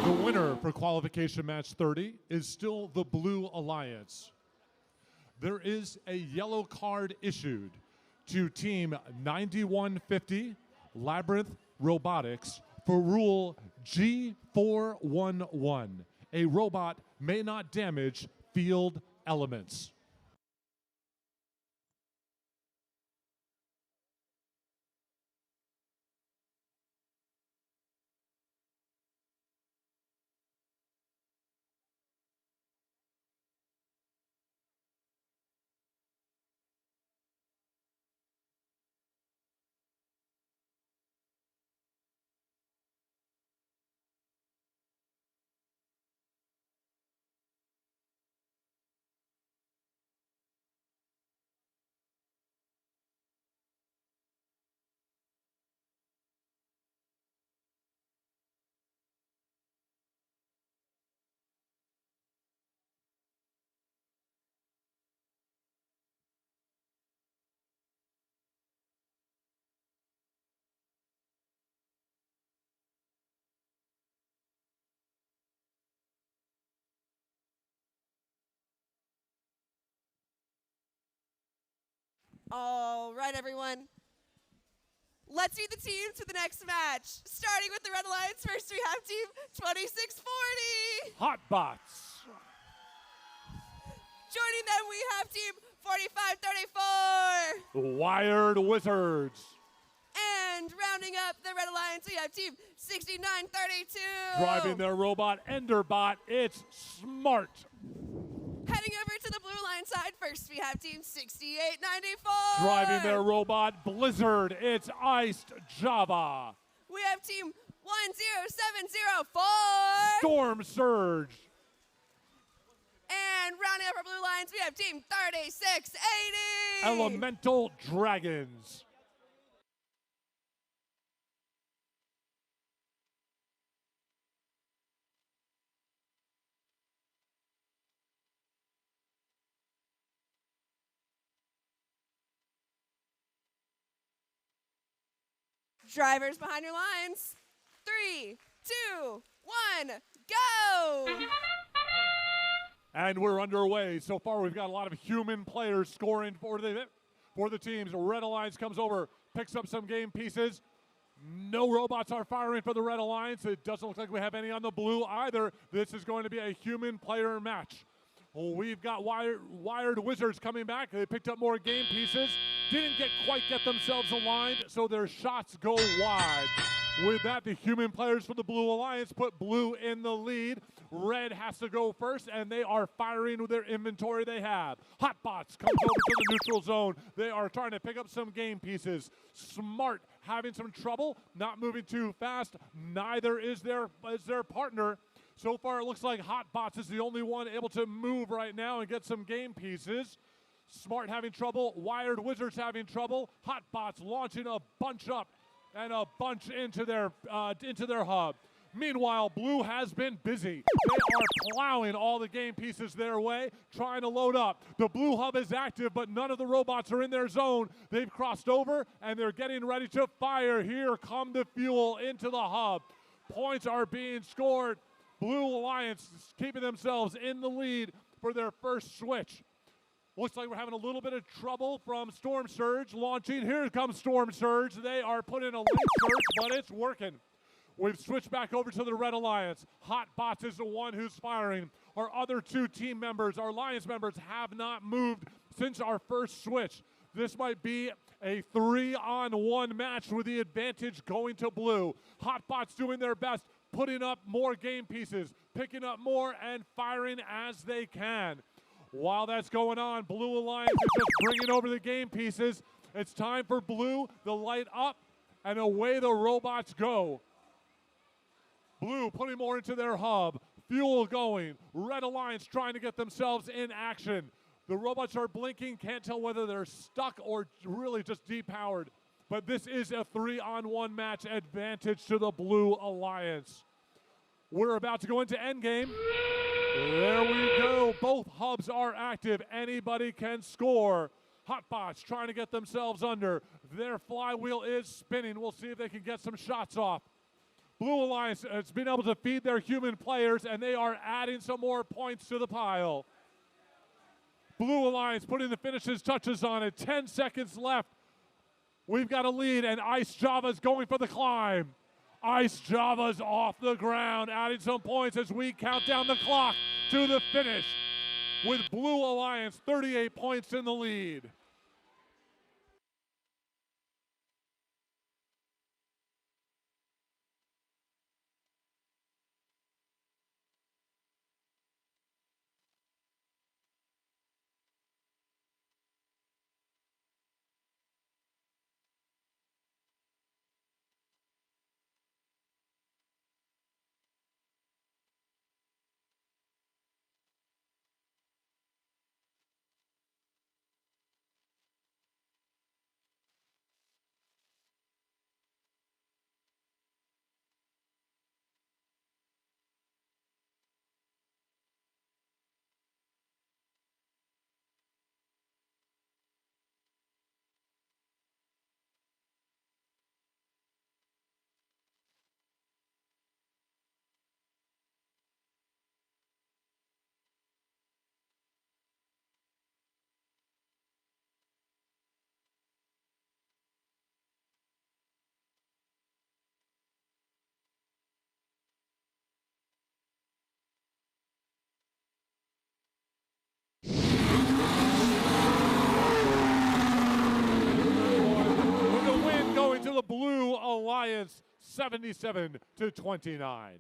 The winner for qualification match 30 is still the Blue Alliance. There is a yellow card issued to Team 9150 Labyrinth Robotics for Rule G411. A robot may not damage field elements. All right, everyone. Let's meet the teams for the next match. Starting with the Red Alliance, first we have Team 2640. Hotbots. Joining them, we have Team 4534. Wired Wizards. And rounding up the Red Alliance, we have Team 6932. Driving their robot Enderbot, it's Smart. Heading over to the Blue Alliance side, first we have Team 6894. Driving their robot Blizzard, it's Iced Java. We have Team 10704. Storm Surge. And rounding up our Blue Alliance, we have Team 3680. Elemental Dragons. Drivers behind your lines. 3, 2, 1, go! And we're underway. So far, we've got a lot of human players scoring for the teams. Red Alliance comes over, picks up some game pieces. No robots are firing for the Red Alliance. It doesn't look like we have any on the blue either. This is going to be a human player match. We've got Wired Wizards coming back. They picked up more game pieces. Didn't quite get themselves aligned, so their shots go wide. With that, the human players for the Blue Alliance put blue in the lead. Red has to go first, and they are firing with their inventory they have. Hotbots comes over to the neutral zone. They are trying to pick up some game pieces. Smart having some trouble, not moving too fast. Neither is their partner. So far, it looks like Hotbots is the only one able to move right now and get some game pieces. Smart having trouble. Wired Wizards having trouble. Hotbots launching a bunch up and a bunch into their hub. Meanwhile, Blue has been busy. They are plowing all the game pieces their way, trying to load up. The Blue hub is active, but none of the robots are in their zone. They've crossed over, and they're getting ready to fire. Here come the fuel into the hub. Points are being scored. Blue Alliance is keeping themselves in the lead for their first switch. Looks like we're having a little bit of trouble from Storm Surge launching. Here comes Storm Surge. They are putting a link surge, but it's working. We've switched back over to the Red Alliance. Hotbots is the one who's firing. Our other two team members, our Alliance members, have not moved since our first switch. This might be a 3-on-1 match with the advantage going to Blue. Hotbots doing their best, putting up more game pieces, picking up more and firing as they can. While that's going on, Blue Alliance is just bringing over the game pieces. It's time for Blue, the light up, and away the robots go. Blue putting more into their hub. Fuel going. Red Alliance trying to get themselves in action. The robots are blinking. Can't tell whether they're stuck or really just depowered. But this is a 3-on-1 match, advantage to the Blue Alliance. We're about to go into endgame. There we go. Both hubs are active. Anybody can score. Hotbots trying to get themselves under. Their flywheel is spinning. We'll see if they can get some shots off. Blue Alliance has been able to feed their human players, and they are adding some more points to the pile. Blue Alliance putting the finishes touches on it. 10 seconds left. We've got a lead, and Ice Java's going for the climb. Ice Java's off the ground, adding some points as we count down the clock to the finish, with Blue Alliance 38 points in the lead. With the win going to the Blue Alliance, 77-29.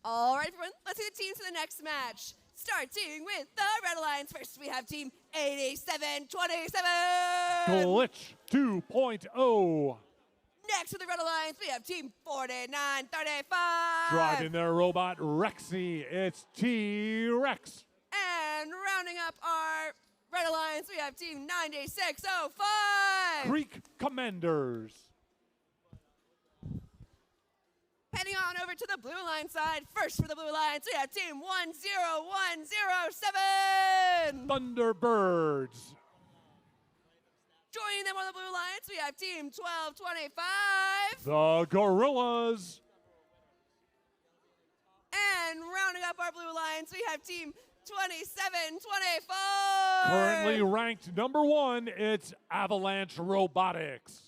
All right, everyone, let's see the teams for the next match. Starting with the Red Alliance. First, we have Team 8727. Glitch 2.0. Next to the Red Alliance, we have Team 4935. Driving their robot Rexy, it's T-Rex. And rounding up our Red Alliance, we have Team 9605. Greek Commanders. Heading on over to the Blue Alliance side. First for the Blue Alliance, we have Team 10107. Thunderbirds. Joining them on the Blue Alliance, we have Team 1225. The Gorillas. And rounding up our Blue Alliance, we have Team 2724. Currently ranked number 1, it's Avalanche Robotics.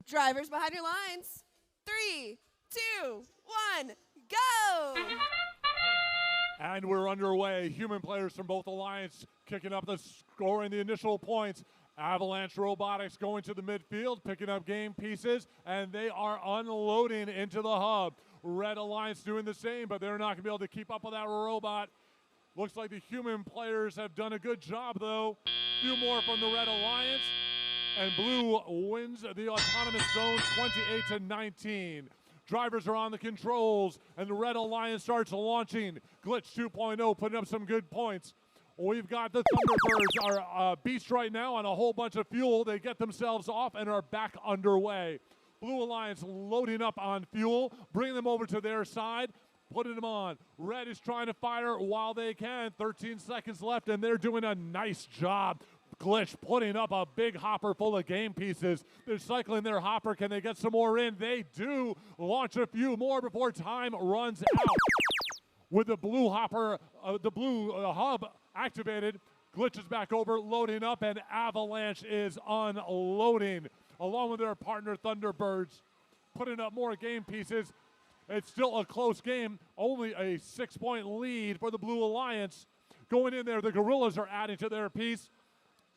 Drivers behind your lines. 3, 2, 1, go! And we're underway. Human players from both alliances kicking up the scoring the initial points. Avalanche Robotics going to the midfield, picking up game pieces, and they are unloading into the hub. Red Alliance doing the same, but they're not going to be able to keep up with that robot. Looks like the human players have done a good job, though. A few more from the Red Alliance. And Blue wins the autonomous zone 28-19. Drivers are on the controls, and the Red Alliance starts launching. Glitch 2.0 putting up some good points. We've got the Thunderbirds are beast right now on a whole bunch of fuel. They get themselves off and are back underway. Blue Alliance loading up on fuel, bringing them over to their side, putting them on. Red is trying to fire while they can. 13 seconds left, and they're doing a nice job. Glitch putting up a big hopper full of game pieces. They're cycling their hopper. Can they get some more in? They do. Launch a few more before time runs out. With the blue hopper, the blue hub activated, Glitch is back over, loading up, and Avalanche is unloading. Along with their partner Thunderbirds, putting up more game pieces. It's still a close game, only a 6-point lead for the Blue Alliance. Going in there, the Gorillas are adding to their piece.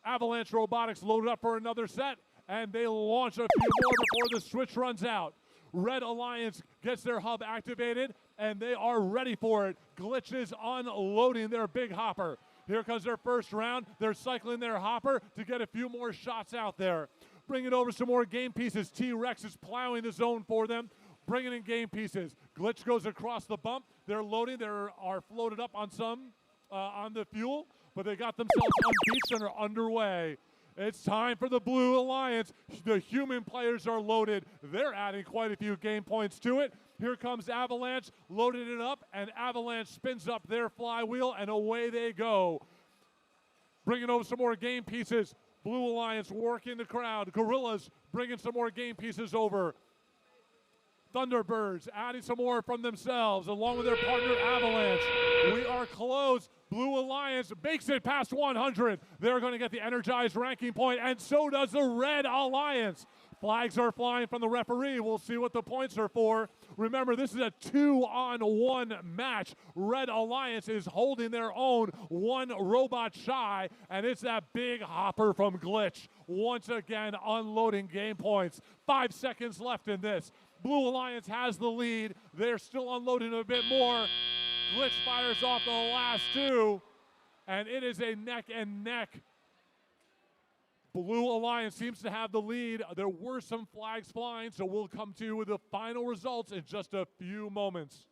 Avalanche Robotics loaded up for another set, and they launch a few more before the switch runs out. Red Alliance gets their hub activated, and they are ready for it. Glitch is unloading their big hopper. Here comes their first round. They're cycling their hopper to get a few more shots out there. Bringing over some more game pieces. T-Rex is plowing the zone for them, bringing in game pieces. Glitch goes across the bump. They're loading. They are floated up on some on the fuel, but they got themselves unbeached and are underway. It's time for the Blue Alliance. The human players are loaded. They're adding quite a few game points to it. Here comes Avalanche, loading it up, and Avalanche spins up their flywheel, and away they go. Bringing over some more game pieces. Blue Alliance working the crowd. Gorillas bringing some more game pieces over. Thunderbirds adding some more from themselves along with their partner Avalanche. We are close. Blue Alliance makes it past 100. They're going to get the energized ranking point, and so does the Red Alliance. Flags are flying from the referee. We'll see what the points are for. Remember, this is a 2-on-1 match. Red Alliance is holding their own, one robot shy, and it's that big hopper from Glitch. Once again, unloading game points. 5 seconds left in this. Blue Alliance has the lead. They're still unloading a bit more. Glitch fires off the last two, and it is a neck and neck. Blue Alliance seems to have the lead. There were some flags flying, so we'll come to you with the final results in just a few moments.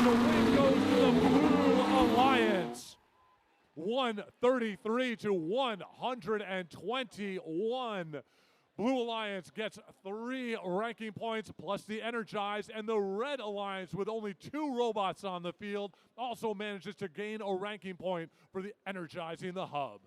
The win goes to the Blue Alliance. 133 to 121. Blue Alliance gets 3 ranking points plus the Energize, and the Red Alliance, with only 2 robots on the field, also manages to gain a ranking point for the Energizing the Hub.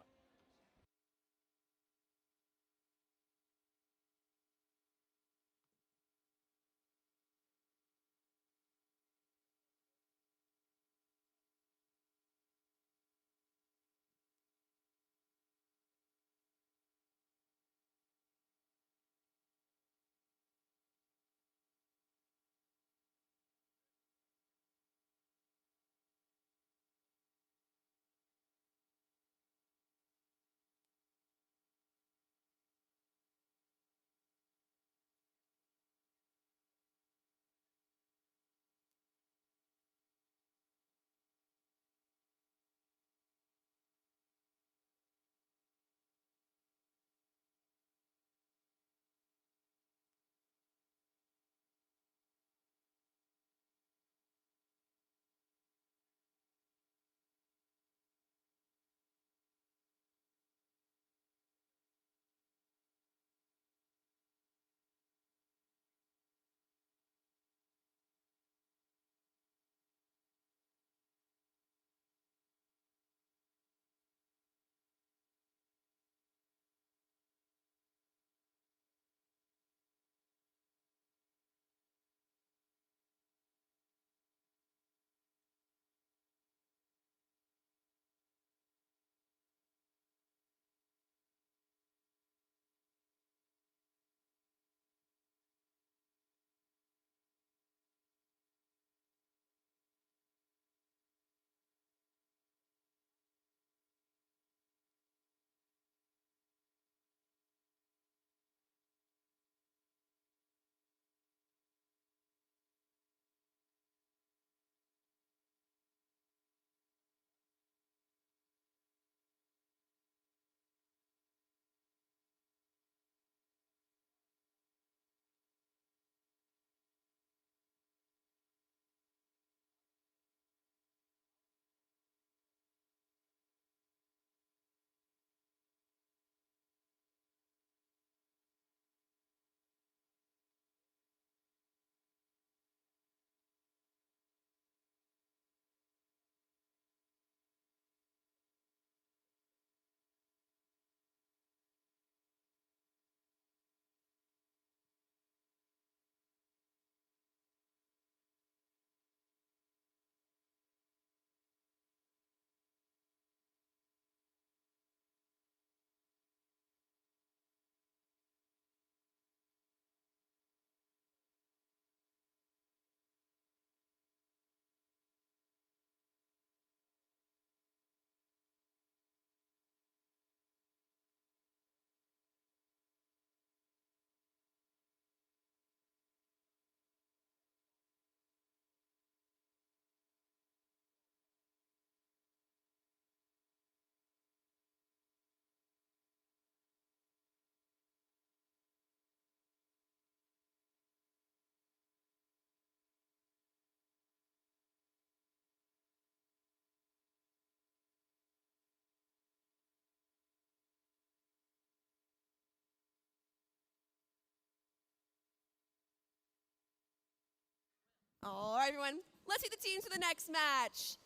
All right, everyone. Let's see the teams for the next match.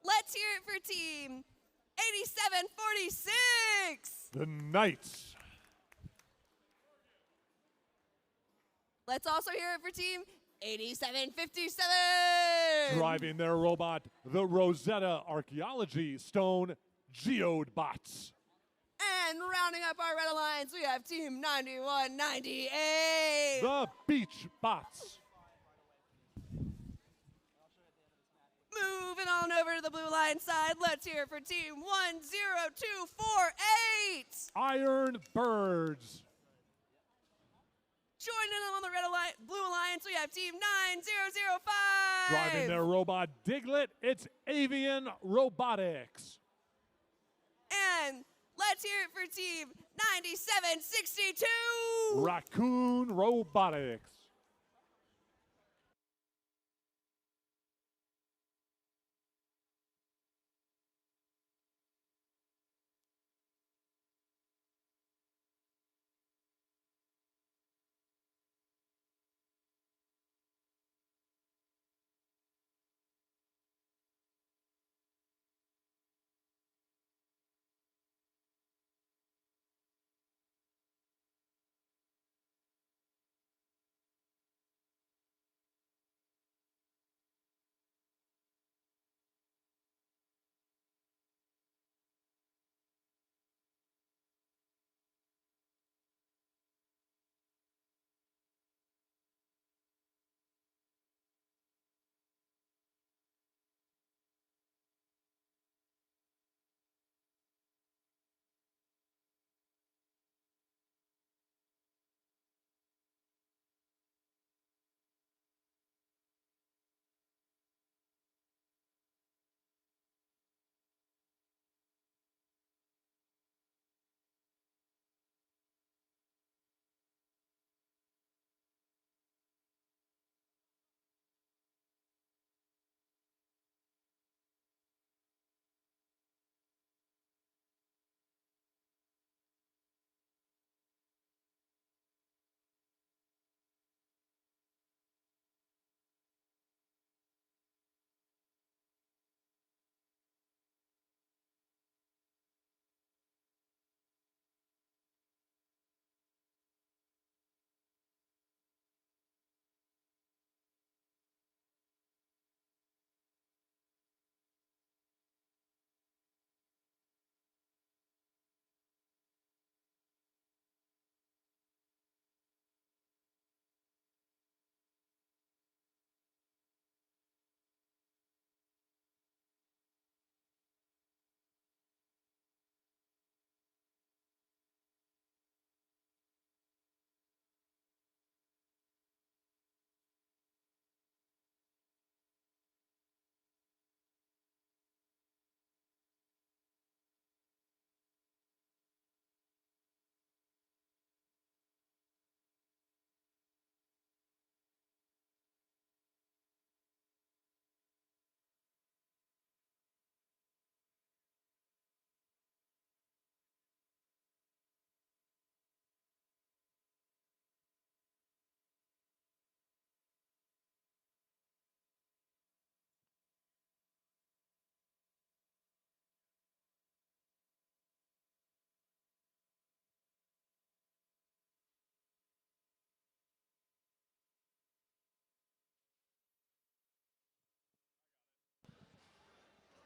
Let's hear it for team 8746. The Knights. Let's also hear it for team 8757. Driving their robot, the Rosetta Archaeology Stone Geobots. And rounding up our Red Alliance, we have team 9198. The Beach Bots. Moving on over to the Blue Alliance side, let's hear it for team 10248. Iron Birds. Joining in on the Blue Alliance, we have team 9005. Driving their robot Diglett, it's Avian Robotics. And let's hear it for team 9762. Raccoon Robotics.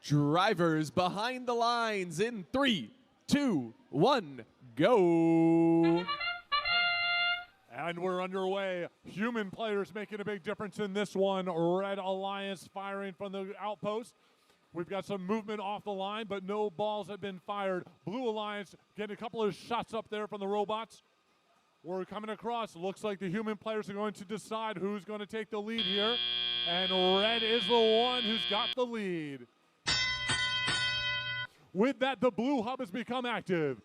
Drivers behind the lines in 3, 2, 1, go. And we're underway. Human players making a big difference in this one. Red Alliance firing from the outpost. We've got some movement off the line, but no balls have been fired. Blue Alliance getting a couple of shots up there from the robots. We're coming across. Looks like the human players are going to decide who's going to take the lead here. And Red is the one who's got the lead. With that, the blue hub has become active.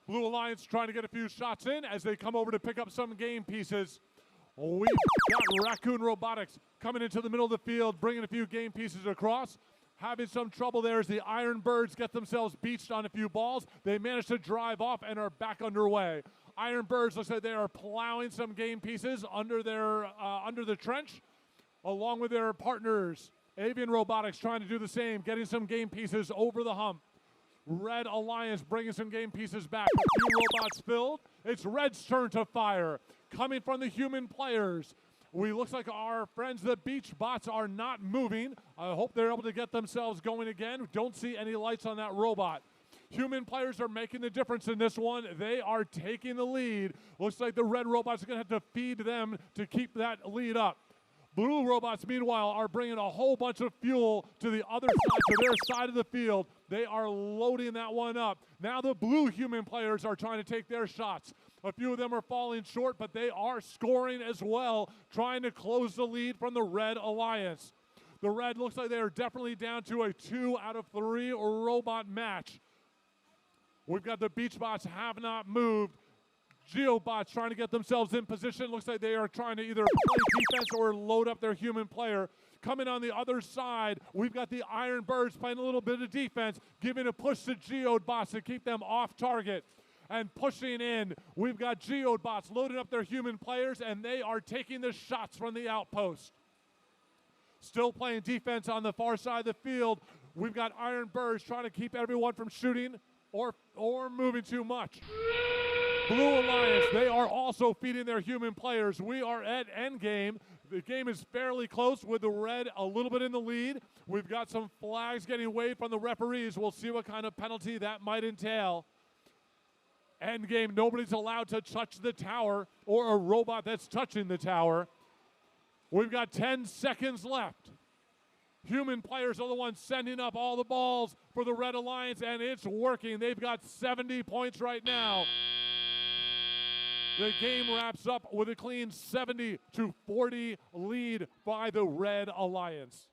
Blue Alliance trying to get a few shots in as they come over to pick up some game pieces. We've got Raccoon Robotics coming into the middle of the field, bringing a few game pieces across. Having some trouble there as the Iron Birds get themselves beached on a few balls. They manage to drive off and are back underway. Iron Birds looks like they are plowing some game pieces under the trench. along with their partners. Avian Robotics trying to do the same, getting some game pieces over the hump. Red Alliance bringing some game pieces back. A few robots filled. It's Red's turn to fire. Coming from the human players. Looks like our friends, the Beach Bots, are not moving. I hope they're able to get themselves going again. Don't see any lights on that robot. Human players are making the difference in this one. They are taking the lead. Looks like the red robots are going to have to feed them to keep that lead up. Blue robots, meanwhile, are bringing a whole bunch of fuel to the other side, to their side of the field. They are loading that one up. Now the blue human players are trying to take their shots. A few of them are falling short, but they are scoring as well, trying to close the lead from the Red Alliance. The Red looks like they are definitely down to a 2 out of 3 robot match. We've got the Beach Bots have not moved. Geobots trying to get themselves in position. Looks like they are trying to either play defense or load up their human player. Coming on the other side, we've got the Iron Birds playing a little bit of defense, giving a push to Geobots to keep them off target. And pushing in, we've got Geobots loading up their human players, and they are taking the shots from the outpost. Still playing defense on the far side of the field. We've got Iron Birds trying to keep everyone from shooting or moving too much. Blue Alliance, they are also feeding their human players. We are at endgame. The game is fairly close with the red a little bit in the lead. We've got some flags getting waved from the referees. We'll see what kind of penalty that might entail. Endgame, nobody's allowed to touch the tower or a robot that's touching the tower. We've got 10 seconds left. Human players are the ones sending up all the balls for the Red Alliance, and it's working. They've got 70 points right now. The game wraps up with a clean 70-40 lead by the Red Alliance.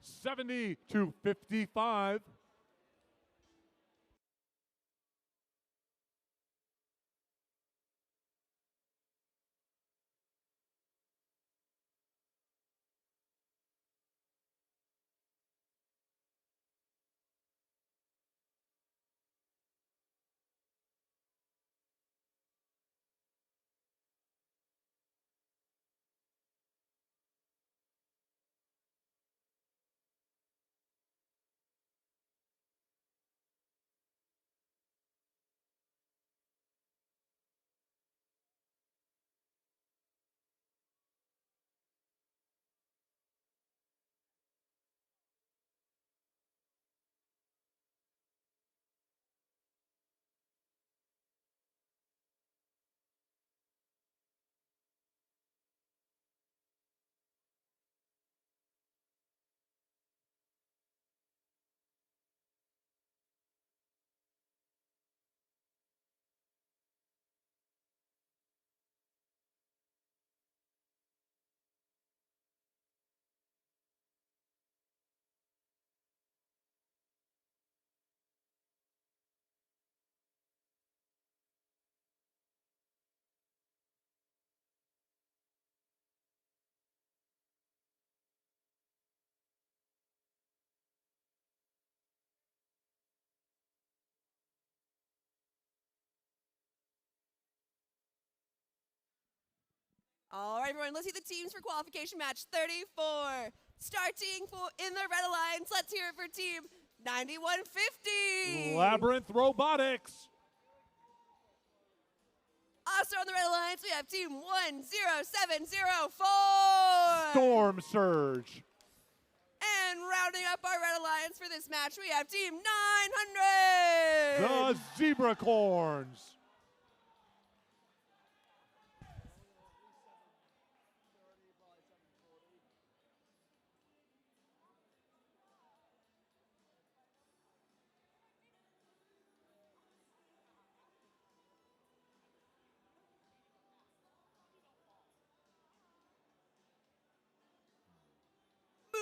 70-55. All right, everyone, let's see the teams for qualification match 34. Starting in the red alliance, let's hear it for team 9150. Labyrinth Robotics. Also on the red alliance, we have team 10704. Storm Surge. And rounding up our red alliance for this match, we have team 900. The Zebracorns.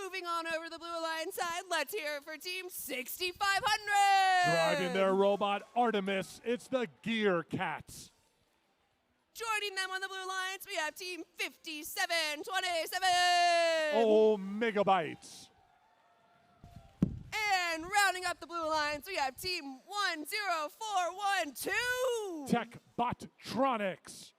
Moving on over the blue alliance side, let's hear it for team 6500. Driving their robot Artemis, it's the Gear Cats. Joining them on the blue alliance, we have team 5727. Oh, Megabytes. And rounding up the blue alliance, we have team 10412. Tech Botronics.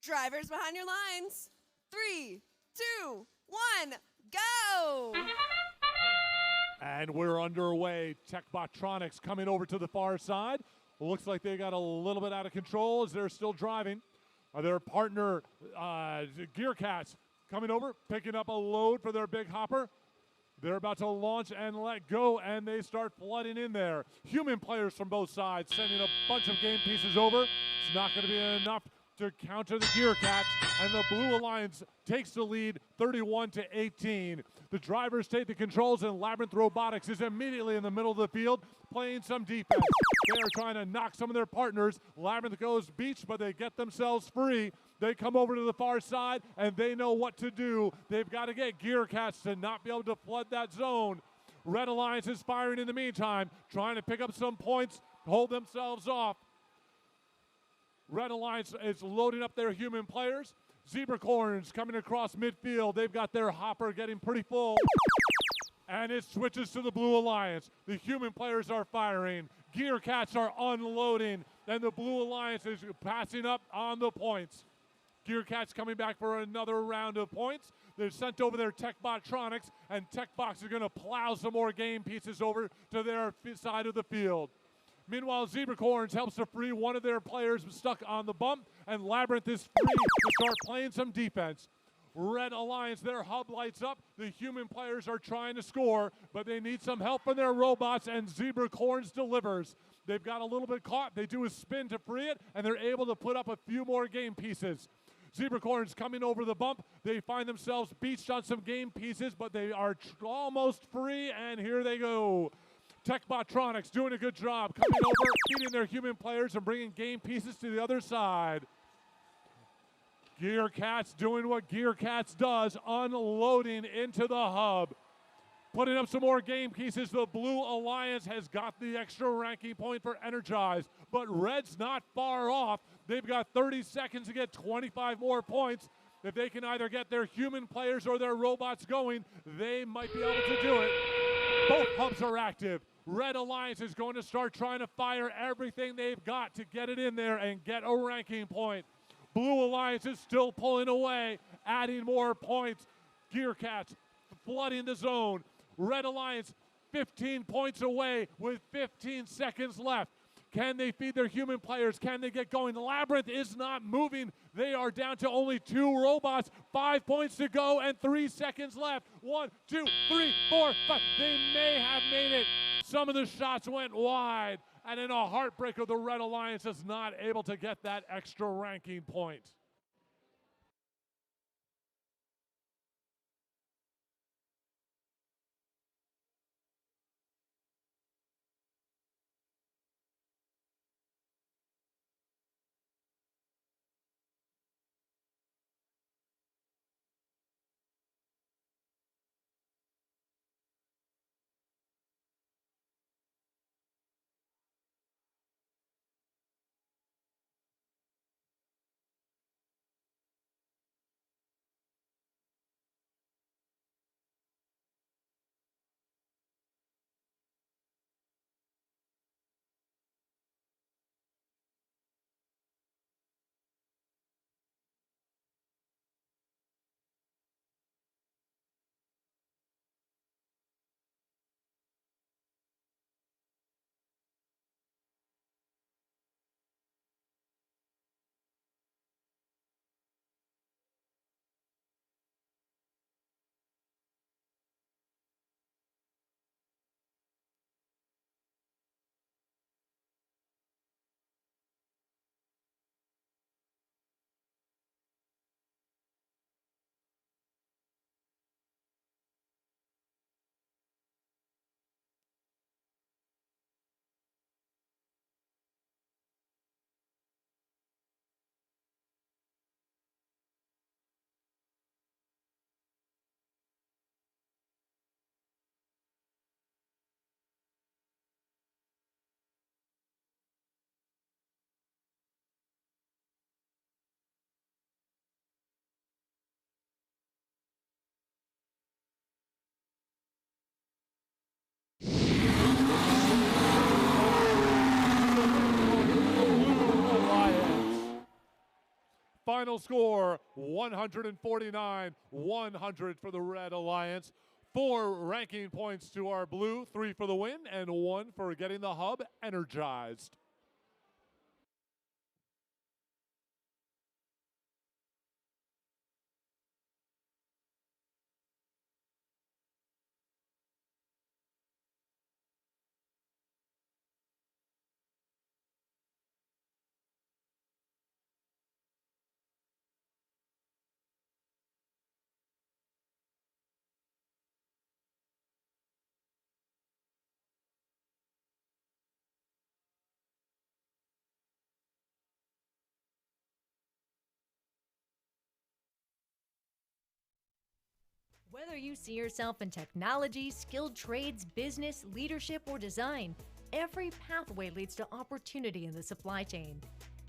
Drivers behind your lines. 3, 2, 1, go! And we're underway. Tech Botronics coming over to the far side. Looks like they got a little bit out of control as they're still driving. Their partner, Gear Cats, coming over, picking up a load for their big hopper. They're about to launch and let go, and they start flooding in there. Human players from both sides sending a bunch of game pieces over. It's not going to be enough to counter the Gear Cats, and the Blue Alliance takes the lead 31-18. The drivers take the controls, and Labyrinth Robotics is immediately in the middle of the field playing some defense. They are trying to knock some of their partners. Labyrinth goes beach, but they get themselves free. They come over to the far side, and they know what to do. They've got to get Gear Cats to not be able to flood that zone. Red Alliance is firing in the meantime, trying to pick up some points, hold themselves off. Red Alliance is loading up their human players. Zebracorns coming across midfield. They've got their hopper getting pretty full. And it switches to the Blue Alliance. The human players are firing. Gear Cats are unloading. And the Blue Alliance is passing up on the points. Gear Cats coming back for another round of points. They've sent over their Techbotronics, and Techbox is going to plow some more game pieces over to their side of the field. Meanwhile, Zebracorns helps to free one of their players stuck on the bump, and Labyrinth is free to start playing some defense. Red Alliance, their hub lights up. The human players are trying to score, but they need some help from their robots, and Zebracorns delivers. They've got a little bit caught. They do a spin to free it, and they're able to put up a few more game pieces. Zebracorns coming over the bump. They find themselves beached on some game pieces, but they are almost free, and here they go. Techbotronics doing a good job, coming over, feeding their human players and bringing game pieces to the other side. Gear Cats doing what Gear Cats does, unloading into the hub. Putting up some more game pieces. The Blue Alliance has got the extra ranking point for Energized, but Red's not far off. They've got 30 seconds to get 25 more points. If they can either get their human players or their robots going, they might be able to do it. Both hubs are active. Red Alliance is going to start trying to fire everything they've got to get it in there and get a ranking point. Blue Alliance is still pulling away, adding more points. Gear Cats flooding the zone. Red Alliance 15 points away with 15 seconds left. Can they feed their human players? Can they get going? Labyrinth is not moving. They are down to only 2 robots. 5 points to go and 3 seconds left. 1, 2, 3, 4, 5. They may have made it. Some of the shots went wide. And in a heartbreaker, the Red Alliance is not able to get that extra ranking point. Final score, 149-100 for the Red Alliance. 4 ranking points to our blue, 3 for the win, and 1 for getting the hub energized. Whether you see yourself in technology, skilled trades, business, leadership, or design, every pathway leads to opportunity in the supply chain.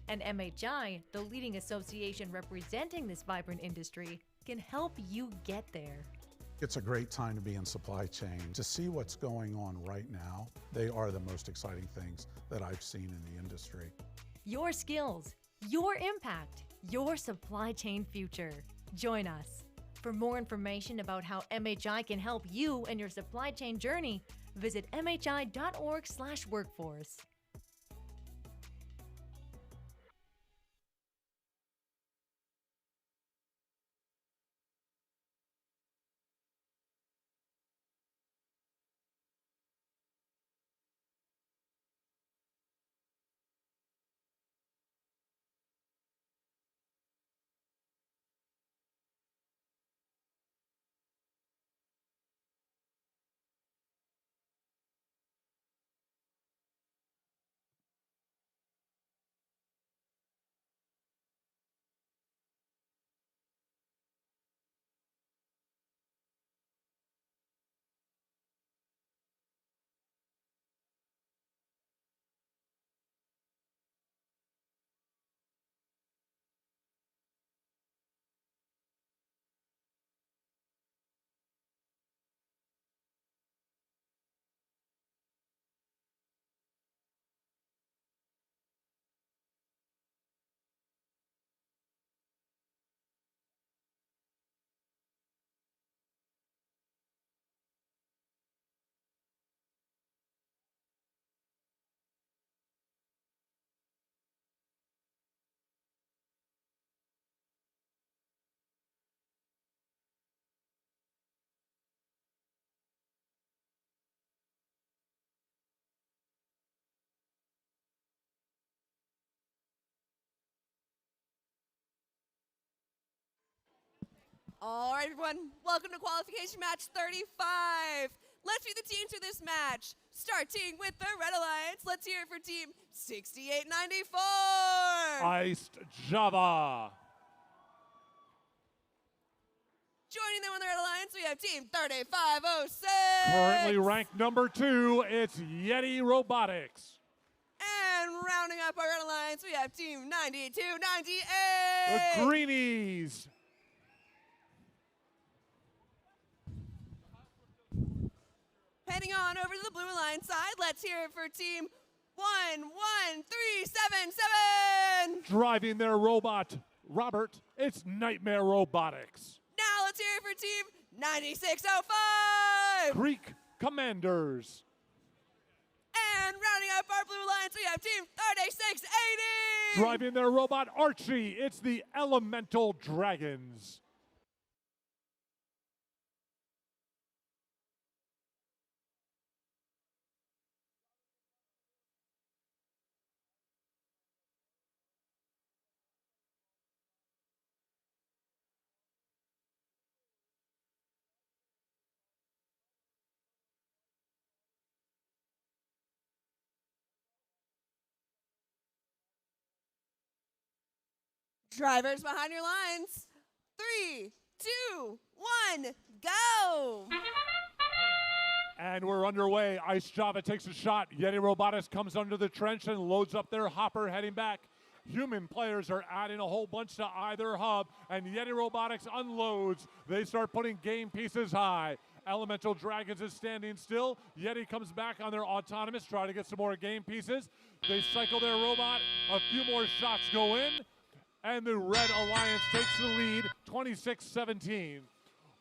And MHI, the leading association representing this vibrant industry, can help you get there. It's a great time to be in supply chain. To see what's going on right now, they are the most exciting things that I've seen in the industry. Your skills, your impact, your supply chain future. Join us. For more information about how MHI can help you in your supply chain journey, visit mhi.org/workforce. All right, everyone, welcome to qualification match 35. Let's view the teams for this match. Starting with the Red Alliance, let's hear it for team 6894. Iced Java. Joining them on the Red Alliance, we have team 3506. Currently ranked number 2, it's Yeti Robotics. And rounding up our Red Alliance, we have team 9298. The Greenies. Heading on over to the Blue Alliance side, let's hear it for team 11377. Driving their robot, Robert, it's Nightmare Robotics. Now let's hear it for team 9605. Greek Commanders. And rounding up our Blue Alliance, we have team 3680. Driving their robot, Archie, it's the Elemental Dragons. Drivers behind your lines. 3, 2, 1, go! And we're underway. Ice Java takes a shot. Yeti Robotics comes under the trench and loads up their hopper heading back. Human players are adding a whole bunch to either hub, and Yeti Robotics unloads. They start putting game pieces high. Elemental Dragons is standing still. Yeti comes back on their autonomous, try to get some more game pieces. They cycle their robot. A few more shots go in, and the Red Alliance takes the lead, 26-17.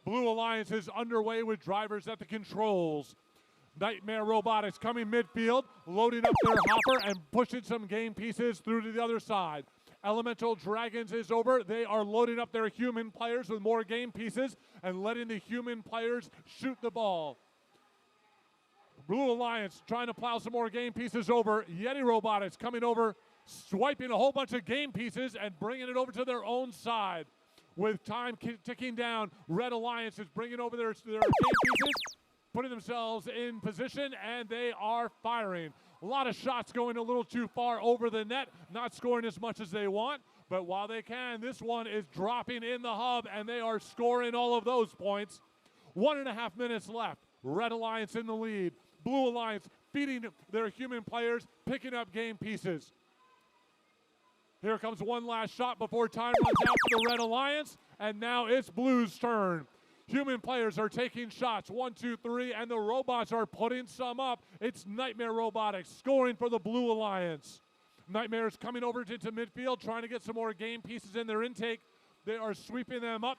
Blue Alliance is underway with drivers at the controls. Nightmare Robotics coming midfield, loading up their hopper and pushing some game pieces through to the other side. Elemental Dragons is over. They are loading up their human players with more game pieces and letting the human players shoot the ball. Blue Alliance trying to plow some more game pieces over. Yeti Robotics coming over, swiping a whole bunch of game pieces and bringing it over to their own side. With time ticking down, Red Alliance is bringing over their game pieces, putting themselves in position, and they are firing. A lot of shots going a little too far over the net, not scoring as much as they want, but while they can, this one is dropping in the hub, and they are scoring all of those points. 1.5 minutes left. Red Alliance in the lead. Blue Alliance feeding their human players, picking up game pieces. Here comes one last shot before time runs out for the Red Alliance, and now it's Blue's turn. Human players are taking shots, 1, 2, 3, and the robots are putting some up. It's Nightmare Robotics scoring for the Blue Alliance. Nightmare's coming over into midfield, trying to get some more game pieces in their intake. They are sweeping them up,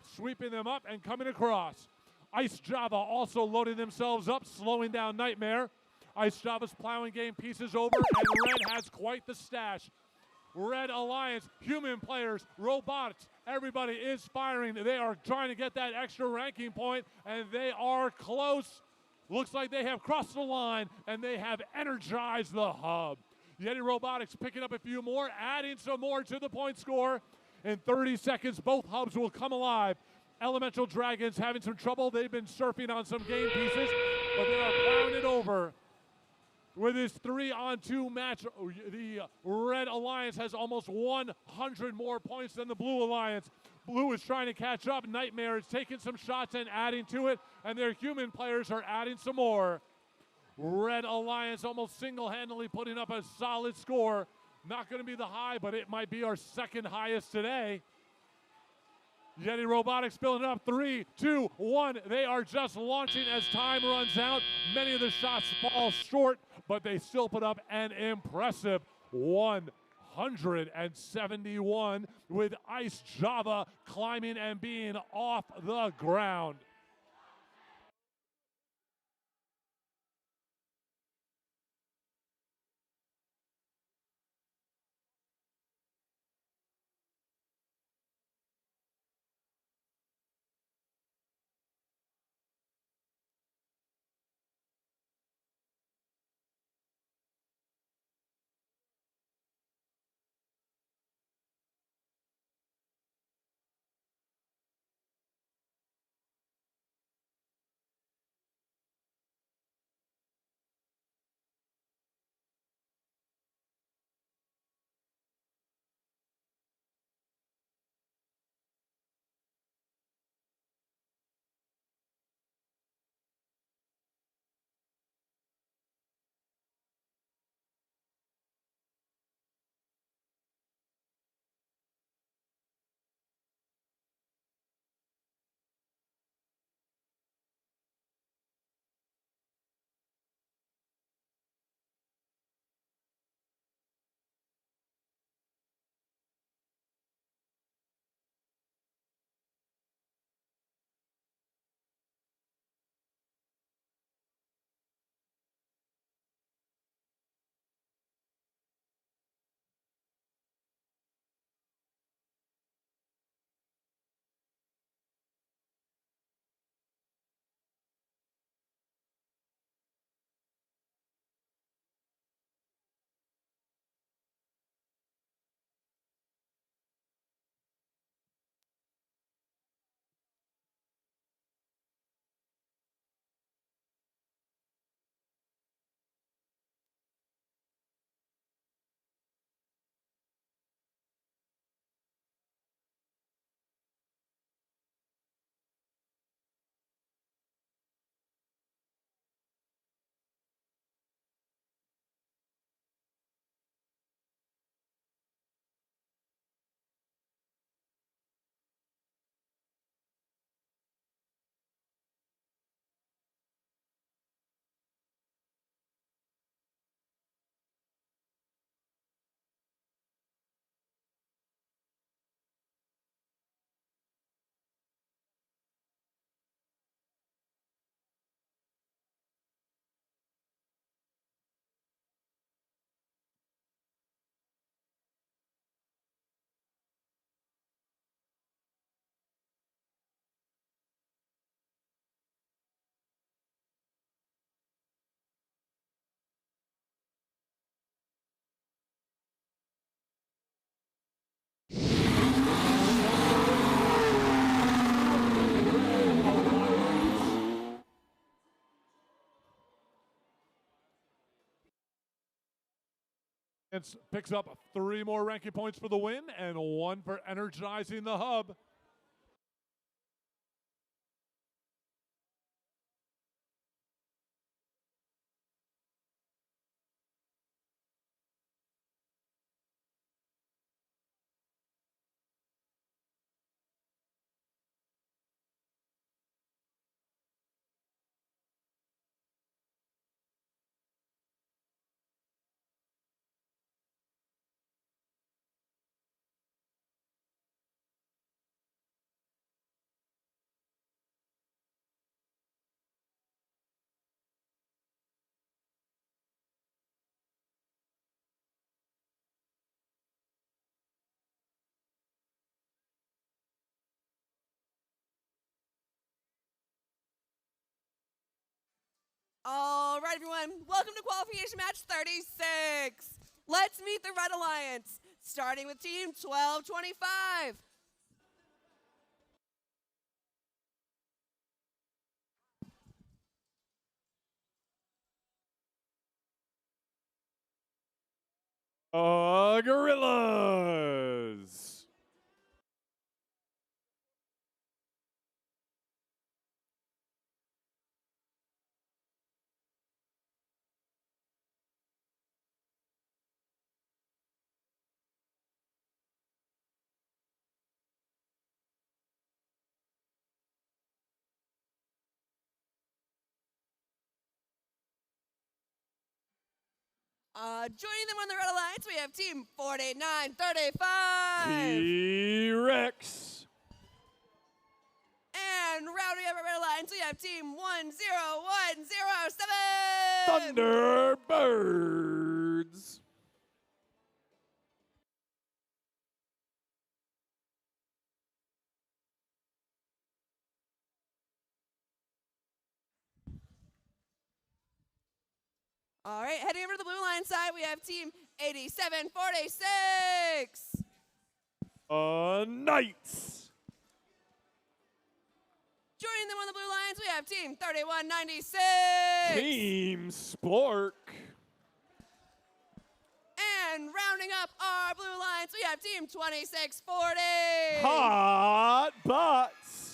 and coming across. Ice Java also loading themselves up, slowing down Nightmare. Ice Java's plowing game pieces over, and Red has quite the stash. Red Alliance, human players, robots, everybody is firing. They are trying to get that extra ranking point, and they are close. Looks like they have crossed the line, and they have energized the hub. Yeti Robotics picking up a few more, adding some more to the point score. In 30 seconds, both hubs will come alive. Elemental Dragons having some trouble. They've been surfing on some game pieces, but they are plowing it over. With this 3-on-2 match, the Red Alliance has almost 100 more points than the Blue Alliance. Blue is trying to catch up. Nightmare is taking some shots and adding to it, and their human players are adding some more. Red Alliance almost single-handedly putting up a solid score. Not going to be the high, but it might be our second highest today. Yeti Robotics building up. 3, 2, 1. They are just launching as time runs out. Many of the shots fall short, but they still put up an impressive 171 with Ice Java climbing and being off the ground. Picks up 3 more ranking points for the win and 1 for energizing the hub. All right, everyone, welcome to qualification match 36. Let's meet the Red Alliance, starting with team 1225. Gorillas. Joining them on the Red Alliance, we have team 48935. T-Rex. And rounding up our Red Alliance, we have team 10107. Thunderbirds. All right, heading over to the Blue Line side, we have team 8746. Knights. Joining them on the Blue Lines, we have team 3196. Team Spork. And rounding up our Blue Lines, we have team 2640. Hot Butts.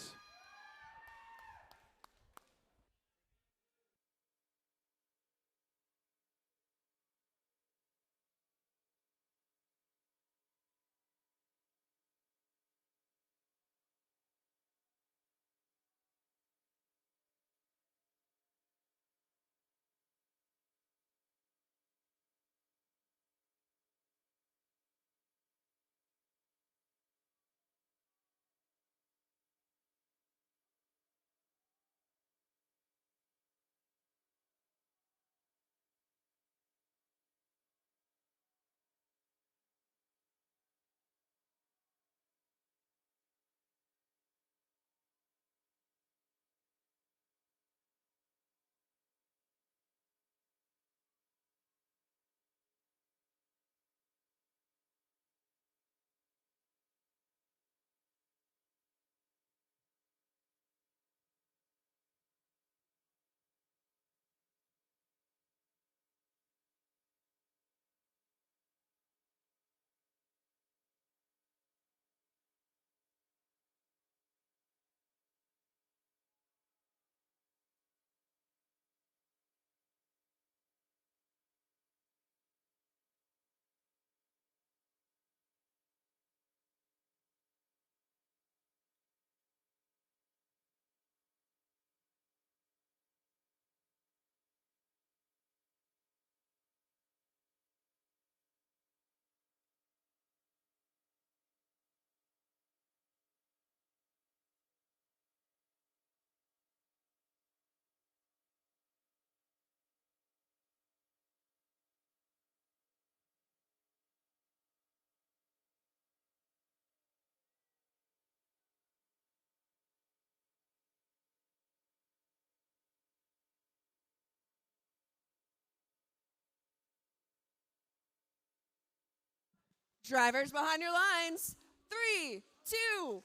Drivers behind your lines. 3, 2,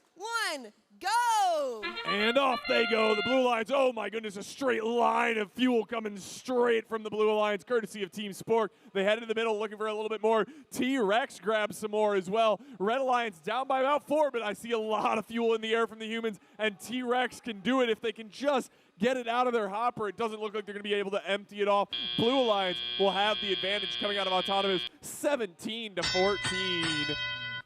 1, go! And off they go. The Blue Alliance. Oh my goodness, a straight line of fuel coming straight from the Blue Alliance, courtesy of Team Spork. They head in the middle looking for a little bit more. T-Rex grabs some more as well. Red Alliance down by about 4, but I see a lot of fuel in the air from the humans, and T-Rex can do it if they can just get it out of their hopper. It doesn't look like they're going to be able to empty it off. Blue Alliance will have the advantage coming out of Autonomous, 17-14.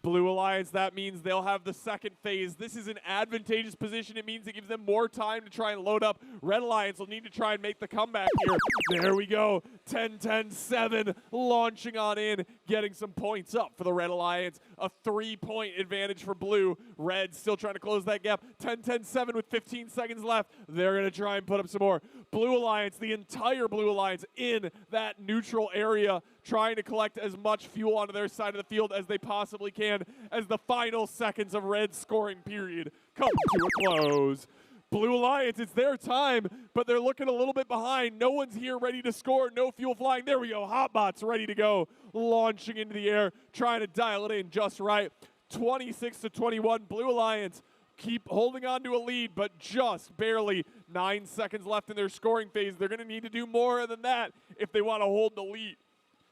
Blue Alliance, that means they'll have the second phase. This is an advantageous position. It means it gives them more time to try and load up. Red Alliance will need to try and make the comeback here. There we go. 10-10-7 launching on in, getting some points up for the Red Alliance. A 3-point advantage for Blue. Red still trying to close that gap. 10-10-7 with 15 seconds left. They're going to try and put up some more. Blue Alliance, the entire Blue Alliance in that neutral area, trying to collect as much fuel onto their side of the field as they possibly can as the final seconds of Red's scoring period come to a close. Blue Alliance, it's their time, but they're looking a little bit behind. No one's here ready to score. No fuel flying. There we go. Hotbots ready to go. Launching into the air, trying to dial it in just right. 26-21. Blue Alliance keep holding on to a lead, but just barely 9 seconds left in their scoring phase. They're going to need to do more than that if they want to hold the lead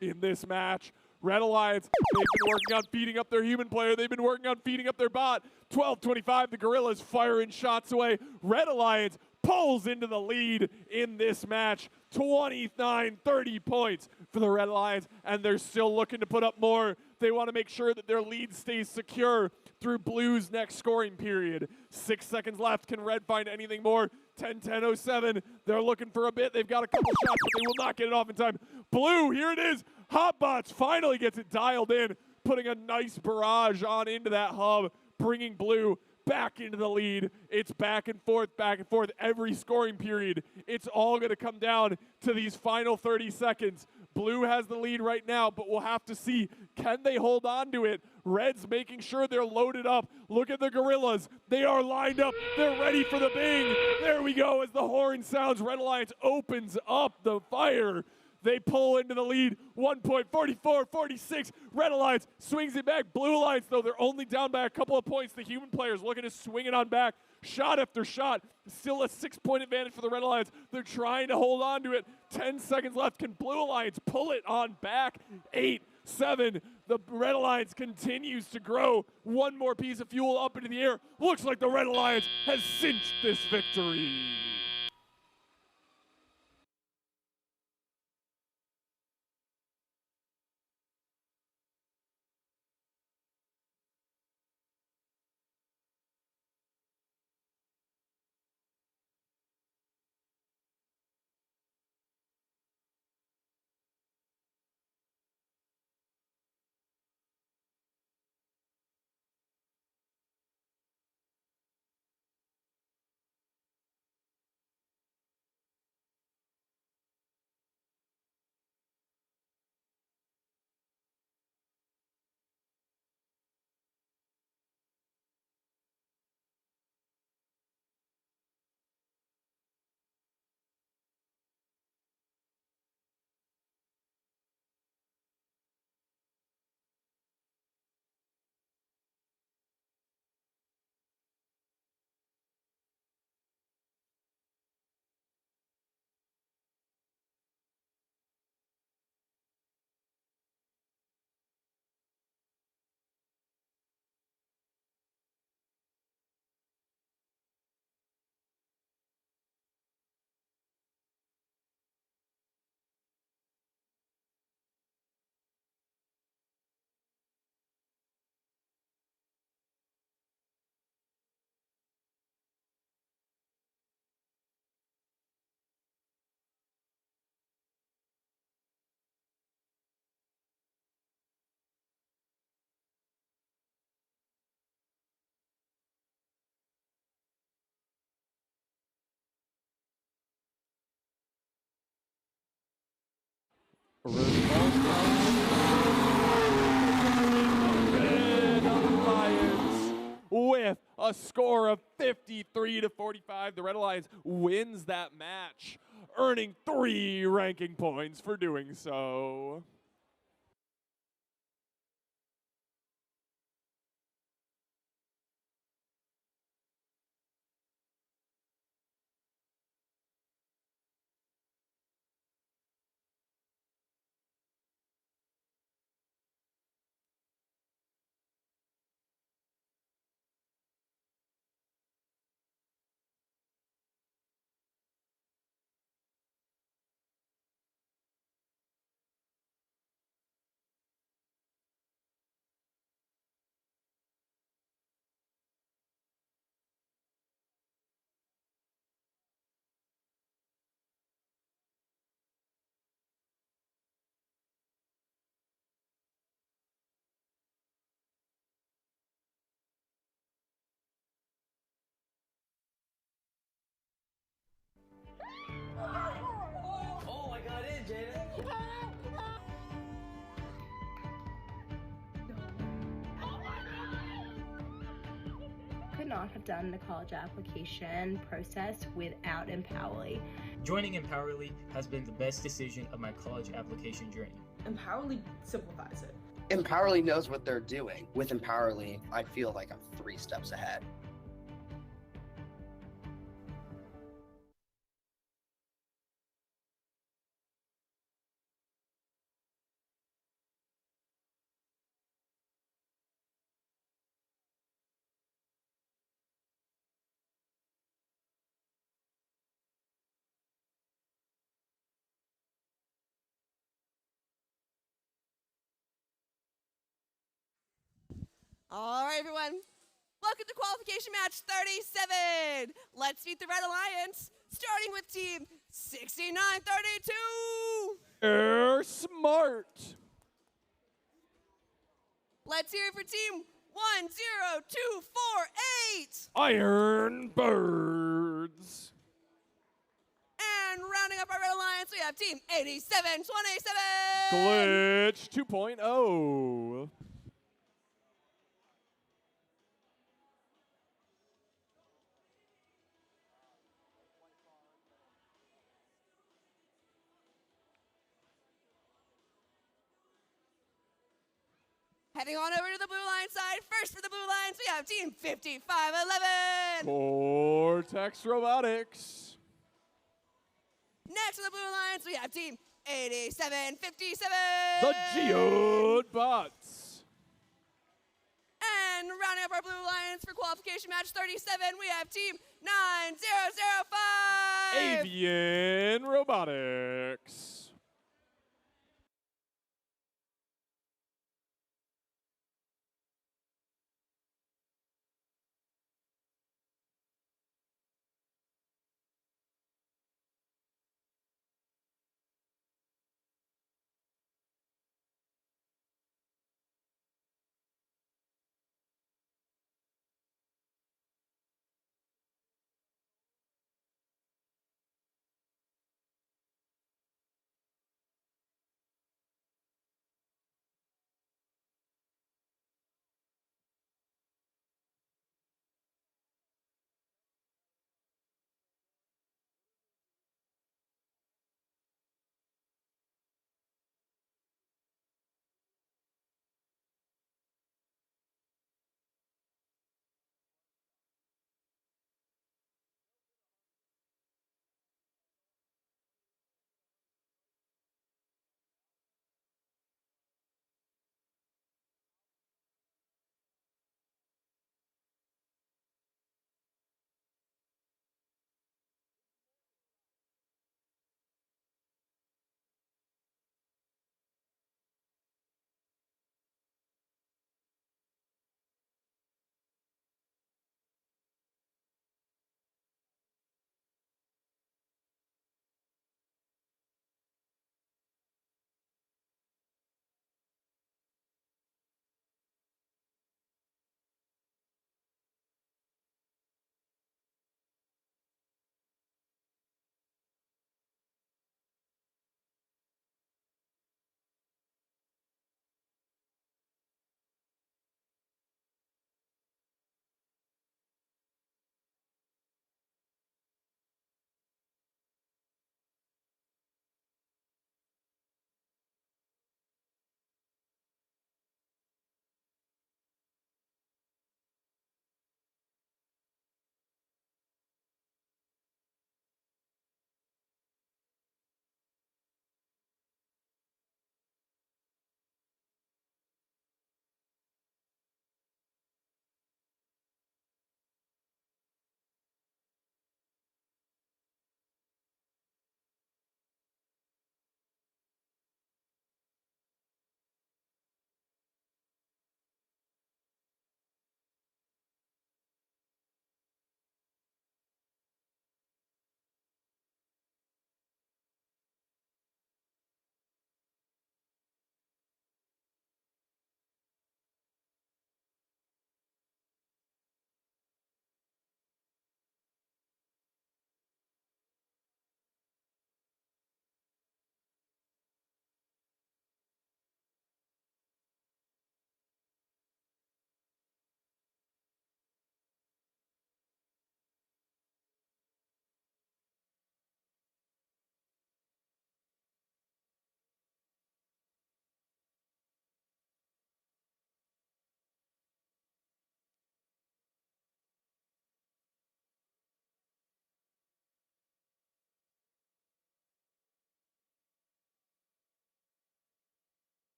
in this match. Red Alliance, they've been working on feeding up their human player. They've been working on feeding up their bot. 12-25, the Gorillas firing shots away. Red Alliance pulls into the lead in this match. 29-30 points for the Red Alliance, and they're still looking to put up more. They want to make sure that their lead stays secure through Blue's next scoring period. 6 seconds left. Can Red find anything more? 10-10-07. They're looking for a bit. They've got a couple shots, but they will not get it off in time. Blue, here it is. Hotbots finally gets it dialed in, putting a nice barrage on into that hub, bringing Blue back into the lead. It's back and forth every scoring period. It's all going to come down to these final 30 seconds. Blue has the lead right now, but we'll have to see, can they hold on to it? Red's making sure they're loaded up. Look at the Gorillas. They are lined up. They're ready for the bing. There we go as the horn sounds. Red Alliance opens up the fire. They pull into the lead, 1.44-46. Red Alliance swings it back. Blue Alliance, though, they're only down by a couple of points. The human players looking to swing it on back. Shot after shot. Still a 6-point advantage for the Red Alliance. They're trying to hold on to it. 10 seconds left. Can Blue Alliance pull it on back? 8, 7. The Red Alliance continues to grow. One more piece of fuel up into the air. Looks like the Red Alliance has cinched this victory. Red Alliance with a score of 53-45. The Red Alliance wins that match, earning 3 ranking points for doing so. not have done the college application process without Empowerly. Joining Empowerly has been the best decision of my college application journey. Empowerly simplifies it. Empowerly knows what they're doing. With Empowerly, I feel like I'm 3 steps ahead. All right, everyone. Welcome to qualification match 37. Let's meet the Red Alliance, starting with team 6932. Air Smart. Let's hear it for team 10248. Iron Birds. And rounding up our Red Alliance, we have team 8727. Glitch 2.0. Heading on over to the blue line side. First for the blue lines, we have team 5511. Vortex Robotics. Next to the blue lines, we have team 8757. The Geode Bots. And rounding up our blue lines for qualification match 37, we have team 9005. Avian Robotics.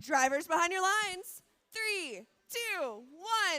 Drivers behind your lines. 3, 2,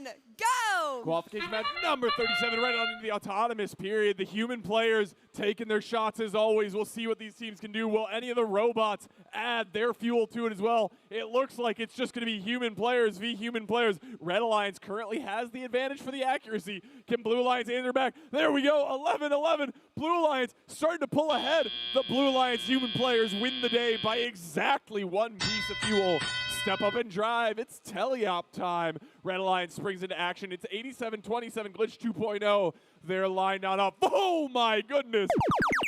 1, go! Qualification match number 37, right on into the autonomous period. The human players taking their shots as always. We'll see what these teams can do. Will any of the robots add their fuel to it as well? It looks like it's just going to be human players v human players. Red Alliance currently has the advantage for the accuracy. Can Blue Alliance answer back? There we go, 11-11. Blue Alliance starting to pull ahead. The Blue Alliance human players win the day by exactly 1 piece of fuel. Step up and drive. It's teleop time. Red Alliance springs into action. It's 87-27 Glitch 2.0. They're lined on up. Oh my goodness.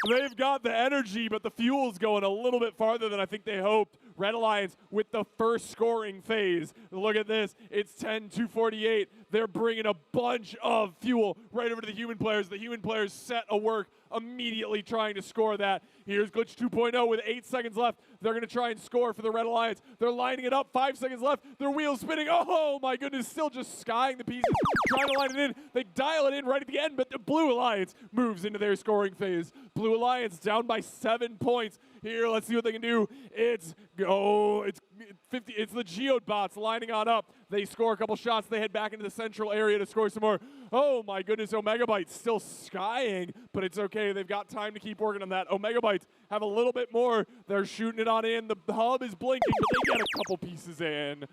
They've got the energy, but the fuel's going a little bit farther than I think they hoped. Red Alliance with the first scoring phase. Look at this. It's 10-248. They're bringing a bunch of fuel right over to the human players. The human players set a work immediately trying to score that. Here's Glitch 2.0 with 8 seconds left. They're going to try and score for the Red Alliance. They're lining it up. 5 seconds left. Their wheels spinning. Oh my goodness. Still just skying the pieces. Trying to line it in. They dial it in right at the end, but the Blue Alliance moves into their scoring phase. Blue Alliance down by 7 points. Here, let's see what they can do. It's 50. It's the Geode bots lining on up. They score a couple shots. They head back into the central area to score some more. Oh my goodness, Omegabytes still skying, but it's okay. They've got time to keep working on that. Omegabytes have a little bit more. They're shooting it on in. The hub is blinking, but they get a couple pieces in.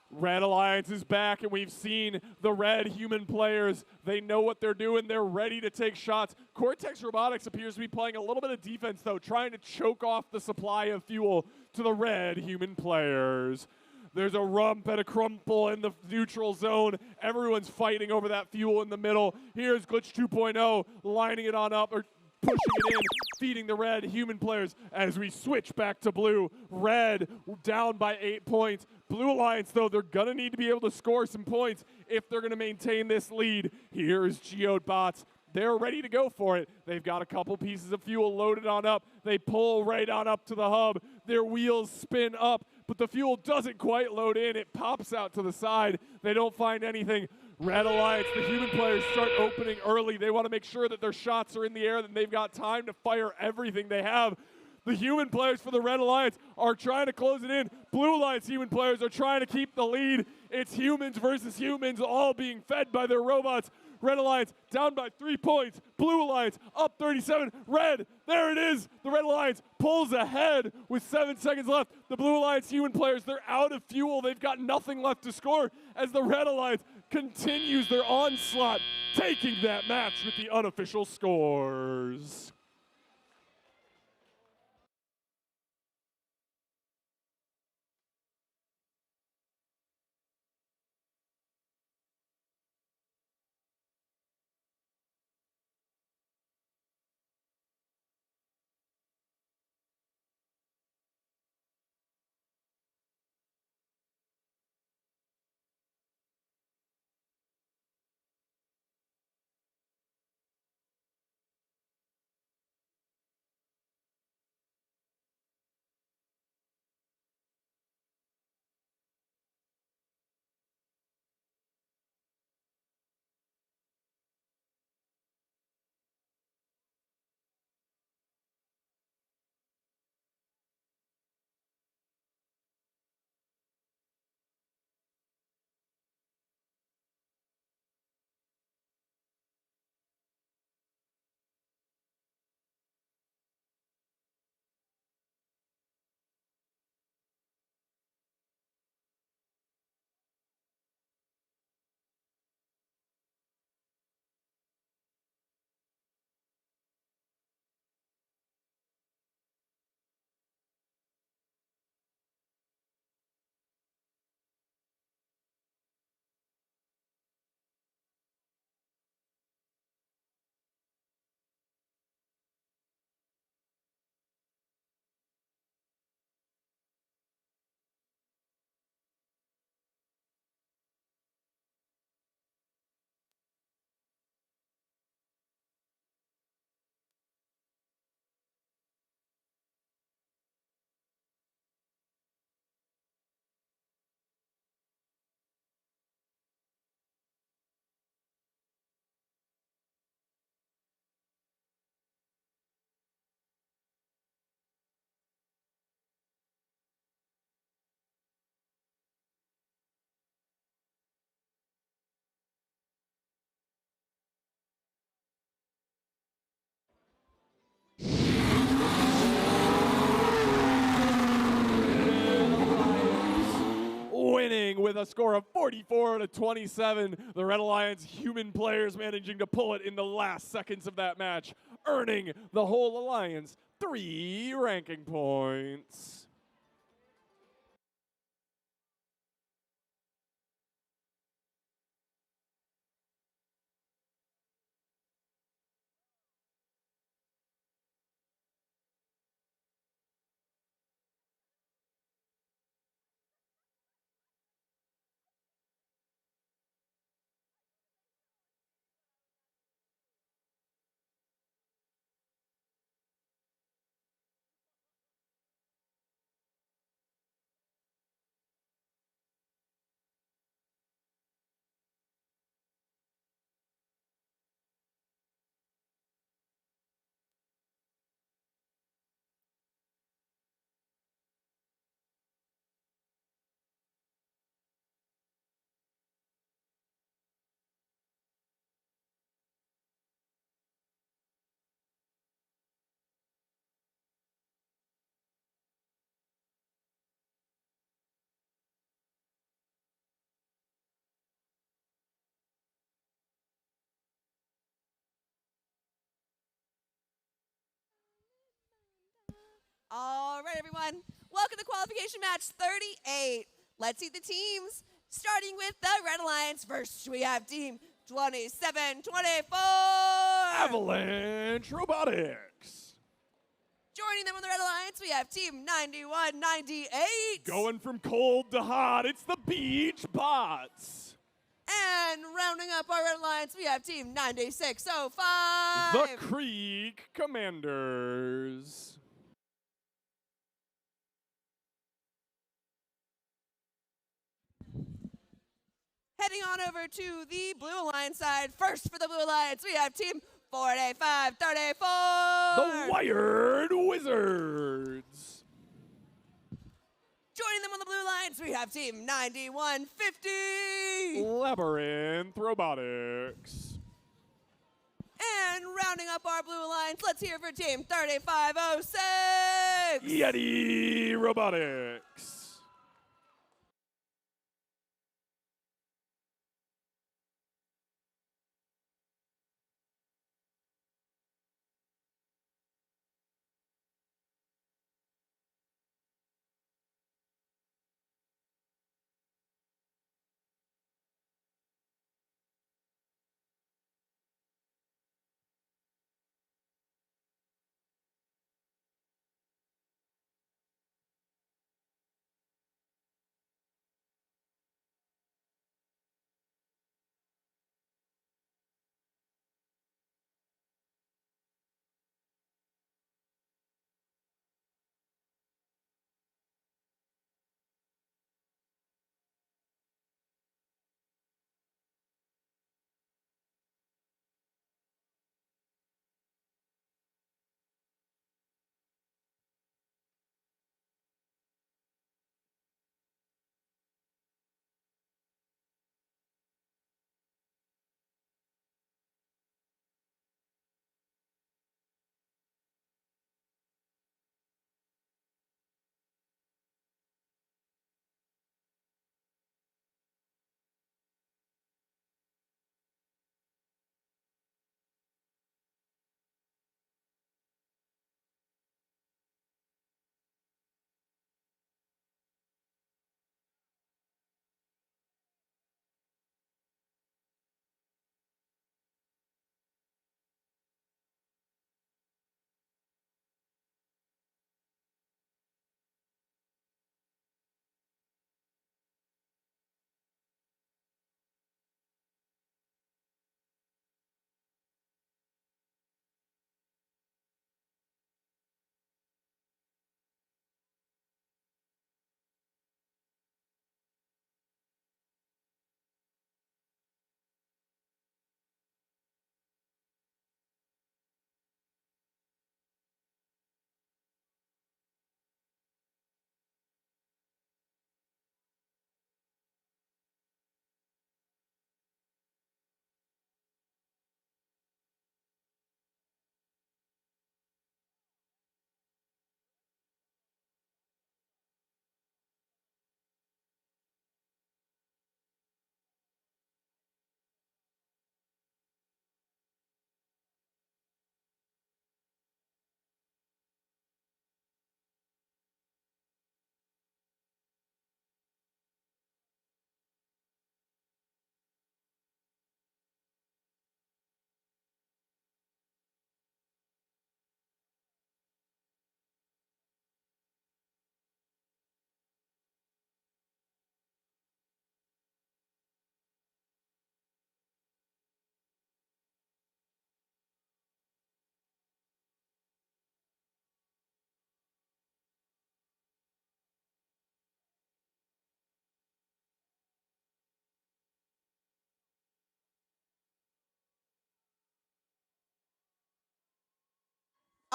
Red Alliance is back, and we've seen the red human players. They know what they're doing. They're ready to take shots. Cortex Robotics appears to be playing a little bit of defense, though, trying to choke off the supply of fuel to the red human players. There's a rump and a crumple in the neutral zone. Everyone's fighting over that fuel in the middle. Here's Glitch 2.0 lining it on up, or pushing it in, feeding the red human players as we switch back to blue. Red down by 8 points. Blue Alliance, though, they're going to need to be able to score some points if they're going to maintain this lead. Here's Geode bots. They're ready to go for it. They've got a couple pieces of fuel loaded on up. They pull right on up to the hub. Their wheels spin up, but the fuel doesn't quite load in. It pops out to the side. They don't find anything. Red Alliance, the human players start opening early. They want to make sure that their shots are in the air, that they've got time to fire everything they have. The human players for the Red Alliance are trying to close it in. Blue Alliance human players are trying to keep the lead. It's humans versus humans, all being fed by their robots. Red Alliance down by 3 points. Blue Alliance up 37. Red, there it is. The Red Alliance pulls ahead with 7 seconds left. The Blue Alliance human players, they're out of fuel. They've got nothing left to score as the Red Alliance continues their onslaught, taking that match with the unofficial scores. with a score of 44-27. The Red Alliance human players managing to pull it in the last seconds of that match, earning the whole alliance 3 ranking points. All right, everyone. Welcome to qualification match 38. Let's see the teams. Starting with the Red Alliance. First, we have team 2724. Avalanche Robotics. Joining them on the Red Alliance, we have team 9198. Going from cold to hot, it's the Beach Bots. And rounding up our Red Alliance, we have team 9605. The Creek Commanders. Heading on over to the Blue Alliance side. First for the Blue Alliance, we have team 4534. The Wired Wizards. Joining them on the Blue Alliance, we have team 9150. Labyrinth Robotics. And rounding up our Blue Alliance, let's hear for team 3506. Yeti Robotics.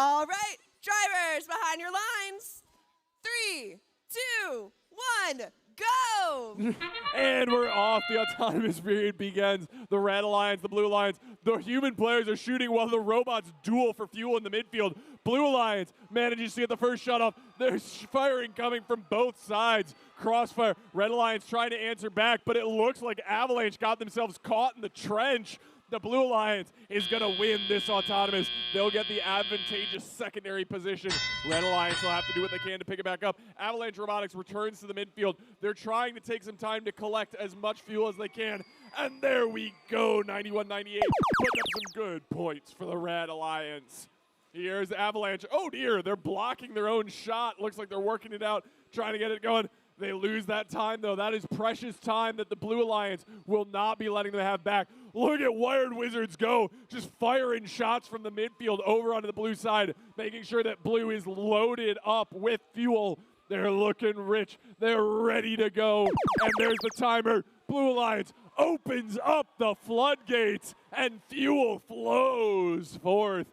All right, drivers behind your lines. 3, 2, 1, go! And we're off. The autonomous period begins. The Red Alliance, the Blue Alliance, the human players are shooting while the robots duel for fuel in the midfield. Blue Alliance manages to get the first shot off. There's firing coming from both sides. Crossfire. Red Alliance trying to answer back, but it looks like Avalanche got themselves caught in the trench. The Blue Alliance is going to win this autonomous. They'll get the advantageous secondary position. Red Alliance will have to do what they can to pick it back up. Avalanche Robotics returns to the midfield. They're trying to take some time to collect as much fuel as they can. And there we go, 91-98. Putting up some good points for the Red Alliance. Here's Avalanche. Oh dear, they're blocking their own shot. Looks like they're working it out, trying to get it going. They lose that time, though. That is precious time that the Blue Alliance will not be letting them have back. Look at Wired Wizards go, just firing shots from the midfield over onto the blue side, making sure that blue is loaded up with fuel. They're looking rich. They're ready to go. And there's the timer. Blue Alliance opens up the floodgates, and fuel flows forth.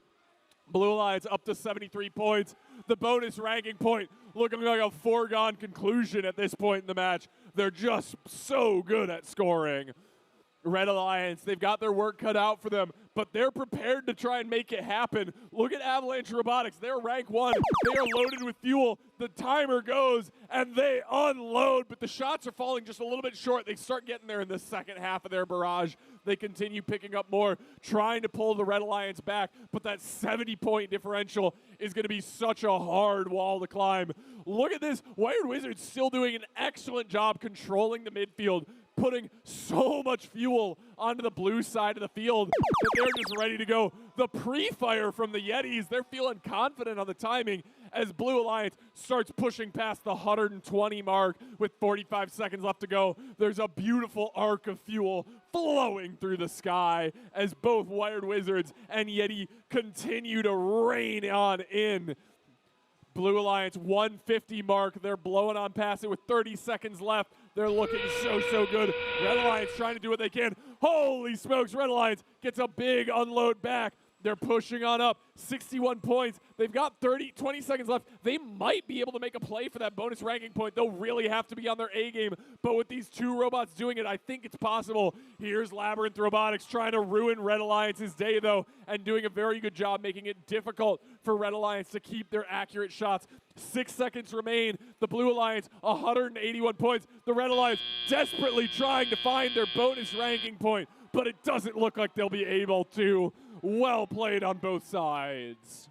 Blue Alliance up to 73 points. The bonus ranking point looking like a foregone conclusion at this point in the match. They're just so good at scoring. Red Alliance, they've got their work cut out for them, but they're prepared to try and make it happen. Look at Avalanche Robotics. They're rank 1. They are loaded with fuel. The timer goes, and they unload, but the shots are falling just a little bit short. They start getting there in the second half of their barrage. They continue picking up more, trying to pull the Red Alliance back, but that 70-point differential is going to be such a hard wall to climb. Look at this. Wired Wizards still doing an excellent job controlling the midfield, putting so much fuel onto the blue side of the field that they're just ready to go. The pre-fire from the Yetis, they're feeling confident on the timing as Blue Alliance starts pushing past the 120 mark with 45 seconds left to go. There's a beautiful arc of fuel flowing through the sky as both Wired Wizards and Yeti continue to rain on in. Blue Alliance 150 mark. They're blowing on past it with 30 seconds left. They're looking so good. Red Alliance trying to do what they can. Holy smokes, Red Alliance gets a big unload back. They're pushing on up. 61 points. They've got 20 seconds left. They might be able to make a play for that bonus ranking point. They'll really have to be on their A game. But with these two robots doing it, I think it's possible. Here's Labyrinth Robotics trying to ruin Red Alliance's day, though, and doing a very good job making it difficult for Red Alliance to keep their accurate shots. 6 seconds remain. The Blue Alliance, 181 points. The Red Alliance desperately trying to find their bonus ranking point, but it doesn't look like they'll be able to. Well played on both sides.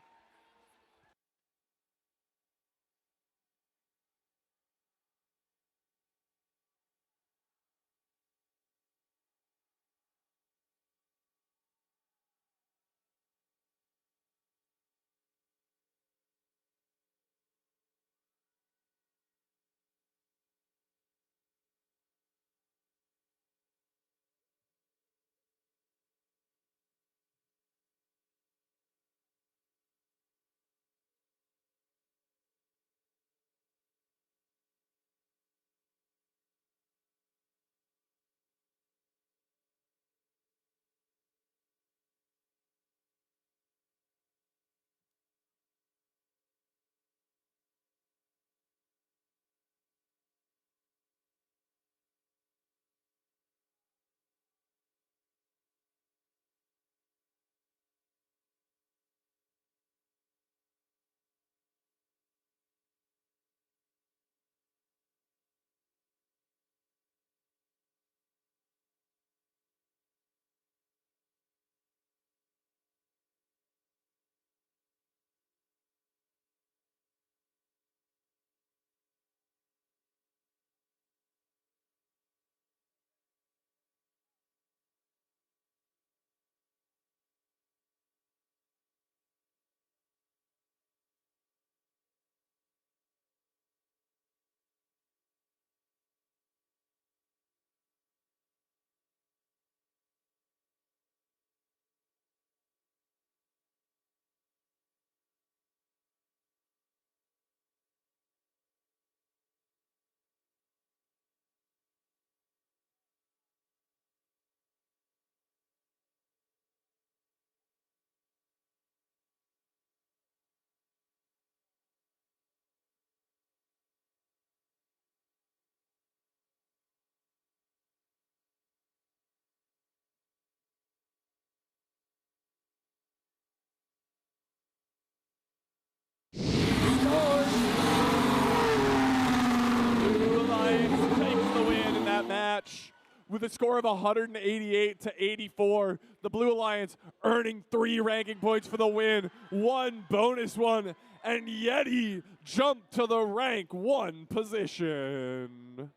with a score of 188 to 84. The Blue Alliance earning 3 ranking points for the win, 1 bonus one, and Yeti jumped to the rank 1 position.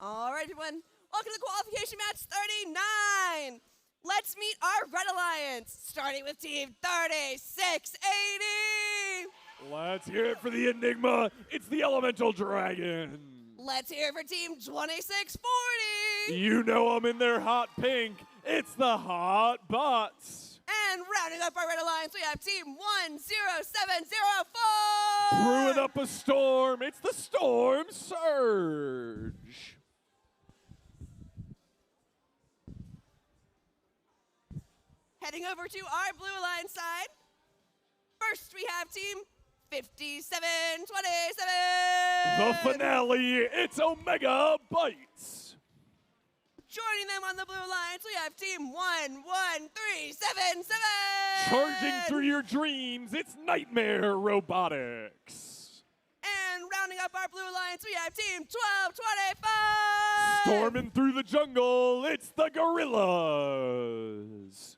All right, everyone. Welcome to qualification match 39. Let's meet our Red Alliance, starting with team 3680. Let's hear it for the Enigma. It's the Elemental Dragon. Let's hear it for team 2640. You know them in their hot pink. It's the Hot Bots. And rounding up our Red Alliance, we have team 10704. Brewing up a storm. It's the Storm Surge. Heading over to our Blue Alliance side. First, we have team 5727. The finale. It's Omega Bites. Joining them on the Blue Alliance, we have team 11377. Charging through your dreams, it's Nightmare Robotics. And rounding up our Blue Alliance, we have team 1225. Storming through the jungle, it's the Gorillas.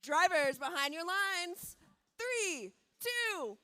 Drivers behind your lines. 3, 2,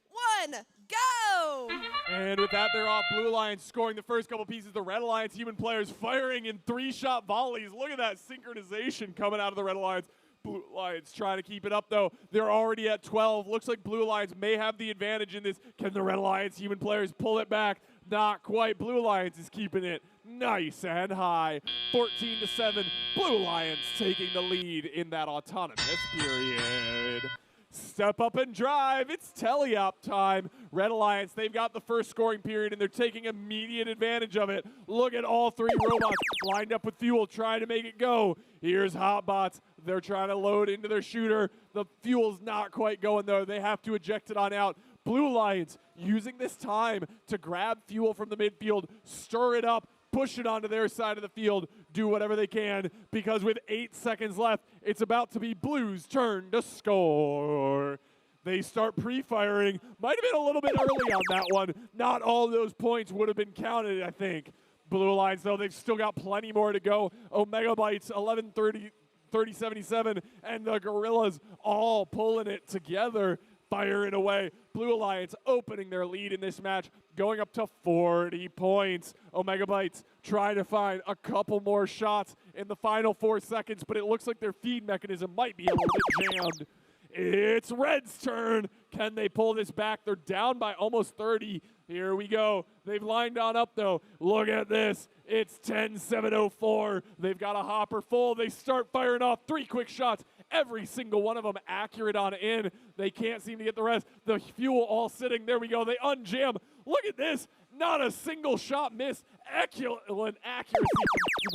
1, go! And with that, they're off. Blue Alliance scoring the first couple pieces. The Red Alliance human players firing in 3-shot volleys. Look at that synchronization coming out of the Red Alliance. Blue Alliance trying to keep it up, though. They're already at 12. Looks like Blue Alliance may have the advantage in this. Can the Red Alliance human players pull it back? Not quite. Blue Alliance is keeping it nice and high. 14-7. Blue Alliance taking the lead in that autonomous period. Step up and drive. It's teleop time. Red Alliance, they've got the first scoring period, and they're taking immediate advantage of it. Look at all three robots lined up with fuel, trying to make it go. Here's Hotbots. They're trying to load into their shooter. The fuel's not quite going, though. They have to eject it on out. Blue Alliance using this time to grab fuel from the midfield, stir it up, push it onto their side of the field, do whatever they can, because with 8 seconds left, it's about to be Blue's turn to score. They start pre-firing. Might have been a little bit early on that one. Not all those points would have been counted, I think. Blue Alliance, though, they've still got plenty more to go. Omega Bytes, 11:30, 30-77, and the Gorillas all pulling it together, firing away. Blue Alliance opening their lead in this match, going up to 40 points. Omega Bytes trying to find a couple more shots in the final 4 seconds, but it looks like their feed mechanism might be a little bit jammed. It's Red's turn. Can they pull this back? They're down by almost 30. Here we go. They've lined on up, though. Look at this. It's 10-7-0-4. They've got a hopper full. They start firing off 3 quick shots. Every single one of them accurate on in. They can't seem to get the rest. The fuel all sitting. There we go. They unjam. Look at this. Not a single shot missed. Excellent accuracy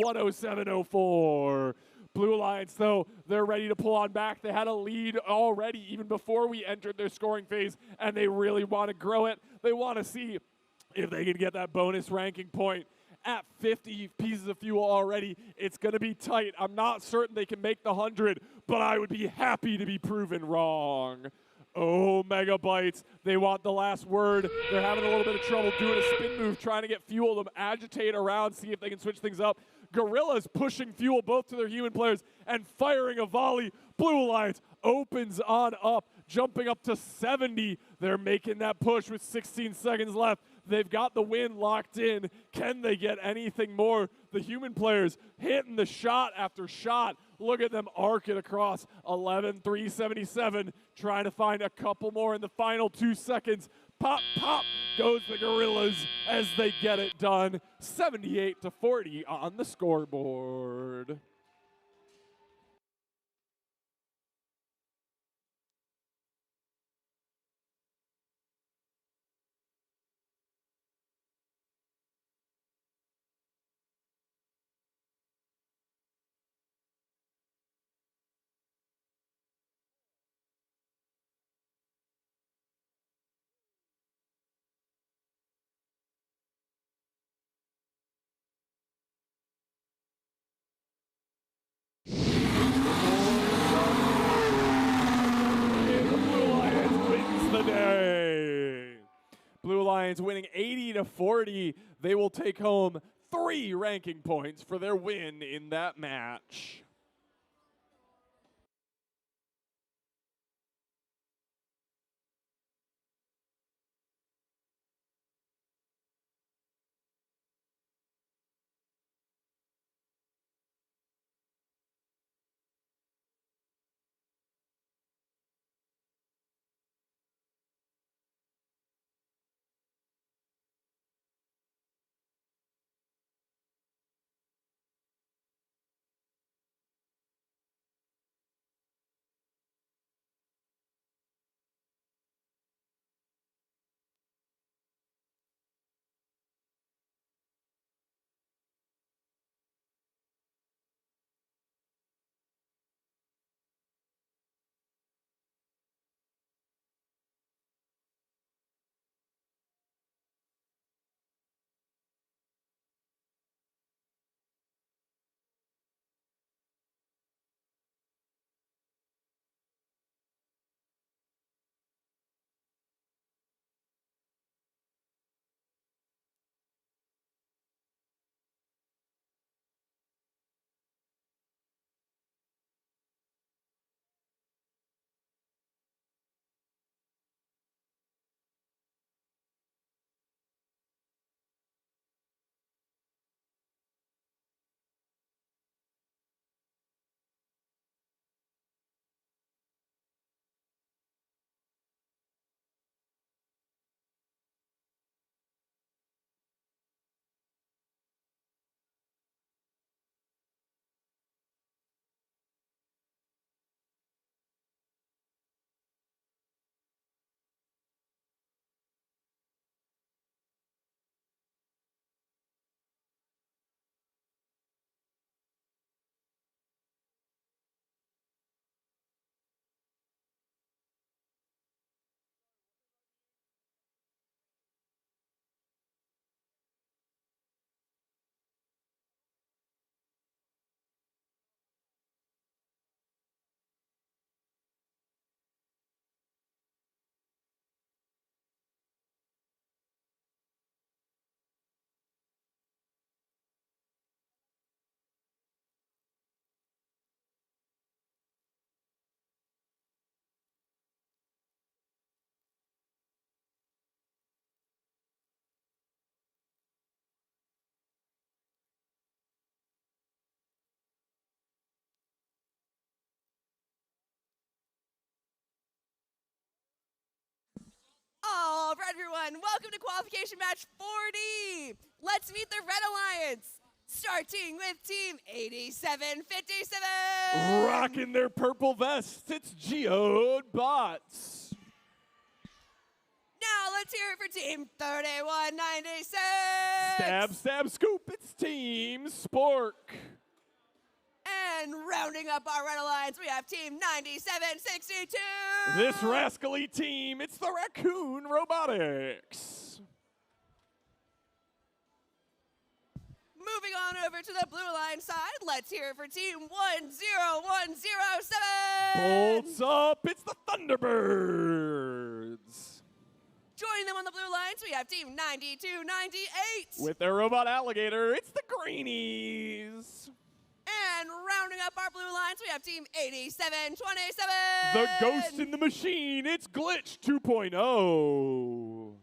from 107-04. Blue Alliance, though, they're ready to pull on back. They had a lead already even before we entered their scoring phase, and they really want to grow it. They want to see if they can get that bonus ranking point. At 50 pieces of fuel already, it's going to be tight. I'm not certain they can make the 100, but I would be happy to be proven wrong. Oh, Mega Bytes, they want the last word. They're having a little bit of trouble doing a spin move, trying to get fuel to agitate around, see if they can switch things up. Gorillas pushing fuel both to their human players and firing a volley. Blue Alliance opens on up, jumping up to 70. They're making that push with 16 seconds left. They've got the win locked in. Can they get anything more? The human players hitting the shot after shot. Look at them arc it across. 11-3-77, trying to find a couple more in the final 2 seconds. Pop, pop goes the Gorillas as they get it done. 78-40 on the scoreboard. Blue Alliance winning 80-40. They will take home 3 ranking points for their win in that match. all, everyone. Welcome to qualification match 40. Let's meet the Red Alliance. Starting with Team 8757. Rocking their purple vests, it's Geobots. Now let's hear it for Team 3196. Stab, stab, scoop, it's Team Spork. And rounding up our Red Alliance, we have Team 9762. This rascally team, it's the Raccoon Robotics. Moving on over to the Blue Alliance side, let's hear it for Team 10107. Bolts up, it's the Thunderbirds. Joining them on the Blue Alliance, we have Team 9298. With their robot alligator, it's the Greenies. And rounding up our Blue Alliance, we have Team 8727. The Ghost in the Machine, it's Glitch 2.0.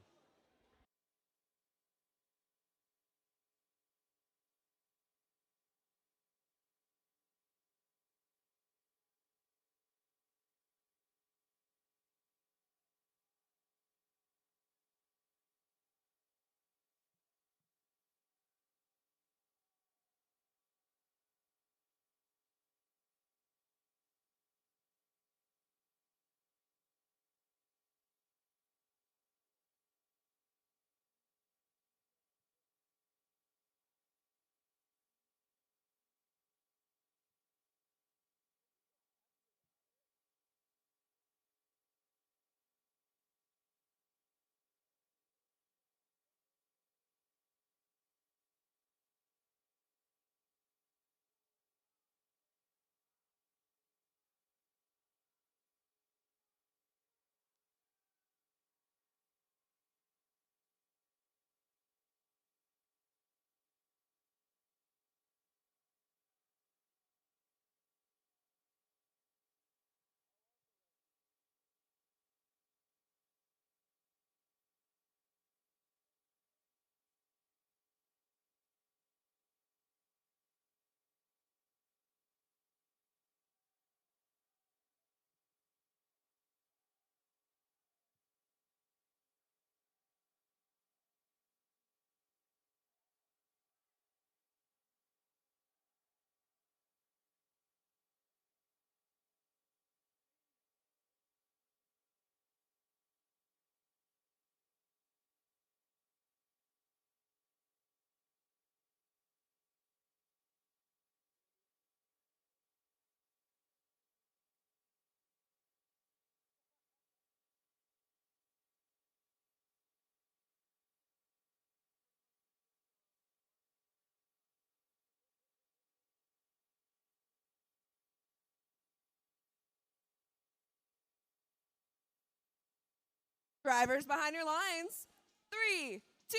Drivers behind your lines. 3, 2,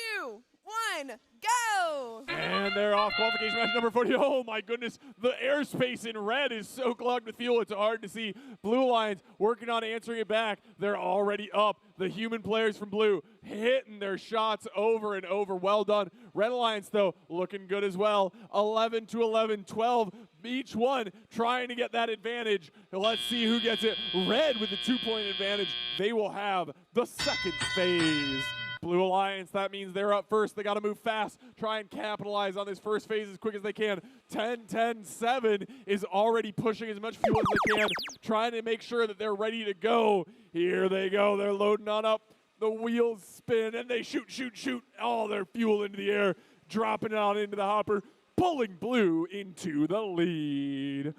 1, go! And they're off. Qualification match number 40. Oh my goodness, the airspace in red is so clogged with fuel, it's hard to see. Blue Alliance working on answering it back. They're already up. The human players from Blue hitting their shots over and over. Well done. Red Alliance, though, looking good as well. 11 to 11, 12 each one trying to get that advantage. Let's see who gets it. Red with the 2-point advantage. They will have the second phase. Blue Alliance, that means they're up first. They got to move fast, try and capitalize on this first phase as quick as they can. 10-10-7 is already pushing as much fuel as they can, trying to make sure that they're ready to go. Here they go. They're loading on up. The wheels spin, and they shoot, shoot, shoot all their fuel into the air, dropping it out into the hopper, pulling Blue into the lead.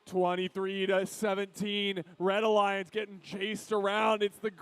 23-17, Red Alliance getting chased around. It's the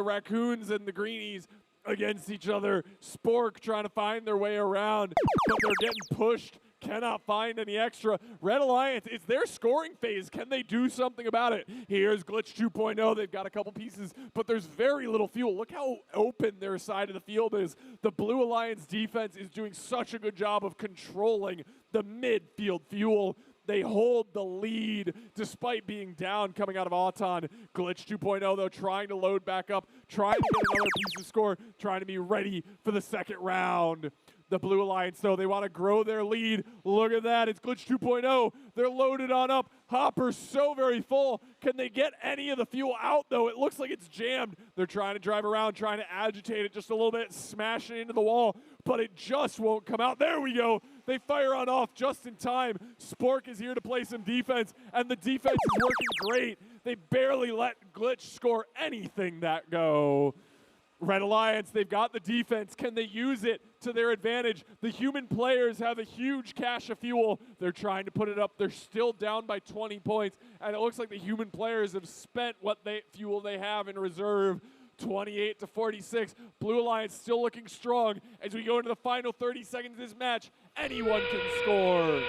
Raccoons and the Greenies against each other. Spork trying to find their way around, but they're getting pushed. Cannot find any extra. Red Alliance, it's their scoring phase. Can they do something about it? Here's Glitch 2.0. They've got a couple pieces, but there's very little fuel. Look how open their side of the field is. The Blue Alliance defense is doing such a good job of controlling the midfield fuel. They hold the lead despite being down coming out of Auton. Glitch 2.0, though, trying to load back up, trying to get another piece of score, trying to be ready for the second round. The Blue Alliance, though, they want to grow their lead. Look at that. It's Glitch 2.0. They're loaded on up. Hopper's so very full. Can they get any of the fuel out, though? It looks like it's jammed. They're trying to drive around, trying to agitate it just a little bit, smash it into the wall, but it just won't come out. There we go. They fire on off just in time. Spork is here to play some defense, and the defense is working great. They barely let Glitch score anything that go. Red Alliance, they've got the defense. Can they use it to their advantage? The human players have a huge cache of fuel. They're trying to put it up. They're still down by 20 points, and it looks like the human players have spent what fuel they have in reserve. 28 to 46. Blue Alliance still looking strong as we go into the final 30 seconds of this match. Anyone can score.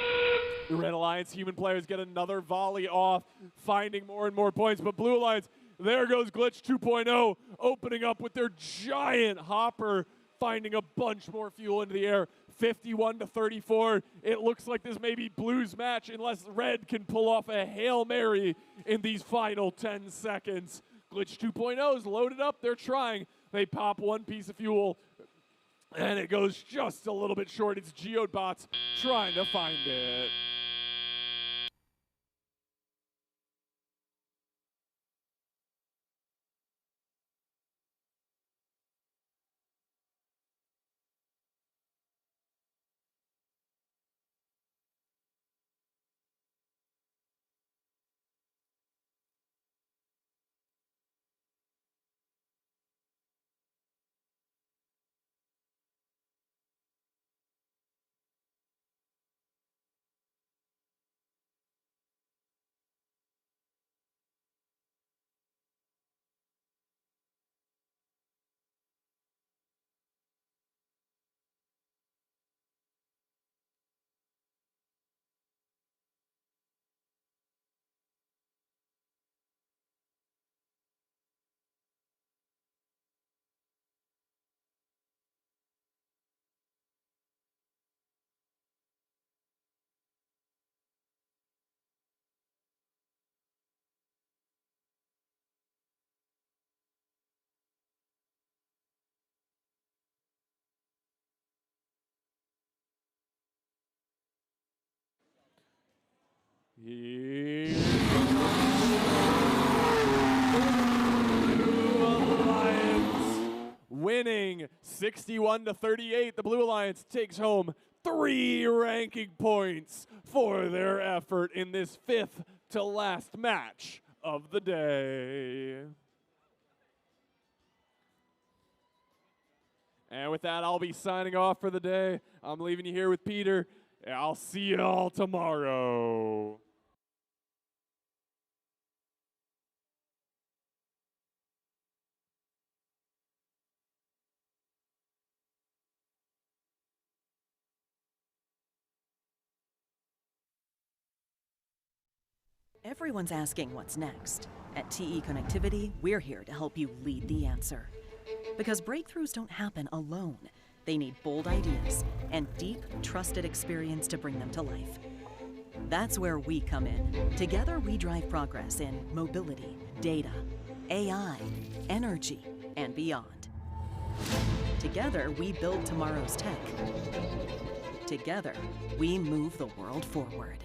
The Red Alliance human players get another volley off, finding more and more points, but Blue Alliance, there goes Glitch 2.0, opening up with their giant hopper, finding a bunch more fuel into the air. 51 to 34. It looks like this may be Blue's match unless Red can pull off a Hail Mary in these final 10 seconds. Glitch 2.0 is loaded up. They're trying. They pop one piece of fuel, and it goes just a little bit short. It's Geobots trying to find it. Blue Alliance winning 61 to 38. The Blue Alliance takes home 3 ranking points for their effort in this 5th to last match of the day. And with that, I'll be signing off for the day. I'm leaving you here with Peter. I'll see you all tomorrow. Everyone's asking what's next. At TE Connectivity, we're here to help you lead the answer. Because breakthroughs don't happen alone. They need bold ideas and deep, trusted experience to bring them to life. That's where we come in. Together, we drive progress in mobility, data, AI, energy, and beyond. Together, we build tomorrow's tech. Together, we move the world forward.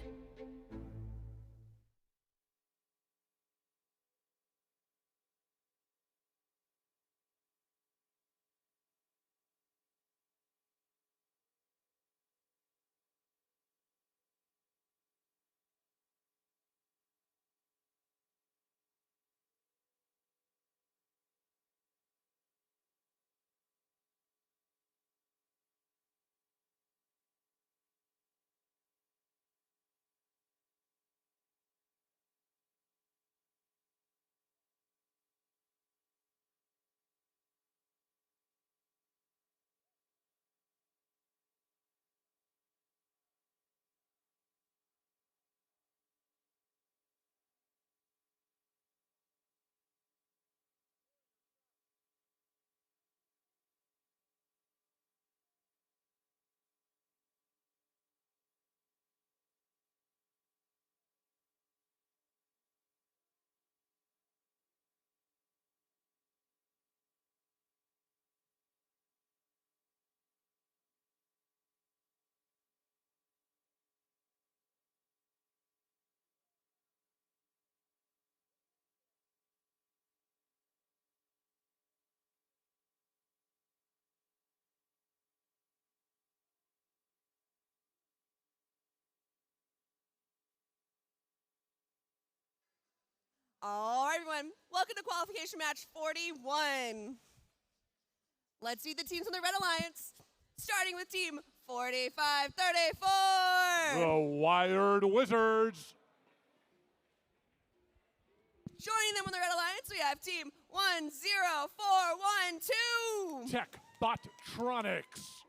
All right, everyone. Welcome to qualification match 41. Let's see the teams on the Red Alliance. Starting with team 4534. The Wired Wizards. Joining them on the Red Alliance, we have team 10412. Tech Botronics.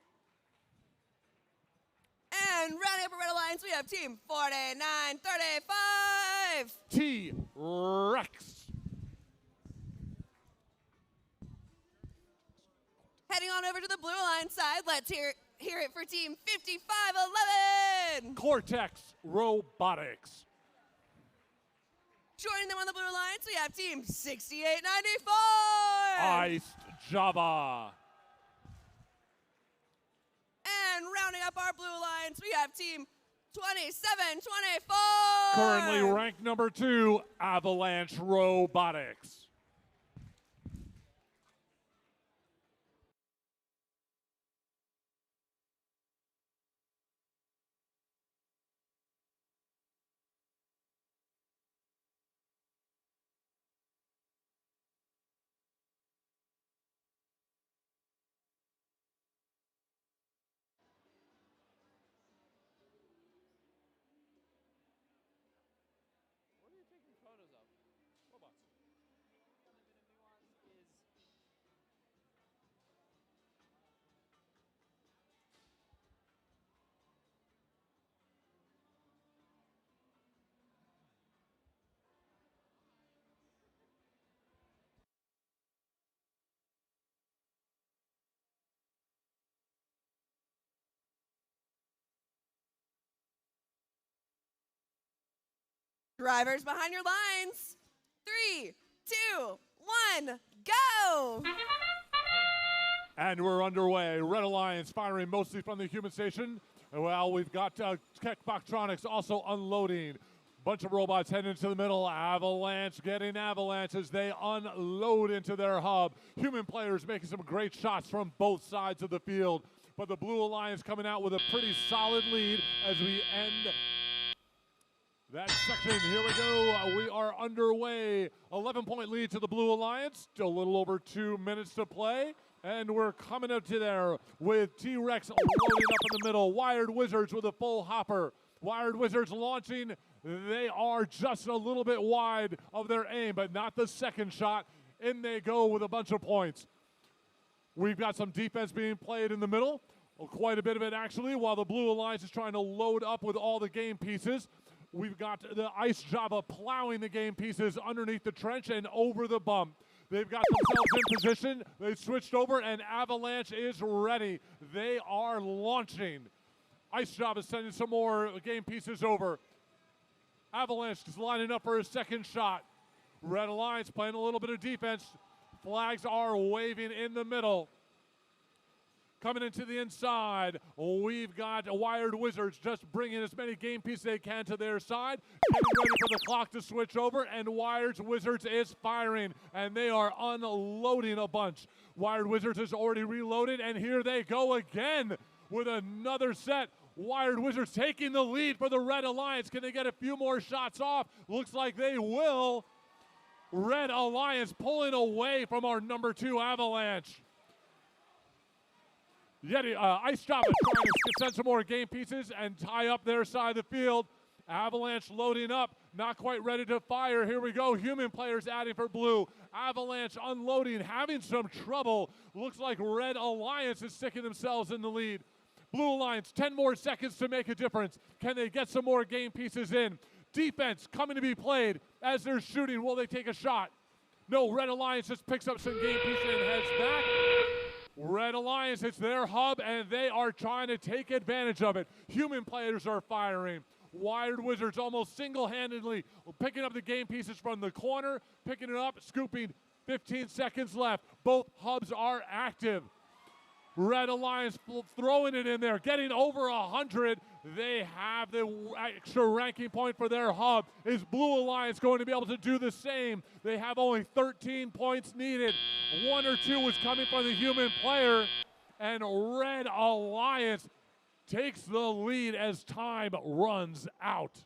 And rounding up a Red Alliance, we have team 4935. T-Rex. Heading on over to the Blue Alliance side, let's hear it for team 5511. Cortex Robotics. Joining them on the Blue Alliance, we have team 6894. Iced Java. And rounding up our Blue Alliance, we have team 2724. Currently ranked number 2, Avalanche Robotics. What are you taking photos of? Robots. Drivers behind your lines. 3, 2, 1, go! And we're underway. Red Alliance firing mostly from the human station. Well, we've got Tech Botronics also unloading. Bunch of robots heading into the middle. Avalanche getting avalanche as they unload into their hub. Human players making some great shots from both sides of the field. But the Blue Alliance coming out with a pretty solid lead as we end that section. Here we go. We are underway. 11-point lead to the Blue Alliance. Still a little over 2 minutes to play. And we're coming up to there with T-Rex loading up in the middle. Wired Wizards with a full hopper. Wired Wizards launching. They are just a little bit wide of their aim, but not the second shot. In they go with a bunch of points. We've got some defense being played in the middle. Quite a bit of it, actually, while the Blue Alliance is trying to load up with all the game pieces. We've got the Ice Java plowing the game pieces underneath the trench and over the bump. They've got themselves in position. They switched over, and Avalanche is ready. They are launching. Ice Java is sending some more game pieces over. Avalanche is lining up for a second shot. Red Alliance playing a little bit of defense. Flags are waving in the middle. Coming into the inside, we've got Wired Wizards just bringing as many game pieces they can to their side, getting ready for the clock to switch over, and Wired Wizards is firing, and they are unloading a bunch. Wired Wizards is already reloaded, and here they go again with another set. Wired Wizards taking the lead for the Red Alliance. Can they get a few more shots off? Looks like they will. Red Alliance pulling away from our number 2 Avalanche. Yeti, Ice Java trying to send some more game pieces and tie up their side of the field. Avalanche loading up, not quite ready to fire. Here we go, human players adding for blue. Avalanche unloading, having some trouble. Looks like Red Alliance is sticking themselves in the lead. Blue Alliance, 10 more seconds to make a difference. Can they get some more game pieces in? Defense coming to be played as they're shooting. Will they take a shot? No, Red Alliance just picks up some game pieces and heads back. Red Alliance, it's their hub, and they are trying to take advantage of it. Human players are firing. Wired Wizards almost single-handedly picking up the game pieces from the corner, picking it up, scooping. 15 seconds left. Both hubs are active. Red Alliance throwing it in there, getting over 100. They have the extra ranking point for their hub. Is Blue Alliance going to be able to do the same? They have only 13 points needed. 1 or 2 was coming from the human player, and Red Alliance takes the lead as time runs out.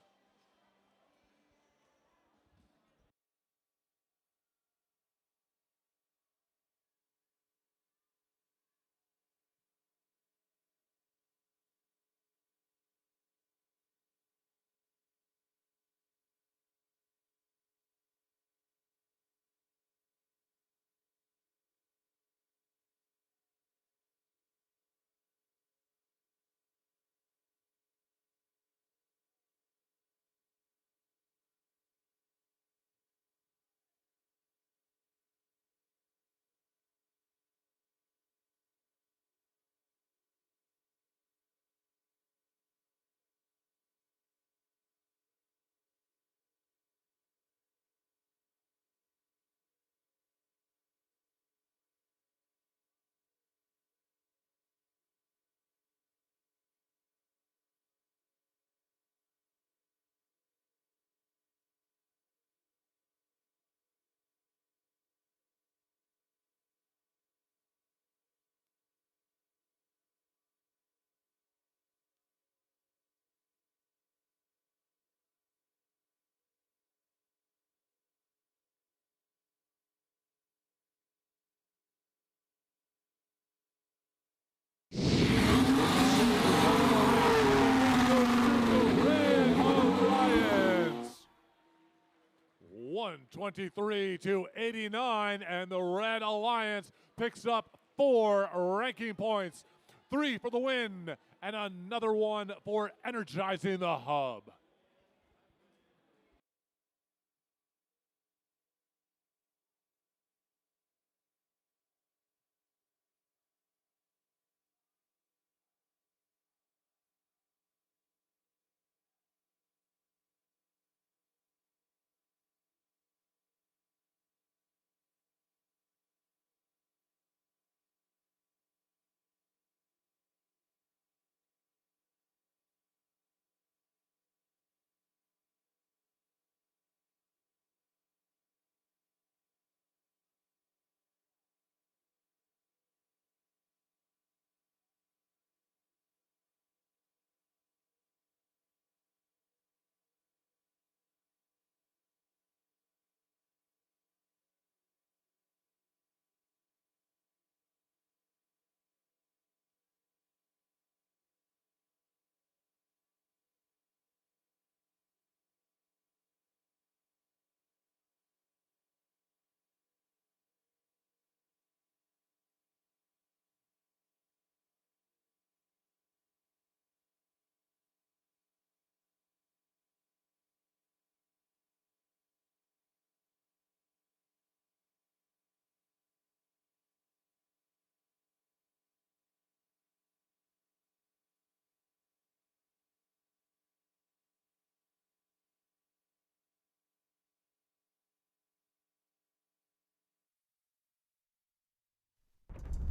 123 to 89, and the Red Alliance picks up 4 ranking points, 3 for the win, and another one for energizing the hub.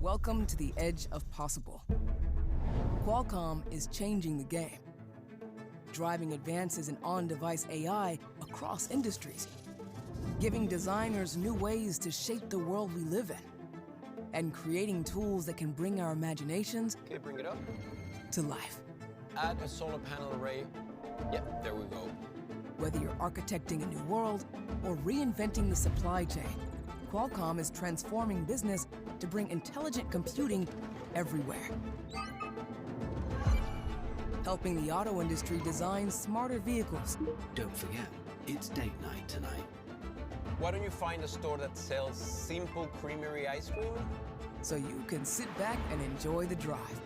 Welcome to the edge of possible. Qualcomm is changing the game, driving advances in on-device AI across industries, giving designers new ways to shape the world we live in, and creating tools that can bring our imaginations Okay, bring it up. to life. Add a solar panel array. Yep, there we go. Whether you're architecting a new world or reinventing the supply chain, Qualcomm is transforming business to bring intelligent computing everywhere. Helping the auto industry design smarter vehicles. Don't forget, it's date night tonight. Why don't you find a store that sells simple creamery ice cream? So you can sit back and enjoy the drive.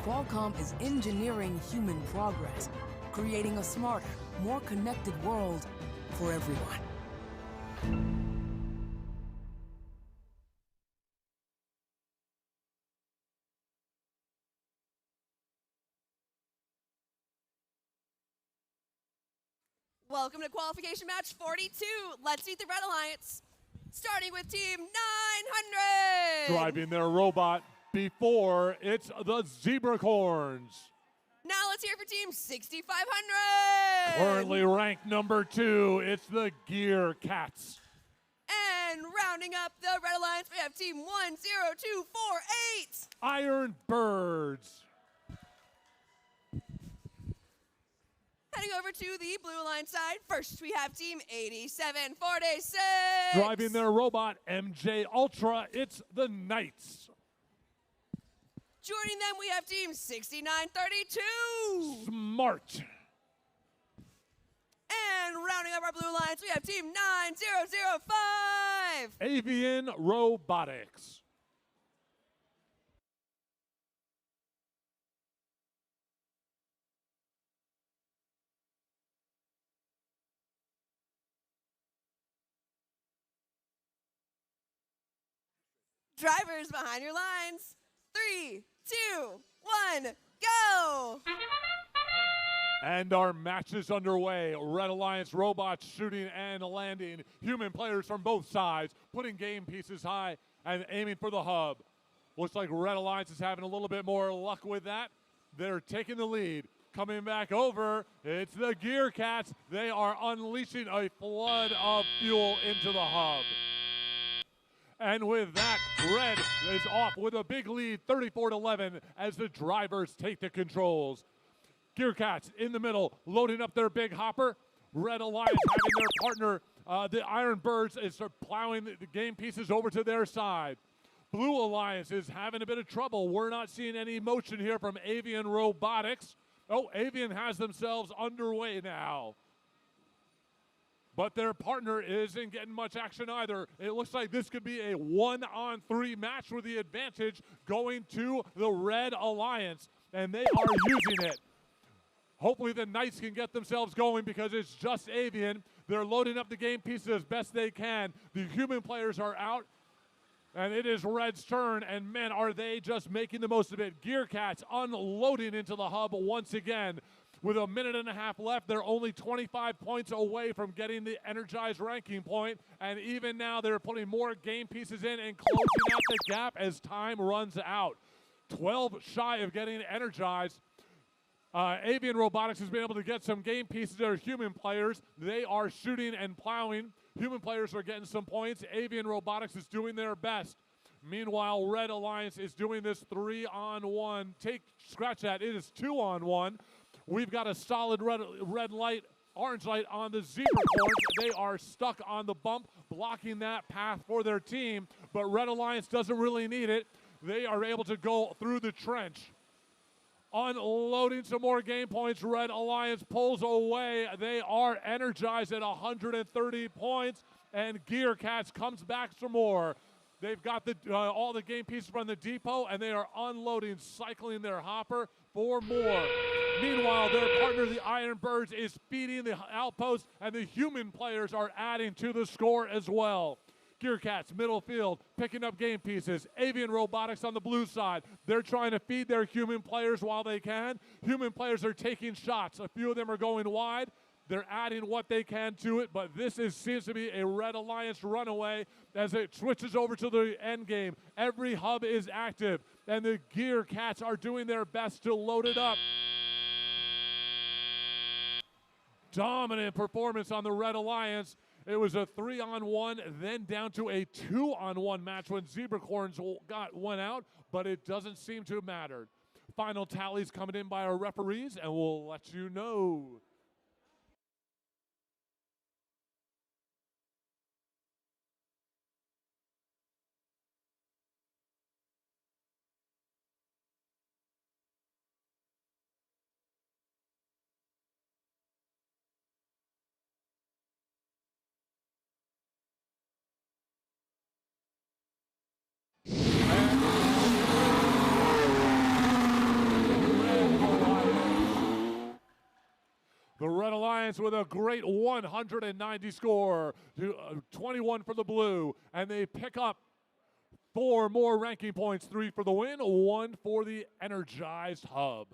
Qualcomm is engineering human progress, creating a smarter, more connected world for everyone. Welcome to qualification match 42. Let's meet the Red Alliance. Starting with team 900. Driving their robot before it's the Zebracorns. Now let's hear for team 6500. Currently ranked number 2, it's the Gear Cats. And rounding up the Red Alliance, we have team 10248. Iron Birds. Heading over to the Blue Alliance side, first we have team 8746. Driving their robot MJ Ultra, it's the Knights. Joining them, we have team 6932. Smart. And rounding up our Blue Alliance, we have team 9005. Avian Robotics. Drivers behind your lines. 3, 2, 1, go! And our match is underway. Red Alliance robots shooting and landing. Human players from both sides putting game pieces high and aiming for the hub. Looks like Red Alliance is having a little bit more luck with that. They're taking the lead. Coming back over, it's the Gear Cats. They are unleashing a flood of fuel into the hub. And with that, Red is off with a big lead, 34-11, as the drivers take the controls. Gear Cats in the middle, loading up their big hopper. Red Alliance having their partner, the Iron Birds, is plowing the game pieces over to their side. Blue Alliance is having a bit of trouble. We're not seeing any motion here from Avian Robotics. Oh, Avian has themselves underway now. but their partner isn't getting much action either. It looks like this could be a 1-on-3 match with the advantage going to the Red Alliance, and they are using it. Hopefully the Knights can get themselves going because it's just Avian. They're loading up the game pieces as best they can. The human players are out, and it is Red's turn, and man, are they just making the most of it. Gearcats unloading into the hub once again. With a minute and a half left, they're only 25 points away from getting the energized ranking point, and even now they're putting more game pieces in and closing out the gap as time runs out. 12 shy of getting energized. Avian Robotics has been able to get some game pieces that are human players. They are shooting and plowing. Human players are getting some points. Avian Robotics is doing their best. Meanwhile, Red Alliance is doing this 3-on-1. Scratch that, it is 2-on-1. We've got a solid red light, orange light on the zebra course. They are stuck on the bump, blocking that path for their team, but Red Alliance doesn't really need it. They are able to go through the trench. Unloading some more game points. Red Alliance pulls away. They are energized at 130 points, and Gearcats comes back some more. They've got all the game pieces from the depot, and they are unloading, cycling their hopper for more. Meanwhile, their partner, the Iron Birds, is feeding the outpost, and the human players are adding to the score as well. Gearcats, middle field, picking up game pieces. Avian Robotics on the blue side. They're trying to feed their human players while they can. Human players are taking shots. A few of them are going wide. They're adding what they can to it, but this seems to be a Red Alliance runaway as it switches over to the end game. Every hub is active, and the Gearcats are doing their best to load it up. Dominant performance on the Red Alliance. It was a 3-on-1, then down to a 2-on-1 match when Zebracorns went out, but it doesn't seem to have mattered. Final tallies coming in by our referees, and we'll let you know. The Red Alliance with a great 190 score, 21 for the blue, and they pick up 4 more ranking points, 3 for the win, 1 for the energized hub.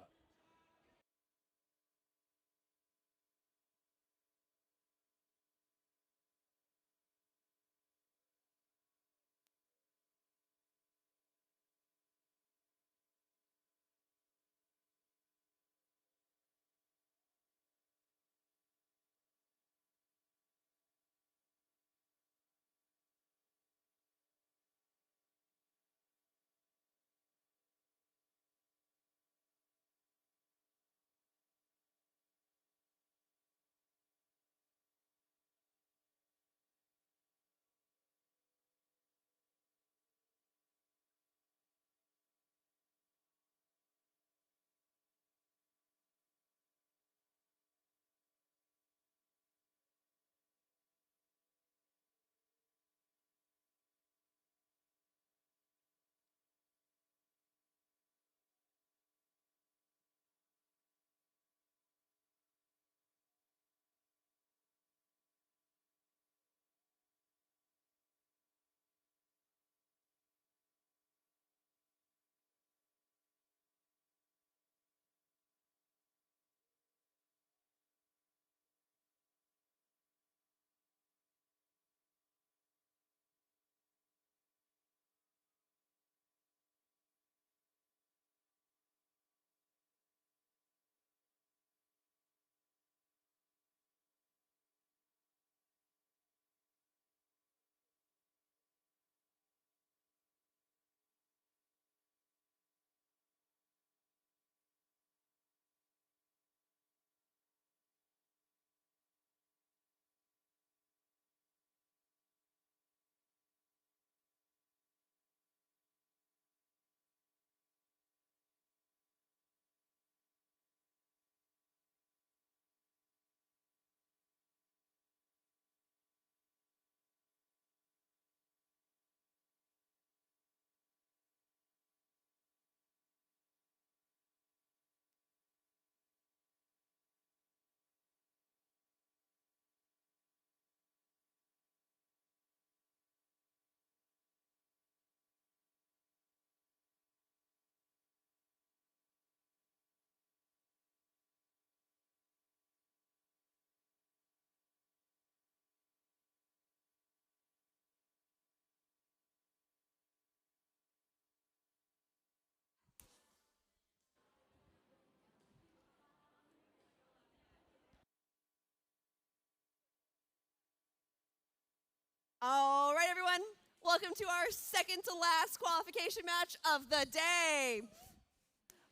All right, everyone. Welcome to our second to last qualification match of the day.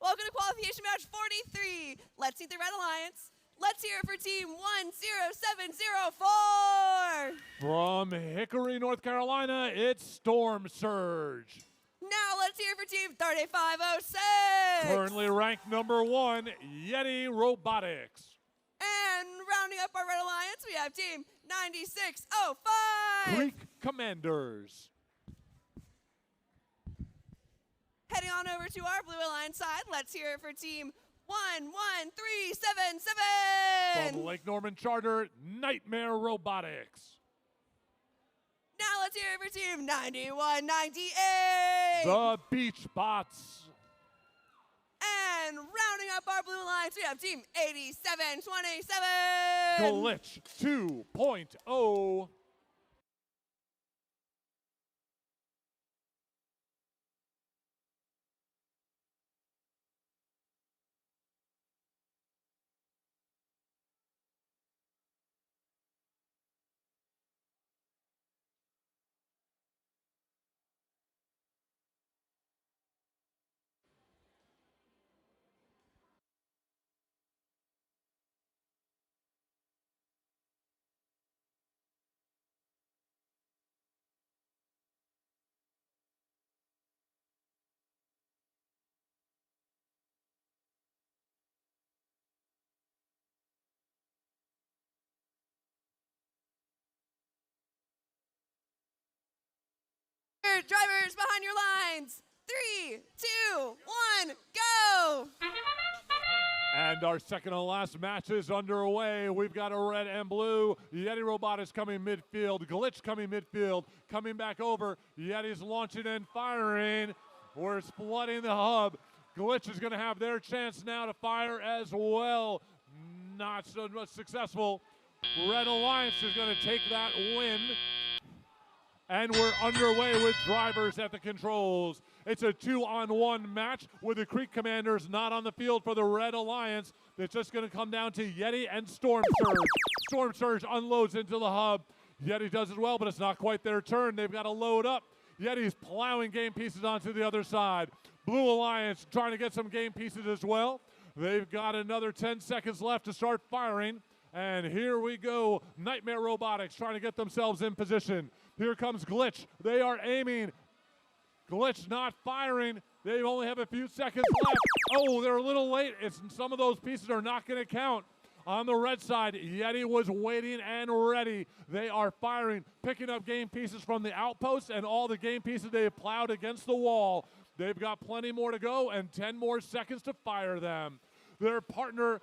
Welcome to qualification match 43. Let's meet the Red Alliance. Let's hear it for team 10704. From Hickory, North Carolina, it's Storm Surge. Now let's hear it for team 3506. Currently ranked number 1, Yeti Robotics. And rounding up our Red Alliance, we have team 9605. Creek Commanders. Heading on over to our Blue Alliance side, let's hear it for team 11377. From Lake Norman Charter, Nightmare Robotics. Now let's hear it for team 9198. The Beach Bots. And rounding up our Blue Alliance, we have team 8727. Glitch 2.0. Drivers behind your lines. 3, 2, 1, go! And our second and last match is underway. We've got a red and blue. Yeti Robotics coming midfield. Glitch coming midfield. Coming back over. Yeti's launching and firing. We're flooding the hub. Glitch is going to have their chance now to fire as well. Not so much successful. Red Alliance is going to take that win. And we're underway with drivers at the controls. It's a 2-on-1 match with the Creek Commanders not on the field for the Red Alliance. It's just going to come down to Yeti and Storm Surge. Storm Surge unloads into the hub. Yeti does as well, but it's not quite their turn. They've got to load up. Yeti's plowing game pieces onto the other side. Blue Alliance trying to get some game pieces as well. They've got another 10 seconds left to start firing. And here we go. Nightmare Robotics trying to get themselves in position. Here comes Glitch. They are aiming. Glitch not firing. They only have a few seconds left. Oh, they're a little late. Some of those pieces are not going to count. On the red side, Yeti was waiting and ready. They are firing, picking up game pieces from the outposts and all the game pieces they have plowed against the wall. They've got plenty more to go and 10 more seconds to fire them. Their partner,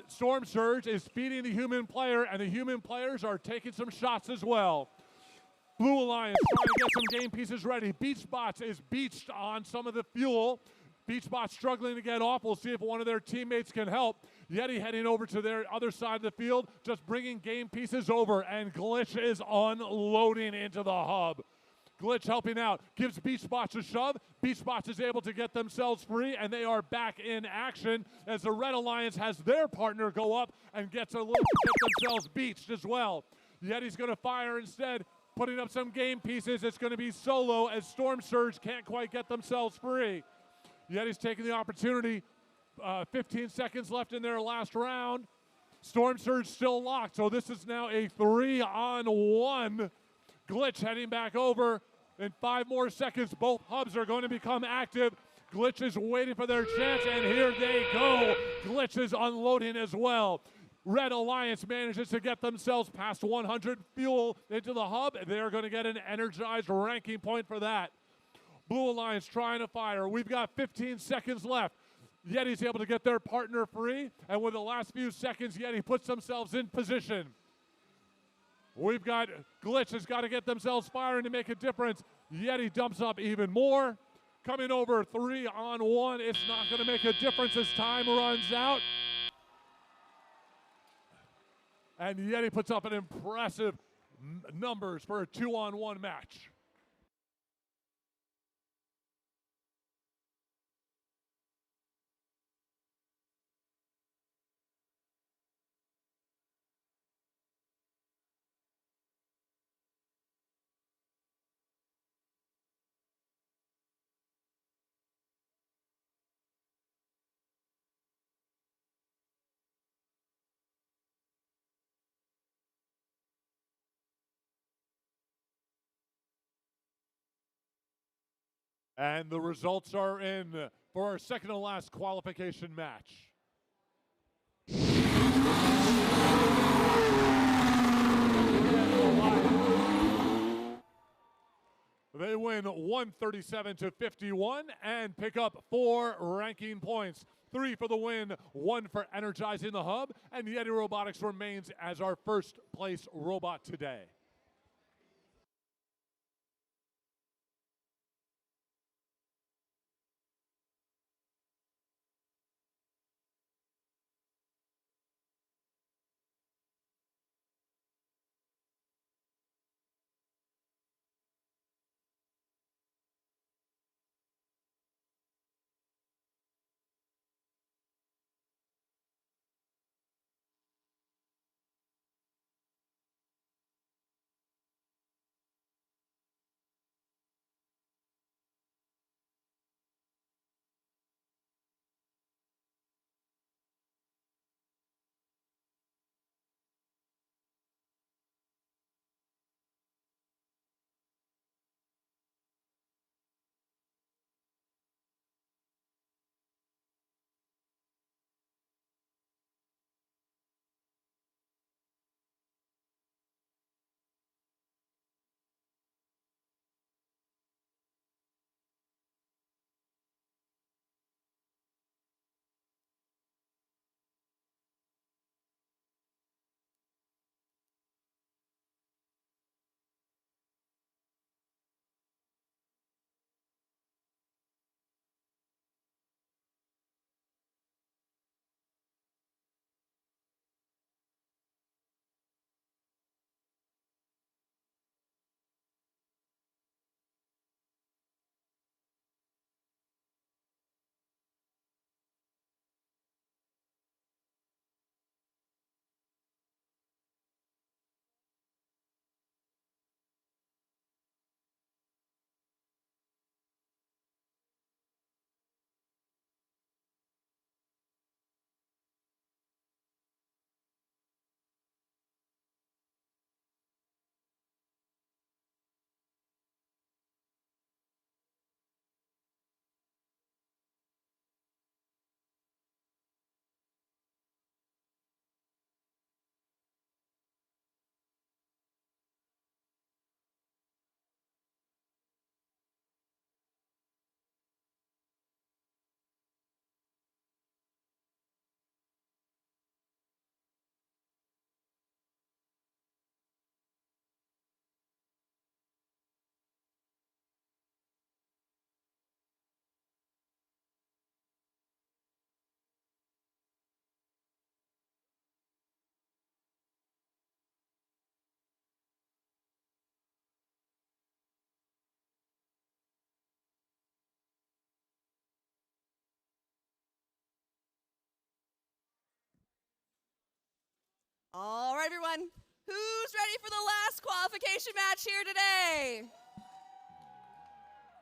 Storm Surge, is speeding the human player, and the human players are taking some shots as well. Blue Alliance trying to get some game pieces ready. Beachbots is beached on some of the fuel. Beachbot struggling to get off. We'll see if one of their teammates can help. Yeti heading over to their other side of the field, just bringing game pieces over, and Glitch is unloading into the hub. Glitch helping out, gives Beachbots a shove. Beachbots is able to get themselves free, and they are back in action as the Red Alliance has their partner go up and get themselves beached as well. Yeti's going to fire instead, putting up some game pieces. It's going to be solo as Storm Surge can't quite get themselves free. Yeti's taking the opportunity. 15 seconds left in their last round. Storm Surge still locked, so this is now a 3-on-1. Glitch heading back over. In 5 more seconds, both hubs are going to become active. Glitch is waiting for their chance, and here they go. Glitch is unloading as well. Red Alliance manages to get themselves past 100 fuel into the hub. They're going to get an energized ranking point for that. Blue Alliance trying to fire. We've got 15 seconds left. Yeti's able to get their partner free, and with the last few seconds, Yeti puts themselves in position. We've got Glitch has got to get themselves firing to make a difference. Yeti dumps up even more. Coming over 3-on-1. It's not going to make a difference as time runs out. And Yeti puts up an impressive numbers for a 2-on-1 match. And the results are in for our second to last qualification match. They win 137-51 and pick up 4 ranking points. 3 for the win, 1 for energizing the hub, and Yeti Robotics remains as our first place robot today. All right, everyone. Who's ready for the last qualification match here today?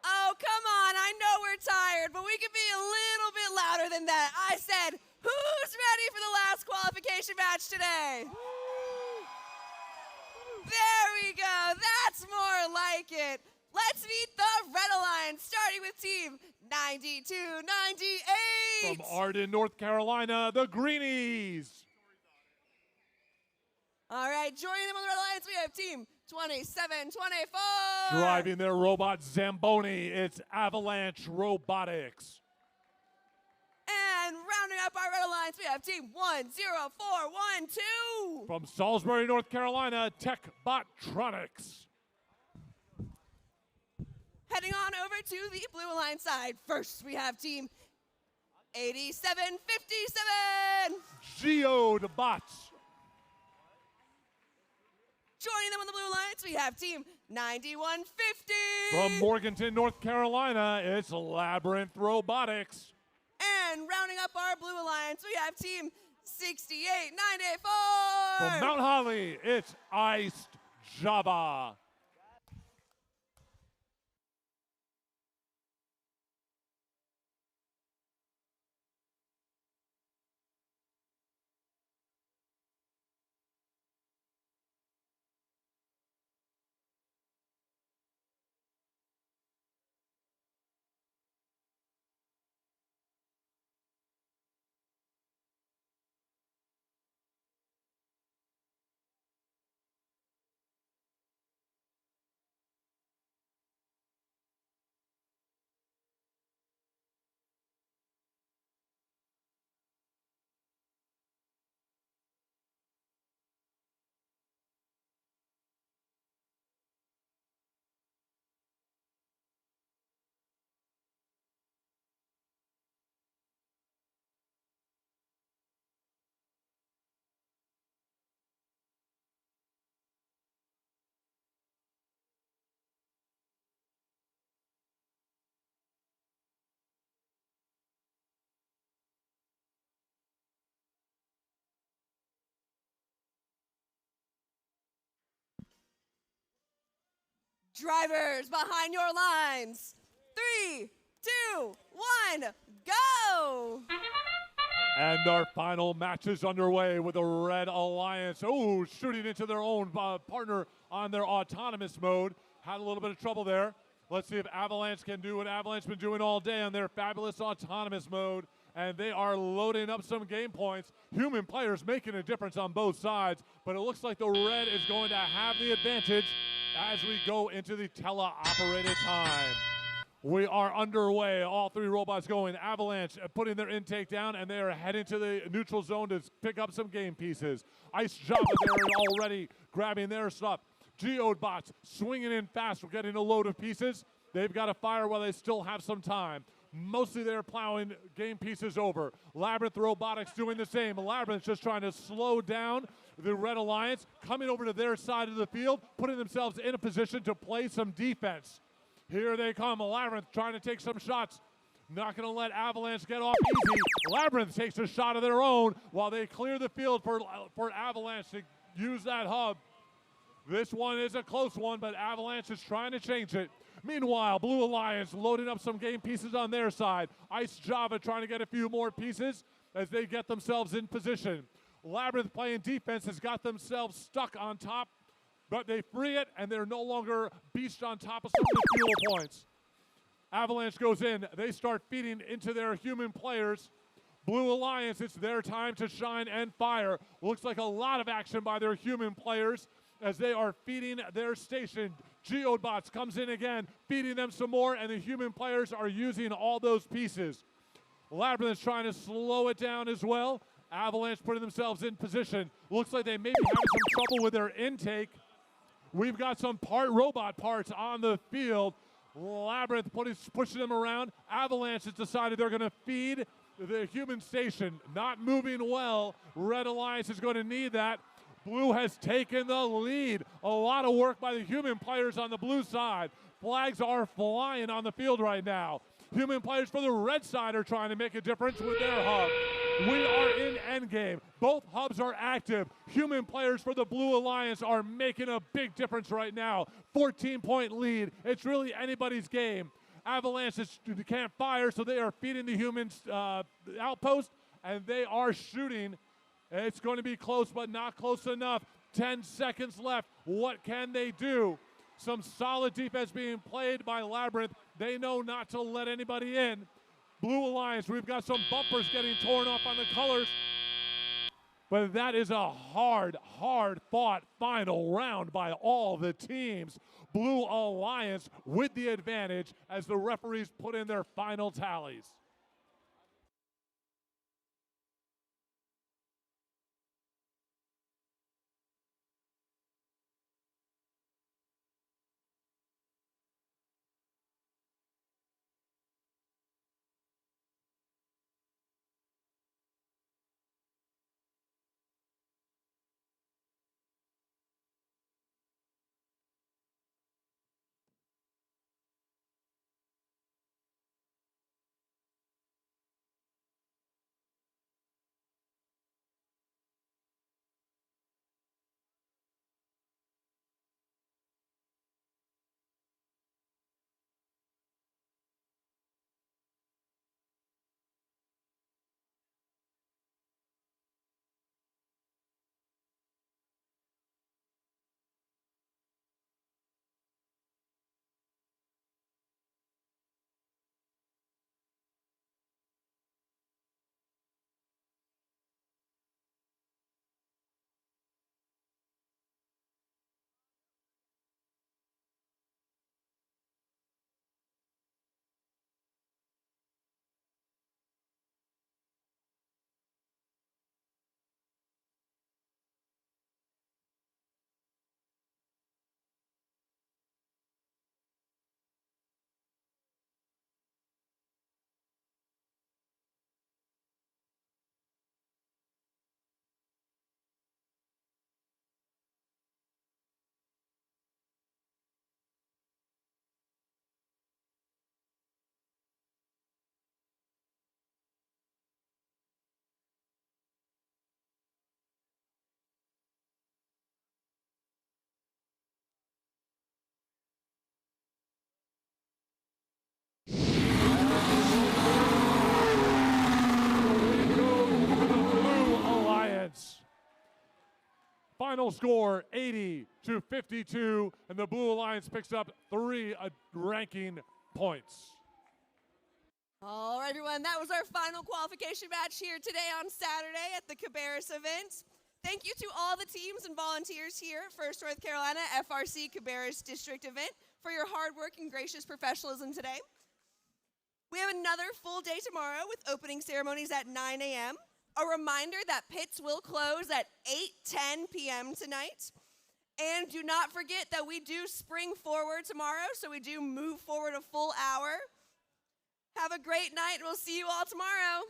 Oh, come on. I know we're tired, but we can be a little bit louder than that. I said, who's ready for the last qualification match today? There we go. That's more like it. Let's meet the Red Alliance, starting with team 9298. From Arden, North Carolina, the Greenies. All right, joining them on the Red Alliance, we have team 2724. Driving their robot Zamboni, it's Avalanche Robotics. And rounding up our Red Alliance, we have team 10412. From Salisbury, North Carolina, TechBottronics. Heading on over to the Blue Alliance side. First, we have team 8757. Geobots. Joining them on the Blue Alliance, we have team 9150. From Morganton, North Carolina, it's Labyrinth Robotics. And rounding up our Blue Alliance, we have team 68984. From Mount Holly, it's Iced Java. Drivers behind your lines. 3, 2, 1, go! And our final match is underway with the Red Alliance. Oh, shooting into their own partner on their autonomous mode. Had a little bit of trouble there. Let's see if Avalanche can do what Avalanche been doing all day on their fabulous autonomous mode. And they are loading up some game points. Human players making a difference on both sides, but it looks like the Red is going to have the advantage as we go into the teleoperated time. We are underway. All three robots going. Avalanche putting their intake down, and they are heading to the neutral zone to pick up some game pieces. Ice Java there already grabbing their stuff. Geobots swinging in fast. We're getting a load of pieces. They've got to fire while they still have some time. Mostly they're plowing game pieces over. Labyrinth Robotics doing the same. Labyrinth just trying to slow down the Red Alliance, coming over to their side of the field, putting themselves in a position to play some defense. Here they come. Labyrinth trying to take some shots. Not going to let Avalanche get off easy. Labyrinth takes a shot of their own while they clear the field for Avalanche to use that hub. This one is a close one, but Avalanche is trying to change it. Meanwhile, Blue Alliance loading up some game pieces on their side. Ice Java trying to get a few more pieces as they get themselves in position. Labyrinth playing defense has got themselves stuck on top, but they free it, and they're no longer beached on top of some of the fuel points. Avalanche goes in. They start feeding into their human players. Blue Alliance, it's their time to shine and fire. Looks like a lot of action by their human players as they are feeding their station. Geobots comes in again, feeding them some more, and the human players are using all those pieces. Labyrinth is trying to slow it down as well. Avalanche putting themselves in position. Looks like they may be having some trouble with their intake. We've got some robot parts on the field. Labyrinth pushing them around. Avalanche has decided they're going to feed the human station. Not moving well. Red Alliance is going to need that. Blue has taken the lead. A lot of work by the human players on the blue side. Flags are flying on the field right now. Human players for the red side are trying to make a difference with their hub. We are in endgame. Both hubs are active. Human players for the Blue Alliance are making a big difference right now. 14-point lead. It's really anybody's game. Avalanche can't fire, so they are feeding the humans outpost, and they are shooting. It's going to be close, but not close enough. 10 seconds left. What can they do? Some solid defense being played by Labyrinth. They know not to let anybody in. Blue Alliance, we've got some bumpers getting torn off on the colors. But that is a hard fought final round by all the teams. Blue Alliance with the advantage as the referees put in their final tallies. Final score 80-52, and the Blue Alliance picks up 3 ranking points. All right, everyone, that was our final qualification match here today on Saturday at the Cabarrus event. Thank you to all the teams and volunteers here at First North Carolina FRC Cabarrus District event for your hard work and gracious professionalism today. We have another full day tomorrow with opening ceremonies at 9 a.m. A reminder that pits will close at 8:10 p.m. tonight. And do not forget that we do spring forward tomorrow, so we do move forward a full hour. Have a great night, and we'll see you all tomorrow.